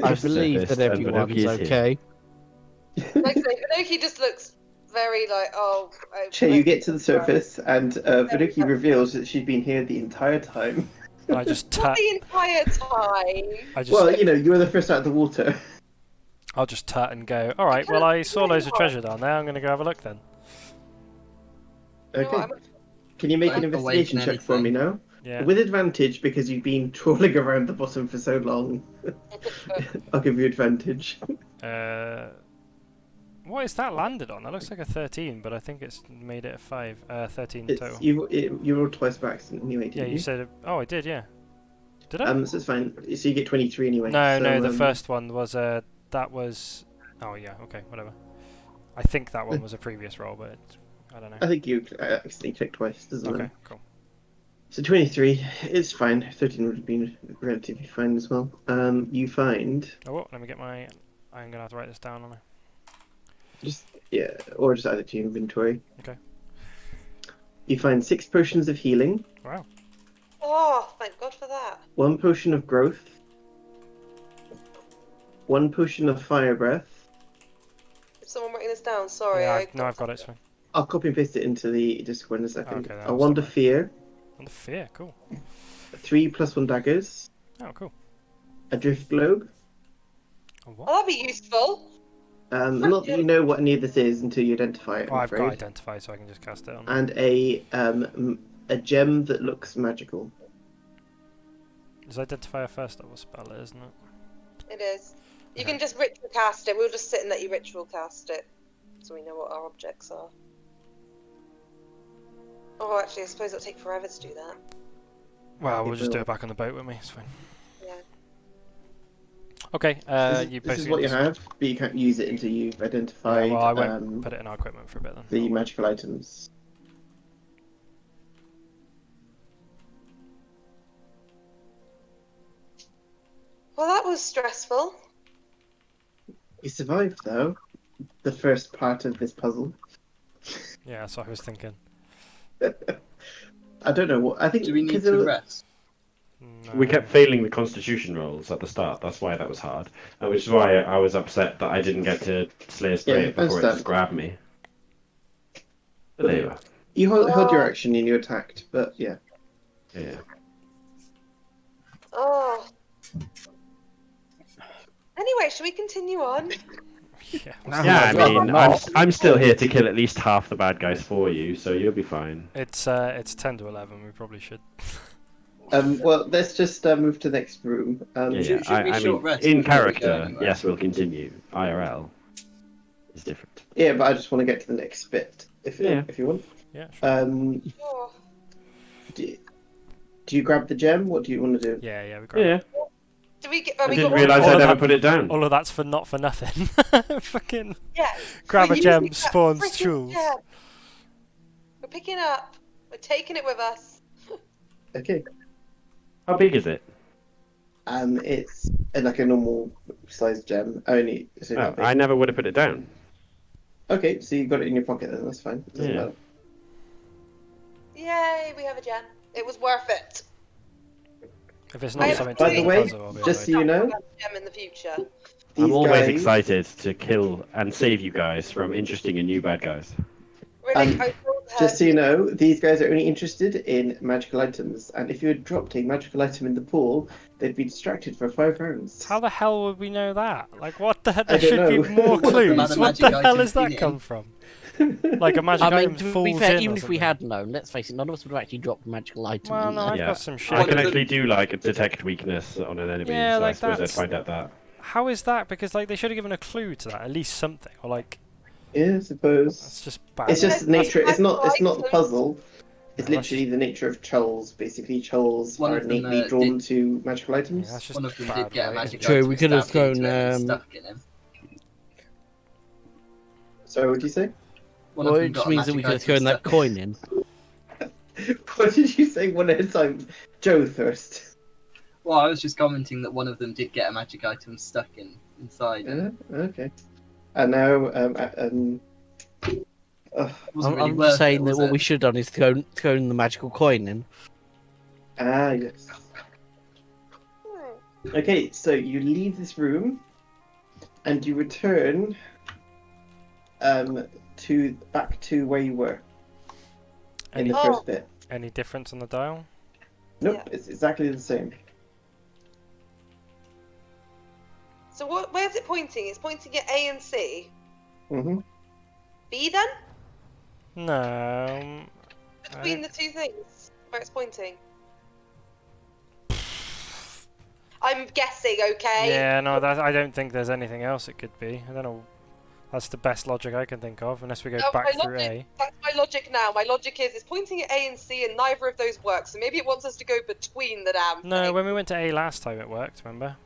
I believe that everyone's okay. Like I say, Pinoki just looks very like, oh. Che, you get to the surface, and Vanoki reveals that she's been here the entire time. And I just Not tut. the entire time. I just Well, you know, you were the first out of the water. I'll just tut and go. All right. Well, I saw loads of treasure down there. I'm gonna go have a look then. You know Okay. what, Can you make an Don't investigation awaken check for me now? Yeah. With advantage, because you've been trawling around the bottom for so long. I'll give you advantage. What is that landed on? That looks like a 13, but I think it's made it a 13 It's total. you rolled twice by accident anyway, Yeah, didn't you said. Oh, I did. Yeah. Did I? So it's fine. So you get 23 anyway. No, so, no. The first one was that was. Oh yeah. Okay. Whatever. I think that one was a previous roll, but I don't know. I think you accidentally clicked twice, doesn't Okay. matter. Cool. So 23 is fine. 13 would have been relatively fine as well. You find Oh, let me get my. I'm gonna have to write this down on it. or just add it to your inventory. Okay. You find 6 potions of healing, Wow. Oh, thank God for that. 1 potion of growth, 1 potion of fire breath. Is someone writing this down? Sorry. Yeah. No, I've got it. It's fine. I'll copy and paste it into the Discord in a second. Okay, then A I'll wand of stop fear, On the fear. Cool. 3 +1 daggers, Oh, cool. a drift globe. A Oh, what? that'd be useful. Not that you know what any of this is until you identify it, Oh, I'm I've got afraid. identify, so I can just cast it on. And a gem that looks magical. Is identify a first level spell, isn't it? It is. You Okay. can just ritual cast it. We'll just sit and let you ritual cast it, so we know what our objects are. Oh, actually, I suppose it'll take forever to do that. Well, we'll It just do will. it back on the boat with me. It's fine. Yeah. Okay. You This is basically what you just- have, but you can't use it until you've Yeah, identified well, I won't put it in our equipment for a bit then. the I'll wait. magical items. Well, that was stressful. You survived, though, the first part of this puzzle. Yeah, that's what I was thinking. I don't know what. I think Do we need 'cause to it was- rest? No. We kept failing the constitution rolls at the start. That's why that was hard. Which is why I was upset that I didn't get to slay a straight Yeah, before it understand. just grabbed me. But there you are. You held your action and you attacked, but yeah. Yeah. Oh. Anyway, should we continue on? Yeah. Yeah, I rather mean, not. I'm still here to kill at least half the bad guys for you, so you'll be fine. It's 10 to 11. We probably should. Well, let's just move to the next room. Yeah, Should we I short mean, rest in before we go character, anywhere? yes, we'll continue. IRL is different. Yeah, but I just want to get to the next bit, if Yeah. if you want. Yeah. Sure. Oh. Do you grab the gem? What do you want to do? Yeah. Yeah. We grab. Yeah, Do we get? I We didn't got realise all I of never that- put it down. All of that's for not for nothing. Fucking Yeah. grab We're a gem, using that spawns freaking jewels. gem. We're picking up. We're taking it with us. Okay. How big is it? It's like a normal sized gem. Only. So Oh, that big. I never would have put it down. Okay, so you got it in your pocket then. That's fine. Doesn't Yeah. matter. Yay! We have a gem. It was worth it. If it's I not have something By to the do way, puzzle, I'll be just annoyed. so you know, We'll have a gem in the future. These I'm always guys, excited to kill and save you guys from interesting and new bad guys. Really, Um, I told her. Just so you know, these guys are only interested in magical items, and if you had dropped a magical item in the pool, they'd be distracted for 5 rounds. How the hell would we know that? Like, what the hell? I There don't should be know. more What the clues. other What magic the hell items has that in it? come from? Like a magic I mean, item to falls be fair, in even or if we something. had known, let's face it, none of us would have actually dropped a magical item. Well, in no, there. I've Yeah. got some shit. I One can of the- actually do like detect weakness on an enemy, Yeah, so like I suppose I'd that's- find out that. How is that? Because like they should have given a clue to that, at least something, or like Yeah, I suppose. that's just bad. It's just That's- nature. It's not. It's not the items. puzzle. It's No, that's literally the nature of trolls. Basically, trolls One are of them, innately drawn to magical Yeah, items. that's just One of them bad did get a writing. magic True, item we could have stabbed into thrown, him and um, stuck in him. So, what did you say? One Well, of them it got just a means that magic we could have item thrown that stuck in coin in. What did you say one at a time? Joe first. Well, I was just commenting that one of them did get a magic item stuck inside. Yeah. Okay. And now, It wasn't I'm, really I'm worth just saying it, that was what it? we should have done is thrown the magical coin in. yes. Hmm. Okay, so you leave this room, and you return, back to where you were in Any the Oh. first bit. any difference on the dial? Nope, Yeah. it's exactly the same. So where's it pointing? It's pointing at A and C. Mm-hmm. B then? No. Between the two things where it's pointing. I'm guessing, okay? Yeah, no, I don't think there's anything else it could be. I don't know. That's the best logic I can think of, unless we go No, back my through logic, A. that's my logic now. My logic is it's pointing at A and C, and neither of those work. So maybe it wants us to go between the damn No, thing. when we went to A last time it worked, remember?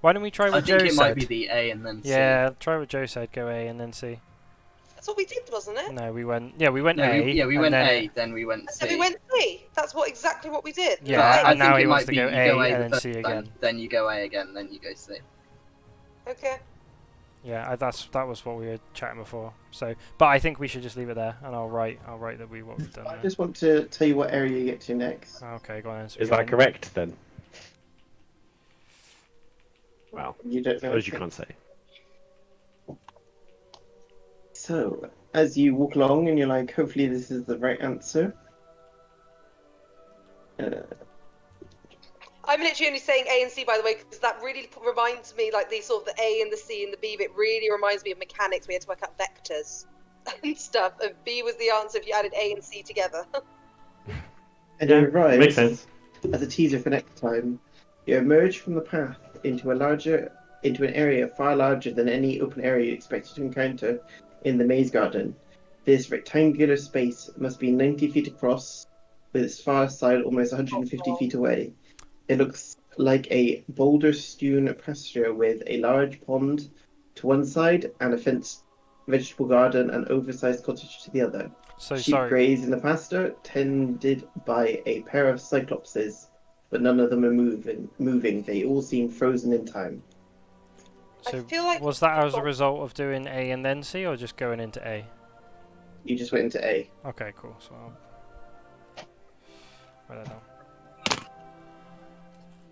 Why don't we try I what think Joe it said? might be the A and then C. Yeah, try what Joe said, go A and then C. That's what we did, wasn't it? No, we went A. We and went then A, then we went And C. then we went C. That's exactly what we did. Yeah, But I and now think he it wants might to be go you go A A and the then first C time, again. then you go A again, then you go C. Okay. Yeah, that was what we were chatting before. So, but I think we should just leave it there, and I'll write that what we've done. I There. just want to tell you what area you get to next. Okay, go on. Then. So Is we that went- correct then? Well, You don't I know. suppose you can't say. So, as you walk along and you're like, hopefully this is the right answer. I'm literally only saying A and C, by the way, because that really reminds me, like the sort of the A and the C and the B bit really reminds me of mechanics. We had to work out vectors and stuff, and B was the answer if you added A and C together. And Yeah, you arrive, makes sense. as a teaser for next time, you emerge from the path into an area far larger than any open area you expected to encounter in the maze garden. This rectangular space must be 90 feet across, with its far side almost 150 feet away. It looks like a boulder-strewn pasture with a large pond to one side and a fenced vegetable garden and oversized cottage to the other. So Sheep sorry. graze in the pasture, tended by a pair of cyclopses, but none of them are moving. They all seem frozen in time. So I feel like was that as a result of doing A and then C, or just going into A? You just went into A. Okay, cool. So I'll write that down.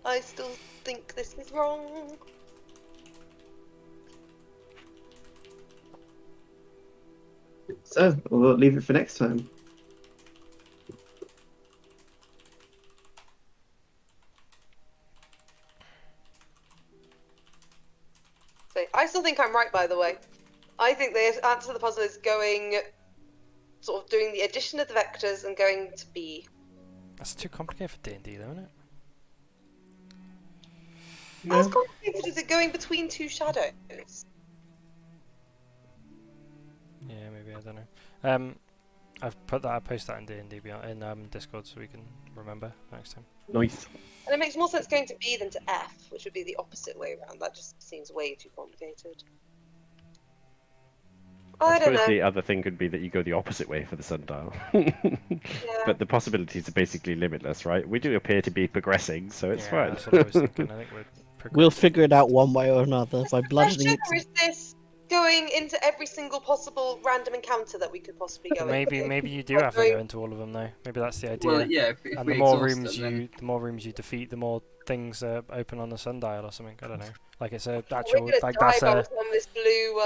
I still think this is wrong. So, we'll leave it for next time. So I still think I'm right, by the way. I think the answer to the puzzle is going, sort of doing the addition of the vectors and going to B. That's too complicated for D&D, though, isn't it? How complicated is it going between two shadows? Yeah, maybe, I don't know. I've posted that in D&D in Discord so we can remember next time. Nice. And it makes more sense going to B than to F, which would be the opposite way around. That just seems way too complicated. I don't suppose know. the other thing could be that you go the opposite way for the sundial. Yeah. But the possibilities are basically limitless, right? We do appear to be progressing, so it's Yeah, fine. that's what I was thinking. I think we're We'll progressing. figure it out one way or another by Question, bludgeoning it. or is this going into every single possible random encounter that we could possibly go into? Maybe you do have to go into all of them though. Maybe that's the idea. Well, yeah, if And we the more exhaust them, the more rooms you defeat, the more things open on the sundial or something. I don't know. Like it's a We're actual gonna like die that's by a the time this blue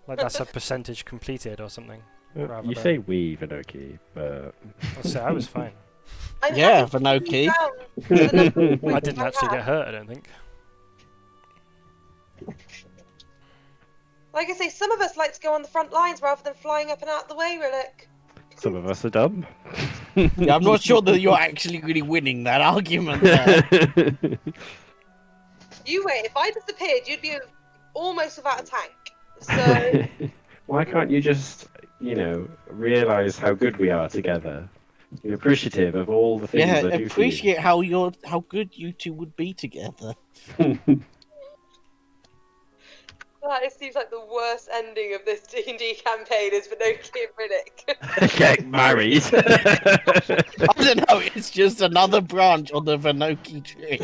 like that's a percentage completed or something. rather You than- say we, Vinoki, but... I'll say I was fine. I'm Yeah, happy to Vinoki. be down for the number of I points didn't actually have. get hurt. I don't think. Like I say, some of us like to go on the front lines rather than flying up and out the way, Rhillik. Some of us are dumb. Yeah, I'm not sure that you're actually really winning that argument there. You wait, if I disappeared, you'd be almost without a tank. So, Why can't you just, realise how good we are together? Be appreciative of all the things Yeah, I do for you. appreciate how good you two would be together. that seems like the worst ending of this D&D campaign is Vinoki and Rhillik. Get married. I don't know, it's just another branch on the Vinoki tree.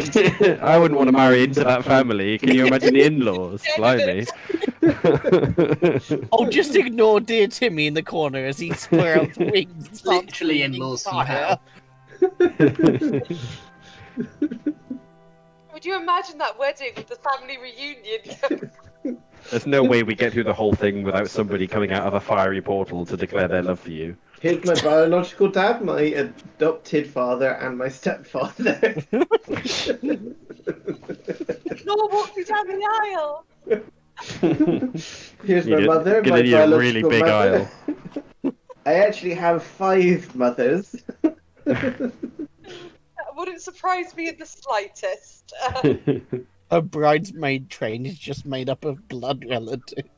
I wouldn't want to marry into that family. Can you imagine the in-laws? Blimey. Oh, just ignore dear Timmy in the corner as he squirrels wings. and starts literally breathing in-laws from fire. hell. Would you imagine that wedding with the family reunion? There's no way we get through the whole thing without somebody coming out of a fiery portal to declare their love for you. Here's my biological dad, my adopted father, and my stepfather. Nor walk me down the aisle. Here's You my get- mother, get my into a really biological big mother. aisle. I actually have 5 mothers. That wouldn't doesn't surprise me in the slightest. A bridesmaid train is just made up of blood relatives.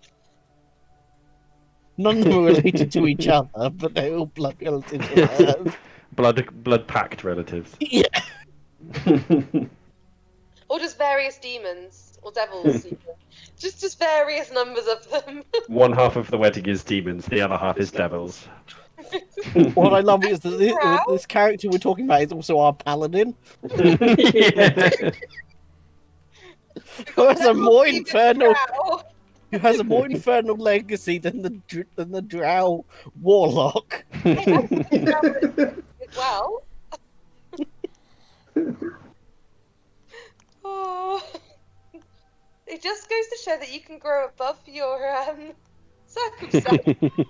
None of them are related to each other, but they're all blood relatives of hers. blood packed relatives. Yeah. Or just various demons or devils. Even. Just various numbers of them. One half of the wedding is demons, the other half is devils. What I love is that Wow. this character we're talking about is also our paladin, Yeah. who has a more Devil, demon, infernal, drow. who has a more infernal legacy than the drow warlock. Well. Oh. It just goes to show that you can grow above your circumstance.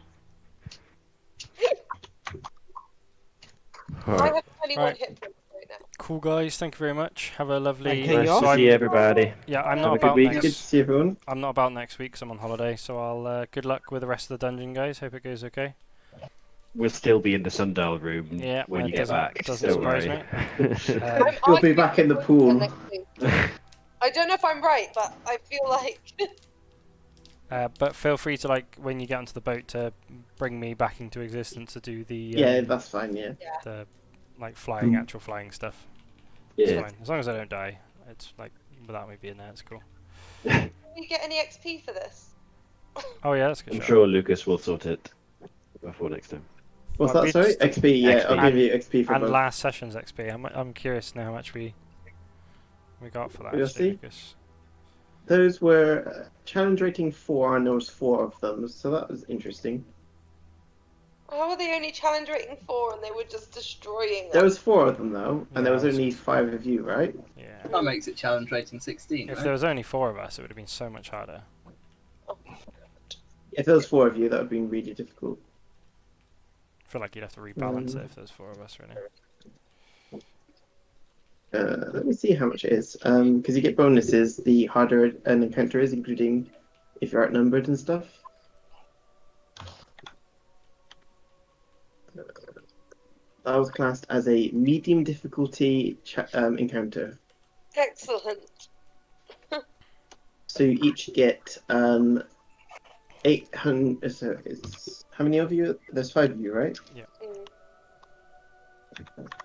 I Alright. have 21 Right. hit points right now. Cool guys, thank you very much. Have a lovely. Okay, Nice yeah. to So see everybody. yeah, I'm Have not a good about week. Good to next. see everyone. I'm not about next week 'cause I'm on holiday. So I'll good luck with the rest of the dungeon, guys. Hope it goes okay. We'll still be in the sundial room Yeah, when well, you it get doesn't- back. doesn't Don't surprise worry. I'm We'll be arguing back in the for pool. next week. I don't know if I'm right, but I feel like But feel free to when you get onto the boat to bring me back into existence to do the Yeah, that's fine. Yeah. the flying actual flying stuff. It's Yeah. fine as long as I don't die. It's without me being there, it's cool. do you get any XP for this? Oh yeah, that's a good. I'm shot. sure Lucas will sort it before next time. What's Well, that? Sorry, it's- XP. Yeah, XP. I'll give you XP for And both. last session's XP. I'm curious to know how much we got for that. We'll Actually, see. Lucas. Those were challenge rating 4, and there was 4 of them, so that was interesting. How were they only challenge rating 4 and they were just destroying There us? was 4 of them though, and there Yeah, was only 5 of you, right? Yeah. That makes it challenge rating 16, If right? there was only 4 of us, it would have been so much harder. If there was 4 of you, that would have been really difficult. I feel like you'd have to rebalance it if there's 4 of us, really. Let me see how much it is. Because you get bonuses the harder an encounter is, including if you're outnumbered and stuff. That was classed as a medium difficulty encounter. Excellent. So you each get 800. So it's how many of you? There's 5 of you, right?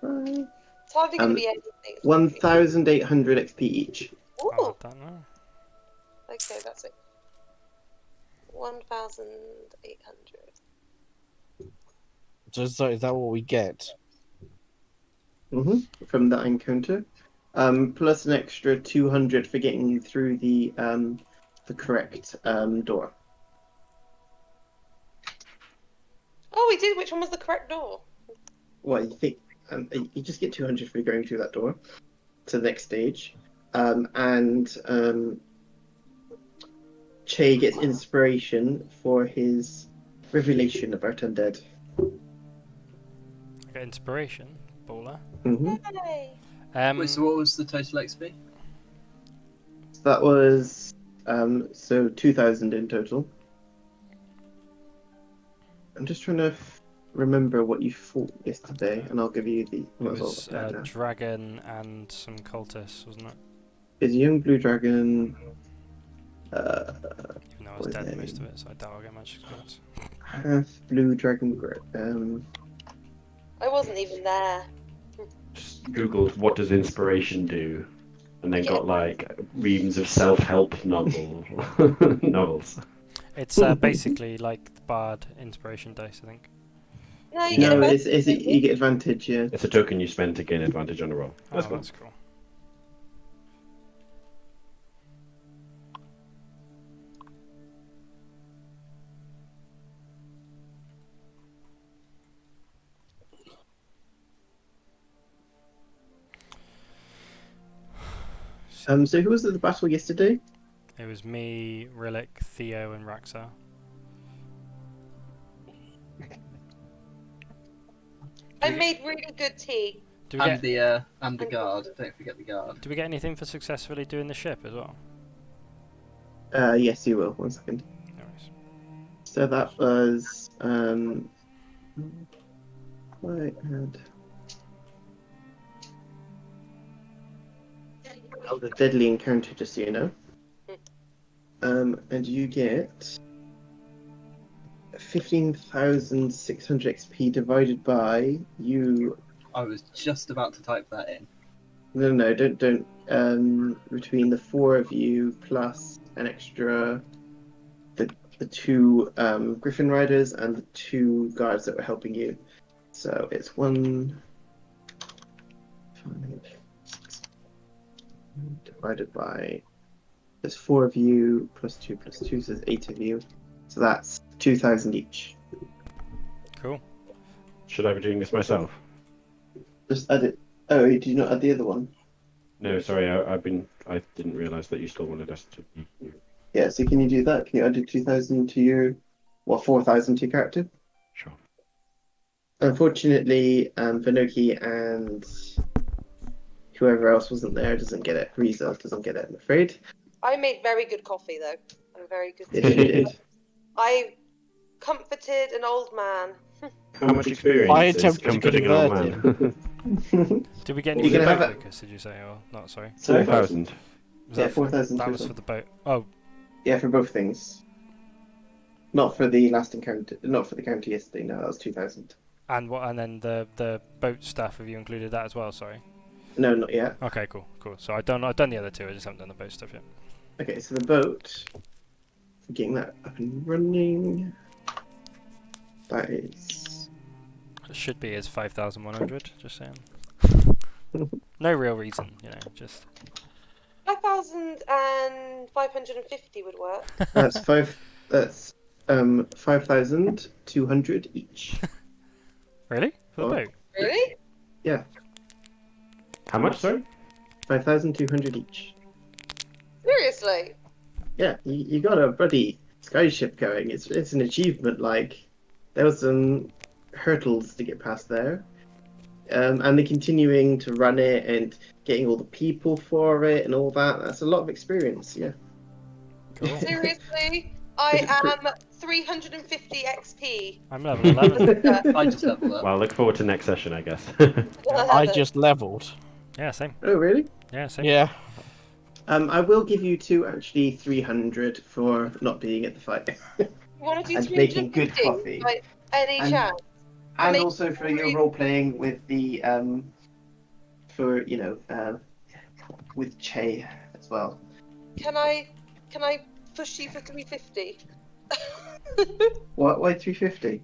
Mm. 5. It's hardly going to be anything. It's not gonna 1,800 XP each. be- I'll Ooh, add that now. okay, that's it. 1,800. So is that what we get? From that encounter, plus an extra 200 for getting through the correct door. Oh, we did. Which one was the correct door? Well, you think you just get 200 for going through that door to the next stage, and Che gets inspiration for his revelation about undead. I got inspiration, baller. Yay! Wait, so what was the total XP? So that was so 2,000 in total. I'm just trying to remember what you fought yesterday, and I'll give you the. It was a dragon and some cultists, wasn't it? Is young blue dragon. Even though I was What is dead that most of name? it, so I doubt I'll get much experience. Half blue dragon. I wasn't even there. Just googled what does inspiration do, and then Yeah. got reams of self-help novels. It's basically like the bard inspiration dice, I think. No, you No, get it's you get advantage. Yeah. It's a token you spend to gain advantage on a roll. Oh, That's cool. that's cool. So who was at the battle yesterday? It was me, Rhillik, Theo, and Raxa. I made really good tea. Do we And get the guard. Don't forget the guard. do we get anything for successfully doing the ship as well? Yes, you will. 1 second. No worries. So that was I had of the deadly encounter, just so you know. And you get 15,600 XP divided by you. I was just about to type that in. No, don't. Between the four of you plus an extra, the two Griffin riders and the two guards that were helping you. So it's 1, 5, 6, divided by. There's four of you plus 2, so there's 8 of you. So that's 2,000 each. Cool. Should I be doing this myself? Just add it. Oh, did you not add the other one? No, sorry. I didn't realise that you still wanted us to. Yeah. So can you do that? Can you add 2,000 to your, 4,000 to your character? Sure. Unfortunately, Vinoki and whoever else wasn't there doesn't get it. Riza doesn't get it, I'm afraid. I made very good coffee though. I'm very good. Yes, you did. I comforted an old man. How much experience I is attempted to comforting an old convert man? Did we get You any for can the have boat, it. Lucas? Did you say? Or not? Sorry. 4,000. Was Yeah, that for- 4,000 That was total. for the boat. Oh, Yeah, for both things. Not for the last encounter. Not for the counter yesterday. No, that was 2,000. and what? And then the boat stuff. Have you included that as well? Sorry. No, not yet. Okay, cool. So I've done the other two. I just haven't done the boat stuff yet. Okay, so the boat. Getting that up and running. That is. It should be as 5,100. Just saying. No real reason, just. 5,550 would work. That's 5,200 each. Really? For the Oh. boat? Really? How much, sorry? 5,200 each. Seriously? Yeah, you got a bloody skyship going. It's an achievement. Like, there was some hurdles to get past there, and they're continuing to run it and getting all the people for it and all that. That's a lot of experience. Yeah. Cool. Seriously? I am 350 XP. I'm level 11. I just leveled up. Well, look forward to next session, I guess. I just leveled. Yeah, same. Oh, really? Yeah, same. Yeah. I will give you two, actually 300 for not being at the fight, You want to do and 350? making good coffee, Like, any And- chance? and Make also for your three- role playing with the for with Che as well. Can I push you for 350? What? Why 350?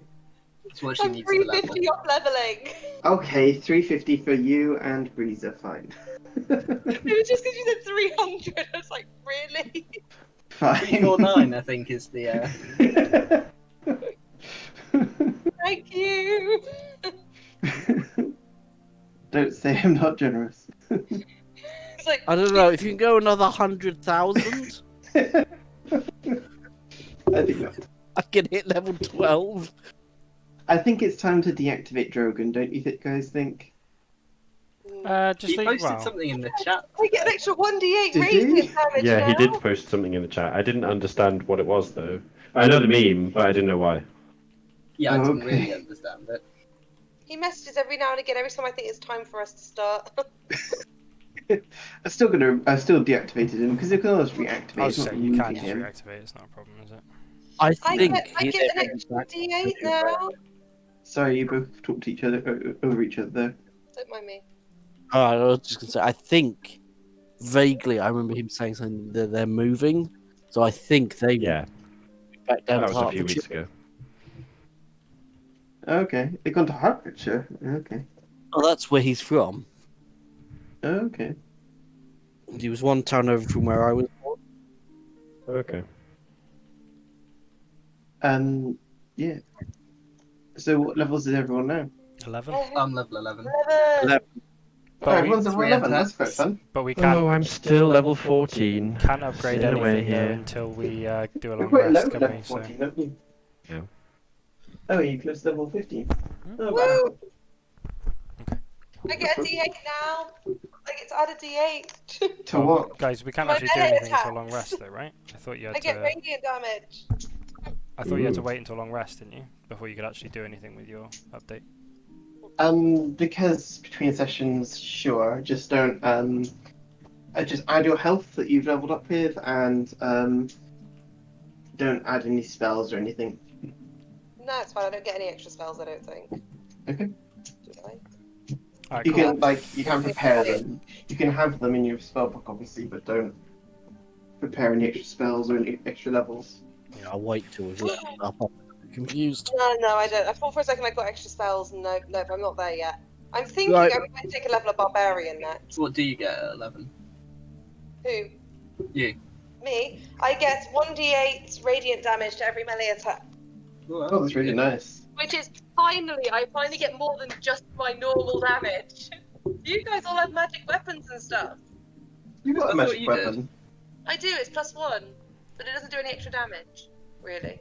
That's what she I'm needs to level. 350 off leveling. Okay, 350 for you and Breezer. Fine. It was just because you said 300. I was like, really? Fine. 349, I think, is the. Thank you. Don't say I'm not generous. It's like, I don't know if you can go another 100,000. I think I can hit level 12. it's time to deactivate Drogon. Don't you guys think? Just He leave. posted Well, something in the chat. I get an extra 1d8 Did radiant he? damage Yeah, now. he did post something in the chat. I didn't understand what it was, though. I know the meme, but I didn't know why. Yeah, I didn't Okay. really understand it. He messages every now and again, every time I think it's time for us to start. I'm still deactivated him because you can always reactivate. I was It's not saying you can losing just him. reactivate. It's not a problem, is it? I I think get an extra d8 now. Sorry, you both talk to each other over each other there. Don't mind me. I was just gonna say, I think vaguely I remember him saying something that they're moving, so I think they Yeah, back down that to was a few Hertfordshire. weeks ago. Okay, they've gone to Hertfordshire. Okay. Oh, that's where he's from. Okay. He was one town over from where I was born. Okay. Yeah. So what levels is everyone now? 11. I'm level 11. 11. But Oh, we, everyone's level three 11. That's attacks. quite fun. but we can't Oh, I'm still level 14. can't upgrade Stay away anything though here. until we do a You're long quite low rest, at can level we? So 14, don't you? Yeah. Oh, you close to level 15. Oh, Woo! wow. I get a d8 now. I get to add a d8. To what? guys, we can't My actually do melee anything until long attacks. rest, though, right? I thought you I had get to. radiant damage. I thought you had to Ooh. wait until long rest, didn't you? Before you could actually do anything with your update. Because between sessions, sure. Just don't just add your health that you've leveled up with, and don't add any spells or anything. No, it's fine. I don't get any extra spells. I don't think. Okay. Do I? Alright, You cool. can you can prepare them. You can have them in your spellbook, obviously, but don't prepare any extra spells or any extra levels. Yeah, I'll wait till we've leveled up. I'm confused. No, I don't. I thought for a second I got extra spells. No, I'm not there yet. I'm thinking Right. I might take a level of barbarian next. What do you get at 11? Who? You. Me? I get 1d8 radiant damage to every melee attack, Oh, that's really nice. which is I finally get more than just my normal damage. You guys all have magic weapons and stuff. You've got I a thought magic you did. weapon, I do. It's +1, but it doesn't do any extra damage, really.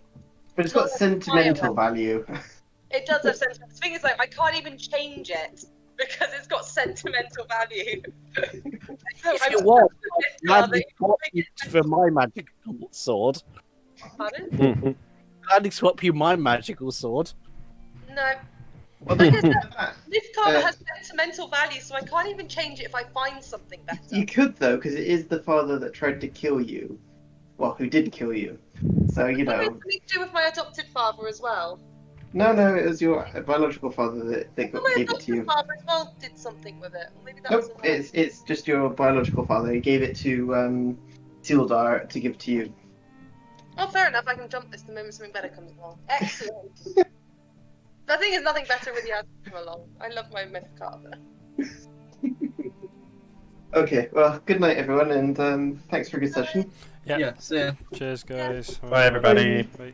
but it's got Not like sentimental fire value. It does have sentiment. The thing is, like, I can't even change it because it's got sentimental value. So If I'm you want, rather- gladly swap you for my magical sword. Pardon? Gladly swap you my magical sword. No. Well, Like I then, said, this card Uh, has sentimental value, so I can't even change it if I find something better. you could though, because it is the father that tried to kill you. Well, who did kill you. So you It has know. something to do with my adopted father as well. No, it was your biological father that Well, my gave it to adopted you. father as well did something with it. Or maybe that was Nope, a it's just your biological father. He gave it to Sildar to give to you. Oh, fair enough. I can jump this the moment something better comes along. Excellent. The thing is, nothing better with the come along. I love my myth carver. Okay, well, good night, everyone, and thanks for a good session. Yeah. Yeah, so Cheers, guys. Bye, everybody. Bye.